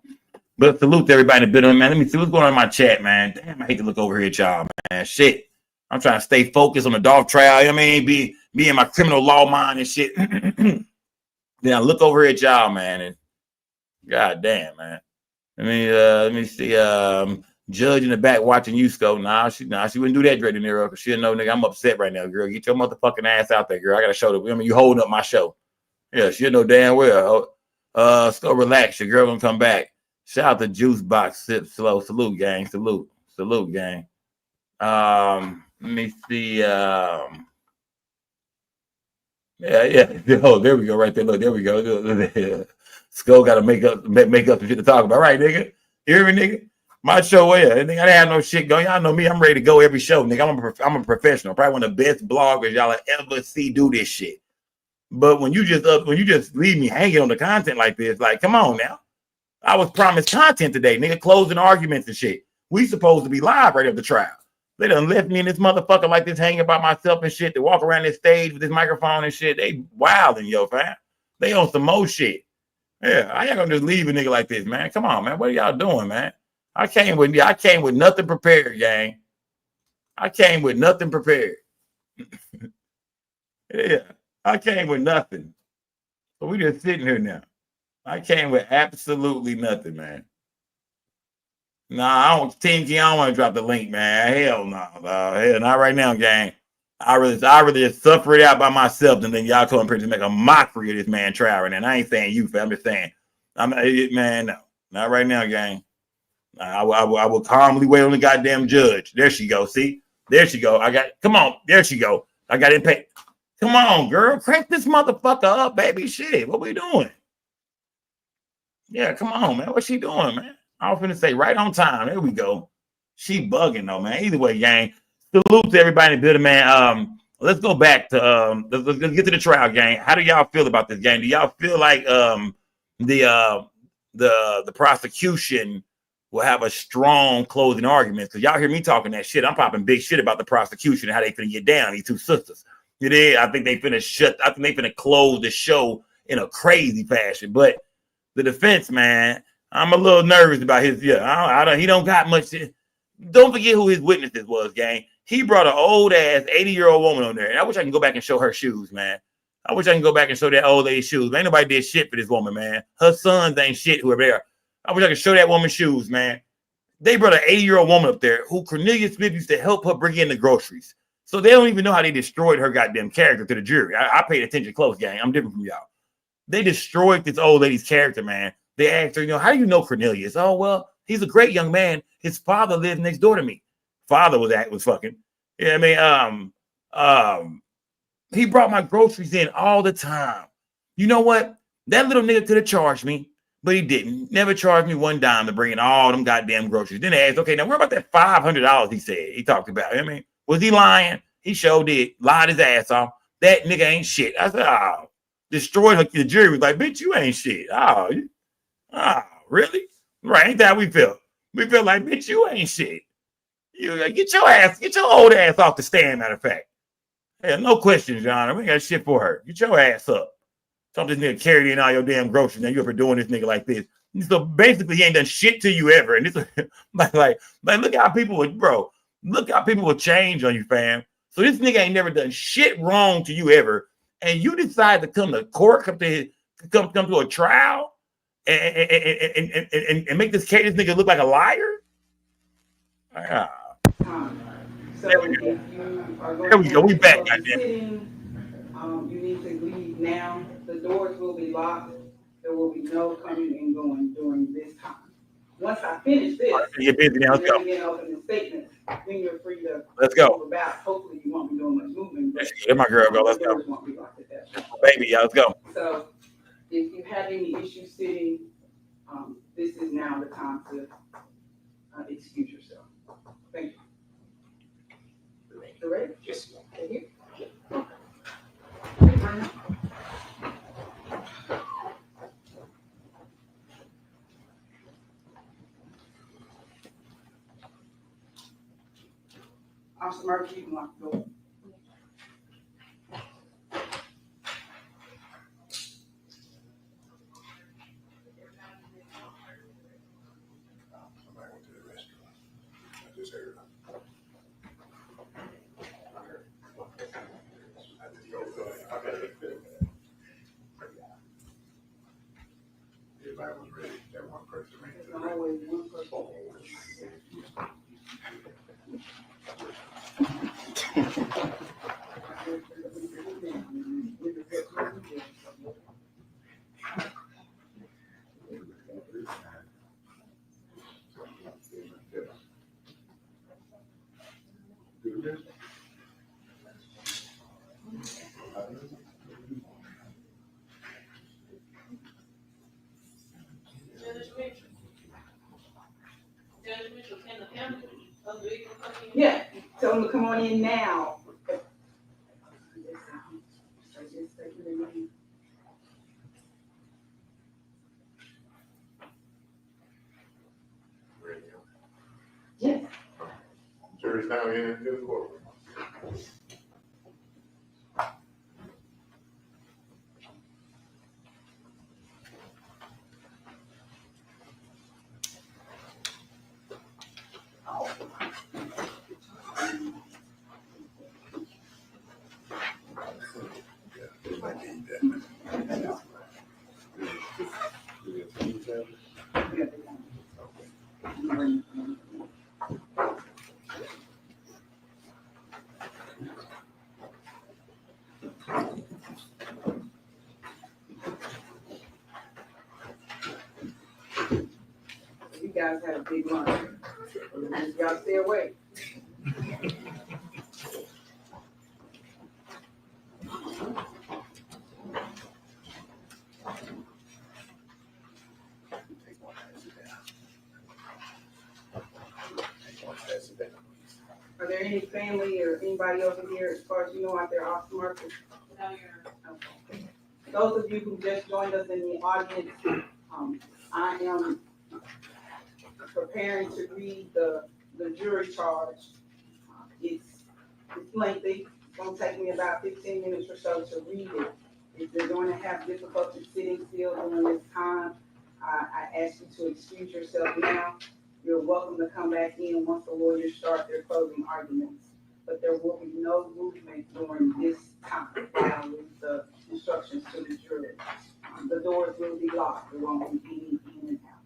But salute to everybody in the building, man. Let me see what's going on in my chat, man. Damn, I hate to look over here at y'all, man. Shit. I'm trying to stay focused on the Dolph trial. You know what I mean? Be in my criminal law mind and shit. Then I look over here at y'all, man, and god damn, man. Let me see. Judge in the back watching you, Sco. She wouldn't do that, Dre De Niro, because she'll know, nigga, I'm upset right now, girl. Get your motherfucking ass out there, girl. I gotta show the women you holding up my show. Yeah, she'll know damn well. Sco, relax. Your girl gonna come back. Shout out to Juice Box, Sip Slow. Salute, gang. Salute, gang. Let me see. Yeah. Oh, there we go, right there. Look, there we go. Skull got to make up some shit to talk about, right, nigga? You hear me, nigga? My show, yeah. I didn't have no shit going. Y'all know me. I'm ready to go every show, nigga. I'm a professional. Probably one of the best bloggers y'all ever see do this shit. But when you just leave me hanging on the content like this, like, come on now. I was promised content today, nigga, closing arguments and shit. We supposed to be live right at the trial. They done left me in this motherfucker like this hanging by myself and shit to walk around this stage with this microphone and shit. They wilding, yo, fam. They on some more shit. Yeah, I ain't gonna just leave a nigga like this, man. Come on, man. What are y'all doing, man? I came with nothing prepared, gang. I came with nothing prepared. Yeah, I came with nothing. So we just sitting here now. I came with absolutely nothing, man. Nah, Team Key, I don't want to drop the link, man. Hell no, hell, not right now, gang. I really just suffer it out by myself, and then y'all come up here to make a mockery of this man trial. And I ain't saying you, fam. I'm just saying, man, no, not right now, gang. I will calmly wait on the goddamn judge. There she go. See, there she go. Come on, there she go. I got it paid. Come on, girl, crank this motherfucker up, baby. Shit, what we doing? Yeah, come on, man. What's she doing, man? I was finna say right on time. There we go. She bugging though, man. Either way, gang. Salute to everybody in the building, man. Let's go back to let's get to the trial, gang. How do y'all feel about this, gang? Do y'all feel like the prosecution will have a strong closing argument? Because y'all hear me talking that shit. I'm popping big shit about the prosecution and how they finna get down, these two sisters. You did. I think they finna close the show in a crazy fashion. But the defense, man, I'm a little nervous about his. Yeah, he don't got much. Don't forget who his witnesses was, gang. He brought an old ass 80-year-old woman on there, and I wish I can go back and show her shoes, man. I wish I can go back and show that old lady shoes. Ain't nobody did shit for this woman, man. Her sons ain't shit, whoever they are. I wish I could show that woman shoes, man. They brought an 80-year-old woman up there who Cornelia Smith used to help her bring in the groceries. So they don't even know how they destroyed her goddamn character to the jury. I paid attention close, gang. I'm different from y'all. They destroyed this old lady's character, man. They asked her, how do you know Cornelius? Oh, well, he's a great young man. His father lived next door to me. Father was fucking. Yeah, I mean, he brought my groceries in all the time. You know what? That little nigga could have charged me, but he didn't. Never charged me one dime to bring in all them goddamn groceries. Then they asked, okay, now what about that $500 he said he talked about? I mean, was he lying? He sure did. Lied his ass off. That nigga ain't shit. I said, oh, destroyed her. The jury was like, bitch, you ain't shit. Oh, really? Right, ain't that how we felt? We felt like, bitch, you ain't shit. You get your old ass off the stand, matter of fact. Yeah, no questions, Your Honor. We ain't got shit for her. Get your ass up. Some this nigga carried in all your damn groceries. Now you ever doing this nigga like this. So basically, he ain't done shit to you ever. And this like look how people would, bro. Look how people will change on you, fam. So this nigga ain't never done shit wrong to you ever. And you decide to come to court, come to a trial and make this nigga look like a liar? So if you are going there we go. We back, goddamn. You need to leave now. The doors will be locked. There will be no coming and going during this time. Once I finish this, you're busy now. Let's go. Again, open statements. Then you're free to let's go. Move about. Hopefully, you won't be doing much movement. Let my girl go. Let's go. Won't be locked at that point. Baby, yeah, let's go. So if you have any issues sitting, this is now the time to excuse yourself. Thank you. You ready? Yes. Thank you. Officer Murphy, you can lock the door. Somebody went to the restroom. I just heard. Everybody was ready. That one person ran to the restroom. Always one person. Yeah, tell them to come on in now. Yes. Jury's now in the courtroom. You guys had a big lunch. Y'all stay away. Are there any family or anybody over here, as far as you know, out there off the market? Okay. Those of you who just joined us in the audience, I am preparing to read the jury charge. It's lengthy. It's going to take me about 15 minutes or so to read it. If you're going to have difficulty sitting still during this time, I ask you to excuse yourself now. You're welcome to come back in once the lawyers start their closing arguments. But there will be no movement during this time. I'll read the instructions to the jury. The doors will be locked, there won't be any in and out.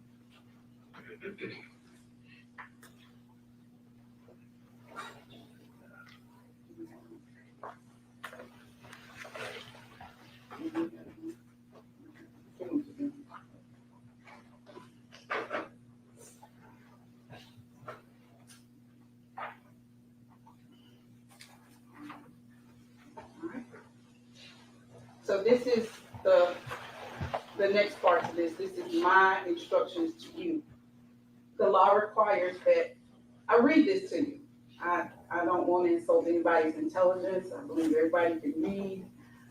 So this is the next part of this. This is my instructions to you. The law requires that I read this to you. I don't want to insult anybody's intelligence. I believe everybody can read.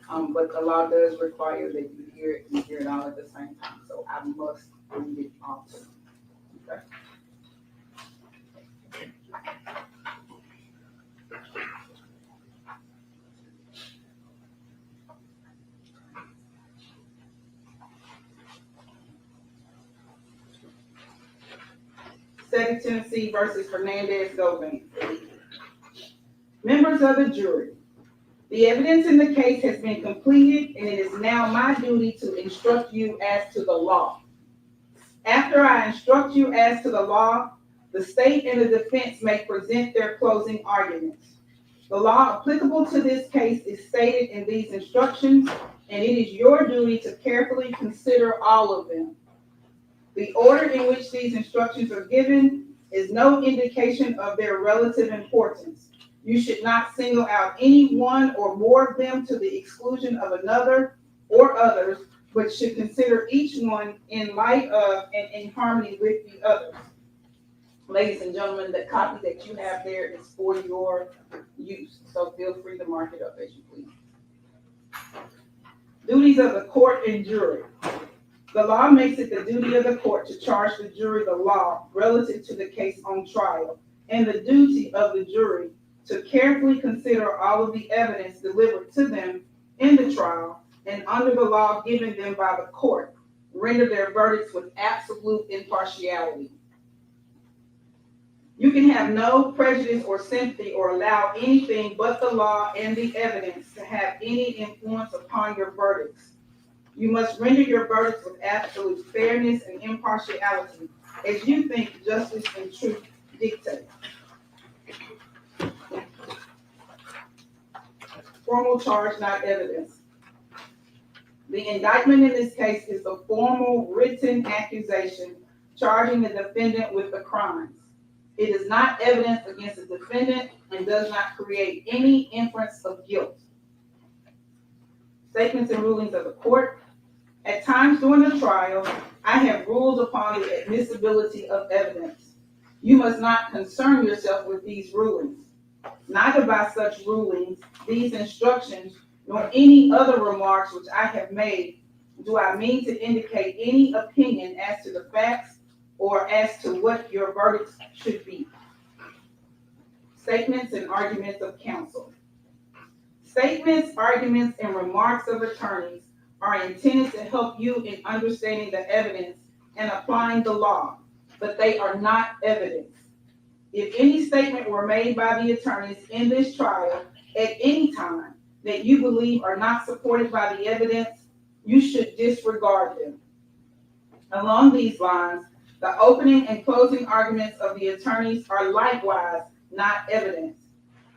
But the law does require that you hear it and hear it all at the same time. So I must read it all to you. Okay? State of Tennessee versus Hernandez-Govan. Members of the jury, the evidence in the case has been completed, and it is now my duty to instruct you as to the law. After I instruct you as to the law, the state and the defense may present their closing arguments. The law applicable to this case is stated in these instructions, and it is your duty to carefully consider all of them. The order in which these instructions are given is no indication of their relative importance. You should not single out any one or more of them to the exclusion of another or others, but should consider each one in light of and in harmony with the others. Ladies and gentlemen, the copy that you have there is for your use, so feel free to mark it up as you please. Duties of the court and jury. The law makes it the duty of the court to charge the jury the law relative to the case on trial, and the duty of the jury to carefully consider all of the evidence delivered to them in the trial and under the law given them by the court, render their verdicts with absolute impartiality. You can have no prejudice or sympathy or allow anything but the law and the evidence to have any influence upon your verdicts. You must render your verdicts with absolute fairness and impartiality as you think justice and truth dictate. Formal charge, not evidence. The indictment in this case is a formal written accusation charging the defendant with the crimes. It is not evidence against the defendant and does not create any inference of guilt. Statements and rulings of the court. At times during the trial, I have ruled upon the admissibility of evidence. You must not concern yourself with these rulings. Neither by such rulings, these instructions, nor any other remarks which I have made, do I mean to indicate any opinion as to the facts or as to what your verdicts should be. Statements and arguments of counsel. Statements, arguments, and remarks of attorneys are intended to help you in understanding the evidence and applying the law, but they are not evidence. If any statement were made by the attorneys in this trial at any time that you believe are not supported by the evidence, you should disregard them. Along these lines, the opening and closing arguments of the attorneys are likewise not evidence.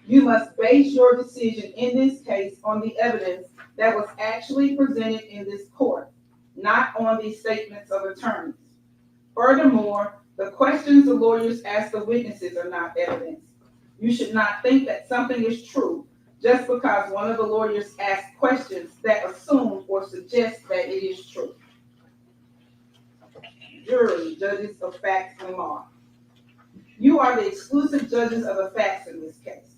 You must base your decision in this case on the evidence that was actually presented in this court, not on the statements of attorneys. Furthermore, the questions the lawyers ask the witnesses are not evidence. You should not think that something is true just because one of the lawyers asks questions that assume or suggest that it is true. Jury, judges of facts and law. You are the exclusive judges of the facts in this case.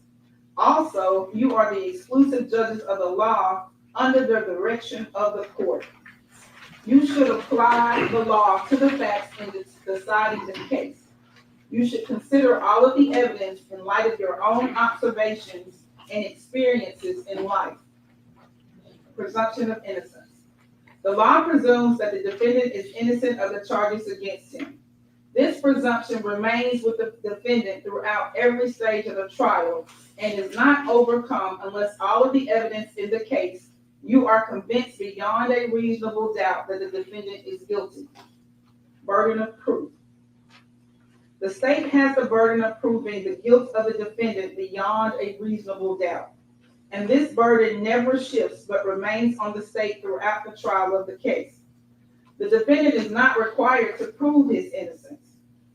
Also, you are the exclusive judges of the law under the direction of the court. You should apply the law to the facts in deciding the case. You should consider all of the evidence in light of your own observations and experiences in life. Presumption of innocence. The law presumes that the defendant is innocent of the charges against him. This presumption remains with the defendant throughout every stage of the trial and is not overcome unless all of the evidence in the case You are convinced beyond a reasonable doubt that the defendant is guilty. Burden of proof. The state has the burden of proving the guilt of the defendant beyond a reasonable doubt. And this burden never shifts but remains on the state throughout the trial of the case. The defendant is not required to prove his innocence.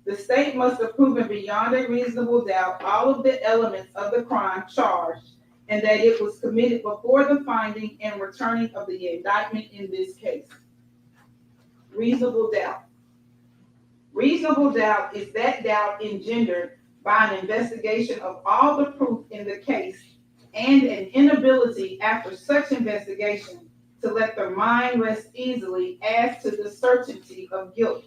The state must have proven beyond a reasonable doubt all of the elements of the crime charged and that it was committed before the finding and returning of the indictment in this case. Reasonable doubt. Reasonable doubt is that doubt engendered by an investigation of all the proof in the case and an inability after such investigation to let the mind rest easily as to the certainty of guilt.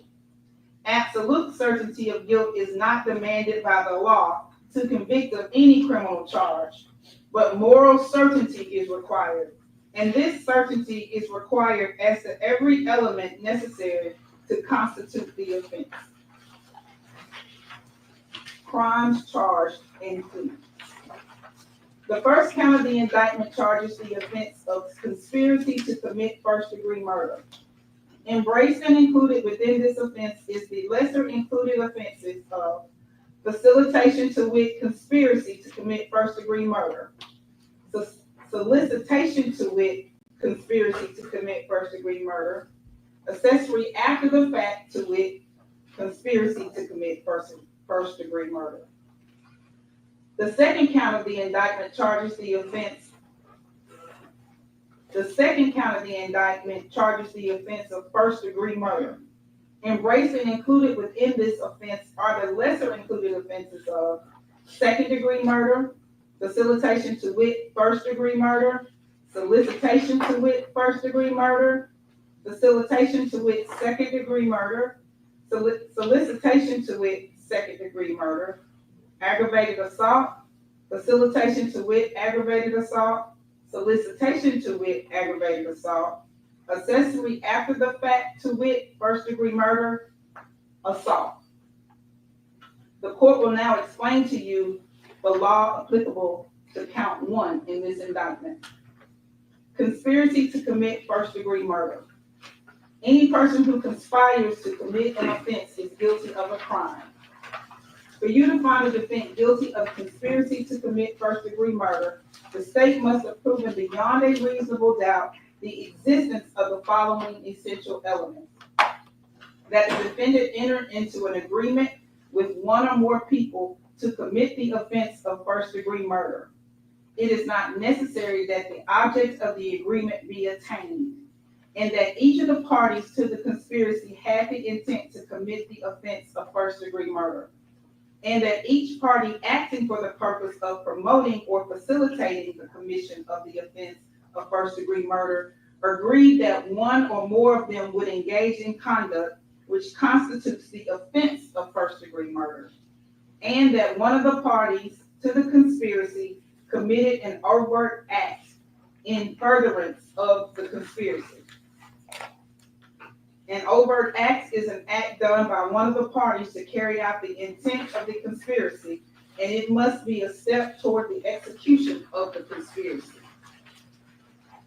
Absolute certainty of guilt is not demanded by the law to convict of any criminal charge, but moral certainty is required. And this certainty is required as to every element necessary to constitute the offense. Crimes charged and plea. The first count of the indictment charges the offense of conspiracy to commit first-degree murder. Embraced and included within this offense is the lesser included offenses of facilitation to wit conspiracy to commit first-degree murder, solicitation to wit conspiracy to commit first-degree murder, accessory after the fact to wit conspiracy to commit first-degree murder. The second count of the indictment charges the offense. The second count of the indictment charges the offense of first-degree murder. Embraced and included within this offense are the lesser included offenses of second-degree murder, facilitation to wit first-degree murder, solicitation to wit first-degree murder, facilitation to wit second-degree murder, solicitation to wit second-degree murder, aggravated assault, facilitation to wit aggravated assault, solicitation to wit aggravated assault, accessory after the fact to wit first-degree murder, assault. The court will now explain to you the law applicable to count 1 in this indictment. Conspiracy to commit first-degree murder. Any person who conspires to commit an offense is guilty of a crime. For you to find a defendant guilty of conspiracy to commit first-degree murder, the state must have proven beyond a reasonable doubt the existence of the following essential elements. That the defendant entered into an agreement with one or more people to commit the offense of first-degree murder. It is not necessary that the object of the agreement be attained, and that each of the parties to the conspiracy had the intent to commit the offense of first-degree murder, and that each party acting for the purpose of promoting or facilitating the commission of the offense of first-degree murder agreed that one or more of them would engage in conduct which constitutes the offense of first-degree murder, and that one of the parties to the conspiracy committed an overt act in furtherance of the conspiracy. An overt act is an act done by one of the parties to carry out the intent of the conspiracy, and it must be a step toward the execution of the conspiracy.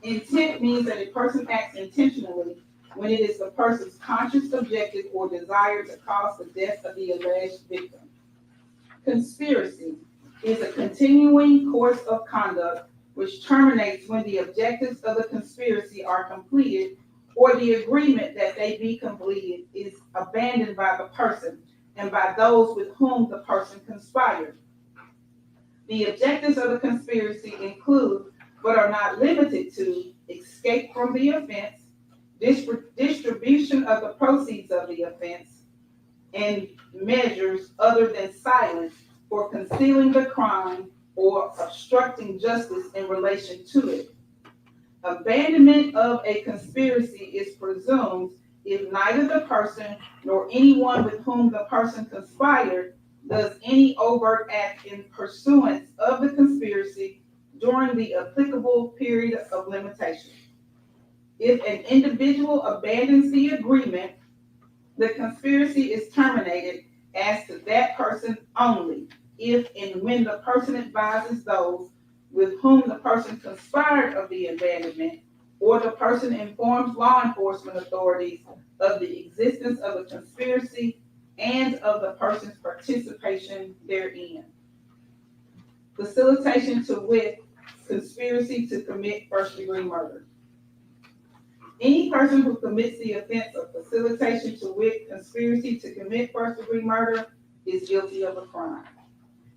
Intent means that a person acts intentionally when it is the person's conscious objective or desire to cause the death of the alleged victim. Conspiracy is a continuing course of conduct which terminates when the objectives of the conspiracy are completed or the agreement that they be completed is abandoned by the person and by those with whom the person conspired. The objectives of the conspiracy include, but are not limited to, escape from the offense, distribution of the proceeds of the offense, and measures other than silence for concealing the crime or obstructing justice in relation to it. Abandonment of a conspiracy is presumed if neither the person nor anyone with whom the person conspired does any overt act in pursuance of the conspiracy during the applicable period of limitation. If an individual abandons the agreement, the conspiracy is terminated as to that person only if and when the person advises those with whom the person conspired of the abandonment or the person informs law enforcement authorities of the existence of a conspiracy and of the person's participation therein. Facilitation to wit, conspiracy to commit first-degree murder. Any person who commits the offense of facilitation to wit, conspiracy to commit first-degree murder is guilty of a crime.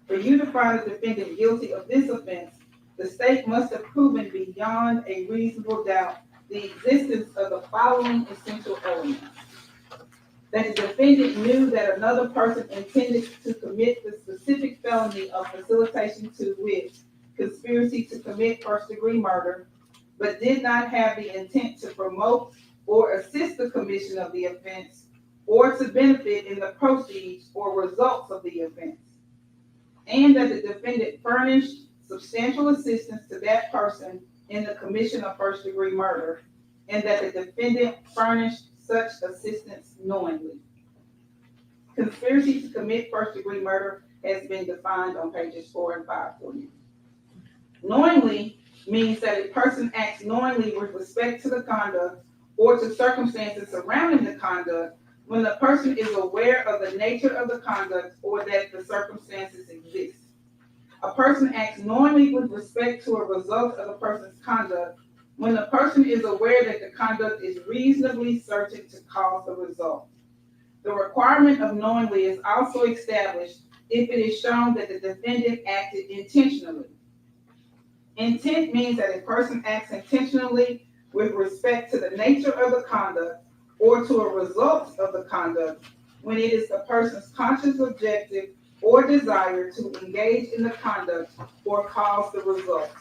For you to find a defendant guilty of this offense, the state must have proven beyond a reasonable doubt the existence of the following essential elements. That the defendant knew that another person intended to commit the specific felony of facilitation to wit, conspiracy to commit first-degree murder, but did not have the intent to promote or assist the commission of the offense or to benefit in the proceeds or results of the offense. And that the defendant furnished substantial assistance to that person in the commission of first-degree murder, and that the defendant furnished such assistance knowingly. Conspiracy to commit first-degree murder has been defined on pages 4 and 5 for you. Knowingly means that a person acts knowingly with respect to the conduct or to circumstances surrounding the conduct when the person is aware of the nature of the conduct or that the circumstances exist. A person acts knowingly with respect to a result of a person's conduct when the person is aware that the conduct is reasonably certain to cause the result. The requirement of knowingly is also established if it is shown that the defendant acted intentionally. Intent means that a person acts intentionally with respect to the nature of the conduct or to a result of the conduct when it is the person's conscious objective or desire to engage in the conduct or cause the result.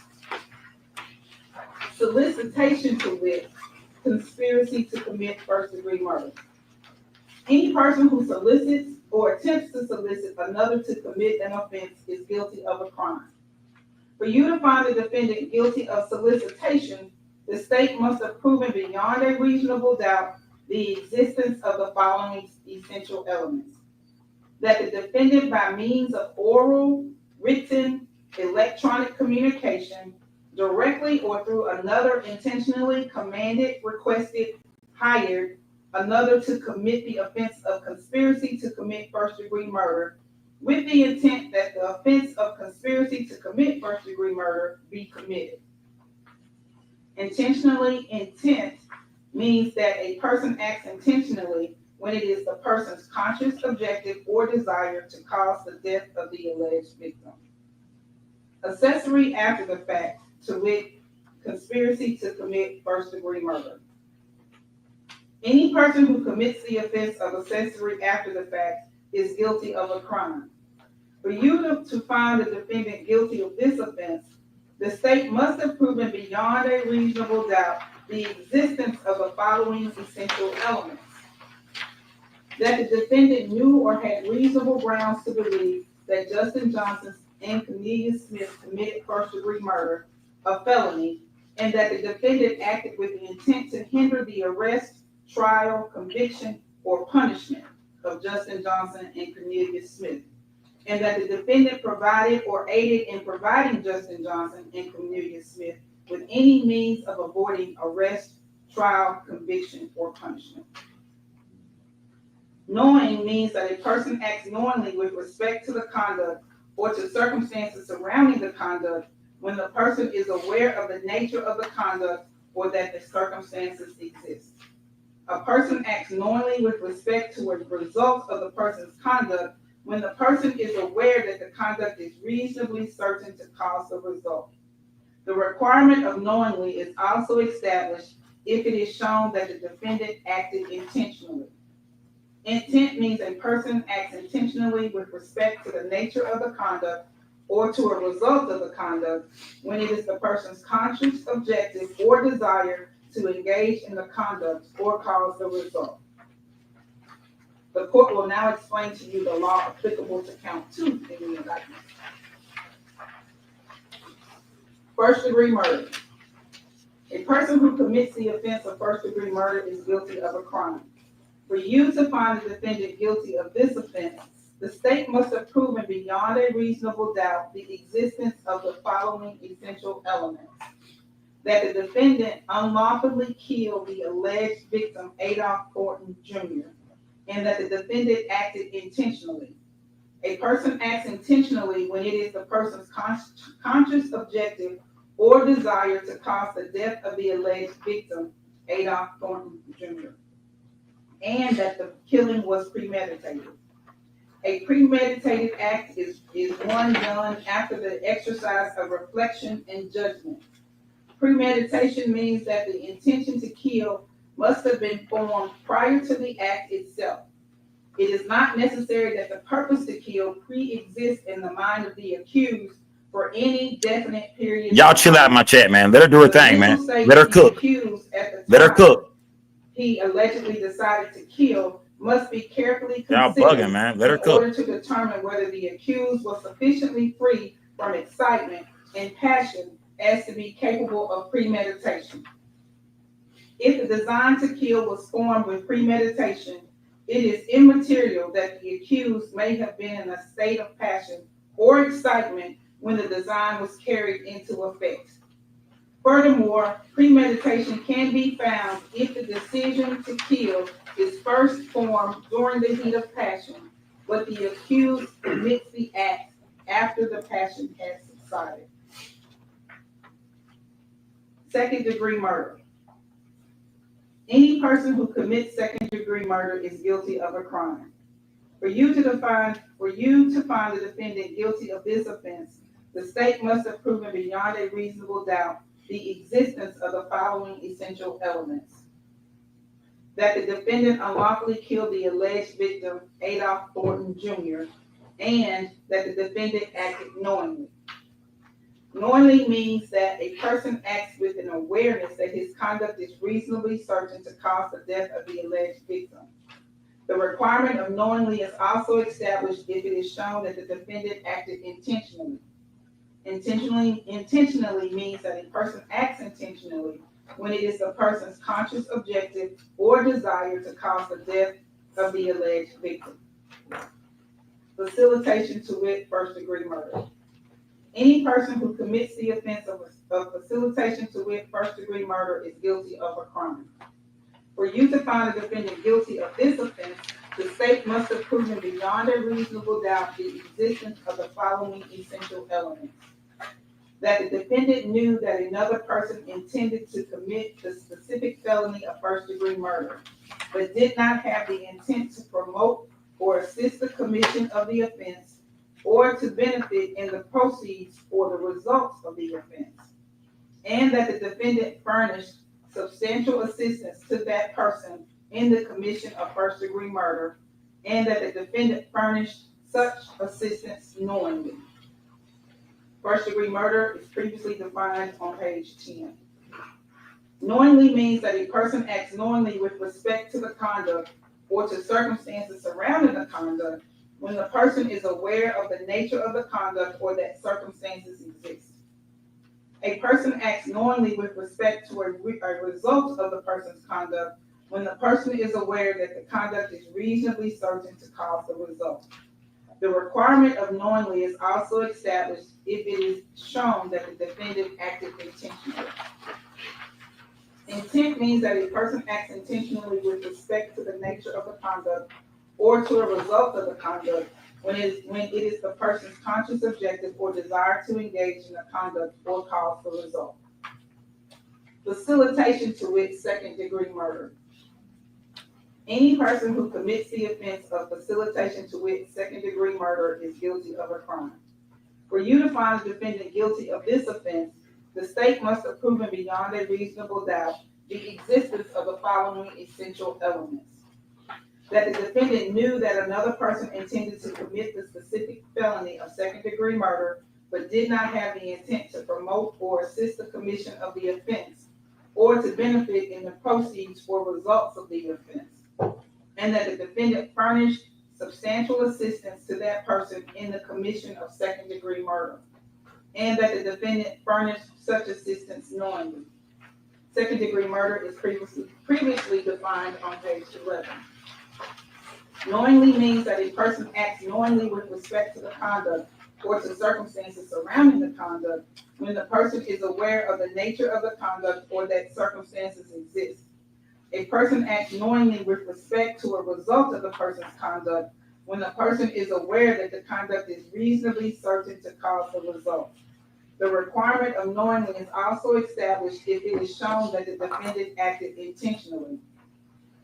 Solicitation to wit, conspiracy to commit first-degree murder. Any person who solicits or attempts to solicit another to commit an offense is guilty of a crime. For you to find the defendant guilty of solicitation, the state must have proven beyond a reasonable doubt the existence of the following essential elements. That the defendant, by means of oral, written, electronic communication, directly or through another intentionally commanded, requested, hired another to commit the offense of conspiracy to commit first-degree murder with the intent that the offense of conspiracy to commit first-degree murder be committed. Intentionally intent means that a person acts intentionally when it is the person's conscious objective or desire to cause the death of the alleged victim. Accessory after the fact, to wit, conspiracy to commit first-degree murder. Any person who commits the offense of accessory after the fact is guilty of a crime. For you to find the defendant guilty of this offense, the state must have proven beyond a reasonable doubt the existence of the following essential elements. That the defendant knew or had reasonable grounds to believe that Justin Johnson and Cornelia Smith committed first-degree murder, a felony, and that the defendant acted with the intent to hinder the arrest, trial, conviction, or punishment of Justin Johnson and Cornelia Smith, and that the defendant provided or aided in providing Justin Johnson and Cornelia Smith with any means of avoiding arrest, trial, conviction, or punishment. Knowing means that a person acts knowingly with respect to the conduct or to circumstances surrounding the conduct when the person is aware of the nature of the conduct or that the circumstances exist. A person acts knowingly with respect to a result of the person's conduct when the person is aware that the conduct is reasonably certain to cause the result. The requirement of knowingly is also established if it is shown that the defendant acted intentionally. Intent means a person acts intentionally with respect to the nature of the conduct or to a result of the conduct when it is the person's conscious objective or desire to engage in the conduct or cause the result. The court will now explain to you the law applicable to count 2 in the indictment. First-degree murder. A person who commits the offense of first-degree murder is guilty of a crime. For you to find the defendant guilty of this offense, the state must have proven beyond a reasonable doubt the existence of the following essential elements. that the defendant unlawfully killed the alleged victim, Adolph Thornton Jr., and that the defendant acted intentionally. A person acts intentionally when it is the person's conscious objective or desire to cause the death of the alleged victim, Adolph Thornton Jr., and that the killing was premeditated. A premeditated act is one done after the exercise of reflection and judgment. Premeditation means that the intention to kill must have been formed prior to the act itself. It is not necessary that the purpose to kill pre-exists in the mind of the accused for any definite period. Y'all chill out in my chat, man. Let her do her thing, man. Let her cook. Let her cook. He allegedly decided to kill must be carefully Y'all considered bugging, man. Let her in cook. order to determine whether the accused was sufficiently free from excitement and passion as to be capable of premeditation. If the design to kill was formed with premeditation, it is immaterial that the accused may have been in a state of passion or excitement when the design was carried into effect. Furthermore, premeditation can be found if the decision to kill is first formed during the heat of passion, but the accused commits the act after the passion has subsided. Second-degree murder. Any person who commits second-degree murder is guilty of a crime. For you to find the defendant guilty of this offense, the state must have proven beyond a reasonable doubt the existence of the following essential elements: that the defendant unlawfully killed the alleged victim, Adolph Thornton Jr., and that the defendant acted knowingly. Knowingly means that a person acts with an awareness that his conduct is reasonably certain to cause the death of the alleged victim. The requirement of knowingly is also established if it is shown that the defendant acted intentionally. Intentionally means that a person acts intentionally when it is the person's conscious objective or desire to cause the death of the alleged victim. Facilitation to wit, first-degree murder. Any person who commits the offense of facilitation to wit, first-degree murder is guilty of a crime. For you to find a defendant guilty of this offense, the state must have proven beyond a reasonable doubt the existence of the following essential elements: that the defendant knew that another person intended to commit the specific felony of first-degree murder, but did not have the intent to promote or assist the commission of the offense or to benefit in the proceeds or the results of the offense, and that the defendant furnished substantial assistance to that person in the commission of first-degree murder, and that the defendant furnished such assistance knowingly. First-degree murder is previously defined on page 10. Knowingly means that a person acts knowingly with respect to the conduct or to circumstances surrounding the conduct when the person is aware of the nature of the conduct or that circumstances exist. A person acts knowingly with respect to a result of the person's conduct when the person is aware that the conduct is reasonably certain to cause the result. The requirement of knowingly is also established if it is shown that the defendant acted intentionally. Intent means that a person acts intentionally with respect to the nature of the conduct or to a result of the conduct when it is the person's conscious objective or desire to engage in the conduct or cause the result. Facilitation to wit, second-degree murder. Any person who commits the offense of facilitation to wit, second-degree murder is guilty of a crime. For you to find the defendant guilty of this offense, the state must have proven beyond a reasonable doubt the existence of the following essential elements: that the defendant knew that another person intended to commit the specific felony of second-degree murder, but did not have the intent to promote or assist the commission of the offense, or to benefit in the proceeds or results of the offense, and that the defendant furnished substantial assistance to that person in the commission of second-degree murder, and that the defendant furnished such assistance knowingly. Second-degree murder is previously defined on page 11. Knowingly means that a person acts knowingly with respect to the conduct or to circumstances surrounding the conduct when the person is aware of the nature of the conduct or that circumstances exist. A person acts knowingly with respect to a result of the person's conduct when the person is aware that the conduct is reasonably certain to cause the result. The requirement of knowingly is also established if it is shown that the defendant acted intentionally.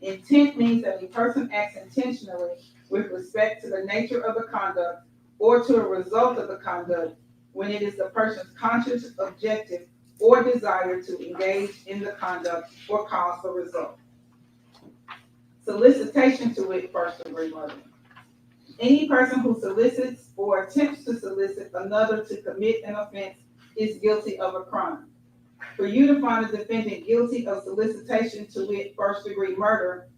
Intent means that a person acts intentionally with respect to the nature of the conduct or to a result of the conduct when it is the person's conscious objective or desire to engage in the conduct or cause the result. Solicitation to wit first-degree murder. Any person who solicits or attempts to solicit another to commit an offense is guilty of a crime. For you to find a defendant guilty of solicitation to wit first-degree murder,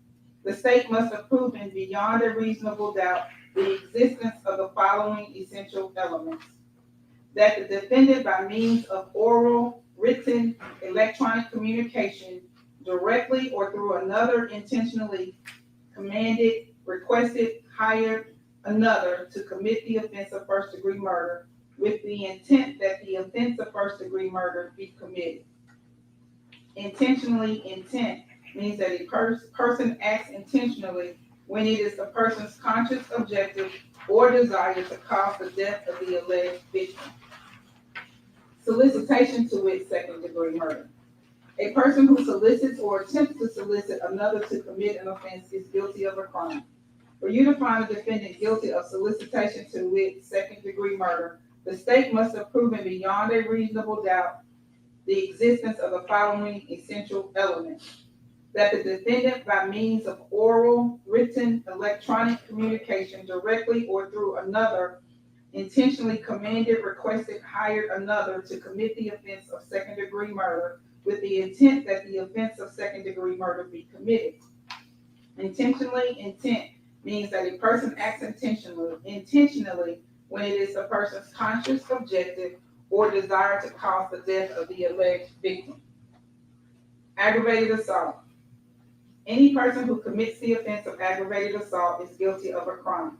the state must have proven beyond a reasonable doubt the existence of the following essential elements: that the defendant, by means of oral, written, electronic communication, directly or through another, intentionally commanded, requested, hired another to commit the offense of first-degree murder with the intent that the offense of first-degree murder be committed. Intentionally intent means that a person acts intentionally when it is the person's conscious objective or desire to cause the death of the alleged victim. Solicitation to wit second-degree murder. A person who solicits or attempts to solicit another to commit an offense is guilty of a crime. For you to find a defendant guilty of solicitation to wit second-degree murder, the state must have proven beyond a reasonable doubt the existence of the following essential elements: that the defendant, by means of oral, written, electronic communication, directly or through another, intentionally commanded, requested, hired another to commit the offense of second-degree murder with the intent that the offense of second-degree murder be committed. Intentionally intent means that a person acts intentionally when it is the person's conscious objective or desire to cause the death of the alleged victim. Aggravated assault. Any person who commits the offense of aggravated assault is guilty of a crime.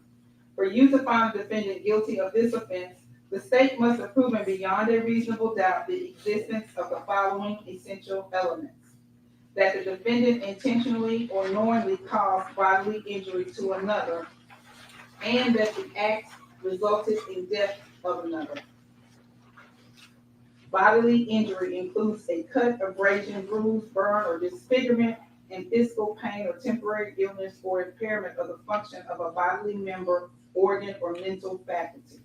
For you to find a defendant guilty of this offense, the state must have proven beyond a reasonable doubt the existence of the following essential elements: that the defendant intentionally or knowingly caused bodily injury to another, and that the act resulted in death of another. Bodily injury includes a cut, abrasion, bruise, burn, or disfigurement, and physical pain or temporary illness or impairment of the function of a bodily member, organ, or mental faculty.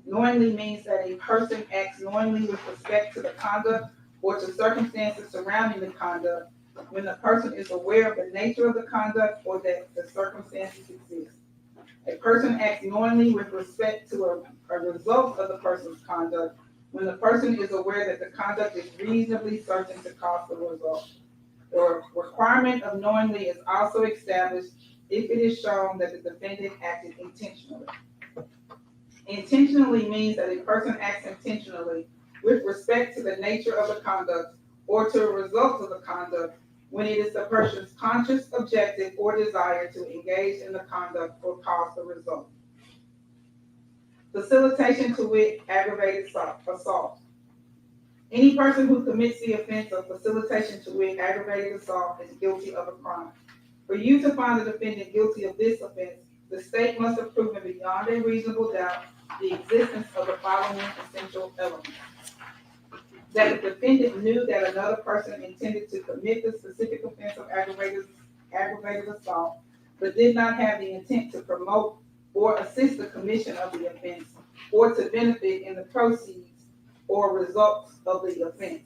Knowingly means that a person acts knowingly with respect to the conduct or to circumstances surrounding the conduct when the person is aware of the nature of the conduct or that the circumstances exist. A person acts knowingly with respect to a result of the person's conduct when the person is aware that the conduct is reasonably certain to cause the result. The requirement of knowingly is also established if it is shown that the defendant acted intentionally. Intentionally means that a person acts intentionally with respect to the nature of the conduct or to a result of the conduct when it is the person's conscious objective or desire to engage in the conduct or cause the result. Facilitation to wit aggravated assault. Any person who commits the offense of facilitation to wit aggravated assault is guilty of a crime. For you to find the defendant guilty of this offense, the state must have proven beyond a reasonable doubt the existence of the following essential elements: that the defendant knew that another person intended to commit the specific offense of aggravated assault, but did not have the intent to promote or assist the commission of the offense or to benefit in the proceeds or results of the offense,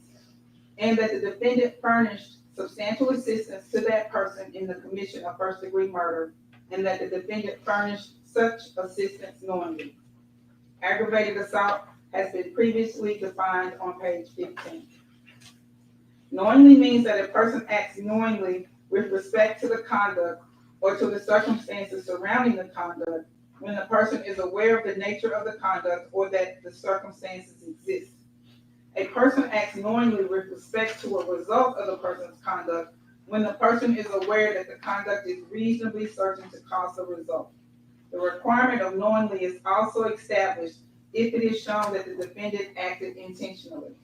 and that the defendant furnished substantial assistance to that person in the commission of first-degree murder, and that the defendant furnished such assistance knowingly. Aggravated assault has been previously defined on page 15. Knowingly means that a person acts knowingly with respect to the conduct or to the circumstances surrounding the conduct when the person is aware of the nature of the conduct or that the circumstances exist. A person acts knowingly with respect to a result of the person's conduct when the person is aware that the conduct is reasonably certain to cause the result. The requirement of knowingly is also established if it is shown that the defendant acted intentionally.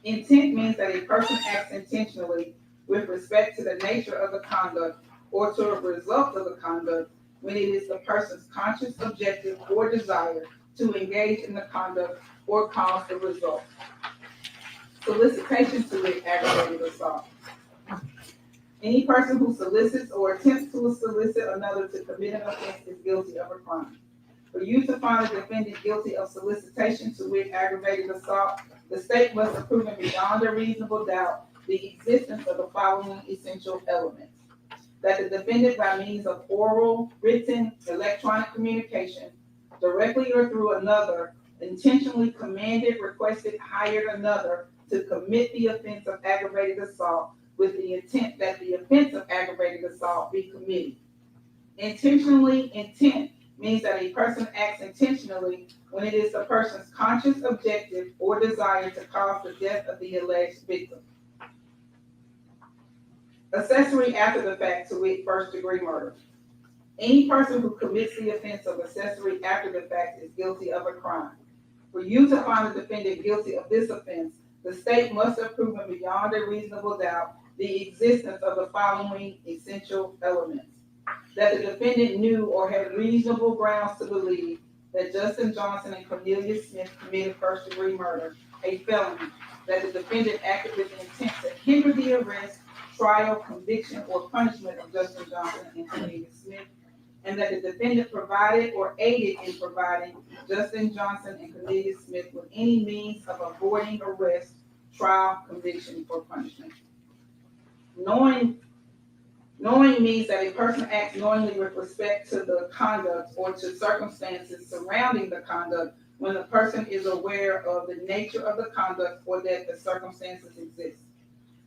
Intent means that a person acts intentionally with respect to the nature of the conduct or to a result of the conduct when it is the person's conscious objective or desire to engage in the conduct or cause the result. Solicitation to wit, aggravated assault. Any person who solicits or attempts to solicit another to commit an offense is guilty of a crime. For you to find a defendant guilty of solicitation to wit, aggravated assault, the state must have proven beyond a reasonable doubt the existence of the following essential elements: that the defendant, by means of oral, written, electronic communication, directly or through another, intentionally commanded, requested, hired another to commit the offense of aggravated assault with the intent that the offense of aggravated assault be committed. Intentionally, intent means that a person acts intentionally when it is the person's conscious objective or desire to cause the death of the alleged victim. Accessory after the fact to wit, first-degree murder. Any person who commits the offense of accessory after the fact is guilty of a crime. For you to find the defendant guilty of this offense, the state must have proven beyond a reasonable doubt the existence of the following essential elements: that the defendant knew or had reasonable grounds to believe that Justin Johnson and Cornelia Smith committed first-degree murder, a felony, that the defendant acted with the intent to hinder the arrest, trial, conviction, or punishment of Justin Johnson and Cornelia Smith, and that the defendant provided or aided in providing Justin Johnson and Cornelia Smith with any means of avoiding arrest, trial, conviction, or punishment. Knowing means that a person acts knowingly with respect to the conduct or to circumstances surrounding the conduct when the person is aware of the nature of the conduct or that the circumstances exist.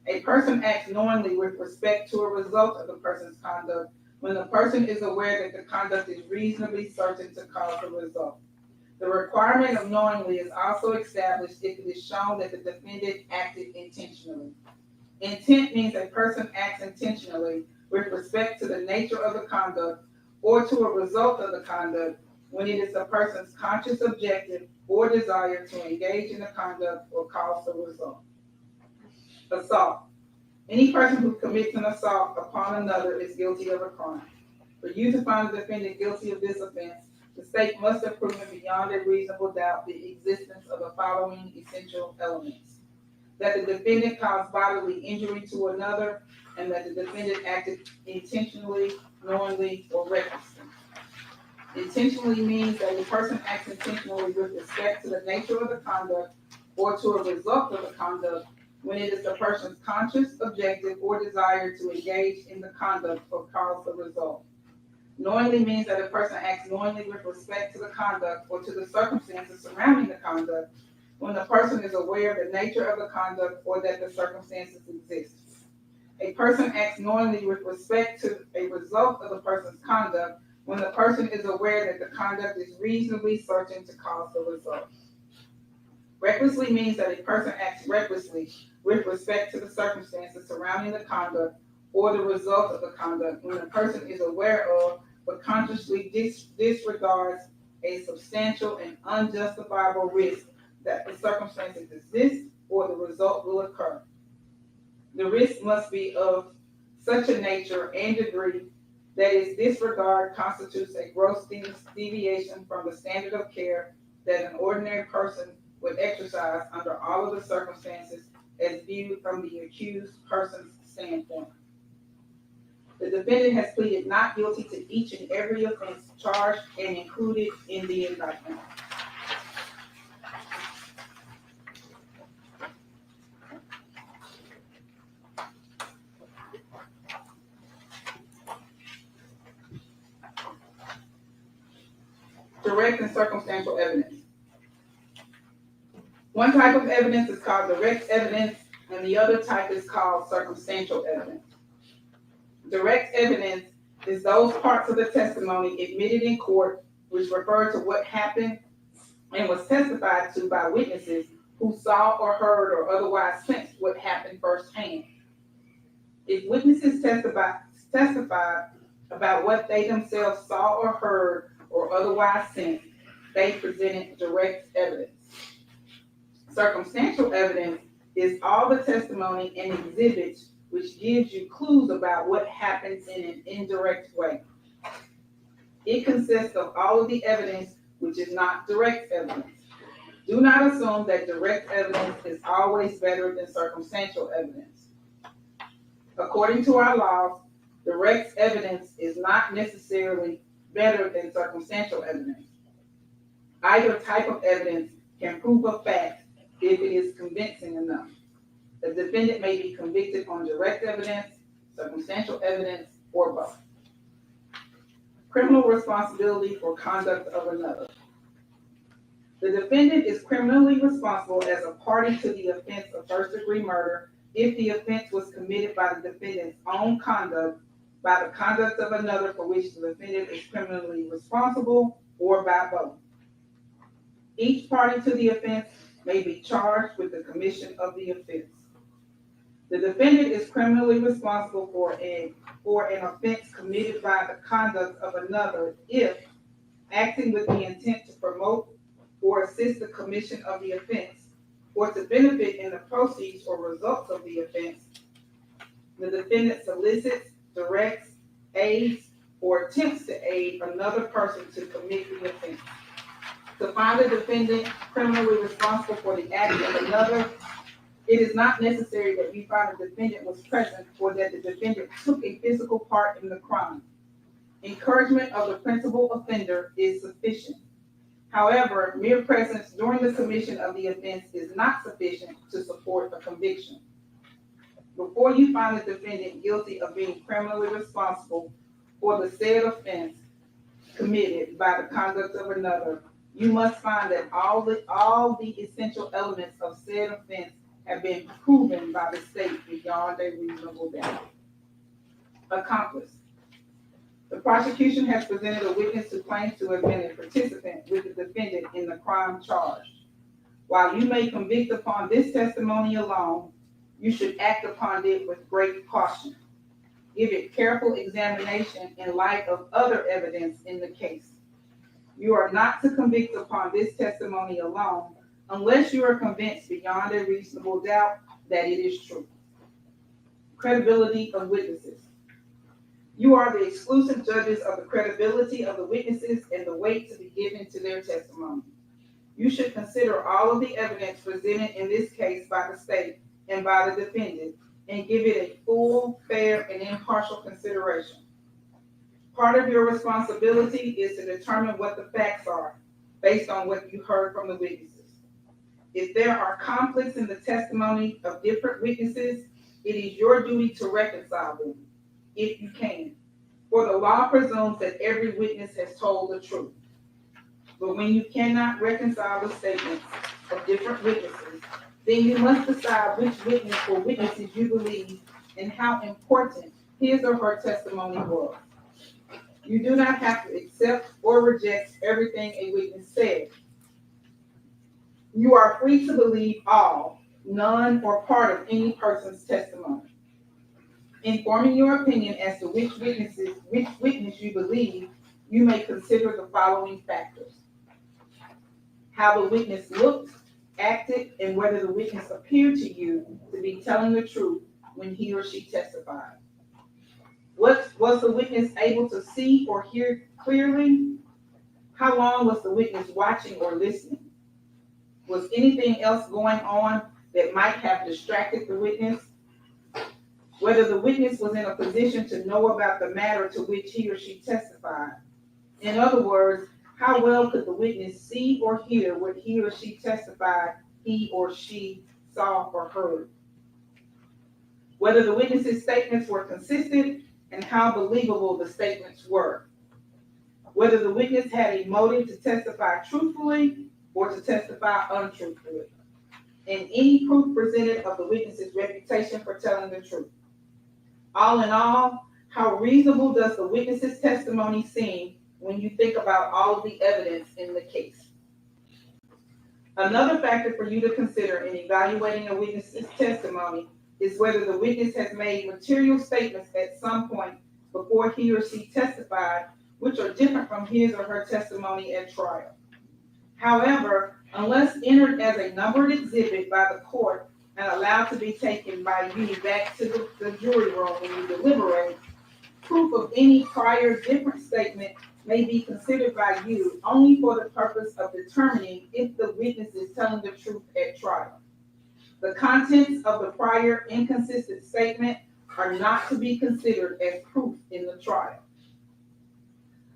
A person acts knowingly with respect to a result of the person's conduct when the person is aware that the conduct is reasonably certain to cause the result. The requirement of knowingly is also established if it is shown that the defendant acted intentionally. Intent means a person acts intentionally with respect to the nature of the conduct or to a result of the conduct when it is the person's conscious objective or desire to engage in the conduct or cause the result. Assault. Any person who commits an assault upon another is guilty of a crime. For you to find the defendant guilty of this offense, the state must have proven beyond a reasonable doubt the existence of the following essential elements: that the defendant caused bodily injury to another, and that the defendant acted intentionally, knowingly, or recklessly. Intentionally means that a person acts intentionally with respect to the nature of the conduct or to a result of the conduct when it is the person's conscious objective or desire to engage in the conduct or cause the result. Knowingly means that a person acts knowingly with respect to the conduct or to the circumstances surrounding the conduct when the person is aware of the nature of the conduct or that the circumstances exist. A person acts knowingly with respect to a result of the person's conduct when the person is aware that the conduct is reasonably certain to cause the result. Recklessly means that a person acts recklessly with respect to the circumstances surrounding the conduct or the result of the conduct when the person is aware of but consciously disregards a substantial and unjustifiable risk that the circumstances exist or the result will occur. The risk must be of such a nature and degree that its disregard constitutes a gross deviation from the standard of care that an ordinary person would exercise under all of the circumstances as viewed from the accused person's standpoint. The defendant has pleaded not guilty to each and every offense charged and included in the indictment. Direct and circumstantial evidence. One type of evidence is called direct evidence, and the other type is called circumstantial evidence. Direct evidence is those parts of the testimony admitted in court which refer to what happened and was testified to by witnesses who saw or heard or otherwise sensed what happened firsthand. If witnesses testify about what they themselves saw or heard or otherwise sensed, they presented direct evidence. Circumstantial evidence is all the testimony and exhibits which gives you clues about what happens in an indirect way. It consists of all of the evidence which is not direct evidence. Do not assume that direct evidence is always better than circumstantial evidence. According to our laws, direct evidence is not necessarily better than circumstantial evidence. Either type of evidence can prove a fact if it is convincing enough. The defendant may be convicted on direct evidence, circumstantial evidence, or both. Criminal responsibility for conduct of another. The defendant is criminally responsible as a party to the offense of first-degree murder if the offense was committed by the defendant's own conduct, by the conduct of another for which the defendant is criminally responsible, or by both. Each party to the offense may be charged with the commission of the offense. The defendant is criminally responsible for an offense committed by the conduct of another if, acting with the intent to promote or assist the commission of the offense, or to benefit in the proceeds or results of the offense, the defendant solicits, directs, aids, or attempts to aid another person to commit the offense. To find the defendant criminally responsible for the act of another, it is not necessary that we find the defendant was present or that the defendant took a physical part in the crime. Encouragement of the principal offender is sufficient. However, mere presence during the commission of the offense is not sufficient to support a conviction. Before you find the defendant guilty of being criminally responsible for the said offense committed by the conduct of another, you must find that all the essential elements of said offense have been proven by the state beyond a reasonable doubt. Accomplice. The prosecution has presented a witness who claims to have been a participant with the defendant in the crime charged. While you may convict upon this testimony alone, you should act upon it with great caution. Give it careful examination in light of other evidence in the case. You are not to convict upon this testimony alone unless you are convinced beyond a reasonable doubt that it is true. Credibility of witnesses. You are the exclusive judges of the credibility of the witnesses and the weight to be given to their testimony. You should consider all of the evidence presented in this case by the state and by the defendant and give it a full, fair, and impartial consideration. Part of your responsibility is to determine what the facts are based on what you heard from the witnesses. If there are conflicts in the testimony of different witnesses, it is your duty to reconcile them, if you can. For the law presumes that every witness has told the truth. But when you cannot reconcile the statements of different witnesses, then you must decide which witness or witnesses you believe and how important his or her testimony was. You do not have to accept or reject everything a witness said. You are free to believe all, none, or part of any person's testimony. In forming your opinion as to which witness you believe, you may consider the following factors: how the witness looked, acted, and whether the witness appeared to you to be telling the truth when he or she testified. Was the witness able to see or hear clearly? How long was the witness watching or listening? Was anything else going on that might have distracted the witness? Whether the witness was in a position to know about the matter to which he or she testified. In other words, how well could the witness see or hear what he or she testified he or she saw or heard? Whether the witness's statements were consistent and how believable the statements were. Whether the witness had a motive to testify truthfully or to testify untruthfully. And any proof presented of the witness's reputation for telling the truth. All in all, how reasonable does the witness's testimony seem when you think about all of the evidence in the case? Another factor for you to consider in evaluating a witness's testimony is whether the witness has made material statements at some point before he or she testified, which are different from his or her testimony at trial. However, unless entered as a numbered exhibit by the court and allowed to be taken by you back to the jury room when you deliberate, proof of any prior different statement may be considered by you only for the purpose of determining if the witness is telling the truth at trial. The contents of the prior inconsistent statement are not to be considered as proof in the trial.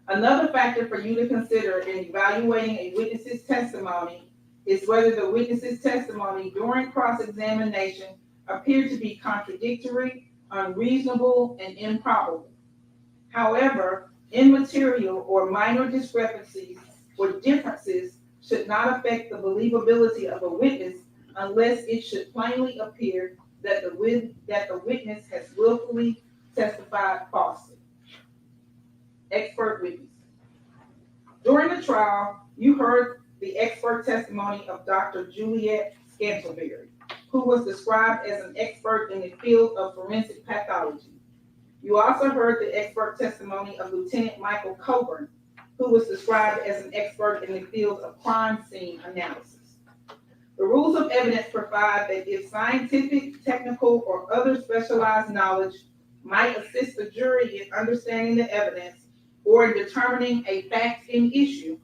Another factor for you to consider in evaluating a witness's testimony is whether the witness's testimony during cross-examination appeared to be contradictory, unreasonable, and improbable. However, immaterial or minor discrepancies or differences should not affect the believability of a witness unless it should plainly appear that the witness has willfully testified falsely. Expert witness. During the trial, you heard the expert testimony of Dr. Juliet Scantleberry, who was described as an expert in the field of forensic pathology. You also heard the expert testimony of Lieutenant Michael Coburn, who was described as an expert in the field of crime scene analysis. The rules of evidence provide that if scientific, technical, or other specialized knowledge might assist the jury in understanding the evidence or in determining a fact in issue,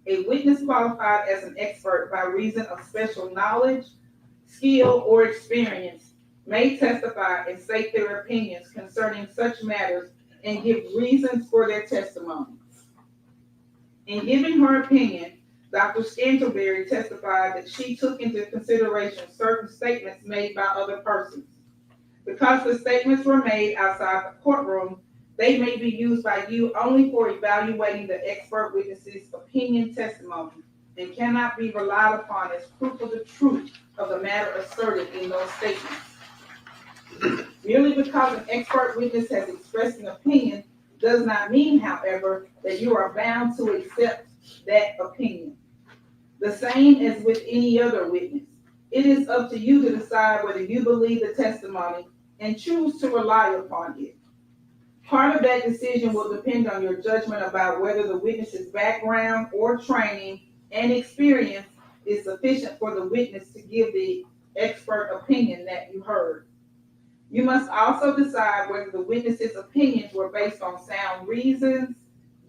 a witness qualified as an expert by reason of special knowledge, skill, or experience may testify and state their opinions concerning such matters and give reasons for their testimony. In giving her opinion, Dr. Scantleberry testified that she took into consideration certain statements made by other persons. Because the statements were made outside the courtroom, they may be used by you only for evaluating the expert witness's opinion testimony and cannot be relied upon as proof of the truth of the matter asserted in those statements. Merely because an expert witness has expressed an opinion does not mean, however, that you are bound to accept that opinion. The same as with any other witness. It is up to you to decide whether you believe the testimony and choose to rely upon it. Part of that decision will depend on your judgment about whether the witness's background or training and experience is sufficient for the witness to give the expert opinion that you heard. You must also decide whether the witness's opinions were based on sound reasons,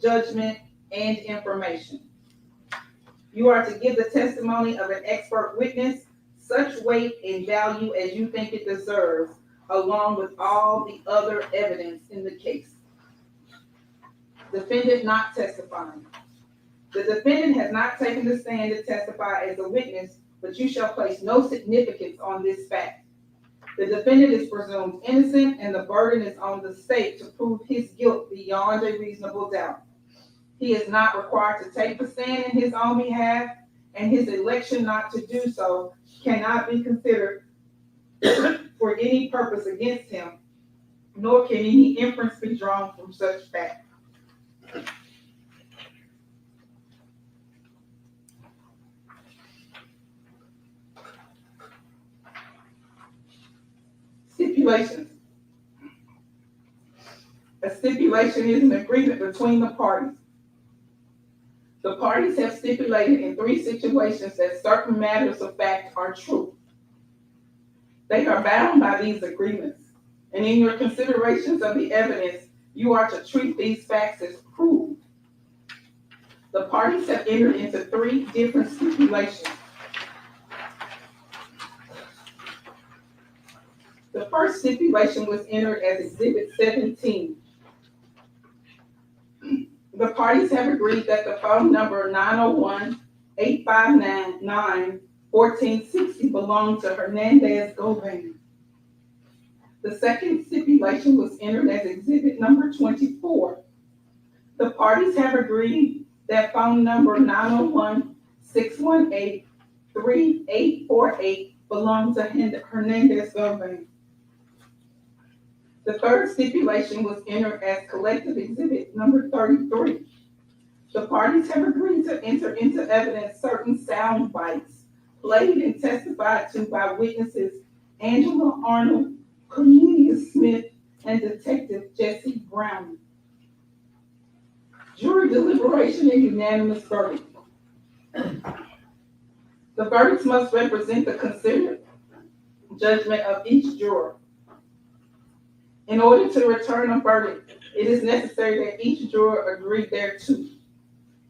judgment, and information. You are to give the testimony of an expert witness such weight and value as you think it deserves, along with all the other evidence in the case. Defendant not testifying. The defendant has not taken the stand to testify as a witness, but you shall place no significance on this fact. The defendant is presumed innocent, and the burden is on the state to prove his guilt beyond a reasonable doubt. He is not required to take the stand in his own behalf, and his election not to do so cannot be considered for any purpose against him, nor can any inference be drawn from such fact. Stipulations. A stipulation is an agreement between the parties. The parties have stipulated in 3 situations that certain matters of fact are true. They are bound by these agreements, and in your considerations of the evidence, you are to treat these facts as proved. The parties have entered into 3 different stipulations. The first stipulation was entered as Exhibit 17. The parties have agreed that the phone number 901-859-1460 belonged to Hernandez Govan. The second stipulation was entered as Exhibit number 24. The parties have agreed that phone number 901-618-3848 belonged to Hernandez Govan. The third stipulation was entered as Collective Exhibit number 33. The parties have agreed to enter into evidence certain sound bites played and testified to by witnesses Angela Arnold, Cornelius Smith, and Detective Jesse Brown. Jury deliberation and unanimous verdict. The verdicts must represent the considered judgment of each juror. In order to return a verdict, it is necessary that each juror agree thereto.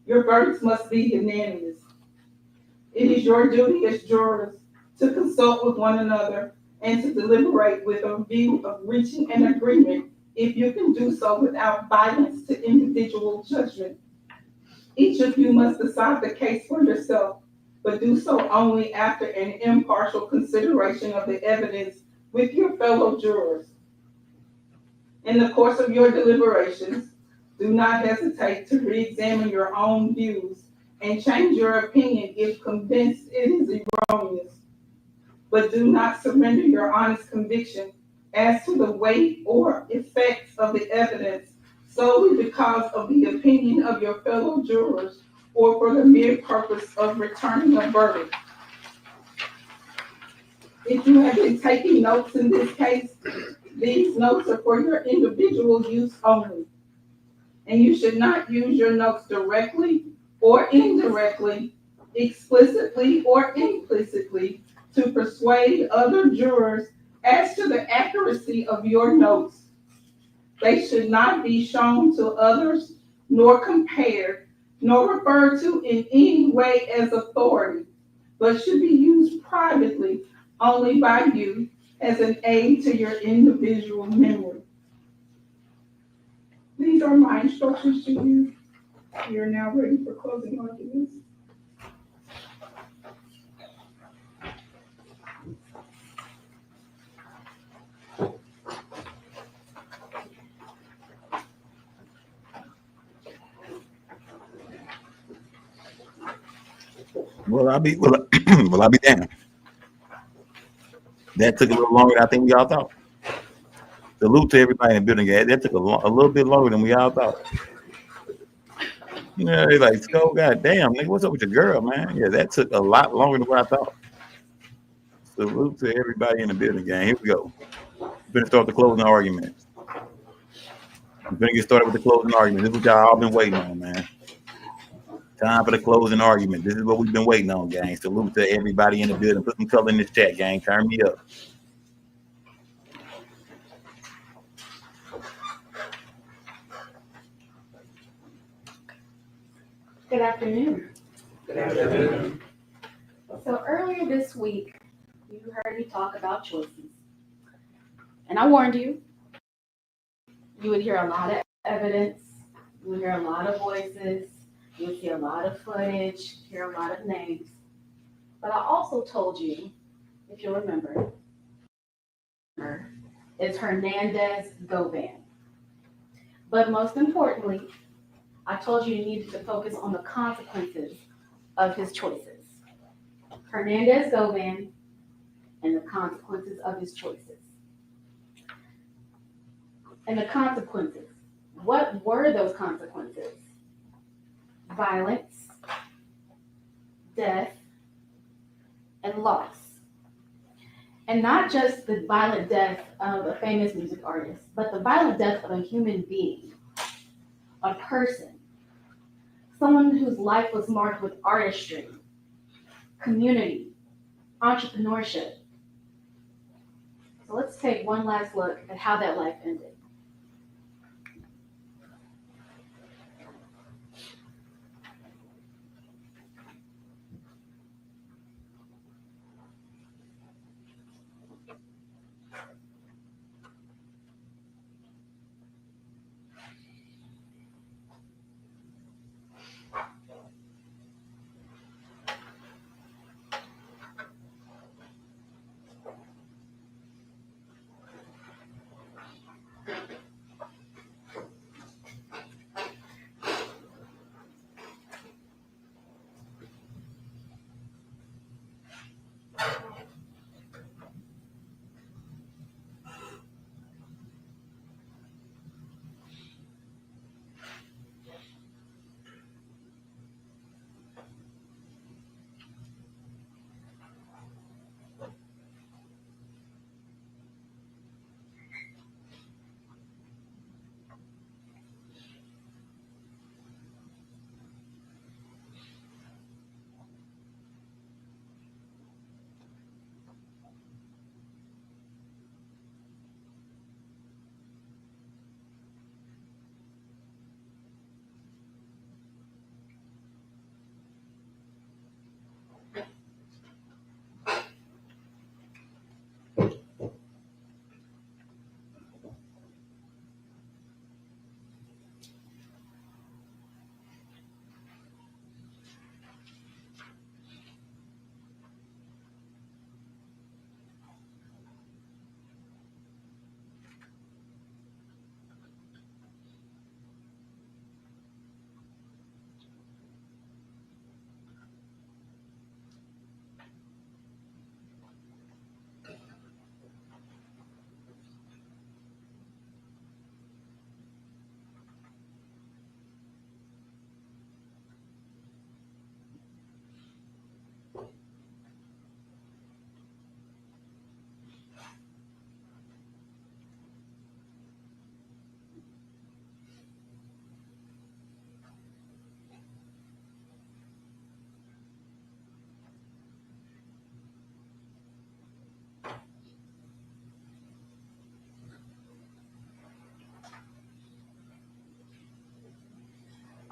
Your verdicts must be unanimous. It is your duty as jurors to consult with one another and to deliberate with a view of reaching an agreement if you can do so without violence to individual judgment. Each of you must decide the case for yourself, but do so only after an impartial consideration of the evidence with your fellow jurors. In the course of your deliberations, do not hesitate to re-examine your own views and change your opinion if convinced it is erroneous. But do not surrender your honest conviction as to the weight or effects of the evidence solely because of the opinion of your fellow jurors or for the mere purpose of returning a verdict. If you have been taking notes in this case, these notes are for your individual use only, and you should not use your notes directly or indirectly, explicitly or implicitly, to persuade other jurors as to the accuracy of your notes. They should not be shown to others, nor compared, nor referred to in any way as authority, but should be used privately only by you as an aid to your individual memory. These are my instructions to you. You're now ready for closing arguments. Well, I'll be damned. That took a little longer than I think we all thought. Salute to everybody in the building, guys. That took a little bit longer than we all thought. You know, they like, Skull, goddamn, nigga, what's up with your girl, man? Yeah, that took a lot longer than what I thought. Salute to everybody in the building, gang. Here we go. We're gonna start the closing arguments. We're gonna get started with the closing argument. This is what y'all all been waiting on, man. Time for the closing argument. This is what we've been waiting on, gang. Salute to everybody in the building. Put some color in this chat, gang. Turn me up. Good afternoon. Good afternoon. So earlier this week, you heard me talk about choices. And I warned you, you would hear a lot of evidence, you would hear a lot of voices, you would see a lot of footage, hear a lot of names. But I also told you, if you'll remember, is Hernandez Govan. But most importantly, I told you needed to focus on the consequences of his choices. Hernandez Govan and the consequences of his choices. And the consequences. What were those consequences? Violence, death, and loss. And not just the violent death of a famous music artist, but the violent death of a human being, a person, someone whose life was marked with artistry, community, entrepreneurship. So let's take one last look at how that life ended.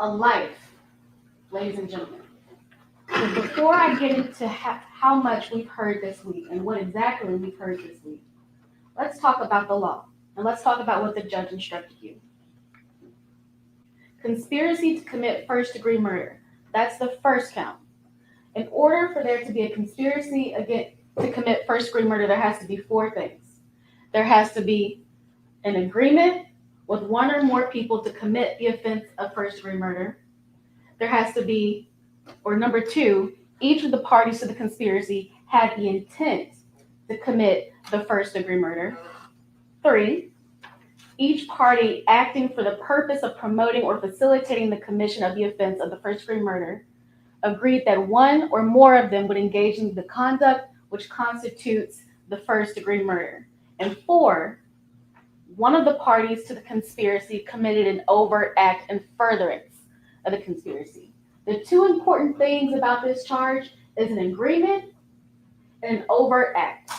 a life, ladies and gentlemen. But before I get into how much we've heard this week and what exactly we've heard this week, let's talk about the law, and let's talk about what the judge instructed you. Conspiracy to commit first-degree murder. That's the first count. In order for there to be a conspiracy to commit first-degree murder, there has to be four things. There has to be an agreement with one or more people to commit the offense of first-degree murder. There has to be, or number two, each of the parties to the conspiracy had the intent to commit the first-degree murder. 3, each party acting for the purpose of promoting or facilitating the commission of the offense of the first-degree murder agreed that one or more of them would engage in the conduct which constitutes the first-degree murder. And 4, one of the parties to the conspiracy committed an overt act in furtherance of the conspiracy. The two important things about this charge is an agreement and an overt act.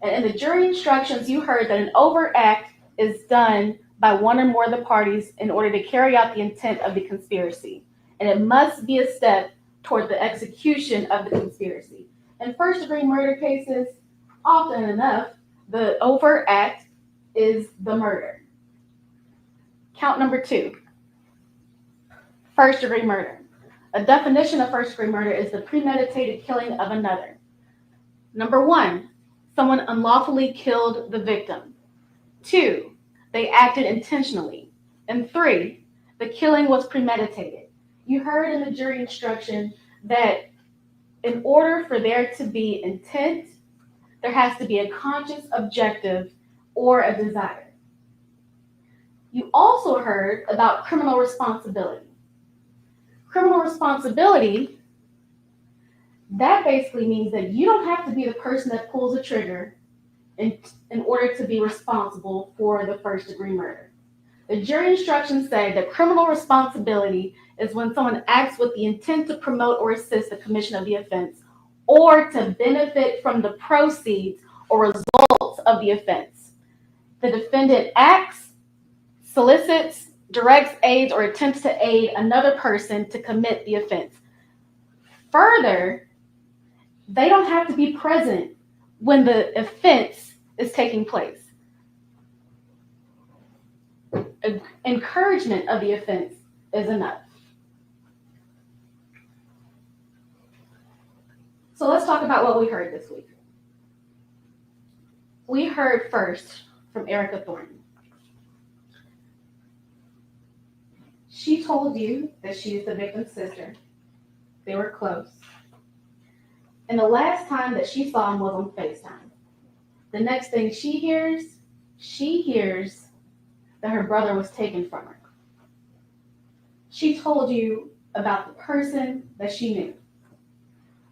And in the jury instructions, you heard that an overt act is done by one or more of the parties in order to carry out the intent of the conspiracy. And it must be a step toward the execution of the conspiracy. In first-degree murder cases, often enough, the overt act is the murder. Count number 2, first-degree murder. A definition of first-degree murder is the premeditated killing of another. Number 1, someone unlawfully killed the victim. 2, they acted intentionally. And 3, the killing was premeditated. You heard in the jury instruction that in order for there to be intent, there has to be a conscious objective or a desire. You also heard about criminal responsibility. Criminal responsibility, that basically means that you don't have to be the person that pulls the trigger in order to be responsible for the first-degree murder. The jury instructions say that criminal responsibility is when someone acts with the intent to promote or assist the commission of the offense or to benefit from the proceeds or results of the offense. The defendant acts, solicits, directs, aids, or attempts to aid another person to commit the offense. Further, they don't have to be present when the offense is taking place. Encouragement of the offense is enough. So let's talk about what we heard this week. We heard first from Erica Thornton. She told you that she is the victim's sister. They were close. And the last time that she saw him was on FaceTime. The next thing she hears that her brother was taken from her. She told you about the person that she knew,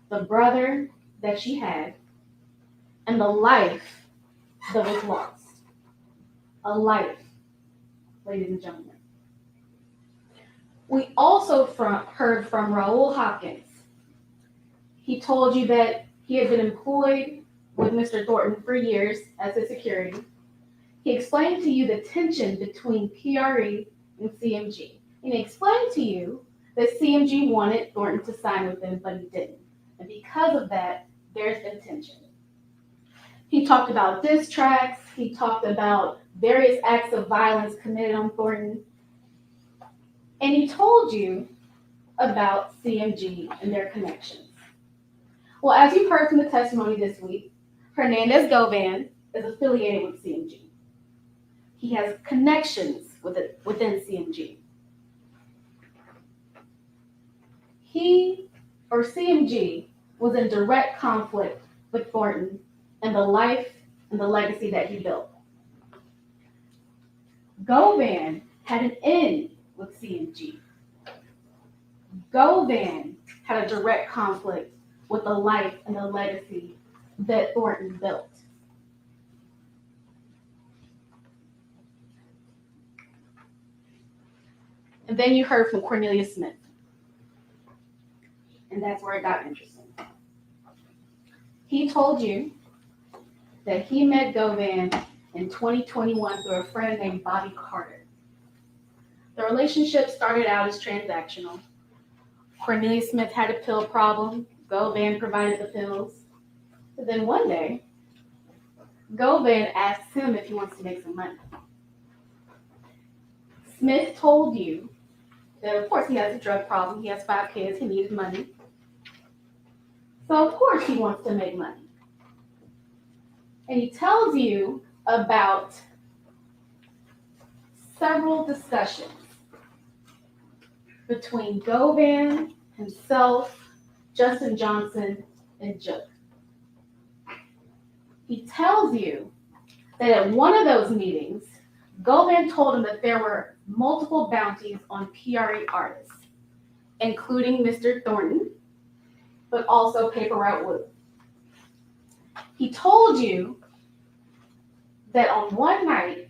the brother that she had, and the life that was lost. A life, ladies and gentlemen. We also heard from Raul Hopkins. He told you that he had been employed with Mr. Thornton for years as his security. He explained to you the tension between PRE and CMG. And he explained to you that CMG wanted Thornton to sign with them, but he didn't. And because of that, there's been tension. He talked about diss tracks. He talked about various acts of violence committed on Thornton. And he told you about CMG and their connections. Well, as you've heard from the testimony this week, Hernandez Govan is affiliated with CMG. He has connections within CMG. CMG was in direct conflict with Thornton and the life and the legacy that he built. Govan had an in with CMG. Govan had a direct conflict with the life and the legacy that Thornton built. And then you heard from Cornelius Smith. And that's where it got interesting. He told you that he met Govan in 2021 through a friend named Bobby Carter. The relationship started out as transactional. Cornelia Smith had a pill problem. Govan provided the pills. But then one day, Govan asks him if he wants to make some money. Smith told you that, of course, he has a drug problem. He has 5 kids. He needed money. So, of course, he wants to make money. And he tells you about several discussions between Govan, himself, Justin Johnson, and Jook. He tells you that at one of those meetings, Govan told him that there were multiple bounties on PRE artists, including Mr. Thornton, but also Paper Route Wood. He told you that on one night,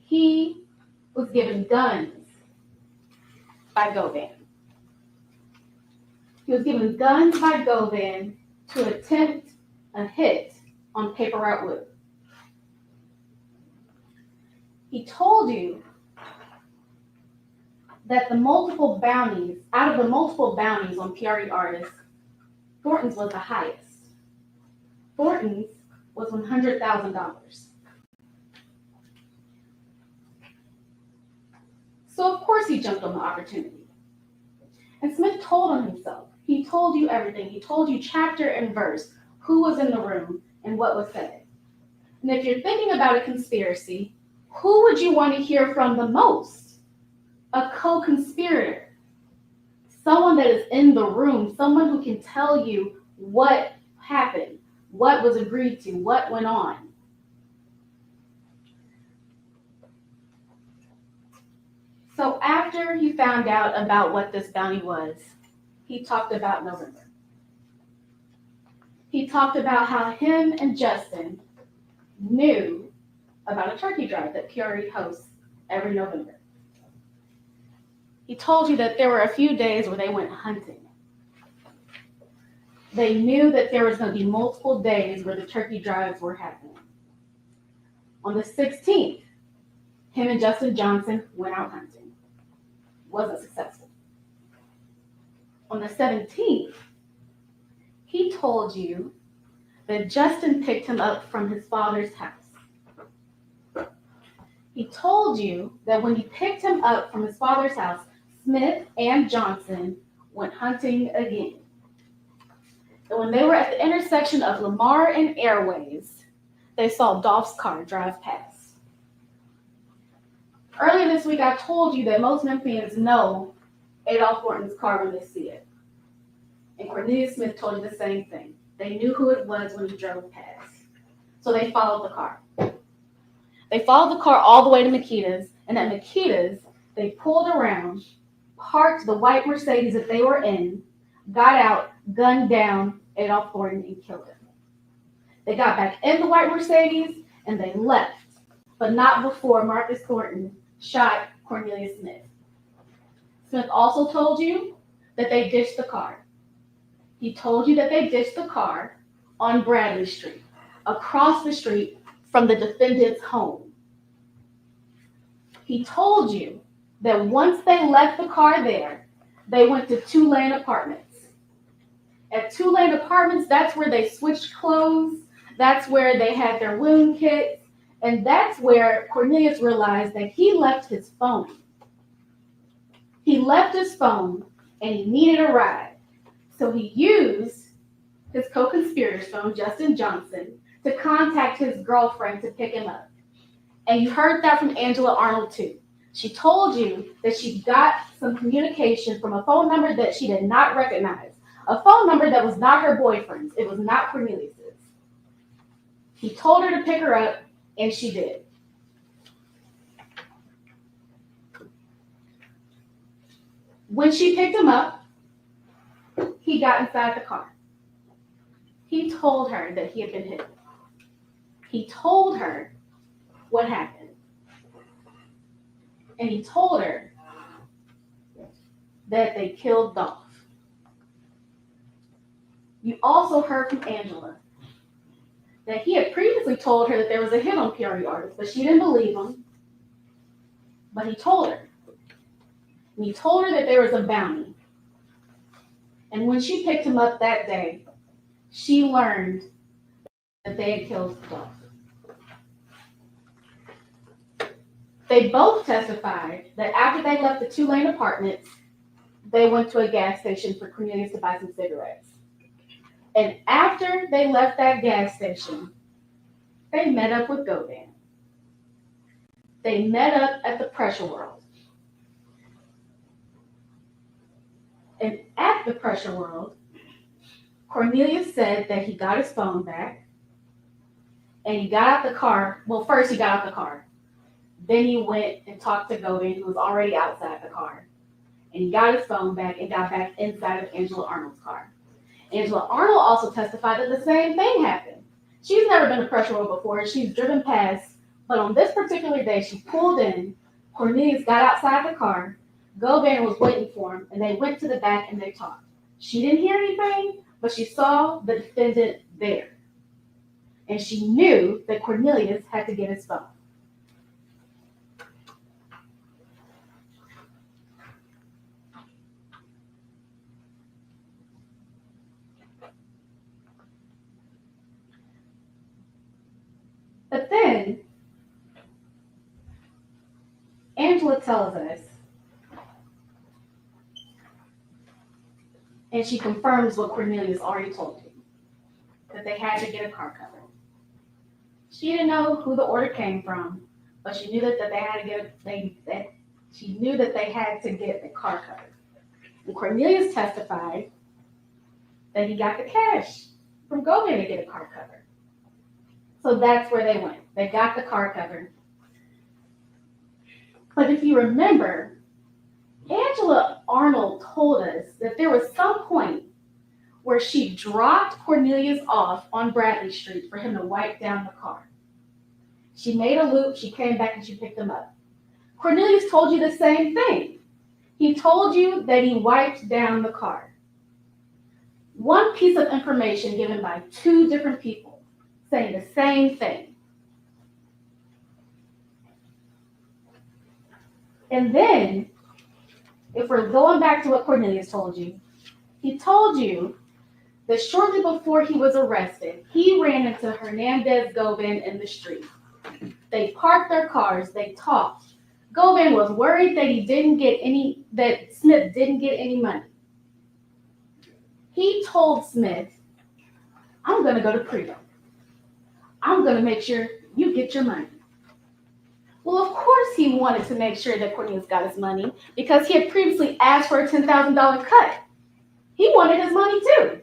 he was given guns by Govan. He was given guns by Govan to attempt a hit on Paper Route Wood. He told you that the multiple bounties, out of the multiple bounties on PRE artists, Thornton's was the highest. Thornton's was $100,000. So of course he jumped on the opportunity. And Smith told on himself. He told you everything. He told you chapter and verse, who was in the room and what was said. And if you're thinking about a conspiracy, who would you want to hear from the most? A co-conspirator. Someone that is in the room, someone who can tell you what happened, what was agreed to, what went on. So after he found out about what this bounty was, he talked about November. He talked about how him and Justin knew about a turkey drive that PRE hosts every November. He told you that there were a few days where they went hunting. They knew that there was going to be multiple days where the turkey drives were happening. On the 16th, him and Justin Johnson went out hunting. Wasn't successful. On the 17th, he told you that Justin picked him up from his father's house. He told you that when he picked him up from his father's house, Smith and Johnson went hunting again. And when they were at the intersection of Lamar and Airways, they saw Dolph's car drive past. Earlier this week, I told you that most Memphians know Adolph Thornton's car when they see it. And Cornelia Smith told you the same thing. They knew who it was when he drove past. So they followed the car. They followed the car all the way to Makita's, and at Makita's, they pulled around, parked the white Mercedes that they were in, got out, gunned down Adolph Thornton, and killed him. They got back in the white Mercedes, and they left, but not before Marcus Thornton shot Cornelia Smith. Smith also told you that they ditched the car. He told you that they ditched the car on Bradley Street, across the street from the defendant's home. He told you that once they left the car there, they went to Two-Lane Apartments. At Two-Lane Apartments, that's where they switched clothes, that's where they had their wound kits, and that's where Cornelius realized that he left his phone. He left his phone and he needed a ride. So he used his co-conspirator's phone, Justin Johnson, to contact his girlfriend to pick him up. And you heard that from Angela Arnold too. She told you that she got some communication from a phone number that she did not recognize. A phone number that was not her boyfriend's. It was not Cornelius's. He told her to pick her up, and she did. When she picked him up, he got inside the car. He told her that he had been hit. He told her what happened. And he told her that they killed Dolph. You also heard from Angela that he had previously told her that there was a hit on PRE artists, but she didn't believe him. But he told her. And he told her that there was a bounty. And when she picked him up that day, she learned that they had killed Dolph. They both testified that after they left the 2-lane apartments, they went to a gas station for Cornelius to buy some cigarettes. And after they left that gas station, they met up with Govan. They met up at the Pressure World. And at the Pressure World, Cornelius said that he got his phone back and he got out the car. Well, first he got out the car. Then he went and talked to Govan, who was already outside the car. And he got his phone back and got back inside of Angela Arnold's car. Angela Arnold also testified that the same thing happened. She's never been to Pressure World before. She's driven past, but on this particular day, she pulled in. Cornelius got outside the car. Govan was waiting for him, and they went to the back and they talked. She didn't hear anything, but she saw the defendant there. And she knew that Cornelius had to get his phone. But then, Angela tells us, and she confirms what Cornelius already told you, that they had to get a car cover. She didn't know who the order came from, but she knew that they had to get she knew that they had to get the car cover. And Cornelius testified that he got the cash from Govan to get a car cover. So that's where they went. They got the car cover. But if you remember, Angela Arnold told us that there was some point where she dropped Cornelius off on Bradley Street for him to wipe down the car. She made a loop, she came back and she picked him up. Cornelius told you the same thing. He told you that he wiped down the car. One piece of information given by 2 different people saying the same thing. And then, if we're going back to what Cornelius told you, he told you that shortly before he was arrested, he ran into Hernandez Govan in the street. They parked their cars, they talked. Govan was worried that Smith didn't get any money. He told Smith, I'm gonna go to prison. I'm gonna make sure you get your money. Well, of course he wanted to make sure that Cornelius got his money because he had previously asked for a $10,000 cut. He wanted his money too.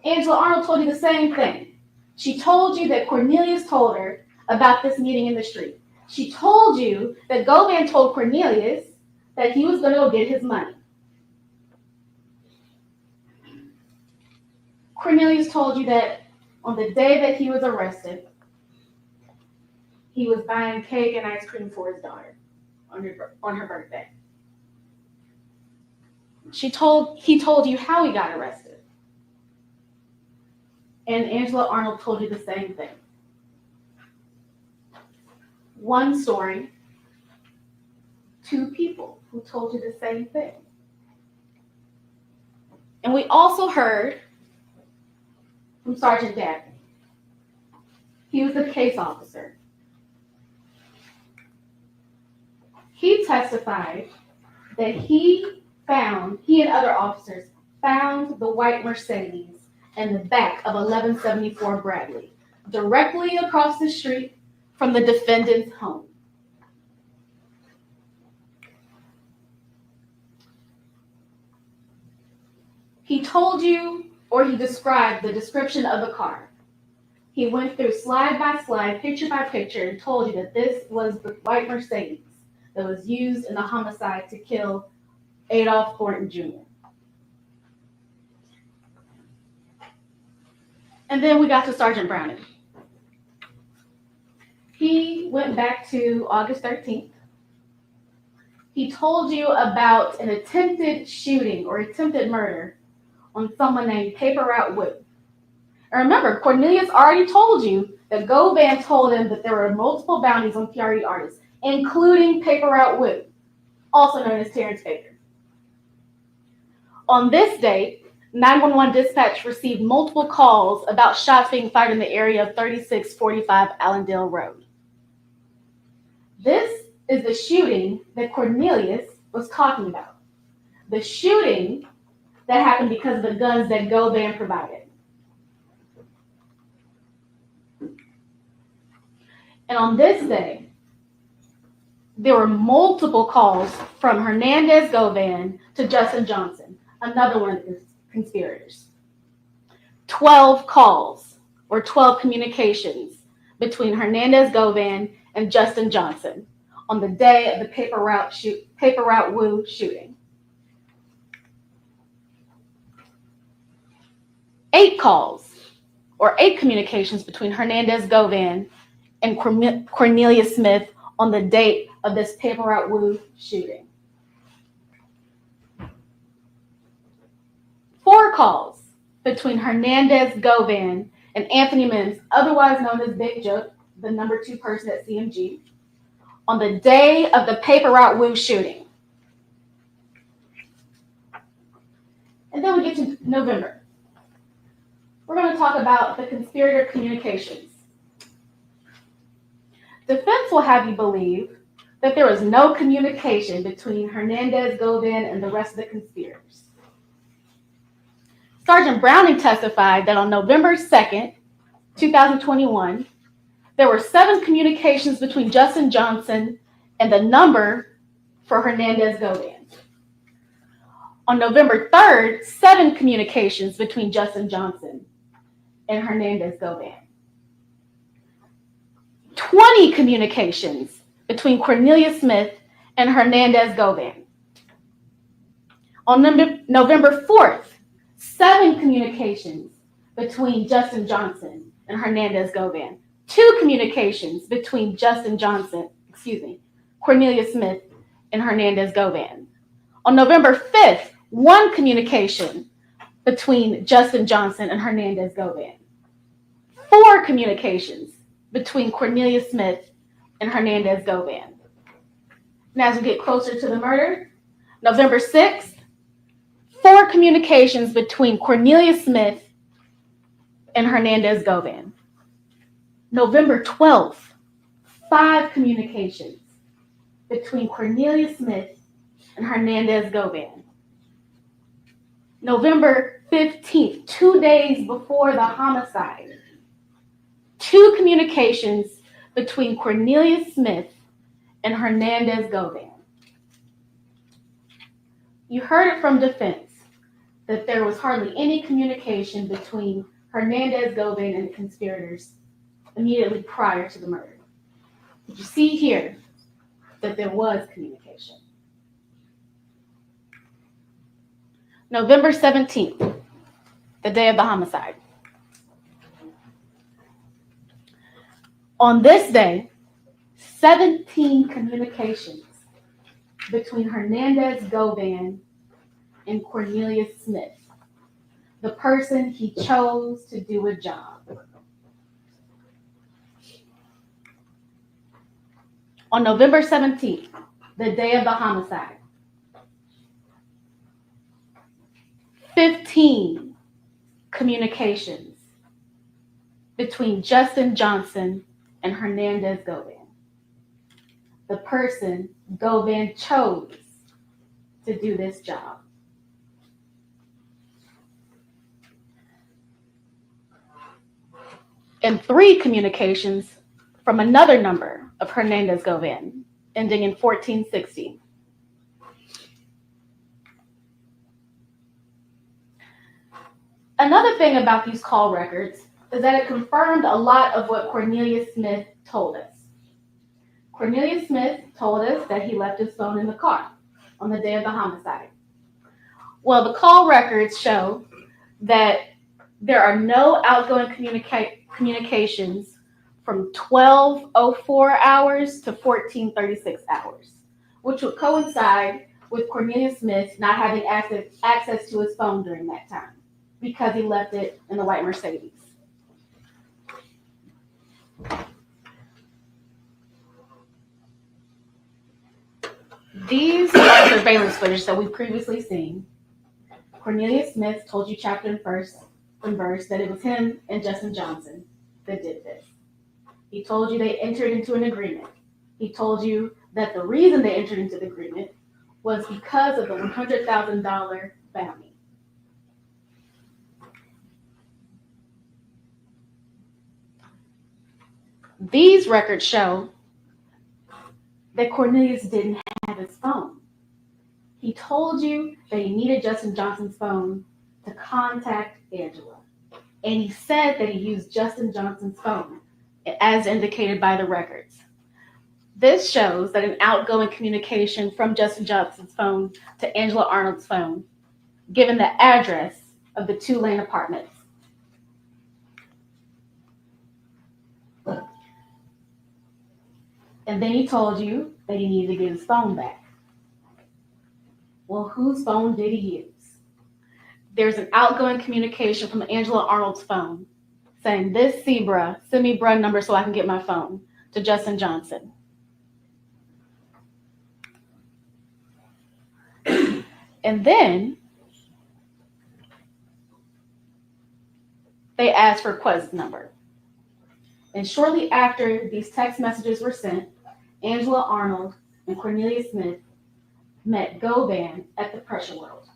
Angela Arnold told you the same thing. She told you that Cornelius told her about this meeting in the street. She told you that Govan told Cornelius that he was gonna go get his money. Cornelius told you that on the day that he was arrested, he was buying cake and ice cream for his daughter on her birthday. He told you how he got arrested. And Angela Arnold told you the same thing. One story, 2 people who told you the same thing. And we also heard from Sergeant Dabney. He was the case officer. He testified that he and other officers found the white Mercedes in the back of 1174 Bradley, directly across the street from the defendant's home. He told you, or he described the description of the car. He went through slide by slide, picture by picture, and told you that this was the white Mercedes that was used in the homicide to kill Adolph Thornton Jr. And then we got to Sergeant Browning. He went back to August 13th. He told you about an attempted shooting or attempted murder on someone named Paper Route Wood. And remember, Cornelius already told you that Govan told him that there were multiple bounties on PRE artists, including Paper Route Wood. also known as Terrence Baker. On this date, 911 dispatch received multiple calls about shots being fired in the area of 3645 Allendale Road. This is the shooting that Cornelius was talking about. The shooting that happened because of the guns that Govan provided. And on this day, there were multiple calls from Hernandez Govan to Justin Johnson, another one of the conspirators. 12 calls or 12 communications between Hernandez Govan and Justin Johnson on the day of the Paper Route Woo shooting. 8 calls or 8 communications between Hernandez Govan and Cornelius Smith on the date of this Paper Route Woo shooting. 4 calls between Hernandez Govan and Anthony Mims, otherwise known as Big Joke, the number 2 person at CMG, on the day of the Paper Route Woo shooting. And then we get to November. We're going to talk about the conspirator communications. Defense will have you believe that there was no communication between Hernandez Govan and the rest of the conspirators. Sergeant Browning testified that on November 2nd, 2021, there were 7 communications between Justin Johnson and the number for Hernandez Govan. On November 3rd, 7 communications between Justin Johnson and Hernandez Govan. 20 communications between Cornelius Smith and Hernandez Govan. On November 4th, 7 communications between Justin Johnson and Hernandez Govan. 2 communications between Cornelius Smith and Hernandez Govan. On November 5th, 1 communication between Justin Johnson and Hernandez Govan. 4 communications between Cornelius Smith and Hernandez Govan. And as we get closer to the murder, November 6th, 4 communications between Cornelius Smith and Hernandez Govan. November 12th, 5 communications between Cornelius Smith and Hernandez Govan. November 15th, 2 days before the homicide, 2 communications between Cornelius Smith and Hernandez Govan. You heard it from defense that there was hardly any communication between Hernandez Govan and the conspirators immediately prior to the murder. But you see here that there was communication. November 17th, the day of the homicide. On this day, 17 communications between Hernandez Govan and Cornelius Smith, the person he chose to do a job. On November 17th, the day of the homicide, 15 communications between Justin Johnson and Hernandez Govan, the person Govan chose to do this job. And 3 communications from another number of Hernandez Govan, ending in 1460. Another thing about these call records is that it confirmed a lot of what Cornelius Smith told us. Cornelius Smith told us that he left his phone in the car on the day of the homicide. Well, the call records show that there are no outgoing communications from 12:04 hours to 14:36 hours, which would coincide with Cornelius Smith not having access to his phone during that time because he left it in the white Mercedes. These are surveillance footage that we've previously seen. Cornelius Smith told you chapter and verse that it was him and Justin Johnson that did this. He told you they entered into an agreement. He told you that the reason they entered into the agreement was because of the $100,000 bounty. These records show that Cornelius didn't have his phone. He told you that he needed Justin Johnson's phone to contact Angela. And he said that he used Justin Johnson's phone, as indicated by the records. This shows that an outgoing communication from Justin Johnson's phone to Angela Arnold's phone, given the address of the 2-lane apartments. And then he told you that he needed to get his phone back. Well, whose phone did he use? There's an outgoing communication from Angela Arnold's phone saying, "This Zebra, send me bruh number so I can get my phone," to Justin Johnson. And then they asked for Quez's number. And shortly after these text messages were sent, Angela Arnold and Cornelius Smith met Govan at the Pressure World.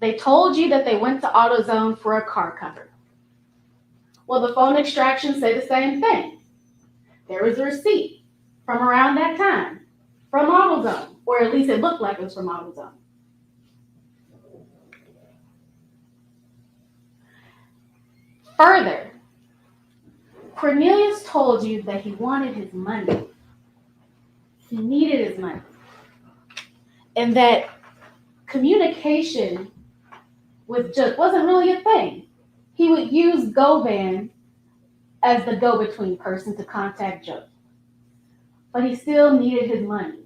They told you that they went to AutoZone for a car cover. Well, the phone extractions say the same thing. There was a receipt from around that time from AutoZone, or at least it looked like it was from AutoZone. Further, Cornelius told you that he wanted his money. He needed his money. And that communication with Judd wasn't really a thing. He would use Govan as the go-between person to contact Judd. But he still needed his money.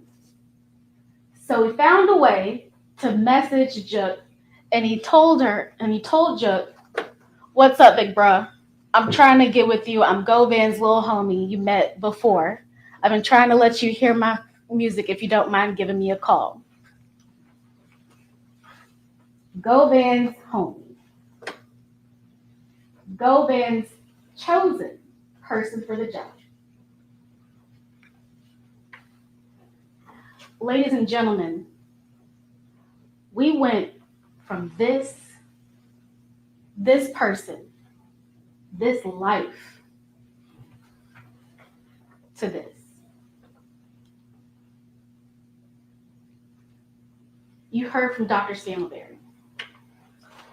So he found a way to message Judd, and he told Judd, "What's up, big bruh? I'm trying to get with you. I'm Govan's little homie you met before. I've been trying to let you hear my music if you don't mind giving me a call." Govan's homie. Govan's chosen person for the job. Ladies and gentlemen, we went from this person, this life, to this. You heard from Dr. Scantleberry.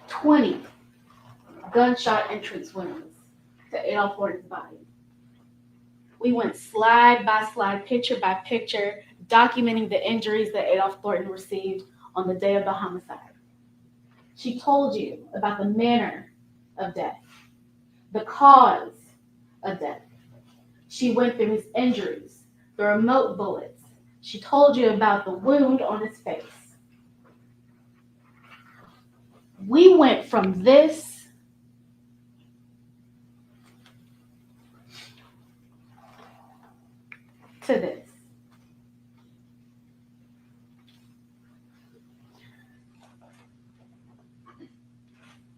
20 gunshot entrance wounds to Adolph Horton's body. We went slide by slide, picture by picture, documenting the injuries that Adolph Thornton received on the day of the homicide. She told you about the manner of death, the cause of death. She went through his injuries, the remote bullets. She told you about the wound on his face. We went from this to this.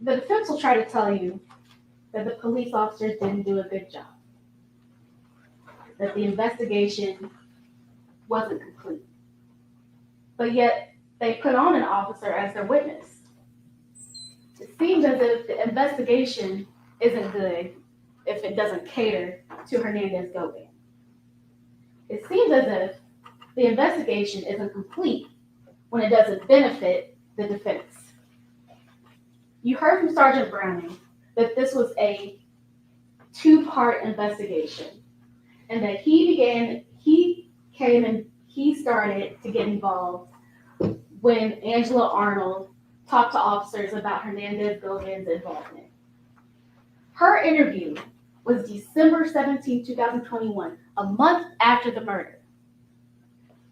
The defense will try to tell you that the police officers didn't do a good job, that the investigation wasn't complete, but yet they put on an officer as their witness. It seems as if the investigation isn't good if it doesn't cater to Hernandez-Govan. It seems as if the investigation isn't complete when it doesn't benefit the defense. You heard from Sergeant Browning that this was a 2-part investigation, and that he started to get involved when Angela Arnold talked to officers about Hernandez-Govan's involvement. Her interview was December 17, 2021, a month after the murder.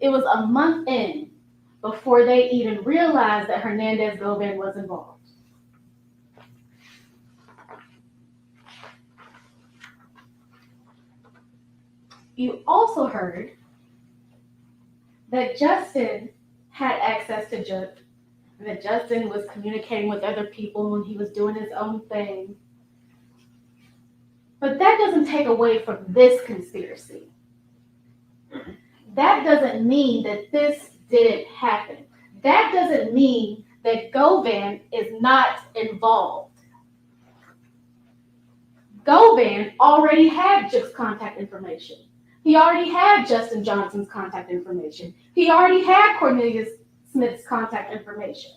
It was a month in before they even realized that Hernandez-Govan was involved. You also heard that Justin had access to Juke, and that Justin was communicating with other people and he was doing his own thing. But that doesn't take away from this conspiracy. That doesn't mean that this didn't happen. That doesn't mean that Govan is not involved. Govan already had Juke's contact information. He already had Justin Johnson's contact information. He already had Cornelius Smith's contact information.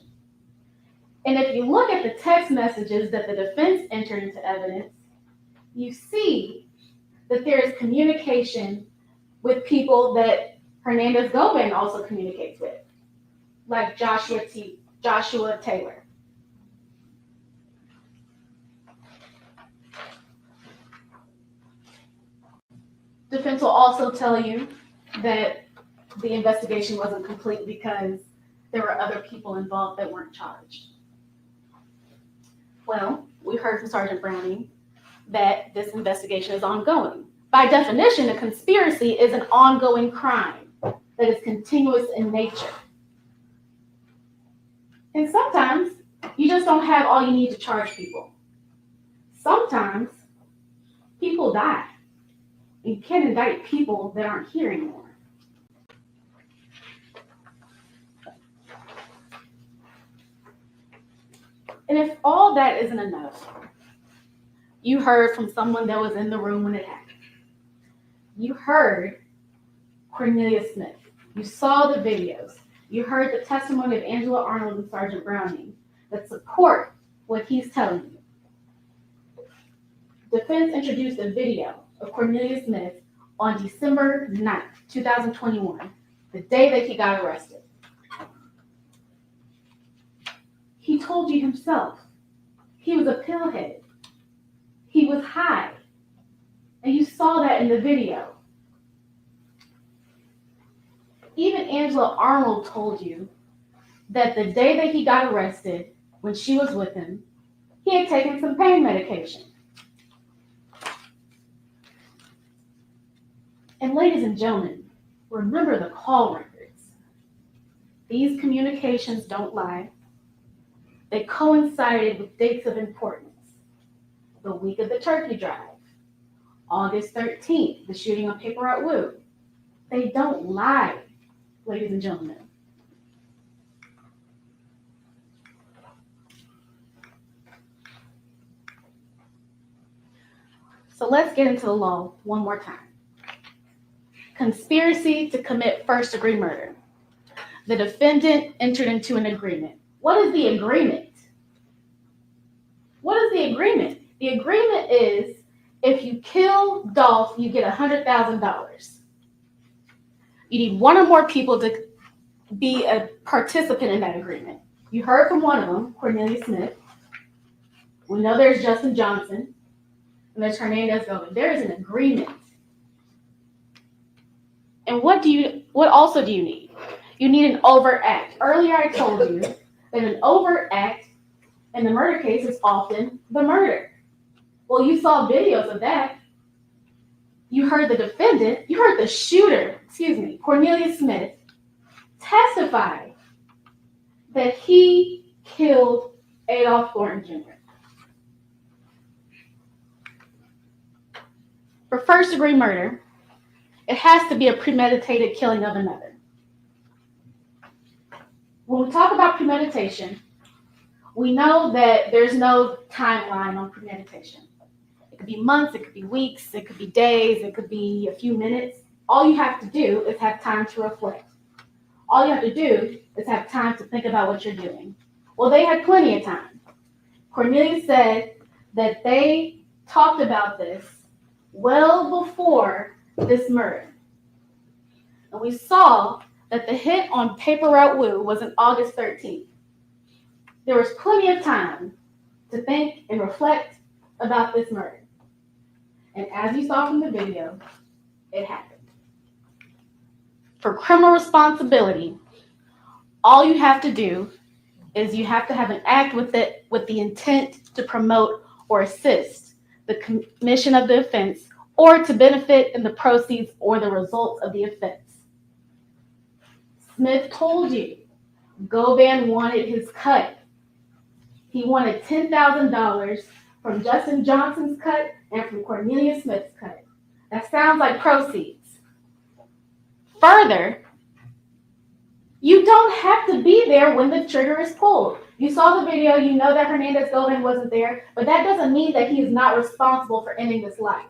And if you look at the text messages that the defense entered into evidence, you see that there is communication with people that Hernandez Govan also communicates with, like Joshua Taylor. Defense will also tell you that the investigation wasn't complete because there were other people involved that weren't charged. Well, we heard from Sergeant Browning that this investigation is ongoing. By definition, a conspiracy is an ongoing crime that is continuous in nature. And sometimes you just don't have all you need to charge people. Sometimes people die. You can't indict people that aren't here anymore. And if all that isn't enough, you heard from someone that was in the room when it happened. You heard Cornelius Smith. You saw the videos. You heard the testimony of Angela Arnold and Sergeant Browning that support what he's telling you. Defense introduced a video of Cornelius Smith on December 9th, 2021, the day that he got arrested. He told you himself, he was a pillhead. He was high. And you saw that in the video. Even Angela Arnold told you that the day that he got arrested, when she was with him, he had taken some pain medication. And ladies and gentlemen, remember the call records. These communications don't lie. They coincided with dates of importance. The week of the turkey drive, August 13th, the shooting on Paper Route Woo. They don't lie, ladies and gentlemen. So let's get into the law one more time. Conspiracy to commit first-degree murder. The defendant entered into an agreement. What is the agreement? What is the agreement? The agreement is if you kill Dolph, you get $100,000. You need one or more people to be a participant in that agreement. You heard from one of them, Cornelius Smith. We know there's Justin Johnson, and there's Hernandez Govan. There is an agreement. And what also do you need? You need an overt act. Earlier I told you that an overt act in the murder case is often the murder. Well, you saw videos of that. You heard the defendant, you heard the shooter, Cornelius Smith, testify that he killed Adolph Thornton Jr. For first-degree murder, it has to be a premeditated killing of another. When we talk about premeditation, we know that there's no timeline on premeditation. It could be months, it could be weeks, it could be days, it could be a few minutes. All you have to do is have time to reflect. All you have to do is have time to think about what you're doing. Well, they had plenty of time. Cornelius said that they talked about this well before this murder. And we saw that the hit on Paper Route Woo was on August 13th. There was plenty of time to think and reflect about this murder. And as you saw from the video, it happened. For criminal responsibility, all you have to do is you have to have an act with the intent to promote or assist the commission of the offense or to benefit in the proceeds or the results of the offense. Smith told you Govan wanted his cut. He wanted $10,000 from Justin Johnson's cut and from Cornelia Smith's cut. That sounds like proceeds. Further, you don't have to be there when the trigger is pulled. You saw the video, you know that Hernandez Govan wasn't there, but that doesn't mean that he is not responsible for ending this life.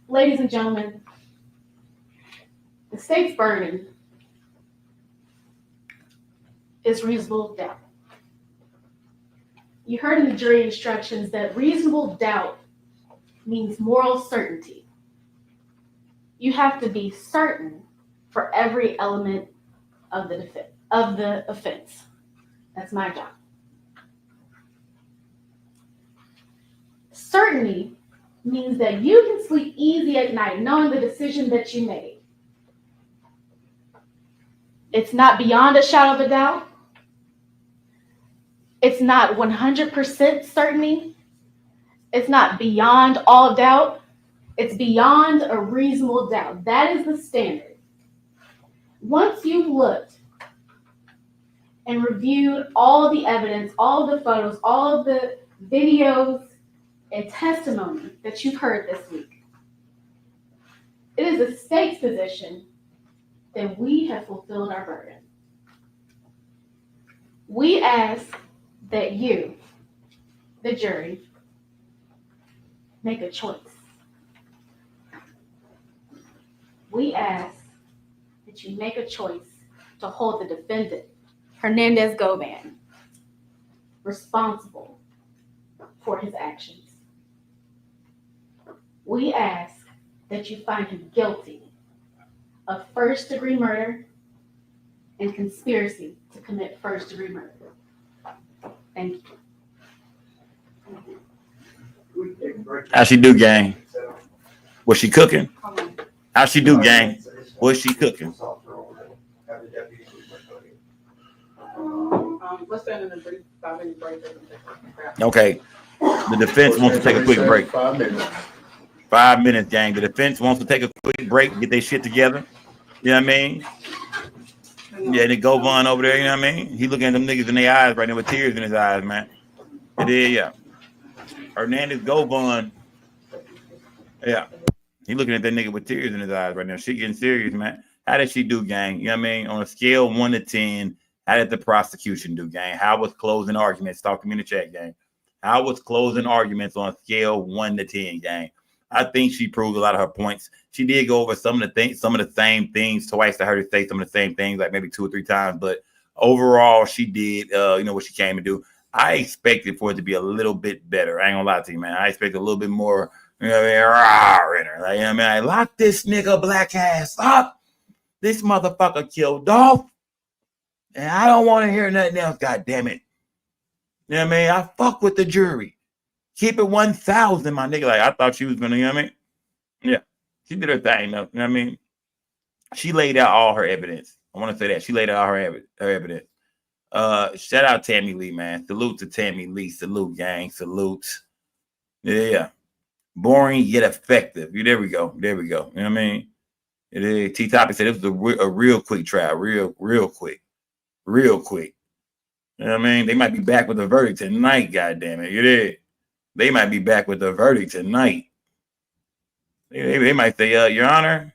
Ladies and gentlemen, the state's burden is reasonable doubt. You heard in the jury instructions that reasonable doubt means moral certainty. You have to be certain for every element of the offense. That's my job. Certainty means that you can sleep easy at night knowing the decision that you made. It's not beyond a shadow of a doubt. It's not 100% certainty. It's not beyond all doubt. It's beyond a reasonable doubt. That is the standard. Once you've looked and reviewed all of the evidence, all of the photos, all of the videos and testimony that you've heard this week, it is the state's position that we have fulfilled our burden. We ask that you, the jury, make a choice. We ask that you make a choice to hold the defendant, Hernandez Govan, responsible for his actions. We ask that you find him guilty of first-degree murder and conspiracy to commit first-degree murder. Thank you. How she do, gang? Was she cooking? How she do, gang? Was she cooking? Let's stand in a brief 5-minute break. Okay. The defense wants to take a quick break. 5 minutes. 5 minutes, gang. The defense wants to take a quick break, get their shit together. You know what I mean? Yeah, they go Vaughn over there, you know what I mean? He looking at them niggas in their eyes right now with tears in his eyes, man. It is, yeah. Hernandez Govan. Yeah. He looking at that nigga with tears in his eyes right now. She getting serious, man. How did she do, gang? You know what I mean? On a scale of 1 to 10, how did the prosecution do, gang? How was closing arguments? Talk to me in the chat, gang. How was closing arguments on a scale of 1 to 10, gang? I think she proved a lot of her points. She did go over some of the things, some of the same things twice. I heard her say some of the same things, like maybe 2 or 3 times. But overall, she did, what she came to do. I expected for it to be a little bit better. I ain't gonna lie to you, man. I expected a little bit more, in her. Like, you know what I mean? I lock this nigga black ass up. This motherfucker killed Dolph. And I don't want to hear nothing else. God damn it. You know what I mean? I fuck with the jury. Keep it 1,000, my nigga. Like, I thought she was gonna, you know what I mean? Yeah. She did her thing, though. You know what I mean? She laid out all her evidence. I want to say that. She laid out her evidence. Shout out Tammy Lee, man. Salute to Tammy Lee. Salute, gang. Salute. Yeah. Boring yet effective. There we go. There we go. You know what I mean? It is. T-Topic said it was a real quick trial. Real quick. Real quick. You know what I mean? They might be back with a verdict tonight, goddamn it. You did. They might be back with a verdict tonight. They might say, Your Honor,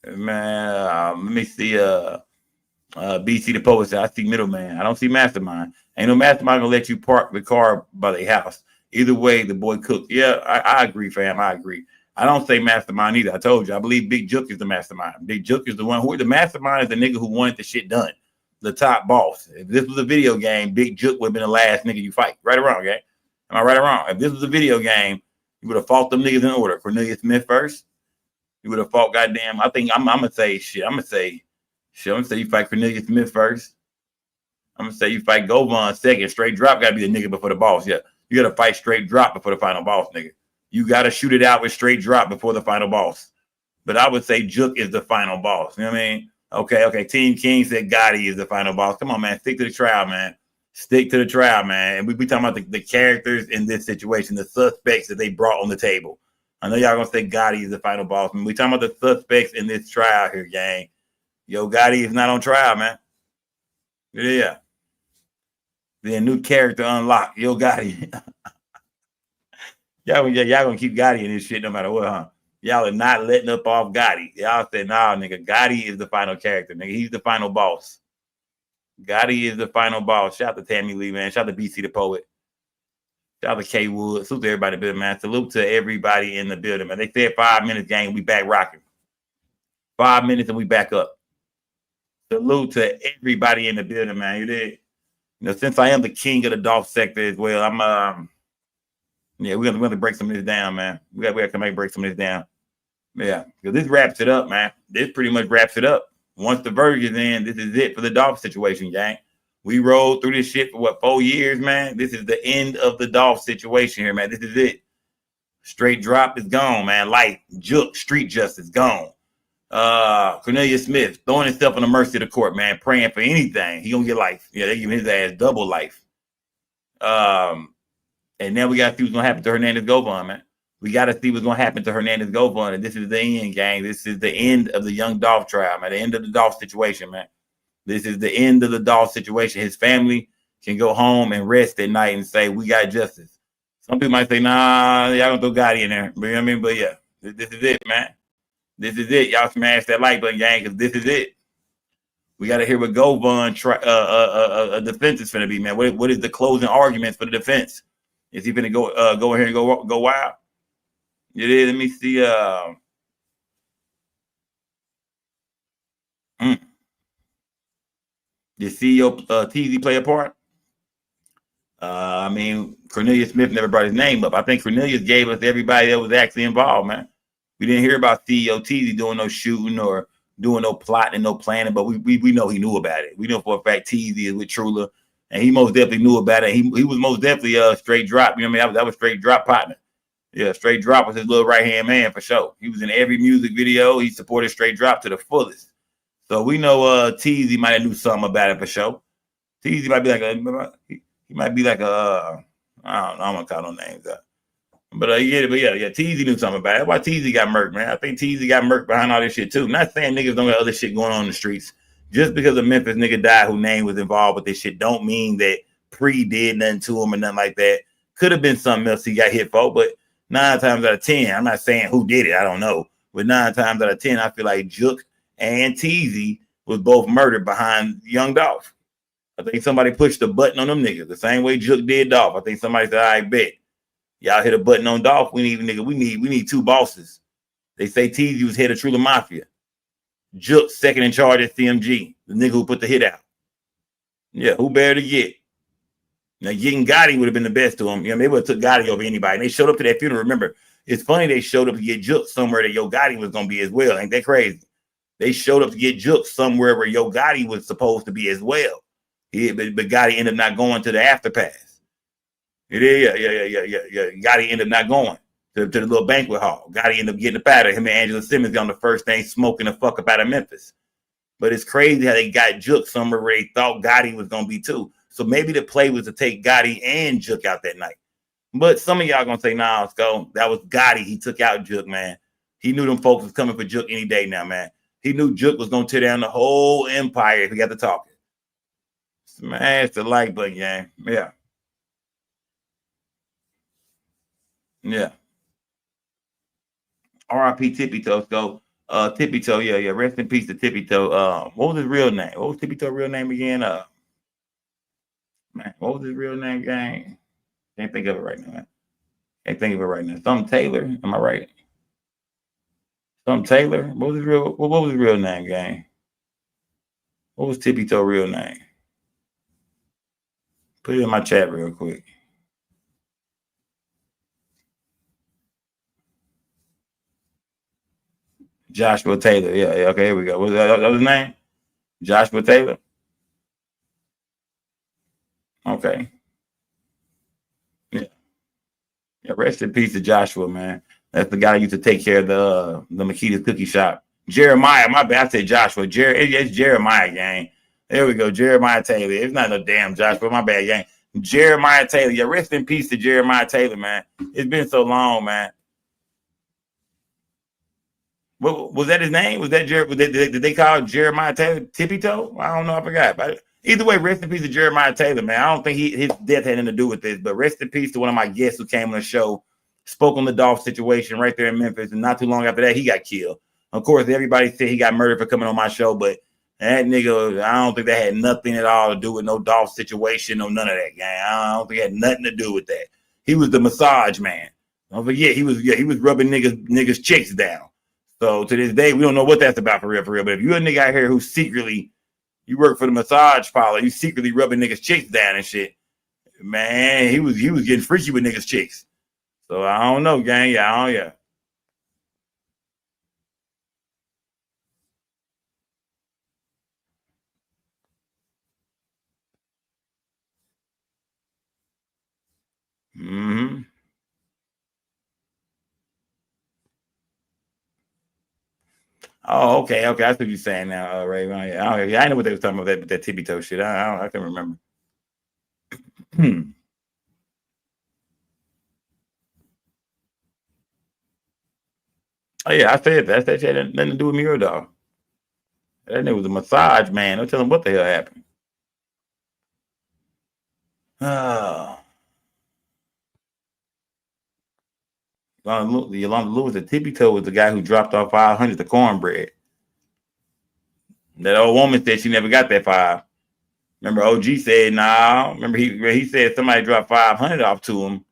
man, let me see. BC the poet said, I see middleman. I don't see mastermind. Ain't no mastermind gonna let you park the car by the house. Either way, the boy cooked. Yeah, I agree, fam. I agree. I don't say mastermind either. I told you. I believe Big Jook is the mastermind. Big Jook is the one who the mastermind is the nigga who wanted the shit done. The top boss. If this was a video game, Big Jook would have been the last nigga you fight. Right or wrong, gang? Am I right or wrong? If this was a video game, you would have fought them niggas in order. Cornelia Smith first. You would have fought goddamn. I think I'm gonna say shit. I'm gonna say you fight Cornelia Smith first. I'm gonna say you fight Govan second. Straight drop gotta be the nigga before the boss. Yeah. You gotta fight straight drop before the final boss, nigga. You gotta shoot it out with straight drop before the final boss. But I would say Jook is the final boss. You know what I mean? Okay. Team King said Gotti is the final boss. Come on, man. Stick to the trial, man. Stick to the trial, man. And we talking about the characters in this situation, the suspects that they brought on the table. I know y'all gonna say Gotti is the final boss, man. We talking about the suspects in this trial here, gang. Yo Gotti is not on trial, man. Yeah. The new character unlocked. Yo Gotti. y'all gonna keep Gotti in this shit no matter what, huh? Y'all are not letting up off Gotti. Y'all said, nah, nigga, Gotti is the final character, nigga. He's the final boss. Gotti is the final boss. Shout out to Tammy Lee, man. Shout out to BC the Poet. Shout out to K Wood. Salute to everybody in the building, man. Salute to everybody in the building, man. They said 5 minutes, gang. We back rocking. 5 minutes and we back up. Salute to everybody in the building, man. You did. You know, since I am the king of the Dolph sector as well, I'm yeah, we're gonna break some of this down, man. We got to come back and break some of this down. Yeah, because this wraps it up, man. This pretty much wraps it up. Once the verdict is in, this is it for the Dolph situation, gang. We rolled through this shit for what, 4 years, man? This is the end of the Dolph situation here, man. This is it. Straight drop is gone, man. Life, juke, street justice, gone. Cornelius Smith throwing himself on the mercy of the court, man, praying for anything. He gonna get life. Yeah, they giving his ass double life. And now we gotta see what's gonna happen to Hernandez Govon, man. We gotta see what's gonna happen to Hernandez Govon. And this is the end, gang. This is the end of the young Dolph trial, man. The end of the Dolph situation, man. This is the end of the Dolph situation. His family can go home and rest at night and say, we got justice. Some people might say, nah, y'all gonna throw Gotti in there. But you know what I mean? But yeah, this is it, man. This is it. Y'all smash that like button, gang, because this is it. We got to hear what Govon defense is going to be, man. What is the closing arguments for the defense? Is he going to go ahead and go wild? It is. Let me see. Did CEO TZ play a part? I mean, Cornelius Smith never brought his name up. I think Cornelius gave us everybody that was actually involved, man. We didn't hear about CEO TZ doing no shooting or doing no plotting and no planning, but we know he knew about it. We know for a fact TZ is with Trula, and he most definitely knew about it. He was most definitely a straight drop. You know what I mean? That was straight drop partner. Yeah, straight drop was his little right-hand man for sure. He was in every music video. He supported straight drop to the fullest. So we know TZ might have knew something about it for sure. TZ might be like he might be like a I don't know, I'm gonna call no names out. But yeah, TZ knew something about it. That's why TZ got murked, man. I think TZ got murked behind all this shit too. Not saying niggas don't got other shit going on in the streets. Just because a Memphis nigga died whose name was involved with this shit don't mean that Pre did nothing to him or nothing like that. Could have been something else he got hit for, but 9 times out of 10, I'm not saying who did it, I don't know. But 9 times out of 10, I feel like Juke and TZ was both murdered behind young Dolph. I think somebody pushed the button on them niggas the same way Juke did Dolph. I think somebody said, I bet. Y'all hit a button on Dolph. We need 2 bosses. They say TZ was head of Trula Mafia. Juke second in charge at CMG, the nigga who put the hit out. Yeah, who better to get? Now getting Gotti would have been the best to him. You know, they would have took Gotti over anybody. And they showed up to that funeral. Remember, it's funny they showed up to get Juke somewhere that Yo Gotti was gonna be as well. Ain't that crazy? They showed up to get Juke somewhere where Yo Gotti was supposed to be as well. But Gotti ended up not going to the afterpass. Yeah. Gotti ended up not going to the little banquet hall. Gotti ended up getting up out of him and Angela Simmons on the first thing smoking the fuck up out of Memphis. But it's crazy how they got Juke somewhere where they thought Gotti was going to be too. So maybe the play was to take Gotti and Juke out that night. But some of y'all going to say, nah, let's go. That was Gotti. He took out Juke, man. He knew them folks was coming for Juke any day now, man. He knew Juke was going to tear down the whole empire if he got to talking. Smash the like button, gang. Yeah. Yeah. R.I.P. Tippy Toe. So Tippy Toe, yeah. Rest in peace to Tippy Toe. What was his real name? What was Tippy Toe's real name again? Man, what was his real name, gang? Can't think of it right now, man. Can't think of it right now. Something Taylor, am I right? Something Taylor? What was his real name, gang? What was Tippy Toe's real name? Put it in my chat real quick. Joshua Taylor. Yeah, okay, here we go. What was that his name? Joshua Taylor? Okay. Yeah. Rest in peace to Joshua, man. That's the guy who used to take care of the Makita's cookie shop. Jeremiah, my bad. I said Joshua. It's Jeremiah, gang. There we go, Jeremiah Taylor. It's not no damn Josh, but my bad, gang. Jeremiah Taylor. Yeah, rest in peace to Jeremiah Taylor, man. It's been so long, man. What was that his name? Was that did they call Jeremiah Taylor Tippy Toe? I don't know. I forgot. But either way, rest in peace to Jeremiah Taylor, man. I don't think his death had anything to do with this, but rest in peace to one of my guests who came on the show, spoke on the Dolph situation right there in Memphis, and not too long after that, he got killed. Of course, everybody said he got murdered for coming on my show, but that nigga, I don't think that had nothing at all to do with no Dolph situation or none of that, gang. I don't think it had nothing to do with that. He was the massage man. Don't forget, he was rubbing niggas chicks down. So to this day, we don't know what that's about for real. But if you're a nigga out here who secretly, you work for the massage parlor, you secretly rubbing niggas chicks down and shit, man, he was getting freaky with niggas chicks. So I don't know, gang. Yeah. Mm-hmm. Oh, okay. I see what you're saying now, Ray. I know what they were talking about that tippy toe shit. I can remember. Oh yeah, I said that. That shit had nothing to do with me or dog. That nigga was a massage man. Don't tell him what the hell happened. Yolanda Lewis, the tippy toe was the guy who dropped off 500 to cornbread. That old woman said she never got that 5. Remember, OG said, nah. Remember, he said somebody dropped 500 off to him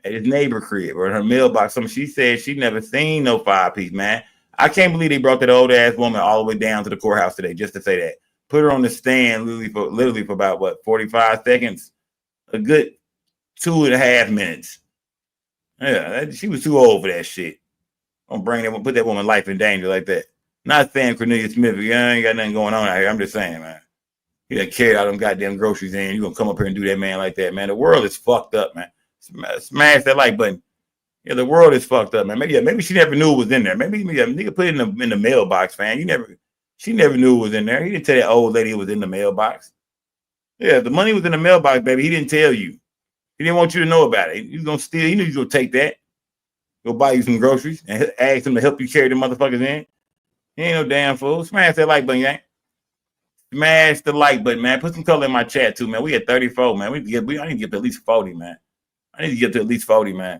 at his neighbor crib or in her mailbox. She said she never seen no 5-piece, man. I can't believe they brought that old ass woman all the way down to the courthouse today just to say that. Put her on the stand literally for about 45 seconds, a good 2.5 minutes. Yeah, she was too old for that shit. Don't put that woman's life in danger like that. Not saying Cornelius Smith, you ain't got nothing going on out here. I'm just saying, man. You done carried out them goddamn groceries in. You gonna come up here and do that, man, like that, man. The world is fucked up, man. Smash that like button. Yeah, the world is fucked up, man. Maybe she never knew it was in there. Maybe a nigga put it in the mailbox, man. She never knew it was in there. He didn't tell that old lady it was in the mailbox. Yeah, the money was in the mailbox, baby. He didn't tell you. He didn't want you to know about it. He was gonna steal. He knew you was gonna take that. Go buy you some groceries and ask him to help you carry the motherfuckers in. He ain't no damn fool. Smash that like button, gang. Smash the like button, man. Put some color in my chat too, man. We at 34, man. I need to get to at least 40, man. I need to get to at least 40, man.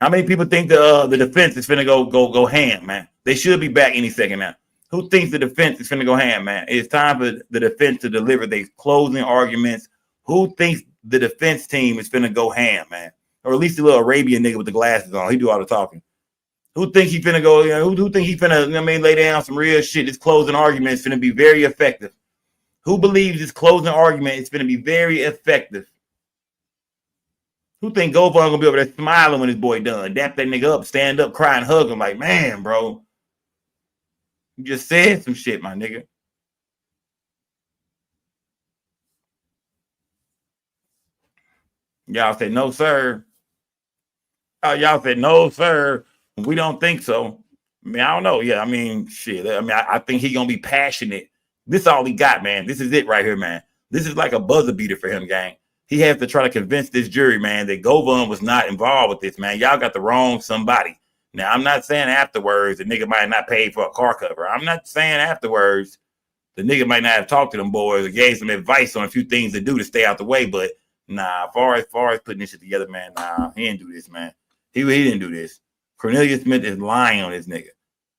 How many people think the defense is finna go ham, man? They should be back any second now. Who thinks the defense is finna go ham, man? It's time for the defense to deliver their closing arguments. Who thinks the defense team is finna go ham, man? Or at least the little Arabian nigga with the glasses on. He do all the talking. Who think he finna go? Who think he finna? Lay down some real shit. This closing argument is finna be very effective. Who believes this closing argument is finna be very effective? Who think Govan gonna be over there smiling when his boy done? Dap that nigga up, stand up, cry, and hug him like, man, bro, you just said some shit, my nigga. Y'all said no, sir. Y'all said no, sir. We don't think so. I mean, I don't know. Yeah, I mean, shit. I mean, I think he gonna be passionate. This is all he got, man. This is it right here, man. This is like a buzzer beater for him, gang. He has to try to convince this jury, man, that Govan was not involved with this, man. Y'all got the wrong somebody. Now, I'm not saying afterwards the nigga might not pay for a car cover. I'm not saying afterwards the nigga might not have talked to them boys or gave some advice on a few things to do to stay out the way. But nah, as far as putting this shit together, man, nah, he didn't do this, man. He didn't do this. Cornelius Smith is lying on this nigga.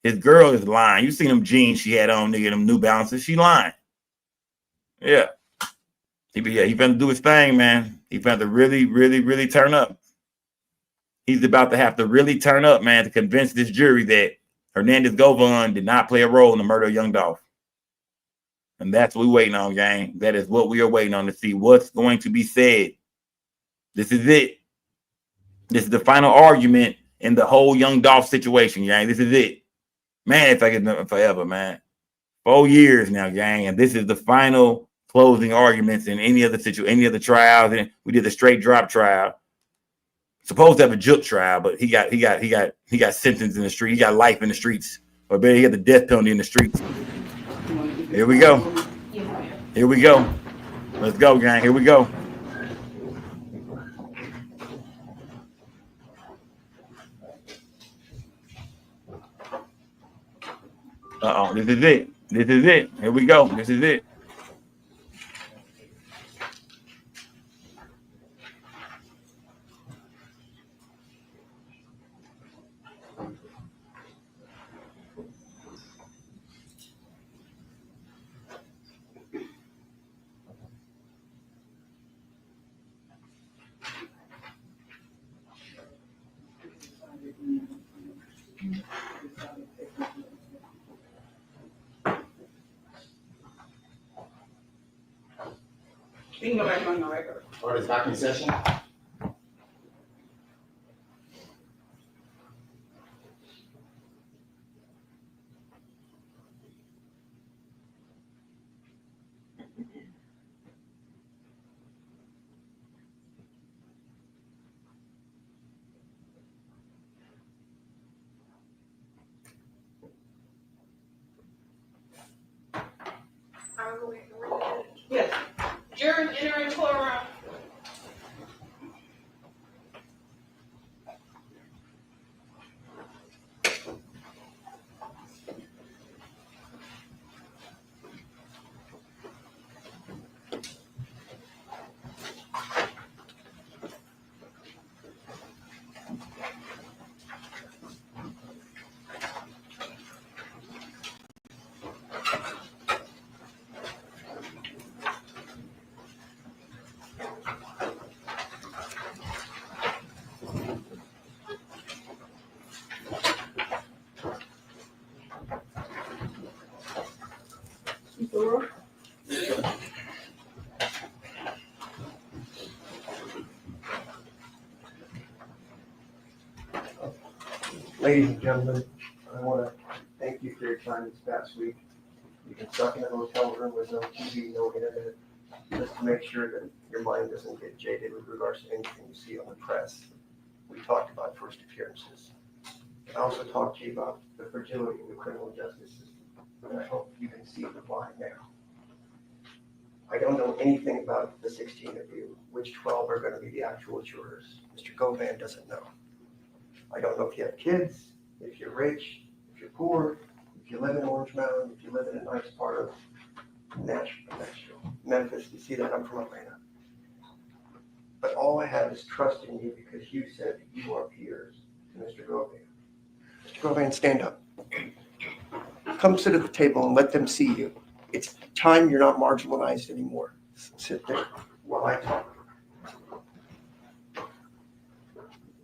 His girl is lying. You seen them jeans she had on, nigga, them New Balances. She lying. Yeah. He finna do his thing, man. He finna really, really, really turn up. He's about to have to really turn up, man, to convince this jury that Hernandez Govan did not play a role in the murder of young Dolph. And that's what we're waiting on, gang. That is what we are waiting on to see what's going to be said. This is it. This is the final argument in the whole young Dolph situation, gang. This is it. Man, it's like it's nothing forever, man. 4 years now, gang. And this is the final closing arguments in any other trials. And we did the straight drop trial. Supposed to have a juke trial, but he got sentenced in the street. He got life in the streets. Or better, he got the death penalty in the streets. Here we go. Here we go. Let's go, gang. Here we go. This is it. This is it. Here we go. This is it. You can go back on the record. Court is back in session. Yes. Jurors entering courtroom. Ladies and gentlemen, I want to thank you for your time this past week. You've been stuck in a hotel room with no TV, no internet, just to make sure that your mind doesn't get jaded with regards to anything you see on the press. We talked about first appearances. I also talked to you about the fragility of the criminal justice system, and I hope you can see the why now. I don't know anything about the 16 of you, which 12 are going to be the actual jurors. Mr. Govan doesn't know. I don't know if you have kids, if you're rich, if you're poor, if you live in Orange Mountain, if you live in a nice part of Nashville, Memphis. You see that I'm from Atlanta. But all I have is trust in you because you said you are peers to Mr. Govan. Mr. Govan, stand up. Come sit at the table and let them see you. It's time you're not marginalized anymore. Sit there while I talk.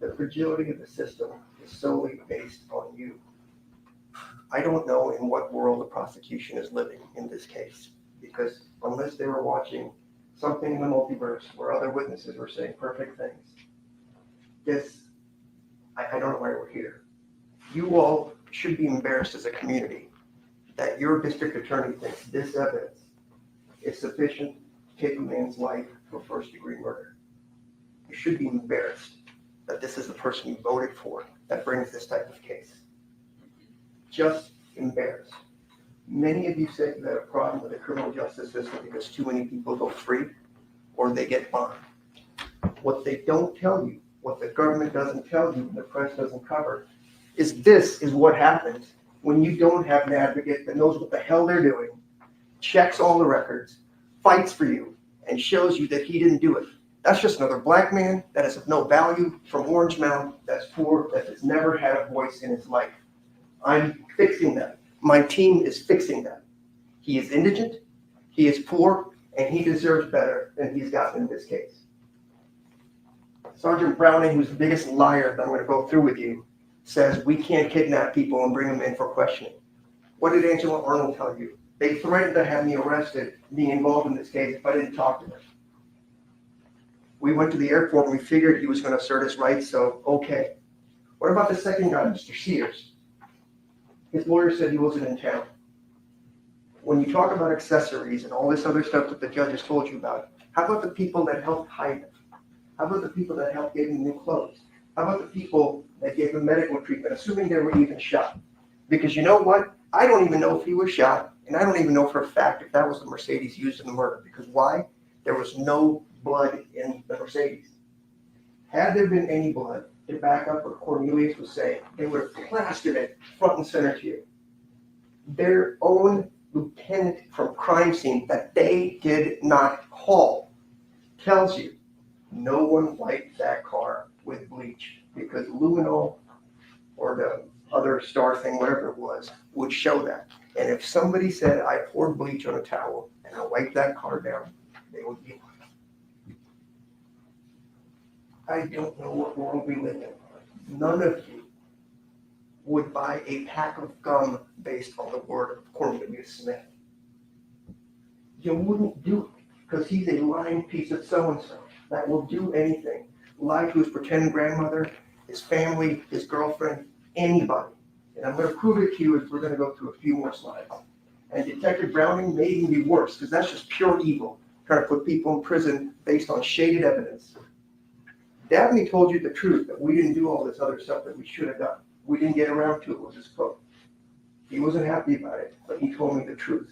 The fragility of the system is solely based on you. I don't know in what world the prosecution is living in this case, because unless they were watching something in the multiverse where other witnesses were saying perfect things, I don't know why we're here. You all should be embarrassed as a community that your district attorney thinks this evidence is sufficient to take a man's life for first-degree murder. You should be embarrassed that this is the person you voted for that brings this type of case. Just embarrassed. Many of you say you have a problem with the criminal justice system because too many people go free or they get bond. What they don't tell you, what the government doesn't tell you, and the press doesn't cover, is this is what happens when you don't have an advocate that knows what the hell they're doing, checks all the records, fights for you, and shows you that he didn't do it. That's just another black man that is of no value from Orange Mountain, that's poor, that has never had a voice in his life. I'm fixing that. My team is fixing that. He is indigent, he is poor, and he deserves better than he's gotten in this case. Sergeant Browning, who's the biggest liar that I'm going to go through with you, says we can't kidnap people and bring them in for questioning. What did Angela Arnold tell you? They threatened to have me arrested, being involved in this case, if I didn't talk to them. We went to the airport and we figured he was going to assert his rights, so okay. What about the second guy, Mr. Sears? His lawyer said he wasn't in town. When you talk about accessories and all this other stuff that the judge has told you about, how about the people that helped hide them? How about the people that helped give him new clothes? How about the people that gave him medical treatment, assuming they were even shot? Because you know what? I don't even know if he was shot, And I don't even know for a fact if that was the Mercedes used in the murder, because why? There was no blood in the Mercedes. Had there been any blood, to back up what Cornelius was saying, they would have plastered it front and center to you. Their own lieutenant from crime scene that they did not call tells you no one wiped that car with bleach, because luminol or the other star thing, whatever it was, would show that. And if somebody said, I poured bleach on a towel and I wiped that car down, they would be lying. I don't know what world we live in. None of you would buy a pack of gum based on the word of Cornelius Smith. You wouldn't do it because he's a lying piece of so-and-so that will do anything. Lie to his pretend grandmother, his family, his girlfriend, anybody. And I'm going to prove it to you as we're going to go through a few more slides. And Detective Browning may even be worse, because that's just pure evil, trying to put people in prison based on shaded evidence. Dabney told you the truth, that we didn't do all this other stuff that we should have done. We didn't get around to it, was his quote. He wasn't happy about it, but he told me the truth.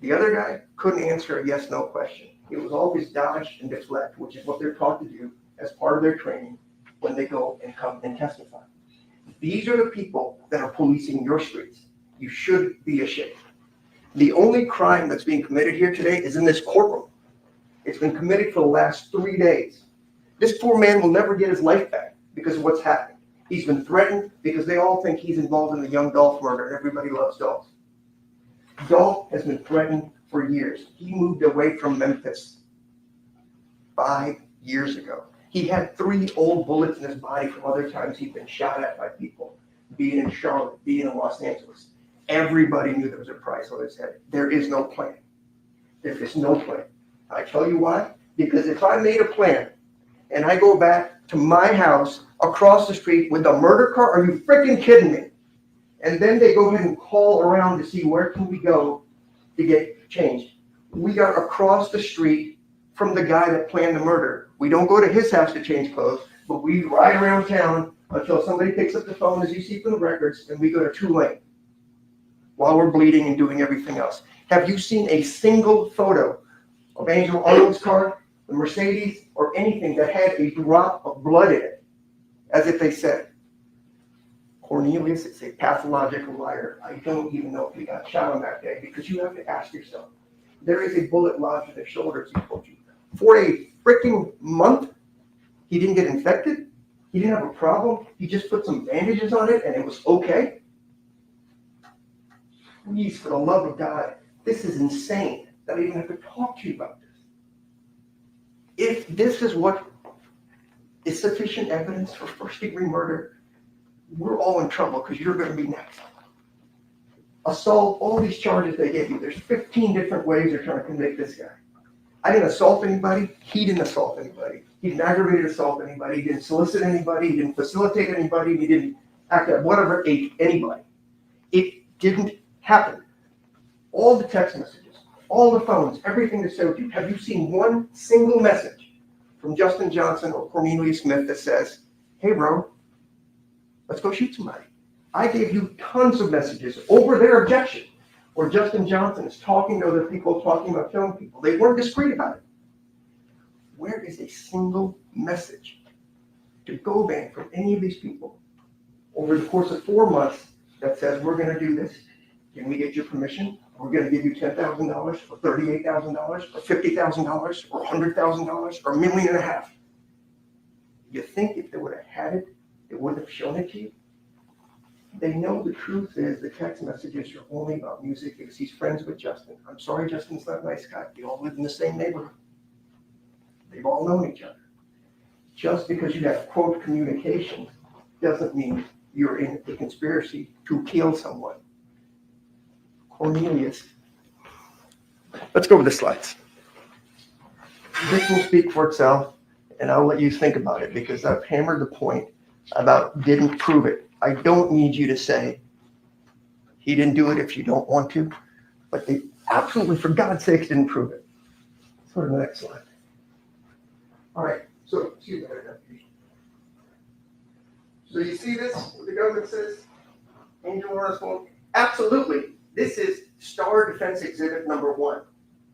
The other guy couldn't answer a yes-no question. It was always dodge and deflect, which is what they're taught to do as part of their training when they go and come and testify. These are the people that are policing your streets. You should be ashamed. The only crime that's being committed here today is in this courtroom. It's been committed for the last 3 days. This poor man will never get his life back because of what's happened. He's been threatened because they all think he's involved in the young Dolph murder, and everybody loves Dolph. Dolph has been threatened for years. He moved away from Memphis 5 years ago. He had 3 old bullets in his body from other times he'd been shot at by people, being in Charlotte, being in Los Angeles. Everybody knew there was a price on his head. There is no plan. There is no plan. I tell you why? Because if I made a plan and I go back to my house across the street with a murder car, are you freaking kidding me? And then they go ahead and call around to see where can we go to get changed. We got across the street from the guy that planned the murder. We don't go to his house to change clothes, but we ride around town until somebody picks up the phone, as you see from the records, and we go to 2-lane while we're bleeding and doing everything else. Have you seen a single photo of Angel Arnold's car, the Mercedes, or anything that had a drop of blood in it? As if they said, Cornelius is a pathological liar. I don't even know if he got shot on that day, because you have to ask yourself, there is a bullet lodged in his shoulder, as he told you. For a freaking month, he didn't get infected. He didn't have a problem. He just put some bandages on it and it was okay. Please, for the love of God, this is insane that I even have to talk to you about this. If this is what is sufficient evidence for first-degree murder, we're all in trouble because you're going to be next. Assault, all these charges they gave you, there's 15 different ways they're trying to convict this guy. I didn't assault anybody. He didn't assault anybody. He didn't aggravated assault anybody. He didn't solicit anybody. He didn't facilitate anybody. He didn't act at whatever age anybody. It didn't happen. All the text messages, all the phones, everything that showed you. Have you seen one single message from Justin Johnson or Cornelius Smith that says, hey, bro, let's go shoot somebody? I gave you tons of messages over their objection where Justin Johnson is talking to other people, talking about killing people. They weren't discreet about it. Where is a single message to go back from any of these people over the course of 4 months that says, we're going to do this? Can we get your permission? We're going to give you $10,000 or $38,000 or $50,000 or $100,000 or $1.5 million. You think if they would have had it, they wouldn't have shown it to you? They know the truth is the text messages are only about music because he's friends with Justin. I'm sorry, Justin's not a nice guy. They all live in the same neighborhood. They've all known each other. Just because you have, quote, communication doesn't mean you're in a conspiracy to kill someone. Cornelius. Let's go over the slides. This will speak for itself, and I'll let you think about it because I've hammered the point about didn't prove it. I don't need you to say he didn't do it if you don't want to, but they absolutely, for God's sakes, didn't prove it. Let's go to the next slide. All right, so excuse me. So you see this, what the government says? Angel Arnold's phone? Absolutely. This is Star Defense Exhibit number 1.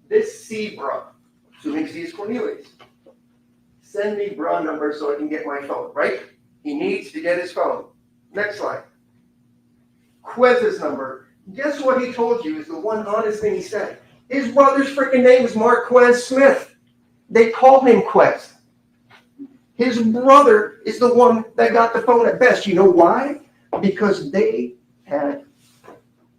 This C bruh, assuming C is Cornelius, send me bruh number so I can get my phone, right? He needs to get his phone. Next slide. Quez's number. Guess what he told you is the one honest thing he said. His brother's freaking name is Marquez Smith. They call him Quez. His brother is the one that got the phone at best. You know why? Because they had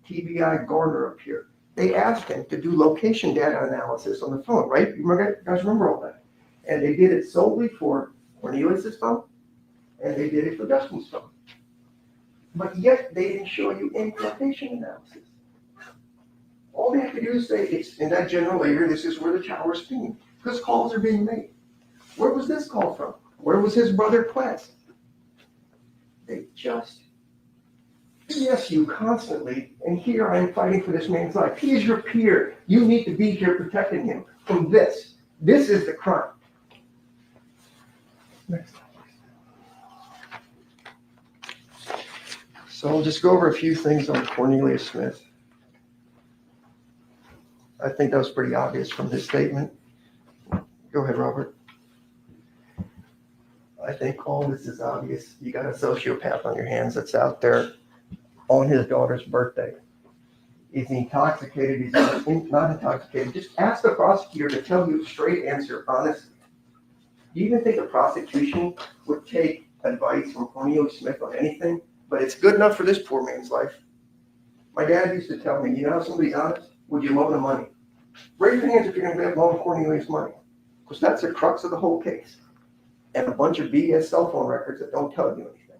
TBI Garner up here. They asked him to do location data analysis on the phone, right? You guys remember all that? And they did it solely for Cornelius' phone, and they did it for Dustin's phone. But yet they didn't show you any location analysis. All they have to do is say, it's in that general area, this is where the tower's pinging, because calls are being made. Where was this call from? Where was his brother Quest? They just BS you constantly, and here I am fighting for this man's life. He is your peer. You need to be here protecting him from this. This is the crime. Next slide. So I'll just go over a few things on Cornelius Smith. I think that was pretty obvious from his statement. Go ahead, Robert. I think all this is obvious. You got a sociopath on your hands that's out there on his daughter's birthday. Is he intoxicated? Is he not intoxicated? Just ask the prosecutor to tell you a straight answer, honestly. Do you even think the prosecution would take advice from Cornelius Smith on anything? But it's good enough for this poor man's life. My dad used to tell me, you know, if somebody's honest, would you loan them money? Raise your hands if you're going to loan Cornelius money. Because that's the crux of the whole case. And a bunch of BS cell phone records that don't tell you anything.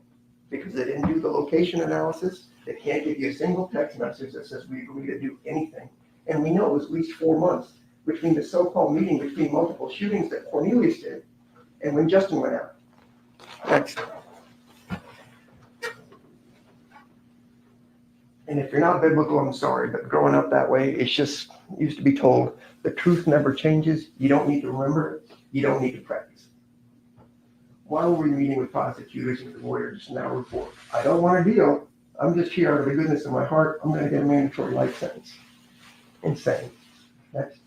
Because they didn't do the location analysis. They can't give you a single text message that says we agree to do anything. And we know it was at least 4 months between the so-called meeting between multiple shootings that Cornelius did and when Justin went out. Next. And if you're not biblical, I'm sorry, but growing up that way, it's just used to be told the truth never changes. You don't need to remember it. You don't need to practice. While we're meeting with prosecutors and lawyers now report, I don't want to deal. I'm just here out of the goodness of my heart. I'm going to get a mandatory life sentence. Insane. Next.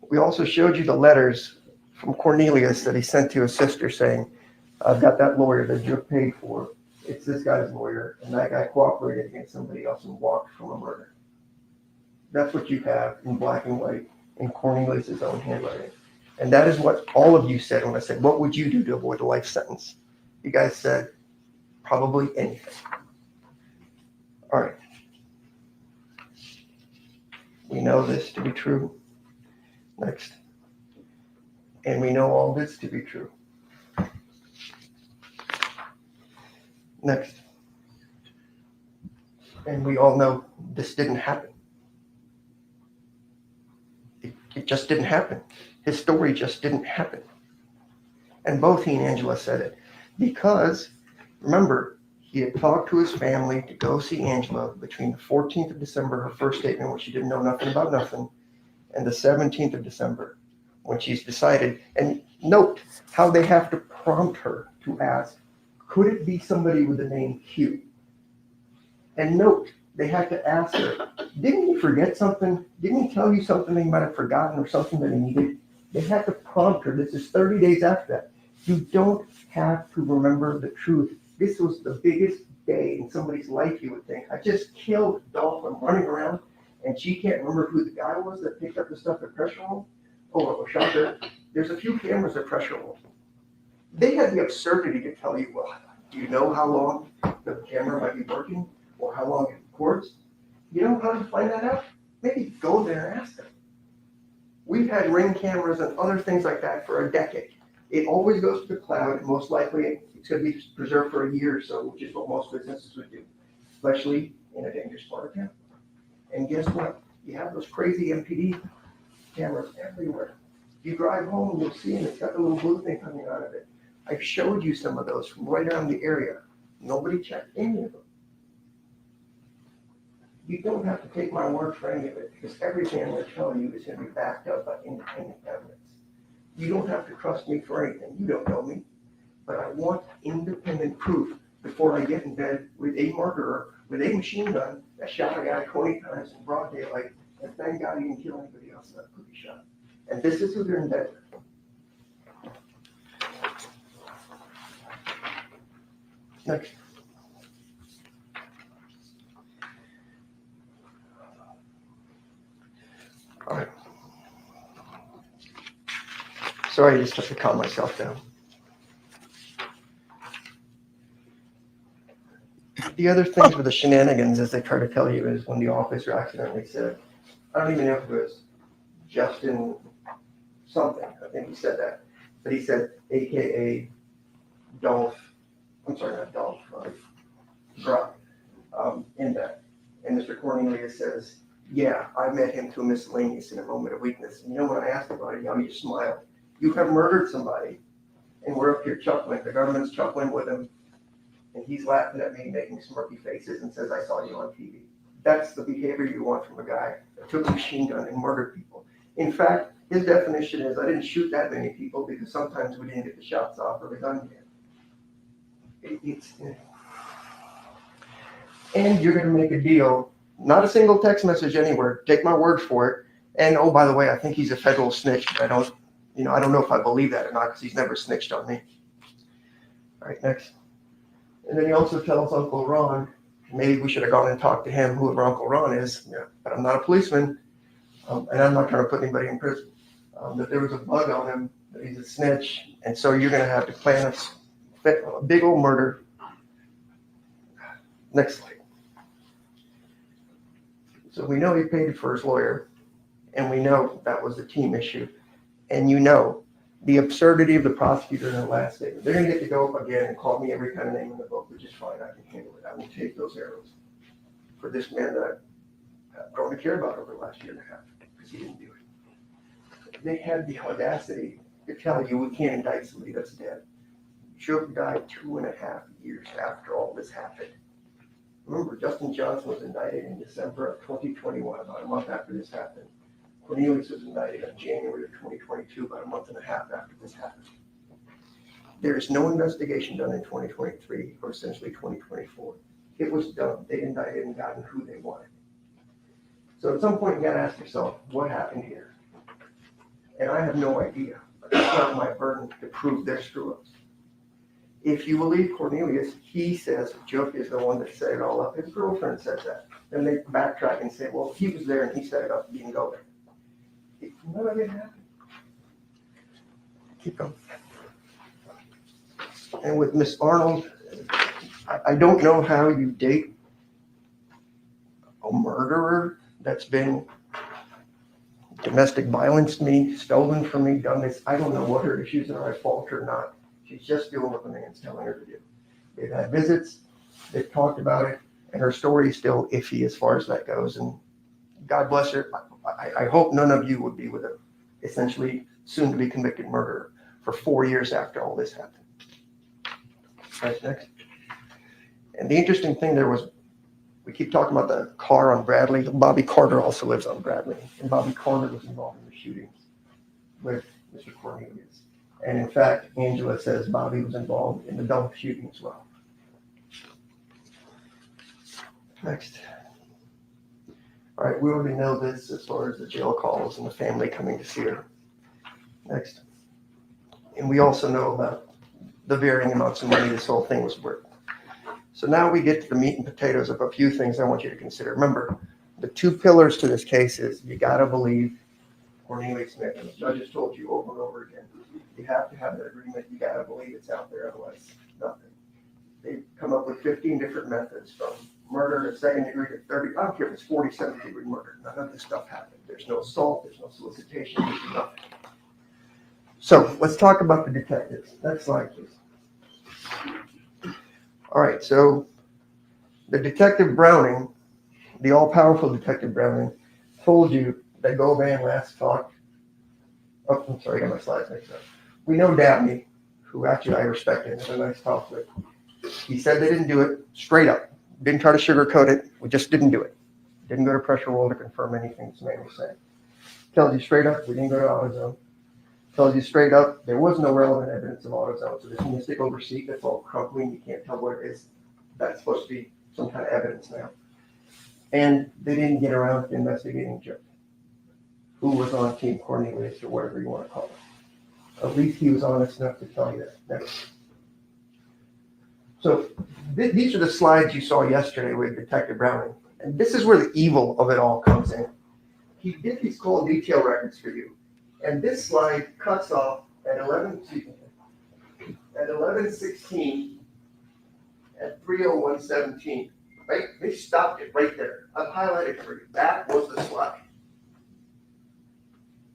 We also showed you the letters from Cornelius that he sent to his sister saying, I've got that lawyer that you paid for. It's this guy's lawyer, and that guy cooperated against somebody else and walked from a murder. That's what you have in black and white in Cornelius' own handwriting. And that is what all of you said when I said, what would you do to avoid a life sentence? You guys said, probably anything. All right. We know this to be true. Next. And we know all this to be true. Next. And we all know this didn't happen. It just didn't happen. His story just didn't happen. And both he and Angela said it. Because, remember, he had talked to his family to go see Angela between the 14th of December, her first statement, when she didn't know nothing about nothing, and the 17th of December, when she's decided. And note how they have to prompt her to ask, could it be somebody with the name Q? And note, they had to ask her, didn't he forget something? Didn't he tell you something he might have forgotten or something that he needed? They had to prompt her. This is 30 days after that. You don't have to remember the truth. This was the biggest day in somebody's life, you would think. I just killed Dolph. I'm running around, and she can't remember who the guy was that picked up the stuff at pressure room. Oh, shocker. There's a few cameras at pressure room. They had the absurdity to tell you, well, do you know how long the camera might be working or how long it records? You know how to find that out? Maybe go there and ask them. We've had Ring cameras and other things like that for a decade. It always goes to the cloud, and most likely it's going to be preserved for a year or so, which is what most businesses would do, especially in a dangerous part of town. And guess what? You have those crazy MPD cameras everywhere. You drive home, you'll see them. It's got the little blue thing coming out of it. I've showed you some of those from right around the area. Nobody checked any of them. You don't have to take my word for any of it, because everything I'm going to tell you is going to be backed up by independent evidence. You don't have to trust me for anything. You don't know me. But I want independent proof before I get in bed with a murderer with a machine gun that shot a guy 20 times in broad daylight, and thank God he didn't kill anybody else that could be shot. And this is who they're in bed with. Next. All right. Sorry, I just have to calm myself down. The other things with the shenanigans, as they try to tell you, is when the officer accidentally said, I don't even know if it was Justin something, I think he said that, but he said AKA Dolph, I'm sorry, not Dolph, Brock, in that. And Mr. Cornelius says, yeah, I met him to a miscellaneous in a moment of weakness. And you know, when I asked about it, you smiled. You have murdered somebody, and we're up here chuckling. The government's chuckling with him, and he's laughing at me, making smirky faces, and says, I saw you on TV. That's the behavior you want from a guy that took a machine gun and murdered people. In fact, his definition is, I didn't shoot that many people because sometimes we didn't get the shots off or the gun hit. And you're gonna make a deal, not a single text message anywhere, take my word for it. And oh, by the way, I think he's a federal snitch, but I don't know if I believe that or not, because he's never snitched on me. All right, next. And then he also tells Uncle Ron, maybe we should have gone and talked to him, whoever Uncle Ron is, but I'm not a policeman, and I'm not trying to put anybody in prison. That there was a bug on him, that he's a snitch, and so you're going to have to plan a big old murder. Next slide. So we know he paid for his lawyer, and we know that was a team issue, and you know the absurdity of the prosecutor in the last statement. They're going to get to go up again and call me every kind of name in the book, which is fine. I can handle it. I will take those arrows for this man that I've grown to care about over the last year and a half, because he didn't do it. They had the audacity to tell you we can't indict somebody that's dead. Shook died 2.5 years after all this happened. Remember, Justin Johnson was indicted in December of 2021, about a month after this happened. Cornelius was indicted in January of 2022, about a month and a half after this happened. There is no investigation done in 2023 or essentially 2024. It was done. They indicted and gotten who they wanted. So at some point, you got to ask yourself, what happened here? And I have no idea. But it's not my burden to prove their screw-ups. If you believe Cornelius, he says Jook is the one that set it all up. His girlfriend says that. Then they backtrack and say, well, he was there and he set it up. He didn't go there. None of it happened. Keep going. And with Miss Arnold, I don't know how you date a murderer that's been domestic violence me, stolen from me, done this. I don't know what her issues are at fault or not. She's just doing what the man's telling her to do. They've had visits, they've talked about it, and her story is still iffy as far as that goes. And God bless her. I hope none of you would be with a essentially soon to be convicted murderer for 4 years after all this happened. Right, next. And the interesting thing there was, we keep talking about the car on Bradley. Bobby Carter also lives on Bradley, and Bobby Carter was involved in the shootings with Mr. Cornelius. And in fact, Angela says Bobby was involved in the Dolph shooting as well. Next. All right, we already know this as far as the jail calls and the family coming to see her. Next. And we also know about the varying amounts of money this whole thing was worth. So now we get to the meat and potatoes of a few things I want you to consider. Remember, the two pillars to this case is you got to believe Cornelius Smith, and the judge has told you over and over again, you have to have that agreement. You got to believe it's out there, otherwise nothing. They've come up with 15 different methods, from murder to second degree to 30. I don't care if it's 47th degree murder. None of this stuff happened. There's no assault. There's no solicitation. There's nothing. So let's talk about the detectives. Next slide, please. All right, so the Detective Browning, the all-powerful Detective Browning, told you that Govan last talked. Oh, I'm sorry, I got my slides mixed up. We know Dabney, who actually I respect and had a nice talk with. He said they didn't do it straight up. Didn't try to sugarcoat it. We just didn't do it. Didn't go to pressure roll to confirm anything this man was saying. Tells you straight up, we didn't go to AutoZone. tells you straight up, there was no relevant evidence of AutoZone. So this mystic over receipt that's all crumbly and you can't tell what it is. That's supposed to be some kind of evidence now. And they didn't get around to investigating Joe, who was on Team Cornelius or whatever you want to call it. At least he was honest enough to tell you that. Next. So these are the slides you saw yesterday with Detective Browning. And this is where the evil of it all comes in. He did these call detail records for you. And this slide cuts off at 11:16 at 3:01:17. Right? They stopped it right there. I've highlighted for you. That was the slide.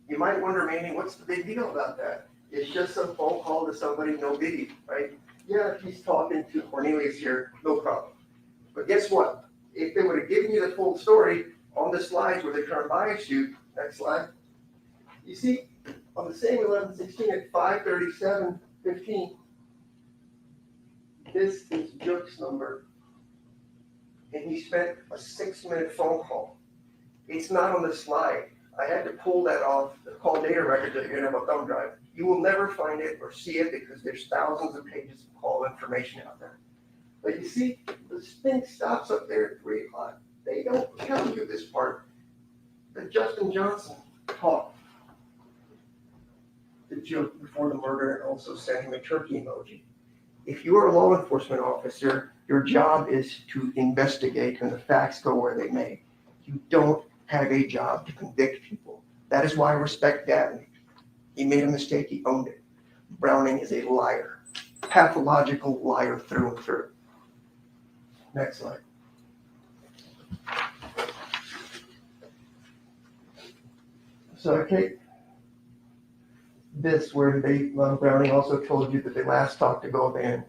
You might wonder, Manny, what's the big deal about that? It's just some phone call to somebody, no biggie, right? Yeah, he's talking to Cornelius here, no problem. But guess what? If they would have given you the full story on the slides where they turned bias you, next slide, you see on the same 11:16 at 5:37:15, this is Jook's number. And he spent a 6-minute phone call. It's not on the slide. I had to pull that off the call data record that you're gonna have a thumb drive. You will never find it or see it because there's thousands of pages of call information out there. But you see, this thing stops up there at 3 o'clock. They don't tell you this part. That Justin Johnson talked to Jook before the murder and also sent him a turkey emoji. If you are a law enforcement officer, your job is to investigate and the facts go where they may. You don't have a job to convict people. That is why I respect Dabney. He made a mistake, he owned it. Browning is a liar, pathological liar through and through. Next slide. So I take this where Browning also told you that they last talked to Govan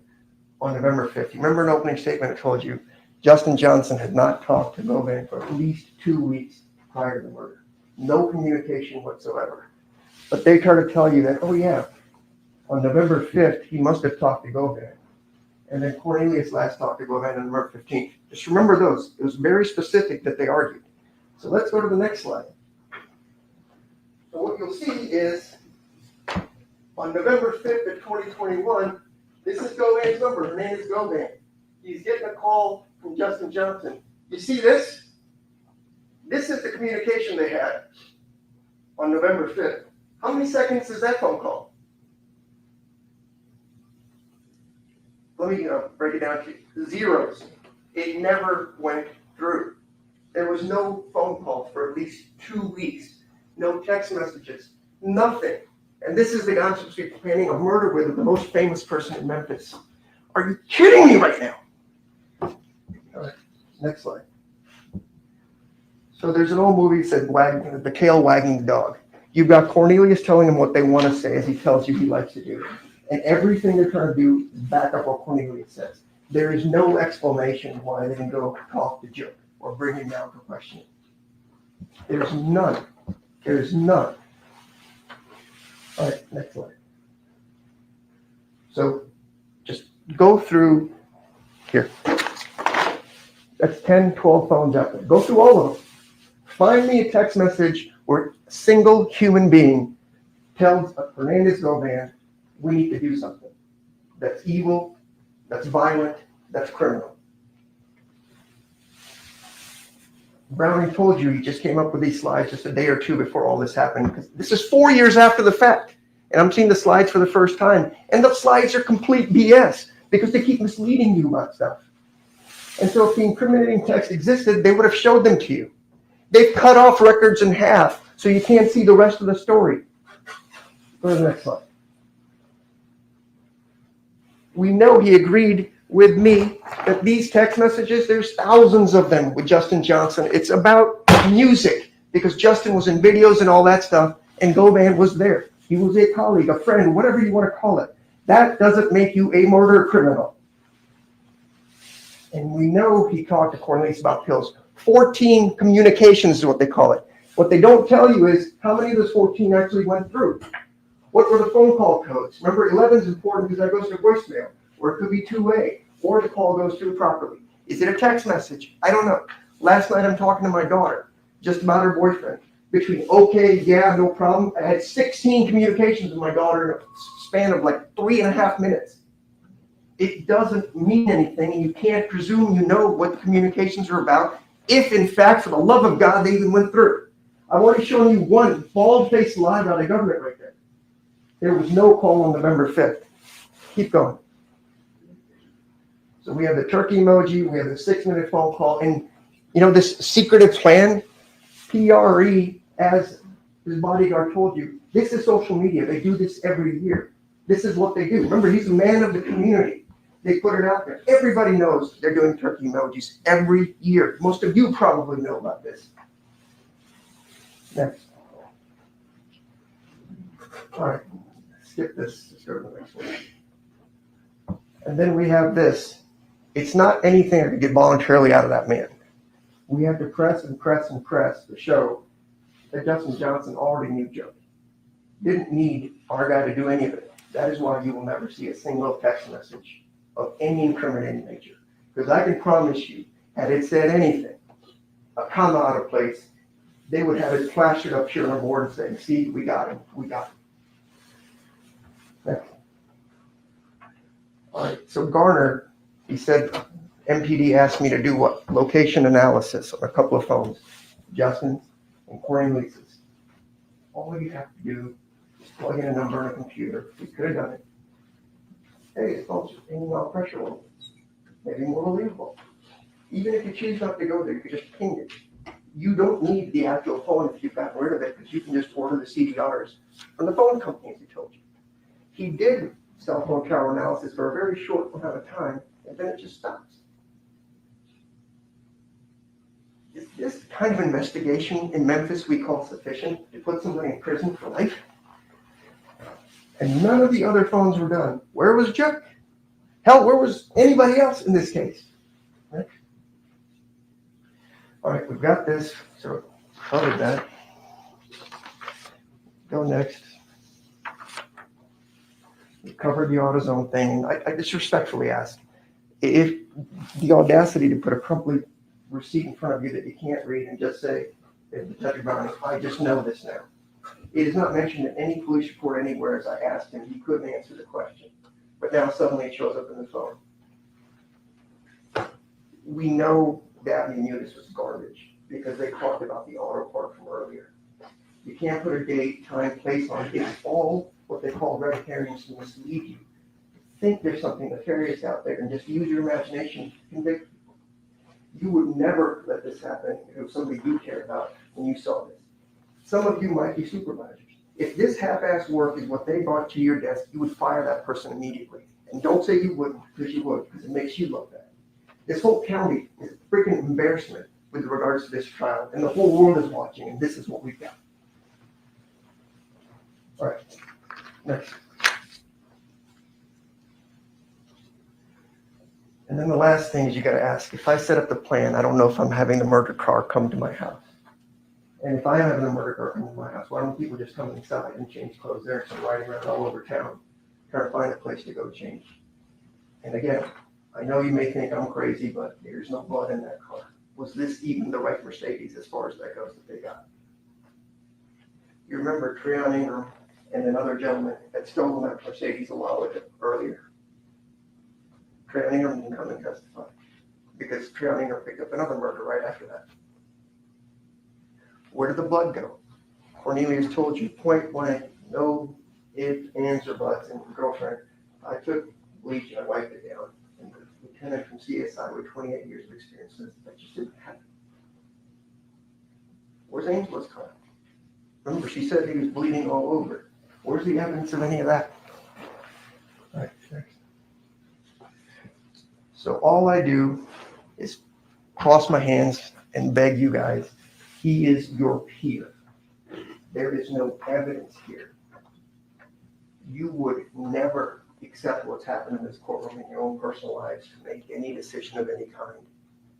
on November 5th. You remember an opening statement that told you Justin Johnson had not talked to Govan for at least 2 weeks prior to the murder. No communication whatsoever. But they try to tell you that, oh yeah, on November 5th, he must have talked to Govan. And then Cornelius last talked to Govan on November 15th. Just remember those. It was very specific that they argued. So let's go to the next slide. So what you'll see is on November 5th of 2021, this is Govan's number. Her name is Govan. He's getting a call from Justin Johnson. You see this? This is the communication they had on November 5th. How many seconds is that phone call? Let me break it down to you. Zeros. It never went through. There was no phone call for at least 2 weeks. No text messages. Nothing. And this is the guy I'm supposed to be planning a murder with the most famous person in Memphis. Are you kidding me right now? All right, next slide. So there's an old movie that said the tail wagging the dog. You've got Cornelius telling him what they want to say as he tells you he likes to do. And everything they're trying to do is back up what Cornelius says. There is no explanation why they didn't go talk to Joe or bring him down for questioning. There's none. There's none. All right, next slide. So just go through here. That's 10, 12 phones out there. Go through all of them. Find me a text message where a single human being tells Hernandez Govan, we need to do something. That's evil, that's violent, that's criminal. Browning told you he just came up with these slides just a day or two before all this happened, because this is 4 years after the fact. And I'm seeing the slides for the first time. And the slides are complete BS because they keep misleading you about stuff. And so if the incriminating text existed, they would have showed them to you. They've cut off records in half so you can't see the rest of the story. Go to the next slide. We know he agreed with me that these text messages, there's thousands of them with Justin Johnson. It's about music because Justin was in videos and all that stuff, and Govan was there. He was a colleague, a friend, whatever you want to call it. That doesn't make you a murder criminal. And we know he talked to Cornelius about pills. 14 communications is what they call it. What they don't tell you is how many of those 14 actually went through. What were the phone call codes? Remember, 11 is important because that goes to voicemail, or it could be two-way, or the call goes through properly. Is it a text message? I don't know. Last night I'm talking to my daughter just about her boyfriend. between okay, yeah, no problem. I had 16 communications with my daughter in a span of like 3.5 minutes. It doesn't mean anything, and you can't presume you know what the communications are about, if in fact, for the love of God, they even went through. I've already shown you one bald-faced lie about the government right there. There was no call on November 5th. Keep going. So we have the turkey emoji, we have the 6-minute phone call, and you know this secretive plan, PRE, as his bodyguard told you, this is social media. They do this every year. This is what they do. Remember, he's a man of the community. They put it out there. Everybody knows they're doing turkey emojis every year. Most of you probably know about this. Next. All right, skip this. Let's go to the next one. And then we have this. It's not anything I could get voluntarily out of that man. We had to press and press and press to show that Justin Johnson already knew Joe. Didn't need our guy to do any of it. That is why you will never see a single text message of any incriminating nature. Because I can promise you, had it said anything, a comma out of place, they would have it plastered up here on the board and saying, see, we got him, we got him. Next. All right, so Garner, he said, MPD asked me to do what? Location analysis on a couple of phones, Justin's and Cornelius's. All you have to do is plug in a number on a computer. We could have done it. Hey, this phone's pinging off pressure level. Maybe more believable. Even if you choose not to go there, you can just ping it. You don't need the actual phone if you've gotten rid of it, because you can just order the CDRs from the phone company, as he told you. He did cell phone tower analysis for a very short amount of time, and then it just stops. Is this kind of investigation in Memphis we call sufficient to put somebody in prison for life? And none of the other phones were done. Where was Chuck? Hell, where was anybody else in this case? Right? All right, we've got this, so covered that. Go next. We covered the AutoZone thing. I just respectfully ask, if the audacity to put a complete receipt in front of you that you can't read and just say, Detective Brown, I just know this now. It is not mentioned in any police report anywhere. As I asked him, he couldn't answer the question. But now suddenly it shows up in the phone. We know Dabney knew this was garbage because they talked about the auto part from earlier. You can't put a date, time, place on it. It's all what they call red herrings to mislead you. Think there's something nefarious out there and just use your imagination to convict people. You would never let this happen if it was somebody you cared about when you saw this. Some of you might be supervisors. If this half-assed work is what they brought to your desk, you would fire that person immediately. And don't say you wouldn't, because you would, because it makes you look bad. This whole county is a freaking embarrassment with regards to this trial, and the whole world is watching, and this is what we've got. All right, next. And then the last thing is you got to ask, if I set up the plan, I don't know if I'm having the murder car come to my house. And if I am having a murder car come to my house, why don't people just come inside and change clothes there instead of riding around all over town trying to find a place to go change? And again, I know you may think I'm crazy, but there's no blood in that car. Was this even the right Mercedes as far as that goes that they got? You remember Treon Ingram and another gentleman had stolen that Mercedes a while earlier. Treon Ingram didn't come and testify because Treon Ingram picked up another murder right after that. Where did the blood go? Cornelius told you point blank, no ifs, ands, or buts, and girlfriend. I took bleach and I wiped it down. And the lieutenant from CSI with 28 years of experience says that just didn't happen. Where's Angela's car? Remember, she said he was bleeding all over. Where's the evidence of any of that? All right, next. So all I do is cross my hands and beg you guys, he is your peer. There is no evidence here. You would never accept what's happened in this courtroom in your own personal lives to make any decision of any kind.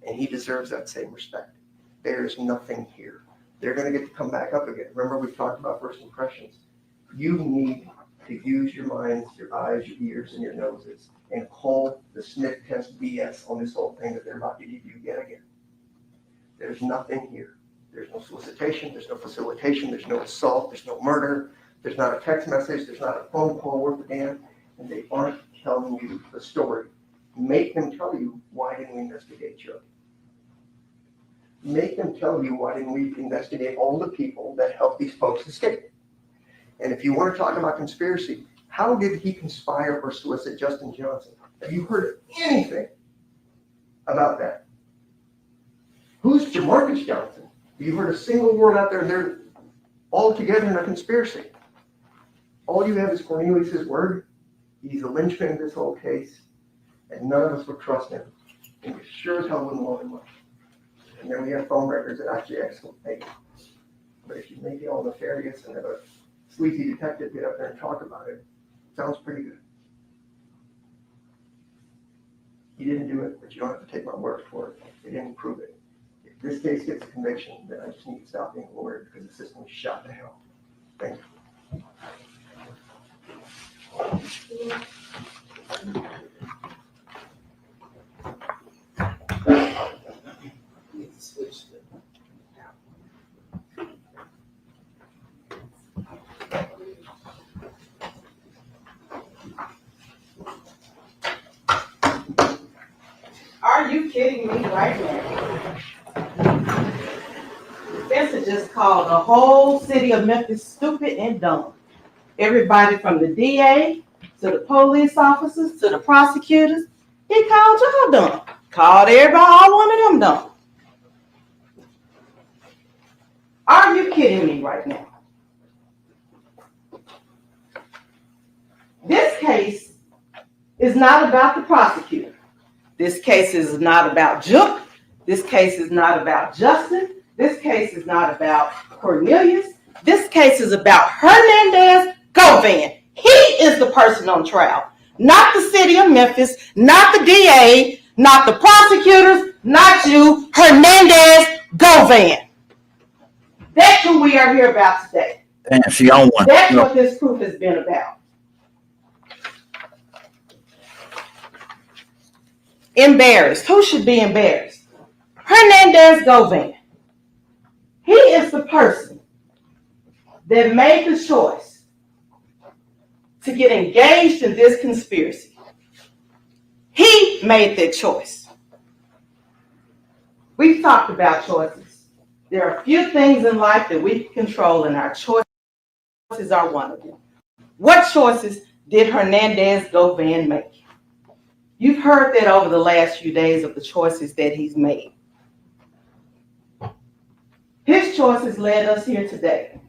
And he deserves that same respect. There's nothing here. They're going to get to come back up again. Remember, we've talked about first impressions. You need to use your minds, your eyes, your ears, and your noses and call the sniff test BS on this whole thing that they're about to give you yet again. There's nothing here. There's no solicitation, there's no facilitation, there's no assault, there's no murder, there's not a text message, there's not a phone call worth a damn, and they aren't telling you the story. Make them tell you, why didn't we investigate you? Make them tell you, why didn't we investigate all the people that helped these folks escape? And if you want to talk about conspiracy, how did he conspire or solicit Justin Johnson? Have you heard anything about that? Who's Jamarcus Johnson? Have you heard a single word out there? And they're all together in a conspiracy. All you have is Cornelius' word. He's the linchpin in this whole case, and none of us would trust him. And we sure as hell wouldn't loan him money. And then we have phone records that actually exculpate. But if you make it all nefarious and have a sleazy detective get up there and talk about it, sounds pretty good. He didn't do it, but you don't have to take my word for it. They didn't prove it. If this case gets a conviction, then I just need to stop being a lawyer because the system is shot to hell. Thank you. Are you kidding me right now? Spencer just called the whole city of Memphis stupid and dumb. Everybody from the DA to the police officers to the prosecutors, he called y'all dumb. Called everybody, all one of them dumb. Are you kidding me right now? This case is not about the prosecutor. This case is not about Juke. This case is not about Justin. This case is not about Cornelius. This case is about Hernandez Govan. He is the person on trial, not the city of Memphis, not the DA, not the prosecutors, not you, Hernandez Govan. That's who we are here about today. Damn, she on one. That's what this proof has been about. Embarrassed. Who should be embarrassed? Hernandez Govan. He is the person that made the choice to get engaged in this conspiracy. He made that choice. We've talked about choices. There are a few things in life that we can control, and our choices are one of them. What choices did Hernandez Govan make? You've heard that over the last few days of the choices that he's made. His choices led us here today.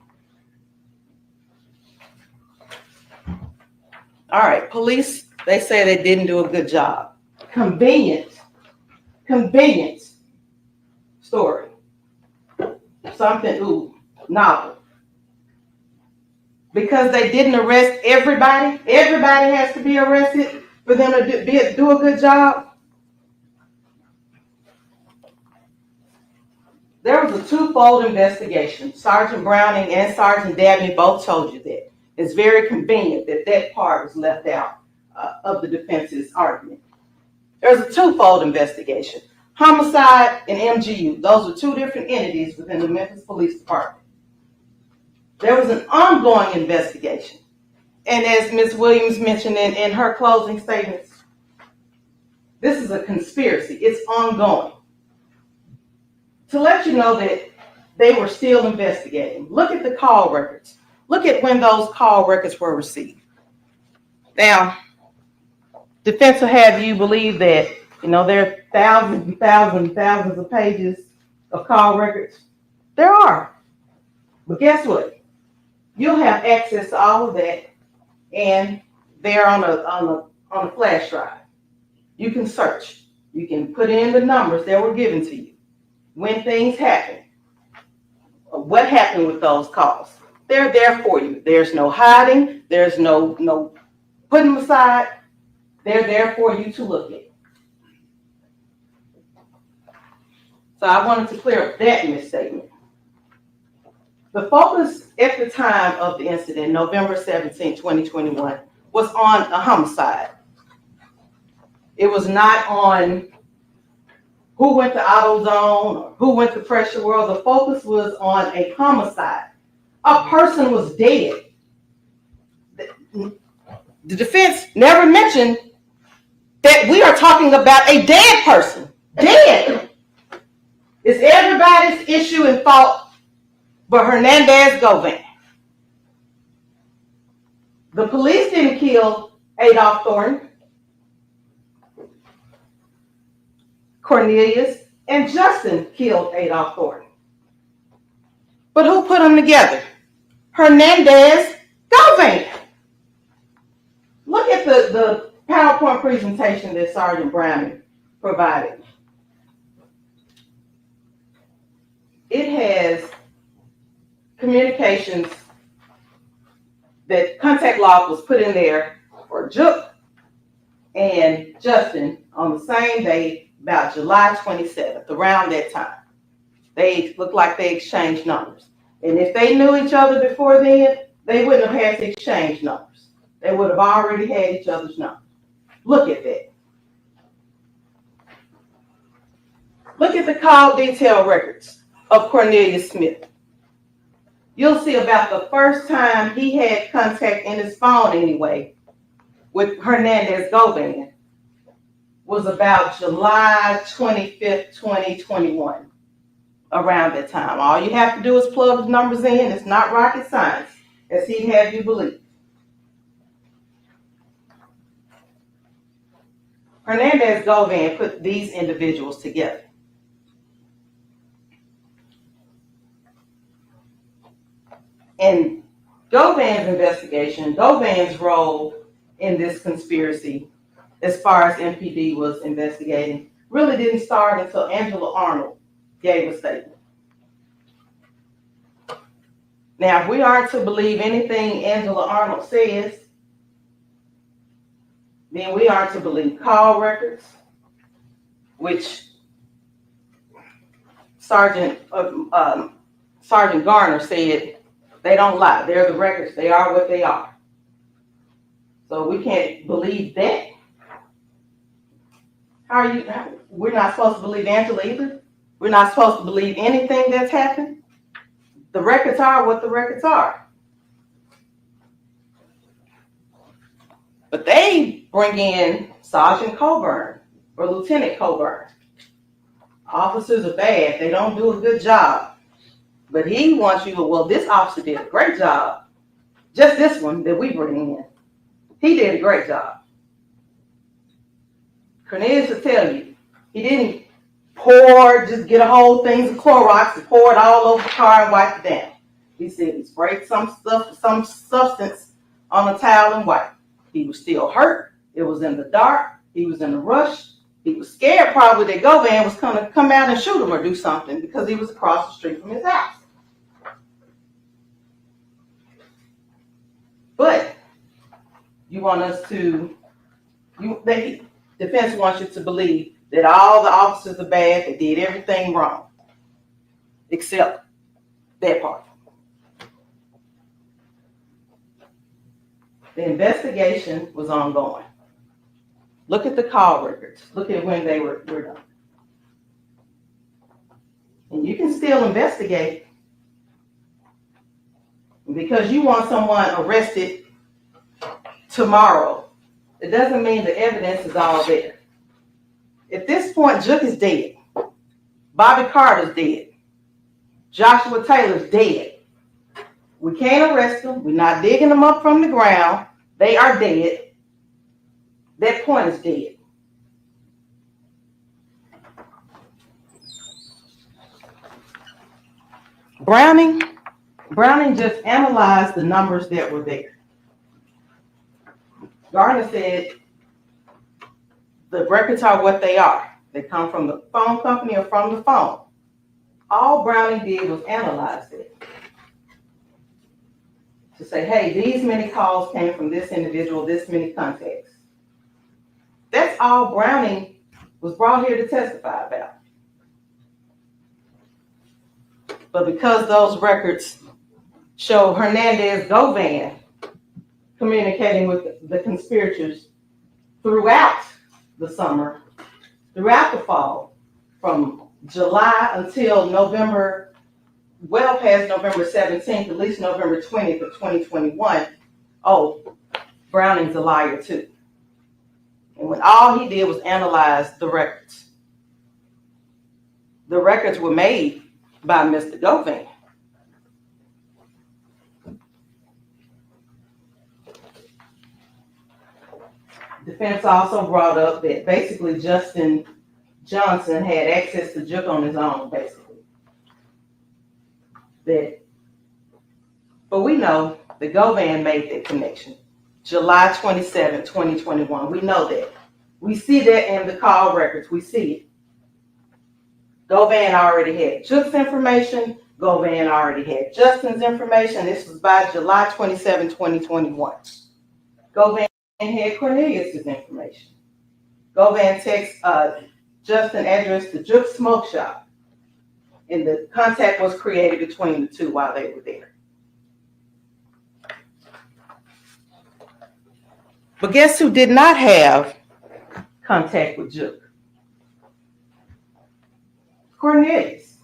All right, police, they say they didn't do a good job. Convenient story. Something, novel. Because they didn't arrest everybody has to be arrested for them to do a good job. There was a twofold investigation. Sergeant Browning and Sergeant Dabney both told you that. It's very convenient that that part was left out of the defense's argument. There's a twofold investigation. Homicide and MGU. Those are two different entities within the Memphis Police Department. There was an ongoing investigation. And as Ms. Williams mentioned in her closing statements, this is a conspiracy. It's ongoing. To let you know that they were still investigating, look at the call records. Look at when those call records were received. Now, defense will have you believe that, there are thousands and thousands and thousands of pages of call records. There are. But guess what? You'll have access to all of that, and they're on a flash drive. You can search. You can put in the numbers that were given to you. When things happen, what happened with those calls? They're there for you. There's no hiding. There's no putting them aside. They're there for you to look at. So I wanted to clear up that misstatement. The focus at the time of the incident, November 17, 2021, was on a homicide. It was not on who went to AutoZone, or who went to Pressure World. The focus was on a homicide. A person was dead. The defense never mentioned that we are talking about a dead person. Dead. It's everybody's issue and fault but Hernandez Govan. The police didn't kill Adolph Thornton. Cornelius and Justin killed Adolph Thornton. But who put them together? Hernandez Govan. Look at the PowerPoint presentation that Sergeant Browning provided. It has communications that contact log was put in there for Juk and Justin on the same day, about July 27th, around that time. They looked like they exchanged numbers. And if they knew each other before then, they wouldn't have had to exchange numbers. They would have already had each other's numbers. Look at that. Look at the call detail records of Cornelius Smith. You'll see about the first time he had contact in his phone anyway with Hernandez Govan was about July 25th, 2021, around that time. All you have to do is plug the numbers in. It's not rocket science, as he'd have you believe. Hernandez Govan put these individuals together. And Govan's investigation, Govan's role in this conspiracy, as far as MPD was investigating, really didn't start until Angela Arnold gave a statement. Now, if we are to believe anything Angela Arnold says, then we are to believe call records, which Sergeant Garner said they don't lie. They're the records. They are what they are. So we can't believe that. We're not supposed to believe Angela either. We're not supposed to believe anything that's happened. The records are what the records are. But they bring in Sergeant Coburn or Lieutenant Coburn. Officers are bad. They don't do a good job. But he wants you to, well, this officer did a great job. Just this one that we bring in. He did a great job. Cornelius will tell you, he didn't just get a whole thing of Clorox and pour it all over the car and wipe it down. He said he sprayed some substance on a towel and wiped. He was still hurt. It was in the dark. He was in a rush. He was scared probably that Govan was going to come out and shoot him or do something because he was across the street from his house. But you want us to, the defense wants you to believe that all the officers are bad, they did everything wrong, except that part. The investigation was ongoing. Look at the call records. Look at when they were done. And you can still investigate because you want someone arrested tomorrow. It doesn't mean the evidence is all there. At this point, Juk is dead. Bobby Carter's dead. Joshua Taylor's dead. We can't arrest them. We're not digging them up from the ground. They are dead. That point is dead. Browning just analyzed the numbers that were there. Garner said the records are what they are. They come from the phone company or from the phone. All Browning did was analyze it to say, hey, these many calls came from this individual, this many contacts. That's all Browning was brought here to testify about. But because those records show Hernandez Govan communicating with the conspirators throughout the summer, throughout the fall, from July until November, well past November 17th, at least November 20th of 2021, oh, Browning's a liar too. And when all he did was analyze the records. The records were made by Mr. Govan. Defense also brought up that basically Justin Johnson had access to Juke on his own, basically. But we know that Govan made that connection. July 27, 2021. We know that. We see that in the call records. We see it. Govan already had Juke's information. Govan already had Justin's information. This was by July 27, 2021. Govan had Cornelius' information. Govan texts Justin address to Juke's smoke shop. And the contact was created between the two while they were there. But guess who did not have contact with Juke? Cornelius.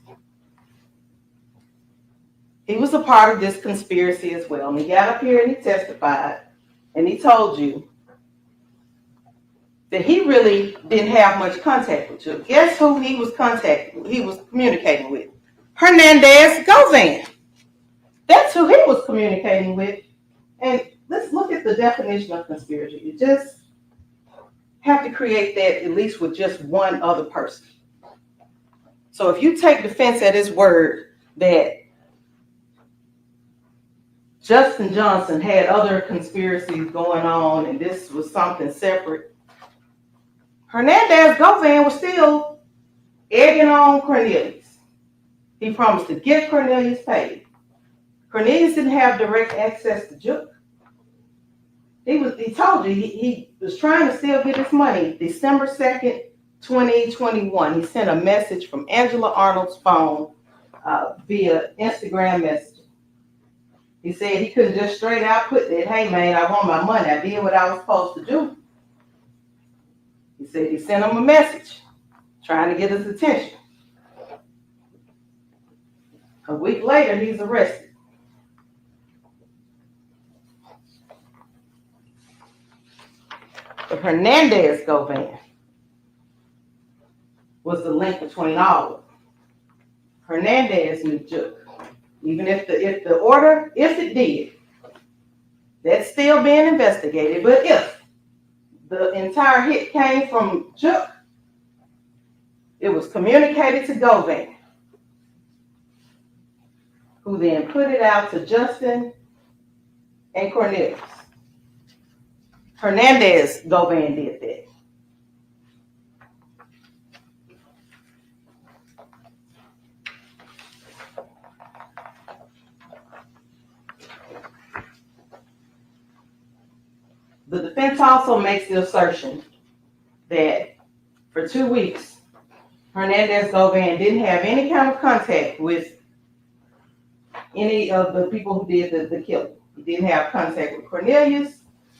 He was a part of this conspiracy as well. And he got up here and he testified and he told you that he really didn't have much contact with Juke. Guess who he was communicating with? Hernandez Govan. That's who he was communicating with. And let's look at the definition of conspiracy. You just have to create that at least with just one other person. So if you take defense at his word that Justin Johnson had other conspiracies going on and this was something separate, Hernandez Govan was still egging on Cornelius. He promised to get Cornelius paid. Cornelius didn't have direct access to Juke. He told you he was trying to still get his money. December 2nd, 2021, he sent a message from Angela Arnold's phone via Instagram message. He said he couldn't just straight out put that, hey man, I want my money. I did what I was supposed to do. He said he sent him a message trying to get his attention. A week later, he's arrested. But Hernandez Govan was the link between all of them. Hernandez knew Juke. Even if the order, if it did, that's still being investigated. But if the entire hit came from Juke, it was communicated to Govan, who then put it out to Justin and Cornelius. Hernandez Govan did that. The defense also makes the assertion that for 2 weeks, Hernandez Govan didn't have any kind of contact with any of the people who did the killing. He didn't have contact with Cornelius.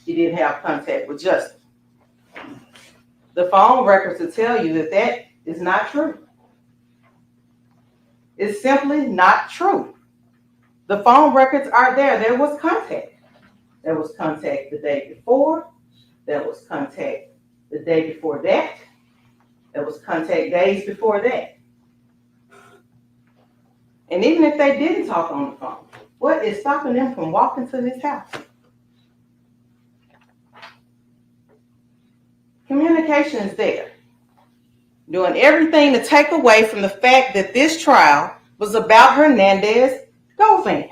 He didn't have contact with Justin. The phone records will tell you that that is not true. It's simply not true. The phone records are there. There was contact. There was contact the day before. There was contact the day before that. There was contact days before that. And even if they didn't talk on the phone, what is stopping them from walking to this house? Communication is there. Doing everything to take away from the fact that this trial was about Hernandez Govan.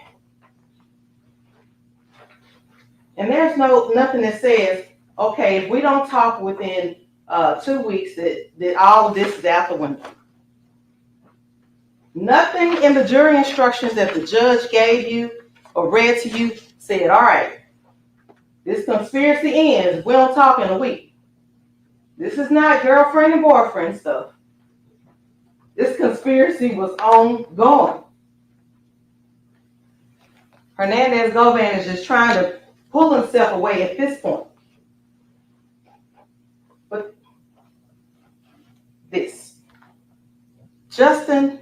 And there's nothing that says, okay, if we don't talk within 2 weeks, that all of this is out the window. Nothing in the jury instructions that the judge gave you or read to you said, all right, this conspiracy ends if we don't talk in a week. This is not girlfriend and boyfriend stuff. This conspiracy was ongoing. Hernandez Govan is just trying to pull himself away at this point. But this. Justin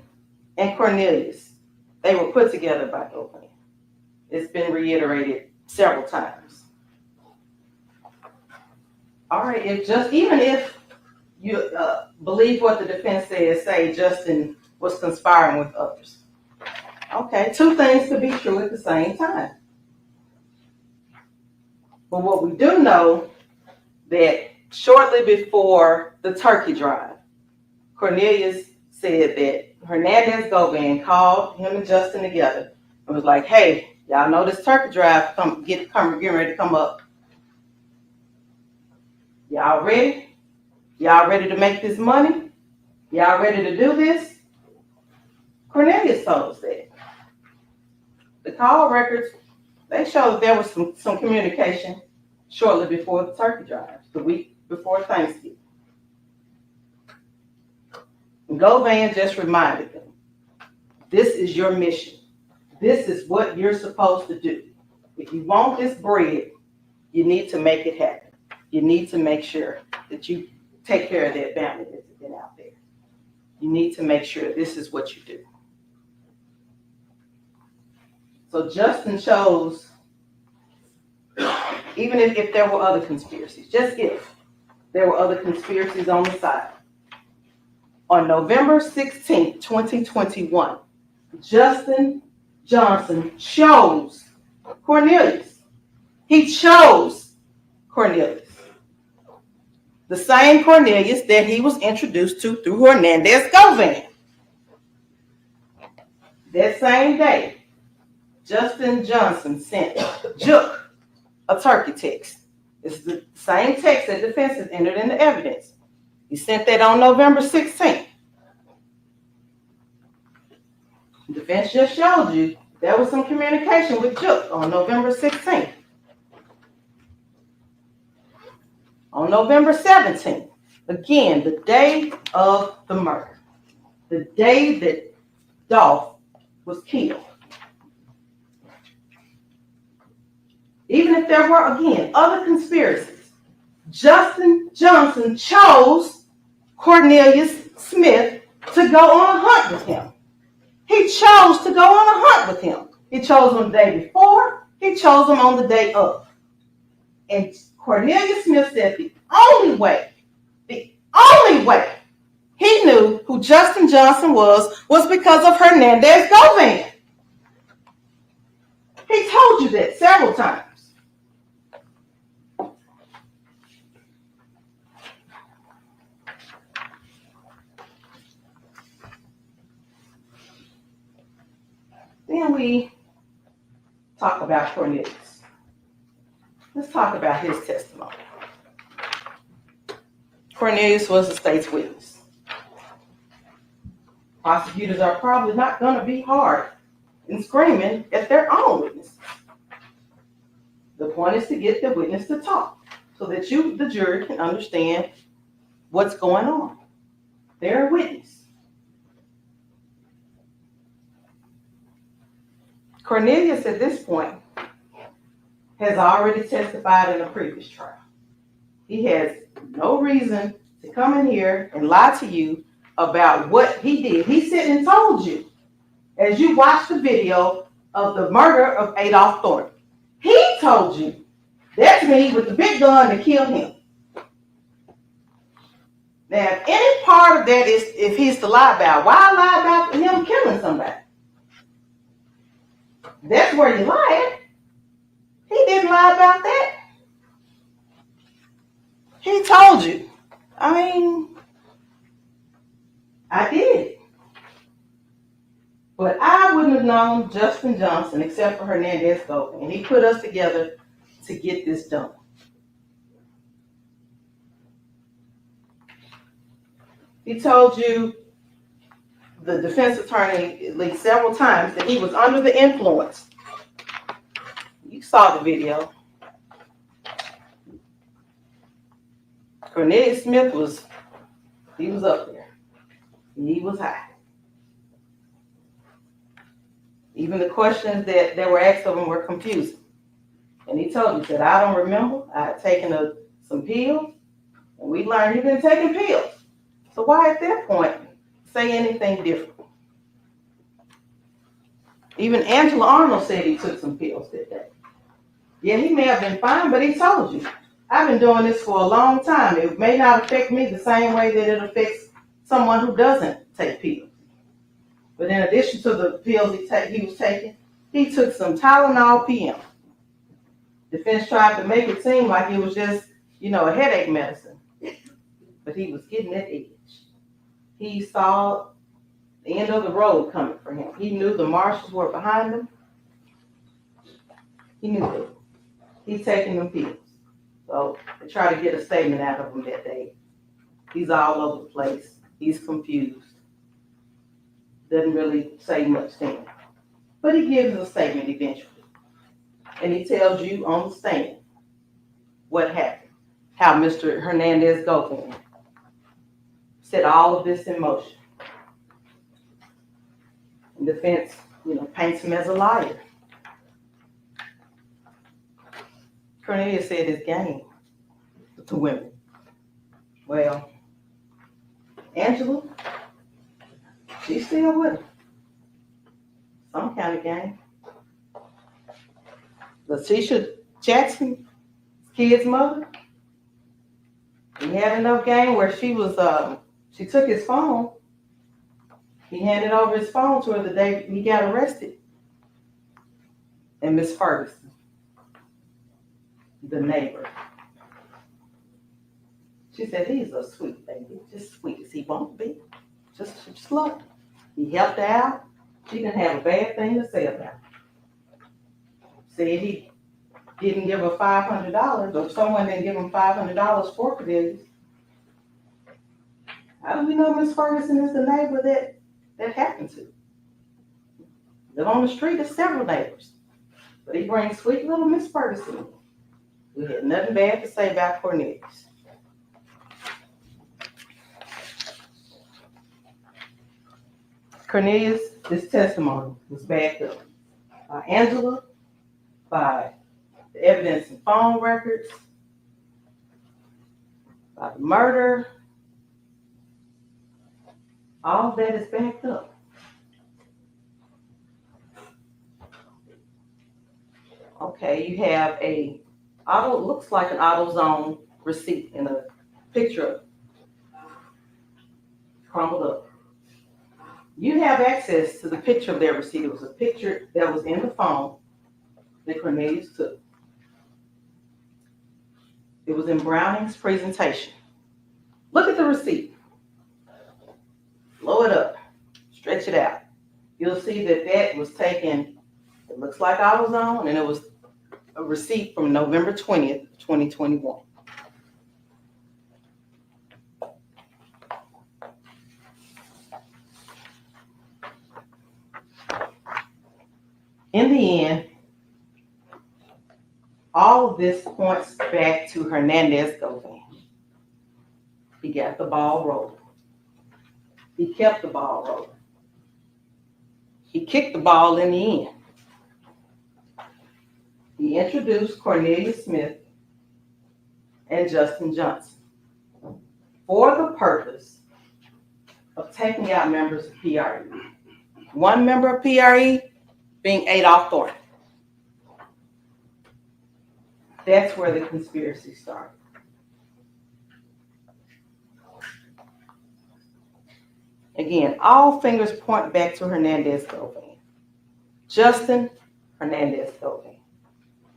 and Cornelius, they were put together by Dolph. It's been reiterated several times. All right, even if you believe what the defense says, say Justin was conspiring with others. Okay, two things could be true at the same time. But what we do know that shortly before the turkey drive, Cornelius said that Hernandez Govan called him and Justin together and was like, hey, y'all know this turkey drive getting ready to come up. Y'all ready? Y'all ready to make this money? Y'all ready to do this? Cornelius told us that. The call records, they show that there was some communication shortly before the turkey drive, the week before Thanksgiving. And Govan just reminded them, this is your mission. This is what you're supposed to do. If you want this bread, you need to make it happen. You need to make sure that you take care of that family that's been out there. You need to make sure this is what you do. So Justin chose, even if there were other conspiracies, just if there were other conspiracies on the side. On November 16th, 2021, Justin Johnson chose Cornelius. He chose Cornelius. The same Cornelius that he was introduced to through Hernandez Govan. That same day, Justin Johnson sent Juke a turkey text. It's the same text that defense has entered into evidence. He sent that on November 16th. The defense just showed you there was some communication with Juke on November 16th. On November 17th, again, the day of the murder, the day that Dolph was killed. Even if there were, again, other conspiracies, Justin Johnson chose Cornelius Smith to go on a hunt with him. He chose to go on a hunt with him. He chose him the day before. He chose him on the day of. And Cornelius Smith said the only way he knew who Justin Johnson was because of Hernandez Govan. He told you that several times. Then we talk about Cornelius. Let's talk about his testimony. Cornelius was the state's witness. Prosecutors are probably not going to be hard in screaming at their own witnesses. The point is to get the witness to talk so that you, the jury, can understand what's going on. They're a witness. Cornelius, at this point, has already testified in a previous trial. He has no reason to come in here and lie to you about what he did. He said and told you, as you watched the video of the murder of Adolph Thornton, he told you, that's me with the big gun to kill him. Now, if any part of that is if he's to lie about, why lie about him killing somebody? That's where you lied. He didn't lie about that. He told you. I did. But I wouldn't have known Justin Johnson except for Hernandez Govan. And he put us together to get this done. He told you, the defense attorney, at least several times, that he was under the influence. You saw the video. Cornelius Smith was up there. He was high. Even the questions that were asked of him were confusing. And he told me, he said, I don't remember. I had taken some pills, and we learned he'd been taking pills. So why at that point say anything different. Even Angela Arnold said he took some pills that day. Yeah, he may have been fine, but he told you, I've been doing this for a long time. It may not affect me the same way that it affects someone who doesn't take pills. But in addition to the pills he was taking, he took some Tylenol PM. Defense tried to make it seem like it was just, a headache medicine. But he was getting that edge. He saw the end of the road coming for him. He knew the marshals were behind him. He knew that. He's taking them pills. So they try to get a statement out of him that day. He's all over the place. He's confused. Doesn't really say much to him. But he gives a statement eventually. And he tells you on the stand what happened. How Mr. Hernandez-Govan set all of this in motion. And defense, paints him as a liar. Cornelius said his game to women. Well, Angela, she's still with him. Some kind of game. Letitia Jackson, kid's mother, he had enough game where she took his phone. He handed over his phone to her the day he got arrested. And Miss Ferguson, the neighbor, she said, he's a sweet baby, just sweet as he won't be. Just love him. He helped her out. She didn't have a bad thing to say about him. Said he didn't give her $500, or someone didn't give him $500 for Cornelius. How do we know Miss Ferguson is the neighbor that happened to? Live on the street, there's several neighbors. But he brings sweet little Miss Ferguson in. We had nothing bad to say about Cornelius. Cornelius, this testimony was backed up by Angela, by the evidence and phone records, by the murder. All of that is backed up. Okay, you have looks like an AutoZone receipt in a picture crumbled up. You have access to the picture of their receipt. It was a picture that was in the phone that Cornelius took. It was in Browning's presentation. Look at the receipt. Blow it up. Stretch it out. You'll see that was taken, it looks like AutoZone, and it was a receipt from November 20th, 2021. In the end, all of this points back to Hernandez-Govan. He got the ball rolling. He kept the ball rolling. He kicked the ball in the end. He introduced Cornelius Smith and Justin Johnson for the purpose of taking out members of PRE. One member of PRE being Adolph Thornton. That's where the conspiracy started. Again, all fingers point back to Hernandez-Govan. Justin Hernandez-Govan.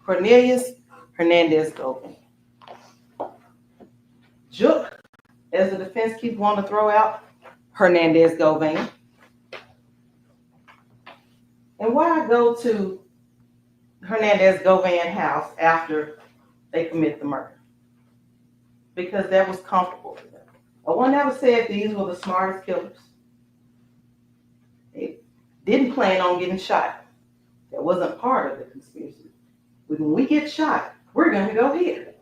Cornelius Hernandez-Govan. Jook, as the defense keeps wanting to throw out, Hernandez-Govan. And why go to Hernandez-Govan house after they commit the murder? Because that was comfortable for them. No one ever said these were the smartest killers. They didn't plan on getting shot. That wasn't part of the conspiracy. When we get shot, we're going to go here.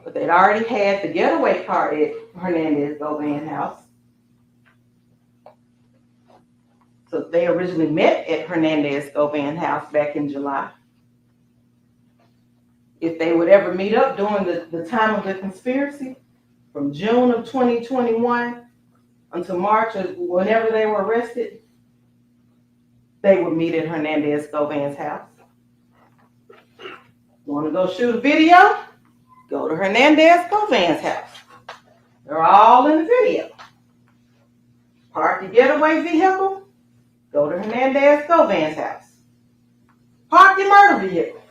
But they'd already had the getaway car at Hernandez-Govan house. So they originally met at Hernandez-Govan house back in July. If they would ever meet up during the time of the conspiracy, from June of 2021 until March of whenever they were arrested, they would meet at Hernandez Govan's house. Want to go shoot a video? Go to Hernandez Govan's house. They're all in the video. Park your getaway vehicle, go to Hernandez Govan's house. Park your murder vehicle,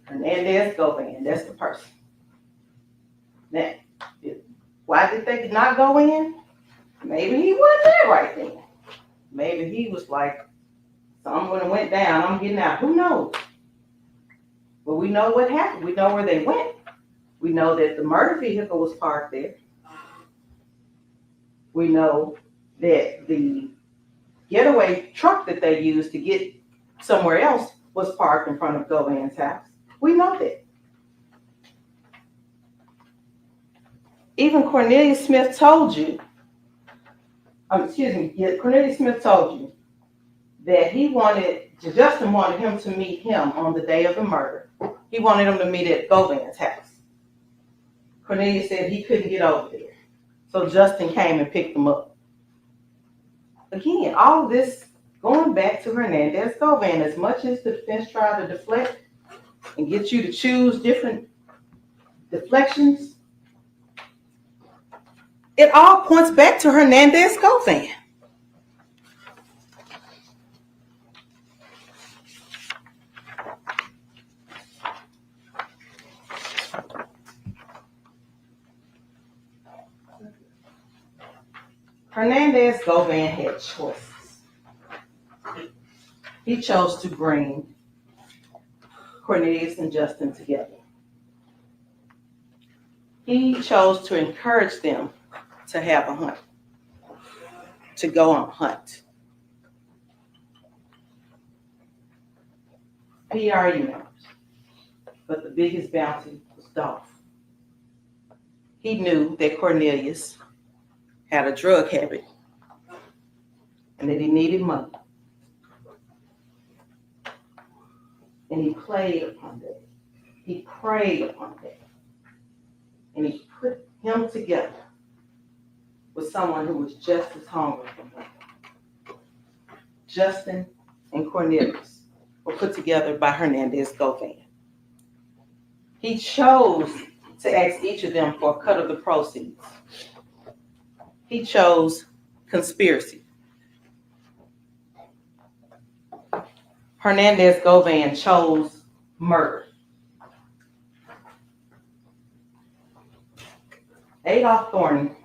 Hernandez Govan, that's the person. Now, why did they not go in? Maybe he wasn't there right then. Maybe he was like, someone went down, I'm getting out. Who knows? But we know what happened. We know where they went. We know that the murder vehicle was parked there. We know that the getaway truck that they used to get somewhere else was parked in front of Govan's house. We know that. Even Cornelius Smith told you, Cornelius Smith told you that Justin wanted him to meet him on the day of the murder. He wanted him to meet at Govan's house. Cornelius said he couldn't get over there. So Justin came and picked him up. Again, all of this going back to Hernandez Govan, as much as the defense tried to deflect and get you to choose different deflections, it all points back to Hernandez Govan. Hernandez Govan had choices. He chose to bring Cornelius and Justin together. He chose to encourage them to have a hunt, to go on a hunt. PRE members, but the biggest bounty was Dolph. He knew that Cornelius had a drug habit and that he needed money. And he played upon that. He preyed upon that. And he put him together with someone who was just as hungry for him. Justin and Cornelius were put together by Hernandez Govan. He chose to ask each of them for a cut of the proceeds. He chose conspiracy. Hernandez Govan chose murder. Adolph Thornton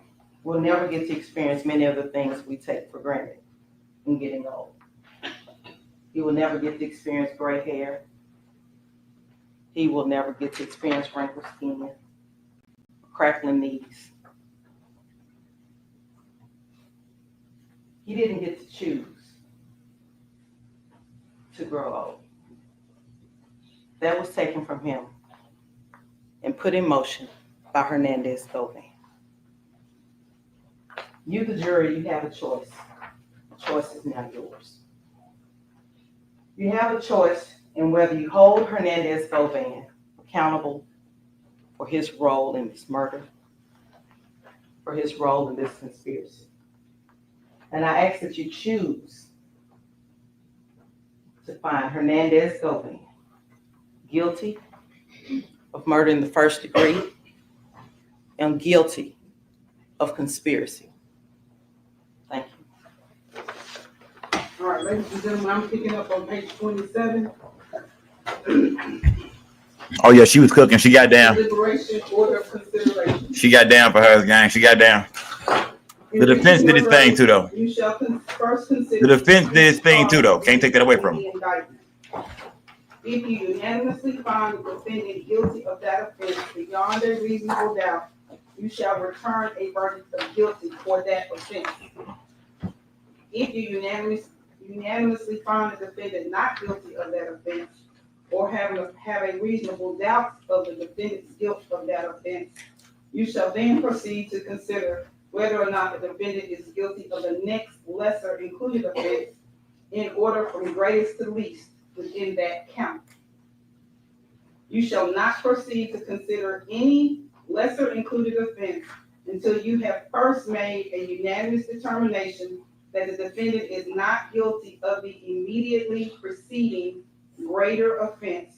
will never get to experience many of the things we take for granted in getting old. He will never get to experience gray hair. He will never get to experience wrinkled skin, crackling knees. He didn't get to choose to grow old. That was taken from him and put in motion by Hernandez Govan. You, the jury, you have a choice. The choice is now yours. You have a choice in whether you hold Hernandez Govan accountable for his role in this murder, for his role in this conspiracy. And I ask that you choose to find Hernandez Govan guilty of murder in the first degree and guilty of conspiracy. Thank you. All right, ladies and gentlemen, I'm picking up on page 27. Oh yeah, she was cooking. She got down. Deliberation, order of consideration. She got down for hers, gang. She got down. The defense did its thing too, though. You shall first consider. The defense did its thing too, though. Can't take that away from them. If you unanimously find the defendant guilty of that offense beyond a reasonable doubt, you shall return a verdict of guilty for that offense. If you unanimously find the defendant not guilty of that offense, or have a reasonable doubt of the defendant's guilt of that offense, you shall then proceed to consider whether or not the defendant is guilty of the next lesser included offense in order from greatest to least within that count. You shall not proceed to consider any lesser included offense until you have first made a unanimous determination that the defendant is not guilty of the immediately preceding greater offense,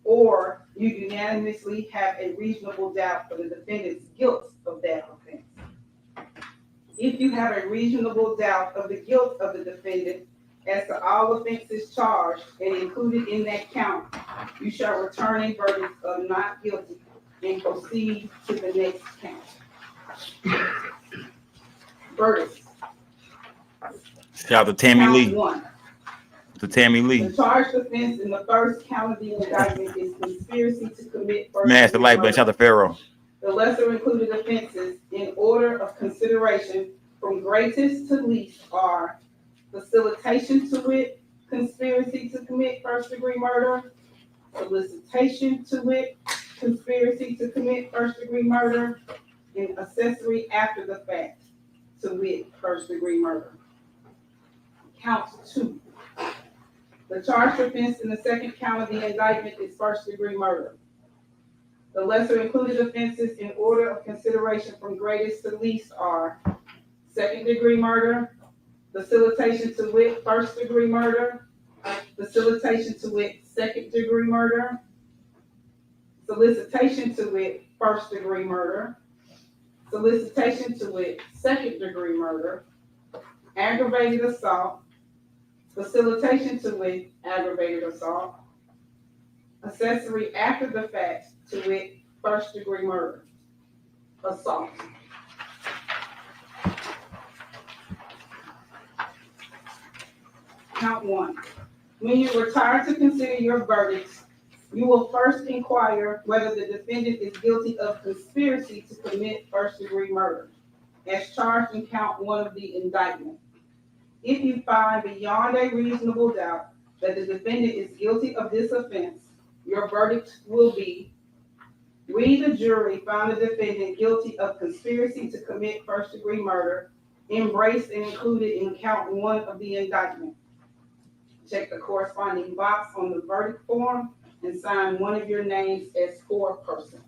or you unanimously have a reasonable doubt of the defendant's guilt of that offense. If you have a reasonable doubt of the guilt of the defendant as to all offenses charged and included in that count, you shall return a verdict of not guilty and proceed to the next count. Verdict. Shout out to Tammy Count Lee. one. To Tammy Lee. The charged offense in the first count of the indictment is conspiracy to commit first Man, the degree light button. murder. Shout out to Pharaoh. The lesser included offenses in order of consideration from greatest to least are facilitation to wit, conspiracy to commit first degree murder, solicitation to wit, conspiracy to commit first degree murder, and accessory after the fact to wit, first degree murder. Count two. The charged offense in the second count of the indictment is first degree murder. The lesser included offenses in order of consideration from greatest to least are second degree murder, facilitation to wit, first degree murder, facilitation to wit, second degree murder, solicitation to wit, first degree murder, solicitation to wit, second degree murder, aggravated assault, facilitation to wit, aggravated assault, accessory after the fact to wit, first degree murder, assault. Count one. When you retire to consider your verdicts, you will first inquire whether the defendant is guilty of conspiracy to commit first degree murder, as charged in count one of the indictment. If you find beyond a reasonable doubt that the defendant is guilty of this offense, your verdict will be: we, the jury, found the defendant guilty of conspiracy to commit first degree murder, embraced and included in count one of the indictment. Check the corresponding box on the verdict form and sign one of your names as foreperson.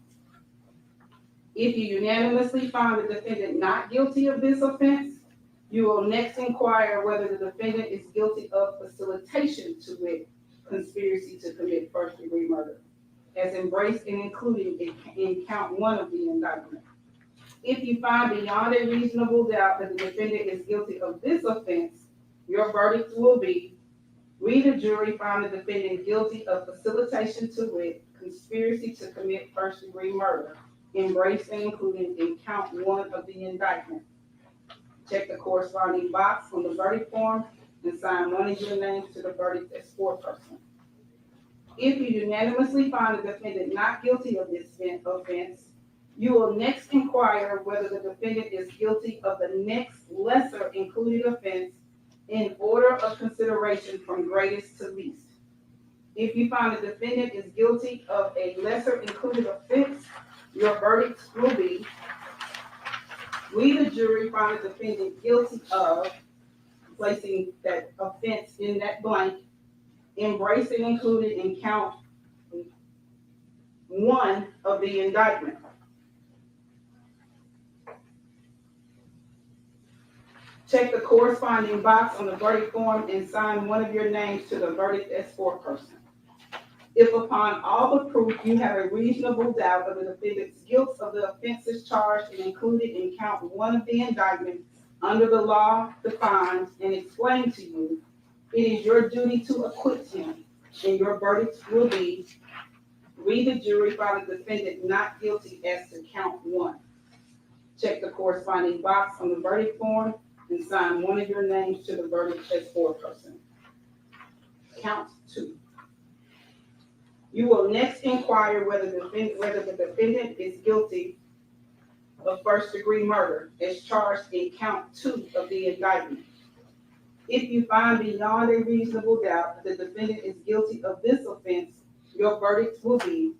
If you unanimously find the defendant not guilty of this offense, you will next inquire whether the defendant is guilty of facilitation to wit, conspiracy to commit first degree murder, as embraced and included in count one of the indictment. If you find beyond a reasonable doubt that the defendant is guilty of this offense, your verdict will be: we, the jury, found the defendant guilty of facilitation to wit, conspiracy to commit first degree murder, embraced and included in count one of the indictment. Check the corresponding box on the verdict form and sign one of your names to the verdict as foreperson. If you unanimously find the defendant not guilty of this offense, you will next inquire whether the defendant is guilty of the next lesser included offense in order of consideration from greatest to least. If you find the defendant is guilty of a lesser included offense, your verdict will be: we, the jury, find the defendant guilty of, placing that offense in that blank, embraced and included in count one of the indictment. Check the corresponding box on the verdict form and sign one of your names to the verdict as foreperson. If upon all the proof you have a reasonable doubt of the defendant's guilt of the offenses charged and included in count one of the indictment under the law defined and explained to you, it is your duty to acquit him, and your verdict will be: we, the jury, found the defendant not guilty as to count one. Check the corresponding box on the verdict form and sign one of your names to the verdict as foreperson. Count two. You will next inquire whether the defendant is guilty of first degree murder as charged in count two of the indictment. If you find beyond a reasonable doubt that the defendant is guilty of this offense, your verdict will be: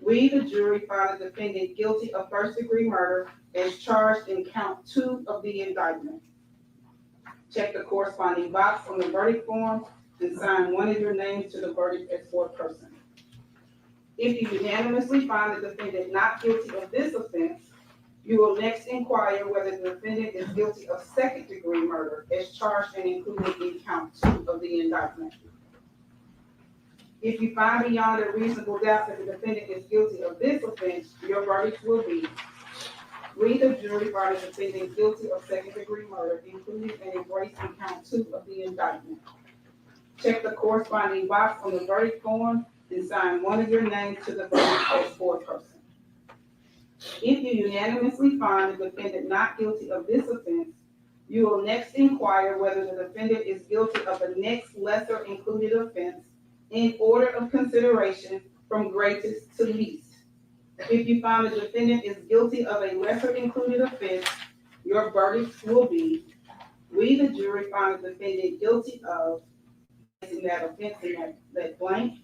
we, the jury, find the defendant guilty of first degree murder as charged in count two of the indictment. Check the corresponding box on the verdict form and sign one of your names to the verdict as foreperson. If you unanimously find the defendant not guilty of this offense, You will next inquire whether the defendant is guilty of second-degree murder as charged and included in count 2 of the indictment. If you find beyond a reasonable doubt that the defendant is guilty of this offense, your verdict will be: we, the jury, find the defendant guilty of second-degree murder, including and embraced in count 2 of the indictment. Check the corresponding box on the verdict form and sign one of your names to the verdict as foreperson. If you unanimously find the defendant not guilty of this offense, you will next inquire whether the defendant is guilty of the next lesser included offense in order of consideration from greatest to least. If you find the defendant is guilty of a lesser included offense, your verdict will be: we, the jury, find the defendant guilty of that offense in that blank,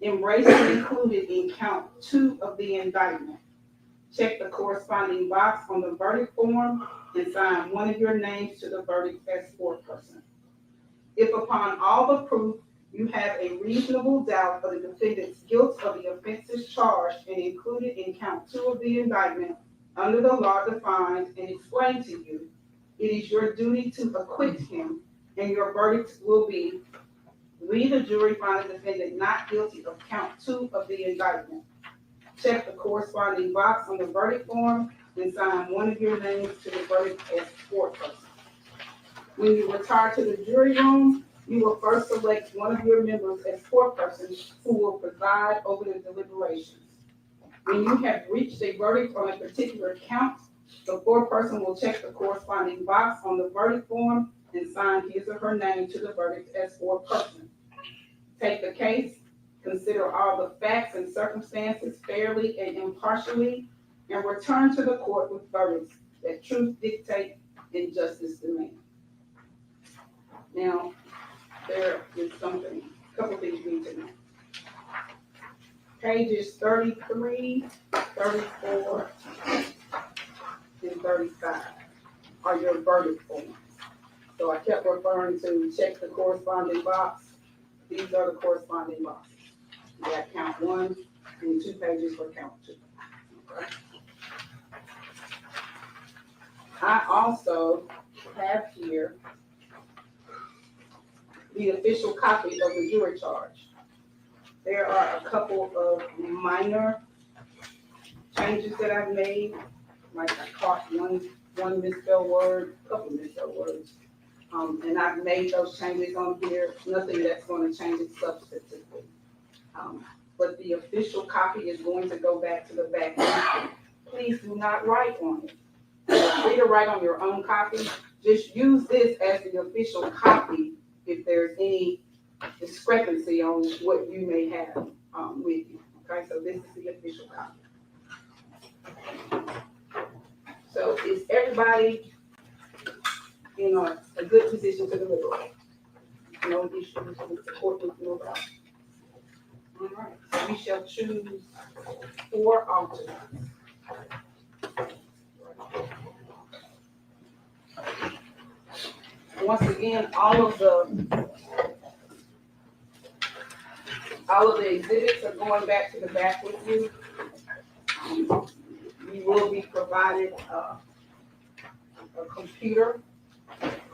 embraced and included in count 2 of the indictment. Check the corresponding box on the verdict form and sign one of your names to the verdict as foreperson. If upon all the proof you have a reasonable doubt of the defendant's guilt of the offenses charged and included in count 2 of the indictment under the law defined and explained to you, it is your duty to acquit him, and your verdict will be: we, the jury, find the defendant not guilty of count 2 of the indictment. Check the corresponding box on the verdict form and sign one of your names to the verdict as foreperson. When you retire to the jury room, you will first select one of your members as foreperson who will preside over the deliberations. When you have reached a verdict on a particular count, the foreperson will check the corresponding box on the verdict form and sign his or her name to the verdict as foreperson. Take the case, consider all the facts and circumstances fairly and impartially, and return to the court with verdicts that truth dictate and justice demand. Now, there is a couple things you need to know. Pages 33, 34, and 35 are your verdict forms. So I kept referring to check the corresponding box. These are the corresponding boxes. You got count 1 and 2 pages for count 2. Okay. I also have here the official copy of the jury charge. There are a couple of minor changes that I've made. Like I caught one misspelled word, a couple misspelled words. And I've made those changes on here. Nothing that's going to change it substantively. But the official copy is going to go back to the back end. Please do not write on it. Feel free to write on your own copy. Just use this as the official copy if there's any discrepancy on what you may have with you. Okay, so this is the official copy. So is everybody in a good position to deliberate? No issues with the court with no doubt. All right, so we shall choose 4 alternates. Once again, all of the exhibits are going back to the back with you. You will be provided a computer,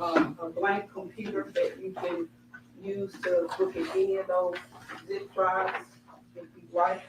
a blank computer that you can use to look at any of those zip drives if you like.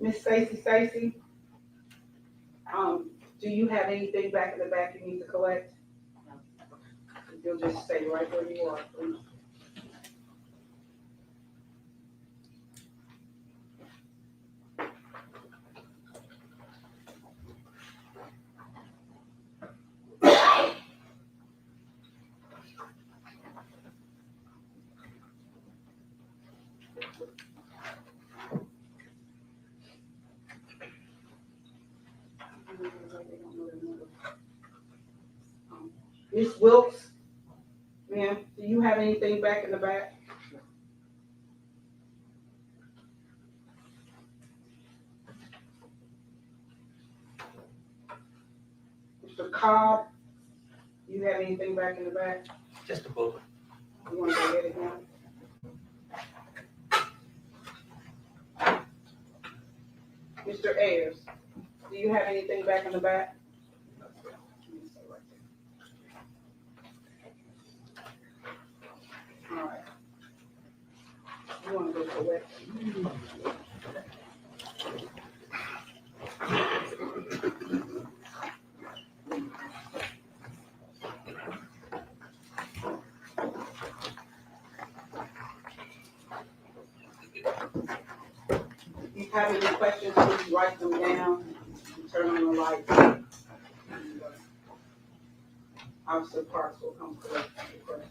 Miss Stacy, do you have anything back in the back you need to collect? No. You'll just stay right where you are, please. Ms. Wilkes, ma'am, do you have anything back in the back? Mr. Cobb, do you have anything back in the back? Just a book. You want to go ahead again? Mr. Ayers, do you have anything back in the back? All right. You want to go correct? If you have any questions, please write them down and turn on the light. And, Officer Parks will come correct your question.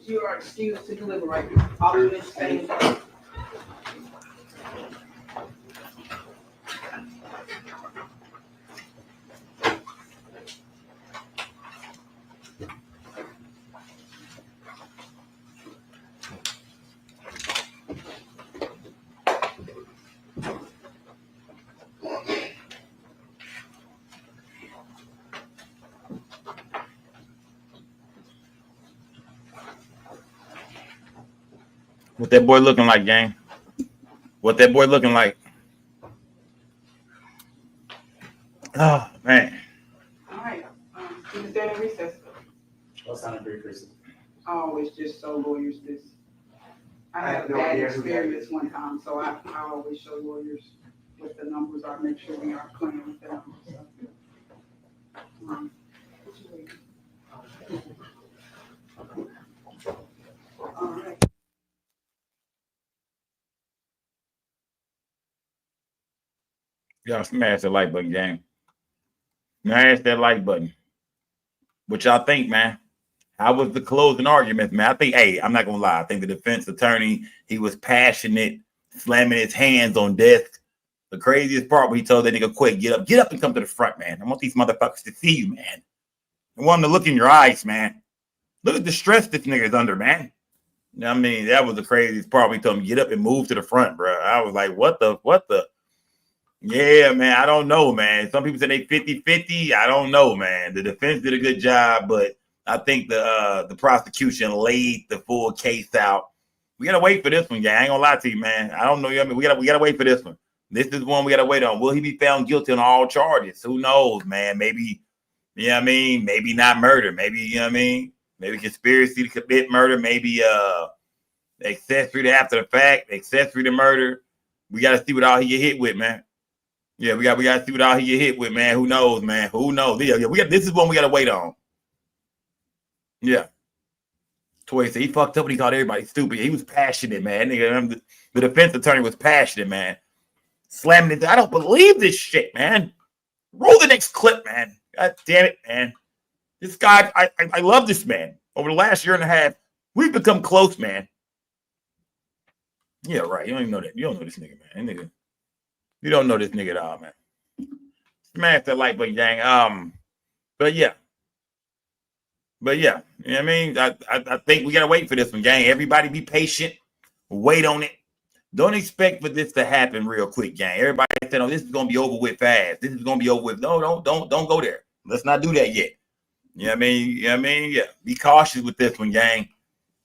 You are excused to deliberate. Alternate same. What that boy looking like, gang? What that boy looking like? Oh, man. All right. You can stand in recess. What's on a brief recess? Oh, it's just so lawyers this. I had a no bad idea who that experience one time, so I always show lawyers what the numbers are, make sure we are clear with the numbers. All right. Y'all smash the like button, gang. Smash that like button. What y'all think, man? How was the closing arguments, man? I think, hey, I'm not gonna lie. I think the defense attorney, he was passionate, slamming his hands on desk. The craziest part when he told that nigga, quick, get up and come to the front, man. I want these motherfuckers to see you, man. I want them to look in your eyes, man. Look at the stress this nigga is under, man. You know what I mean? That was the craziest part when he told him, get up and move to the front, bro. I was like, what the? Yeah, man, I don't know, man. Some people say they 50-50. I don't know, man. The defense did a good job, but I think the prosecution laid the full case out. We gotta wait for this one, gang. I ain't gonna lie to you, man. I don't know. I mean, we gotta wait for this one. This is one we gotta wait on. Will he be found guilty on all charges? Who knows, man? Maybe, you know what I mean? Maybe not murder. Maybe, you know what I mean? Maybe conspiracy to commit murder. Maybe accessory to after the fact, accessory to murder. We gotta see what all he get hit with, man. Yeah, we got to see what all he get hit with, man. Who knows, man? Who knows? Yeah, this is one we got to wait on. Yeah. Toy said he fucked up when he called everybody stupid. He was passionate, man. Nigga, the defense attorney was passionate, man. Slamming it. I don't believe this shit, man. Roll the next clip, man. God damn it, man. This guy, I love this man. Over the last year and a half, we've become close, man. Yeah, right. You don't even know that. You don't know this nigga, man. That nigga. You don't know this nigga at all, man. Smash that like button, gang. But yeah, you know what I mean? I think we gotta wait for this one, gang. Everybody be patient, wait on it. Don't expect for this to happen real quick, gang. Everybody said, "Oh, this is gonna be over with fast. This is gonna be over with." No, don't go there. Let's not do that yet. You know what I mean? You know what I mean? Yeah. Be cautious with this one, gang.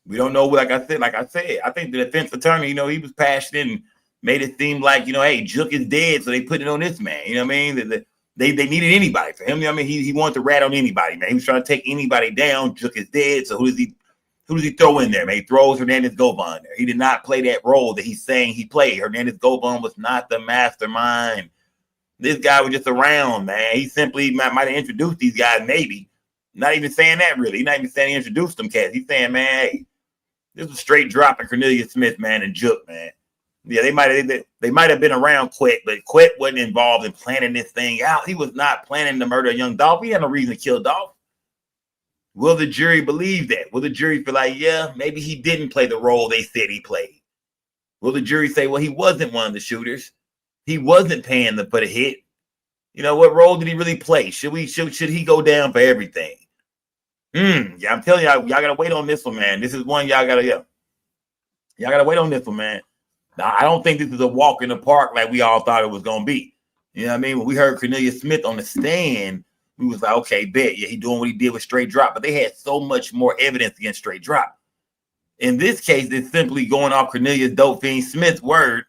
We don't know. Like I said, I think the defense attorney, you know, he was passionate and made it seem like, you know, hey, Jook is dead, so they put it on this man. You know what I mean? They needed anybody for him. You know what I mean? He wanted to rat on anybody, man. He was trying to take anybody down. Jook is dead, so who does he throw in there, man? He throws Hernandez Govan there. He did not play that role that he's saying he played. Hernandez Govan was not the mastermind. This guy was just around, man. He simply might have introduced these guys, maybe. Not even saying that, really. He's not even saying he introduced them cats. He's saying, man, hey, this was straight dropping Cornelius Smith, man, and Jook, man. Yeah, they might have been around Quet, but Quet wasn't involved in planning this thing out. He was not planning to murder young Dolph. He had no reason to kill Dolph. Will the jury believe that? Will the jury feel like, yeah, maybe he didn't play the role they said he played? Will the jury say, well, he wasn't one of the shooters. He wasn't paying for the hit. You know, what role did he really play? Should he go down for everything? Yeah, I'm telling y'all gotta wait on this one, man. This is one y'all gotta wait on this one, man. Now, I don't think this is a walk in the park like we all thought it was gonna be. You know what I mean? When we heard Cornelius Smith on the stand, we was like, okay, bet, yeah, he doing what he did with straight drop. But they had so much more evidence against straight drop. In this case, it's simply going off Cornelius Dope Fiend Smith's word,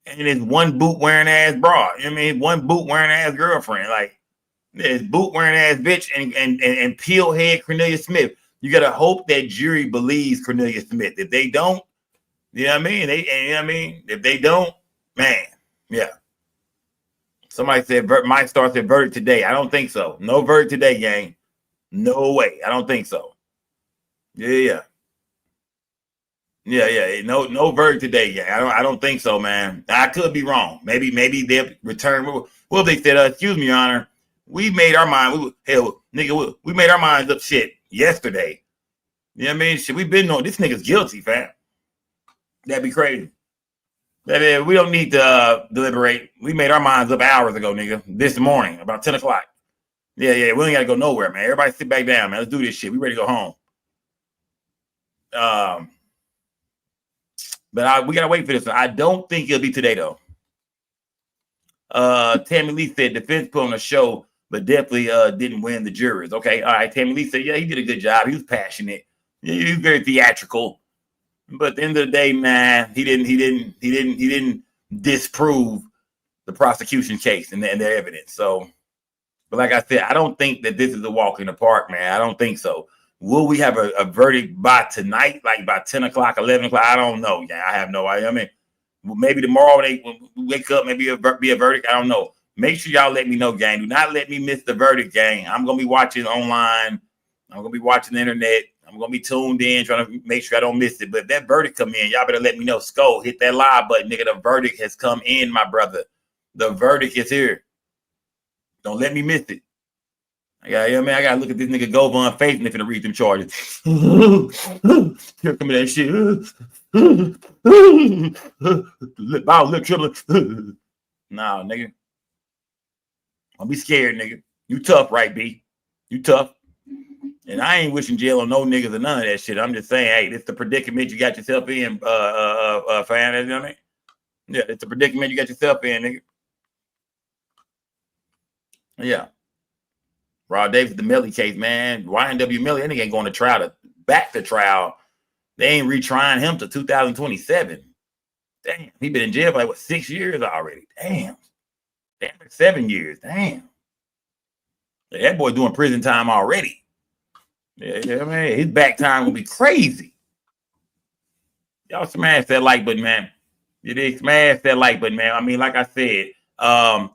and it's one boot wearing ass broad. I mean, one boot wearing ass girlfriend. Like, it's boot wearing ass bitch and peel head Cornelius Smith. You gotta hope that jury believes Cornelius Smith. If they don't, you know what I mean? If they don't, man, yeah. Somebody said Mike Star said verdict today. I don't think so. No verdict today, gang. No way. I don't think so. Yeah. No verdict today, gang. I don't think so, man. I could be wrong. Maybe they'll return. Well, they said, excuse me, Your Honor. We made our mind. We made our minds up shit yesterday. You know what I mean? Shit, we've been on this nigga's guilty, fam. That'd be crazy. We don't need to deliberate. We made our minds up hours ago, nigga. This morning, about 10 o'clock. Yeah. We ain't got to go nowhere, man. Everybody sit back down, man. Let's do this shit. We ready to go home. But we got to wait for this one. I don't think it'll be today, though. Tammy Lee said defense put on a show, but definitely didn't win the jurors. Okay, all right. Tammy Lee said, yeah, he did a good job. He was passionate. He was very theatrical. But at the end of the day, man, he didn't disprove the prosecution case and their evidence. So, but like I said, I don't think that this is a walk in the park, man. I don't think so. Will we have a verdict by tonight, like by 10 o'clock, 11 o'clock? I don't know. Yeah, I have no idea. I mean, maybe tomorrow when we wake up, maybe it'll be a verdict. I don't know. Make sure y'all let me know, gang. Do not let me miss the verdict, gang. I'm going to be watching online. I'm going to be watching the internet. I'm going to be tuned in, trying to make sure I don't miss it. But if that verdict come in, y'all better let me know. Skull, hit that live button, nigga. The verdict has come in, my brother. The verdict is here. Don't let me miss it. I got to look at this nigga Govan face and if to read them charges. Here come that shit. Lip trembling. Nah, nigga. Don't be scared, nigga. You tough, right, B? You tough. And I ain't wishing jail on no niggas or none of that shit. I'm just saying, hey, this the predicament you got yourself in, fan. You know what I mean? Yeah, it's the predicament you got yourself in, nigga. Yeah. Rod Davis, the Millie case, man. YNW Millie, that nigga ain't going to trial back to trial. They ain't retrying him to 2027. Damn, he been in jail for like 6 years already. Damn, 7 years. Damn. That boy doing prison time already. Yeah, man, his back time gonna be crazy. Y'all smash that like button, man. You did smash that like button, man. I mean, like I said,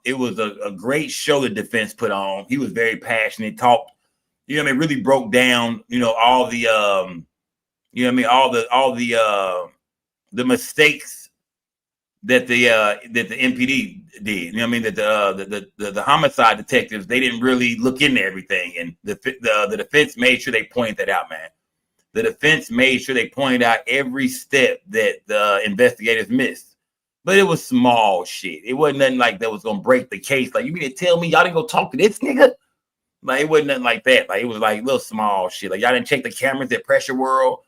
it was a great show the defense put on. He was very passionate, talked, you know what I mean, really broke down, you know, all the you know what I mean, all the mistakes that the MPD did. You know what I mean, that the homicide detectives, they didn't really look into everything, and the defense made sure they pointed that out, man. The defense made sure they pointed out every step that the investigators missed. But it was small shit. It wasn't nothing like that was gonna break the case. Like, you mean to tell me y'all didn't go talk to this nigga? Like, it wasn't nothing like that. Like, it was like little small shit. Like, y'all didn't check the cameras at Pressure World.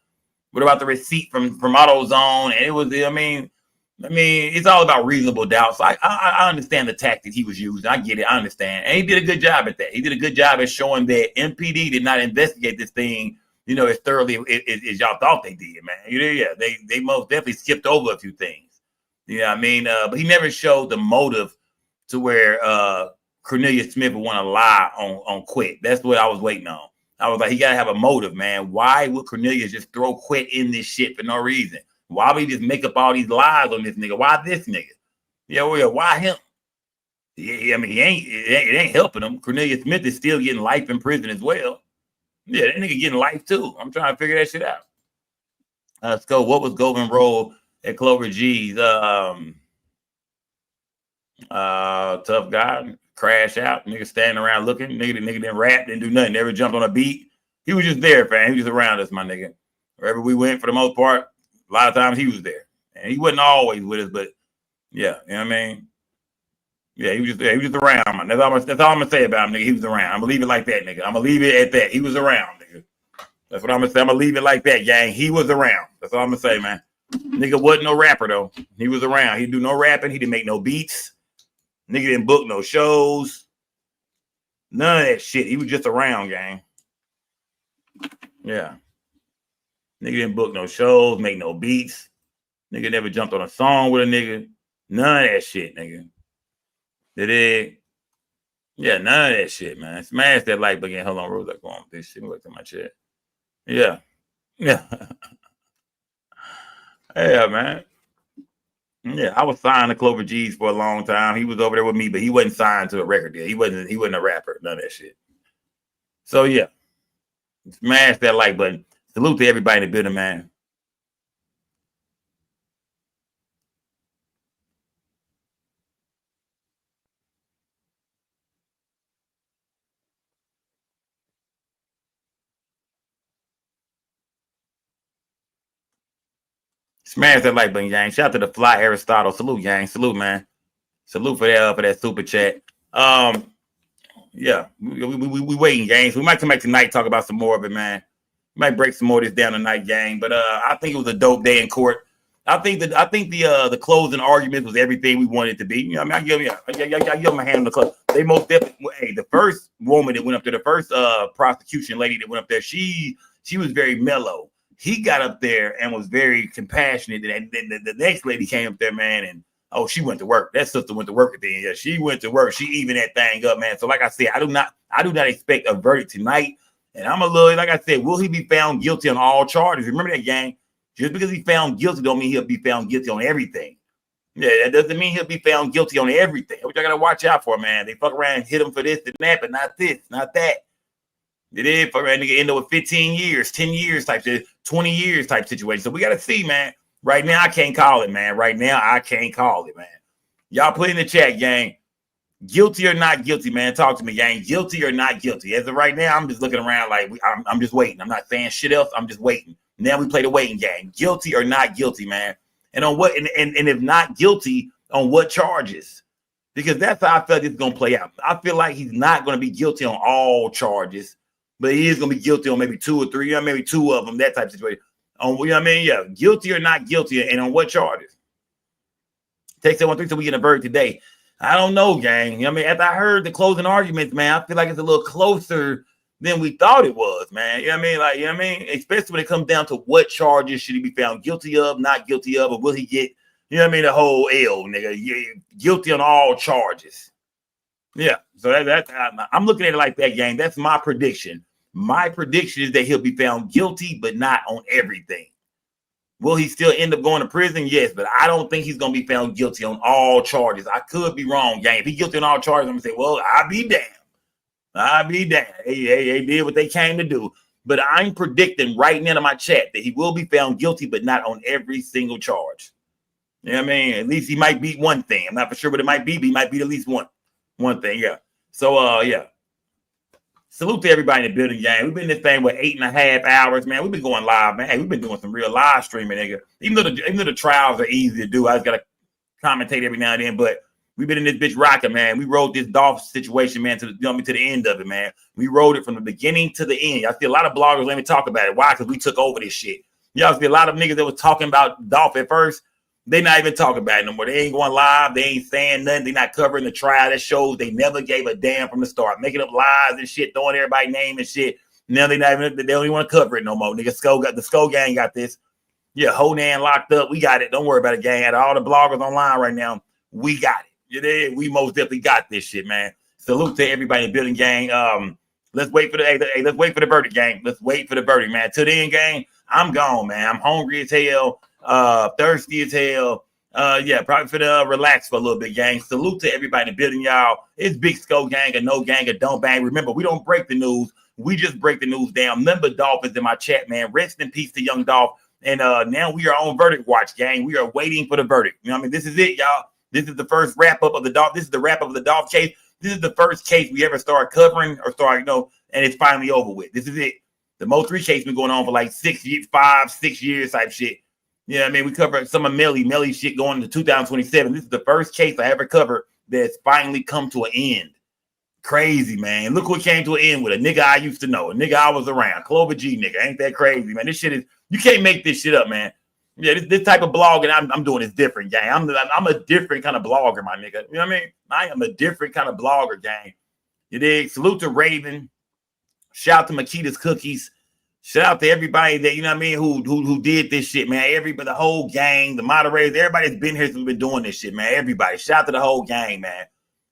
What about the receipt from AutoZone? And it was, I mean, it's all about reasonable doubt. So I understand the tactic he was using. I get it. I understand. And he did a good job at that. He did a good job at showing that MPD did not investigate this thing, you know, as thoroughly as y'all thought they did, man. Yeah, they most definitely skipped over a few things. You know what I mean? But he never showed the motive to where Cornelius Smith would want to lie on Quit. That's what I was waiting on. I was like, he got to have a motive, man. Why would Cornelius just throw Quit in this shit for no reason? Why would he just make up all these lies on this nigga? Why this nigga? Yeah, why him? Yeah, I mean, it ain't helping him. Cornelius Smith is still getting life in prison as well. Yeah, that nigga getting life too. I'm trying to figure that shit out. Let's go. What was Golden role at Clover G's. Tough guy, crash out, nigga standing around looking, nigga didn't rap, didn't do nothing, never jumped on a beat. He was just there, fam. He was around us, my nigga. Wherever we went, for the most part, a lot of times he was there. And he wasn't always with us, but yeah, you know what I mean? Yeah, he was just there. He was just around, man. That's all I'm gonna say about him, nigga. He was around. I'm gonna leave it like that, nigga. I'm gonna leave it at that. He was around, nigga. That's what I'm gonna say. I'm gonna leave it like that, gang. He was around. That's all I'm gonna say, man. Nigga wasn't no rapper though. He was around. He didn't do no rapping. He didn't make no beats. Nigga didn't book no shows. None of that shit. He was just around, gang. Yeah. Nigga didn't book no shows, make no beats. Nigga never jumped on a song with a nigga. None of that shit, nigga. Did it? Yeah, none of that shit, man. Smash that like button. Hold on, Rose. I'm going with this shit. Look at my chat. Yeah. Yeah. Yeah, man. Yeah, I was signed to Clover G's for a long time. He was over there with me, but he wasn't signed to a record deal. He wasn't a rapper, none of that shit. So yeah. Smash that like button. Salute to everybody in the building, man. Smash that like button, gang. Shout out to the Fly Aristotle. Salute, gang. Salute, man. Salute for that super chat. Yeah, we waiting, gang. So we might come back tonight, talk about some more of it, man. We might break some more of this down tonight, gang. But I think it was a dope day in court. I think the closing argument was everything we wanted it to be. You know, I mean, I give my hand on the close. They most definitely. Hey, the first woman that went up there, the first prosecution lady that went up there, she was very mellow. He got up there and was very compassionate. And the next lady came up there, man, and oh, she went to work. That sister went to work at the end. Yeah, she went to work. She evened that thing up, man. So, like I said, I do not expect a verdict tonight. And I'm a little, like I said, will he be found guilty on all charges? Remember that, gang? Just because he found guilty don't mean he'll be found guilty on everything. Yeah, that doesn't mean he'll be found guilty on everything. What y'all gotta watch out for, man. They fuck around and hit him for this and that, but not this, not that. They did fuck around, nigga, end up with 15 years, 10 years type shit, 20 years type situation. So we gotta see, man. Right now, I can't call it, man. Right now, I can't call it, man. Y'all put in the chat, gang. Guilty or not guilty, man. Talk to me, gang. Guilty or not guilty. As of right now, I'm just looking around like I'm just waiting. I'm not saying shit else. I'm just waiting. Now we play the waiting game. Guilty or not guilty, man. And on what? And if not guilty, on what charges? Because that's how I felt it's gonna play out. I feel like he's not gonna be guilty on all charges, but he is gonna be guilty on maybe 2 or 3, or maybe 2 of them. That type of situation. On, you know what I mean? Yeah, guilty or not guilty, and on what charges? Take 713 so we get a verdict today. I don't know, gang. You know what I mean? After I heard the closing arguments, man, I feel like it's a little closer than we thought it was, man. You know what I mean? Like, you know what I mean? Especially when it comes down to what charges should he be found guilty of, not guilty of, or will he get, you know what I mean, the whole L, nigga. Guilty on all charges. Yeah. So I'm looking at it like that, gang. That's my prediction. My prediction is that he'll be found guilty, but not on everything. Will he still end up going to prison? Yes, but I don't think he's going to be found guilty on all charges. I could be wrong, gang. If he's guilty on all charges, I'm going to say, well, I'll be damned. I'll be damned. They did what they came to do. But I'm predicting right now in my chat that he will be found guilty, but not on every single charge. You know what I mean? At least he might beat one thing. I'm not for sure what it might be, but he might beat at least one thing, yeah. So, yeah. Salute to everybody in the building, gang. We've been in this thing with 8.5 hours, man. We've been going live, man. Hey, we've been doing some real live streaming, nigga. Even though the trials are easy to do, I just gotta commentate every now and then. But we've been in this bitch rocking, man. We rode this Dolph situation, man, to the end of it, man. We rode it from the beginning to the end. I see a lot of bloggers let me talk about it. Why? Because we took over this shit. Y'all see a lot of niggas that was talking about Dolph at first. They not even talking about it no more. They ain't going live. They ain't saying nothing. They not covering the trial. That shows they never gave a damn from the start. Making up lies and shit, throwing everybody's name and shit. Now they don't even want to cover it no more. Nigga, the Skull Gang got this. Yeah, Honan locked up. We got it. Don't worry about it, gang. Out of all the bloggers online right now, we got it. You did. We most definitely got this shit, man. Salute to everybody in the building, gang. Let's wait for let's wait for the verdict, gang. Let's wait for the verdict, man. Till then, gang, I'm gone, man. I'm hungry as hell. Thirsty as hell. Yeah, probably for the relax for a little bit, gang. Salute to everybody in the building, y'all. It's Big Skull Gang or No Gang or Don't Bang. Remember, we don't break the news. We just break the news down. Remember, Dolph is in my chat, man. Rest in peace to young Dolph. And now we are on verdict watch, gang. We are waiting for the verdict. You know what I mean? This is it, y'all. This is the first wrap up of the Dolph. This is the wrap up of the Dolph case. This is the first case we ever started covering or started, and it's finally over with. This is it. The Mo 3 case been going on for like 6 years type shit. Yeah, I mean, we covered some of Melly shit going into 2027. This is the first case I ever covered that's finally come to an end. Crazy, man. Look what came to an end with a nigga I used to know, a nigga I was around, Clover G nigga. Ain't that crazy, man? This shit is, you can't make this shit up, man. Yeah, this type of blogging I'm doing is different, gang. I'm a different kind of blogger, my nigga. You know what I mean? I am a different kind of blogger, gang. You dig? Salute to Raven. Shout out to Makita's Cookies. Shout out to everybody that, you know what I mean, who did this shit, man. Everybody, the whole gang, the moderators, everybody that's been here since we've been doing this shit, man. Everybody. Shout out to the whole gang, man.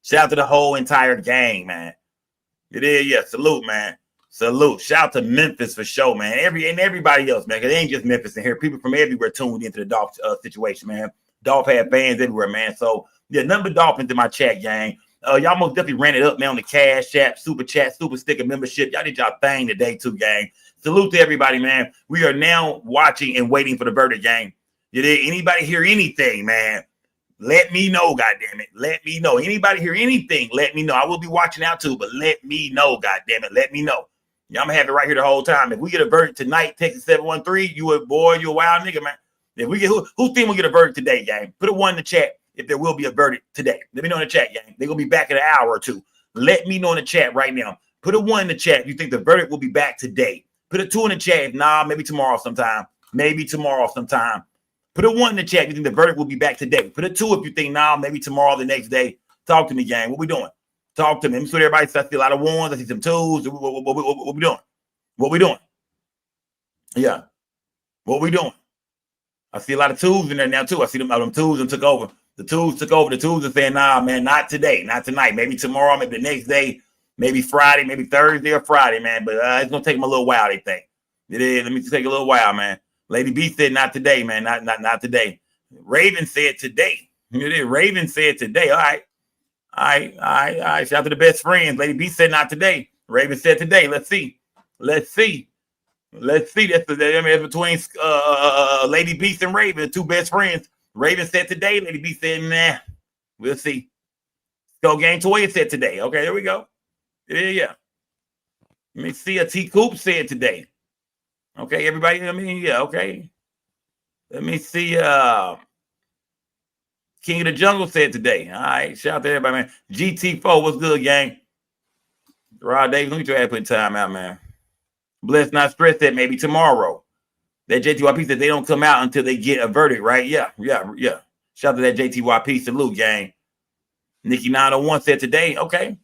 Shout out to the whole entire gang, man. You dig? Yeah, salute, man. Salute. Shout out to Memphis for sure, man. Everybody else, man. Because it ain't just Memphis in here. People from everywhere tuned into the Dolph situation, man. Dolph had fans everywhere, man. So, yeah, nothing but Dolphins in my chat, gang. Y'all most definitely ran it up, man, on the Cash App, Super Chat, Super Sticker membership. Y'all did y'all thing today, too, gang. Salute to everybody, man. We are now watching and waiting for the verdict, gang. You did anybody hear anything, man? Let me know, goddammit. Let me know. Anybody hear anything? Let me know. I will be watching out, too, but let me know, goddammit. Let me know. Yeah, I'm gonna have it right here the whole time. If we get a verdict tonight, Texas 713, you a wild nigga, man. If we get who think we'll get a verdict today, gang? Put a 1 in the chat if there will be a verdict today. Let me know in the chat, gang. They're gonna be back in an hour or two. Let me know in the chat right now. Put a 1 in the chat if you think the verdict will be back today. Put a 2 in the chat if maybe tomorrow sometime. Maybe tomorrow sometime. Put a 1 in the chat if you think the verdict will be back today. Put a 2 if you think maybe tomorrow, the next day. Talk to me, gang. What we doing? Talk to me. Let me see what everybody says. I see a lot of 1s. I see some 2s. What we doing? What we doing? Yeah. What we doing? I see a lot of 2s in there now, too. I see them 2s and took over. The 2s took over. The 2s are saying, nah, man, not today. Not tonight. Maybe tomorrow, maybe the next day, maybe Friday, maybe Thursday or Friday, man. But it's going to take them a little while, they think. It is. Let me take a little while, man. Lady B said not today, man. Not today. Raven said today. It is. Raven said today. All right. Shout out to the best friends. Lady B said not today. Raven said today. Let's see. That's between Lady Beast and Raven, the 2 best friends. Raven said today. Lady B said, nah. We'll see. Go Gang Toya said today. Okay, there we go. Yeah. Let me see. A T Coop said today. Okay, everybody. Okay. Let me see. King of the Jungle said today. All right. Shout out to everybody, man. GT4, what's good, gang? Rod Davis, let me try to put time out, man. Bless Not Stress said maybe tomorrow. That JTYP said they don't come out until they get a verdict, right? Yeah. Shout out to that JTYP. Salute, gang. Nikki 901 said today. Okay,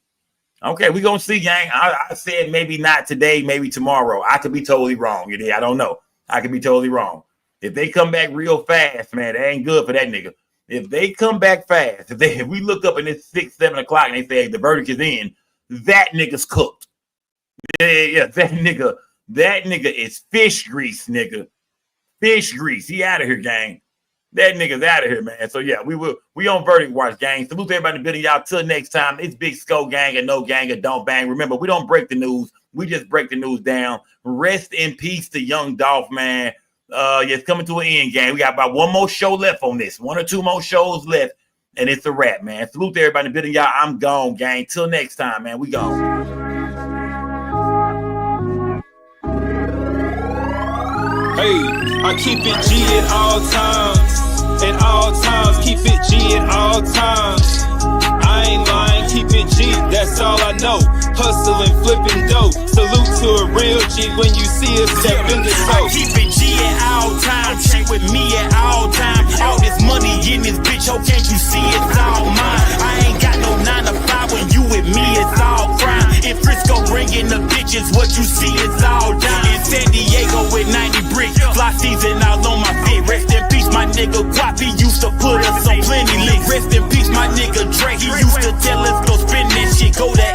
we gonna see, gang. I said maybe not today, maybe tomorrow. I could be totally wrong. I don't know. I could be totally wrong. If they come back real fast, man, that ain't good for that nigga. If they come back fast, if we look up and it's 6, 7 o'clock and they say the verdict is in, that nigga's cooked. Yeah, that nigga is fish grease, nigga. Fish grease. He out of here, gang. That nigga's out of here, man. So yeah, we on verdict watch, gang. Salute to everybody in the building, y'all. Till next time, it's Big Skull Gang and No Gang and Don't Bang. Remember, we don't break the news. We just break the news down. Rest in peace to young Dolph, man. It's coming to an end, gang. We got about 1 more show left on this. 1 or 2 more shows left, and it's a wrap, man. Salute to everybody in the building, y'all. I'm gone, gang. Till next time, man. We gone. Hey, I keep it G at all times. At all times, keep it G at all times. I ain't lying, keep it G, that's all I know. Hustling, flipping dope. Salute to a real G when you see us step in the toe. I keep it G at all times. She with me at all times. All this money in this bitch, oh, can't you see it's all mine? I ain't got no 9 to 5 when you with me, it's all crime. In Frisco bringing the bitches, what you see is all dime. In San Diego with 90 bricks, fly season all on my fit. Rest in peace, my nigga Guapi used to put us on plenty licks. Rest in peace, my nigga Dre, he used to tell us go spin that shit, go to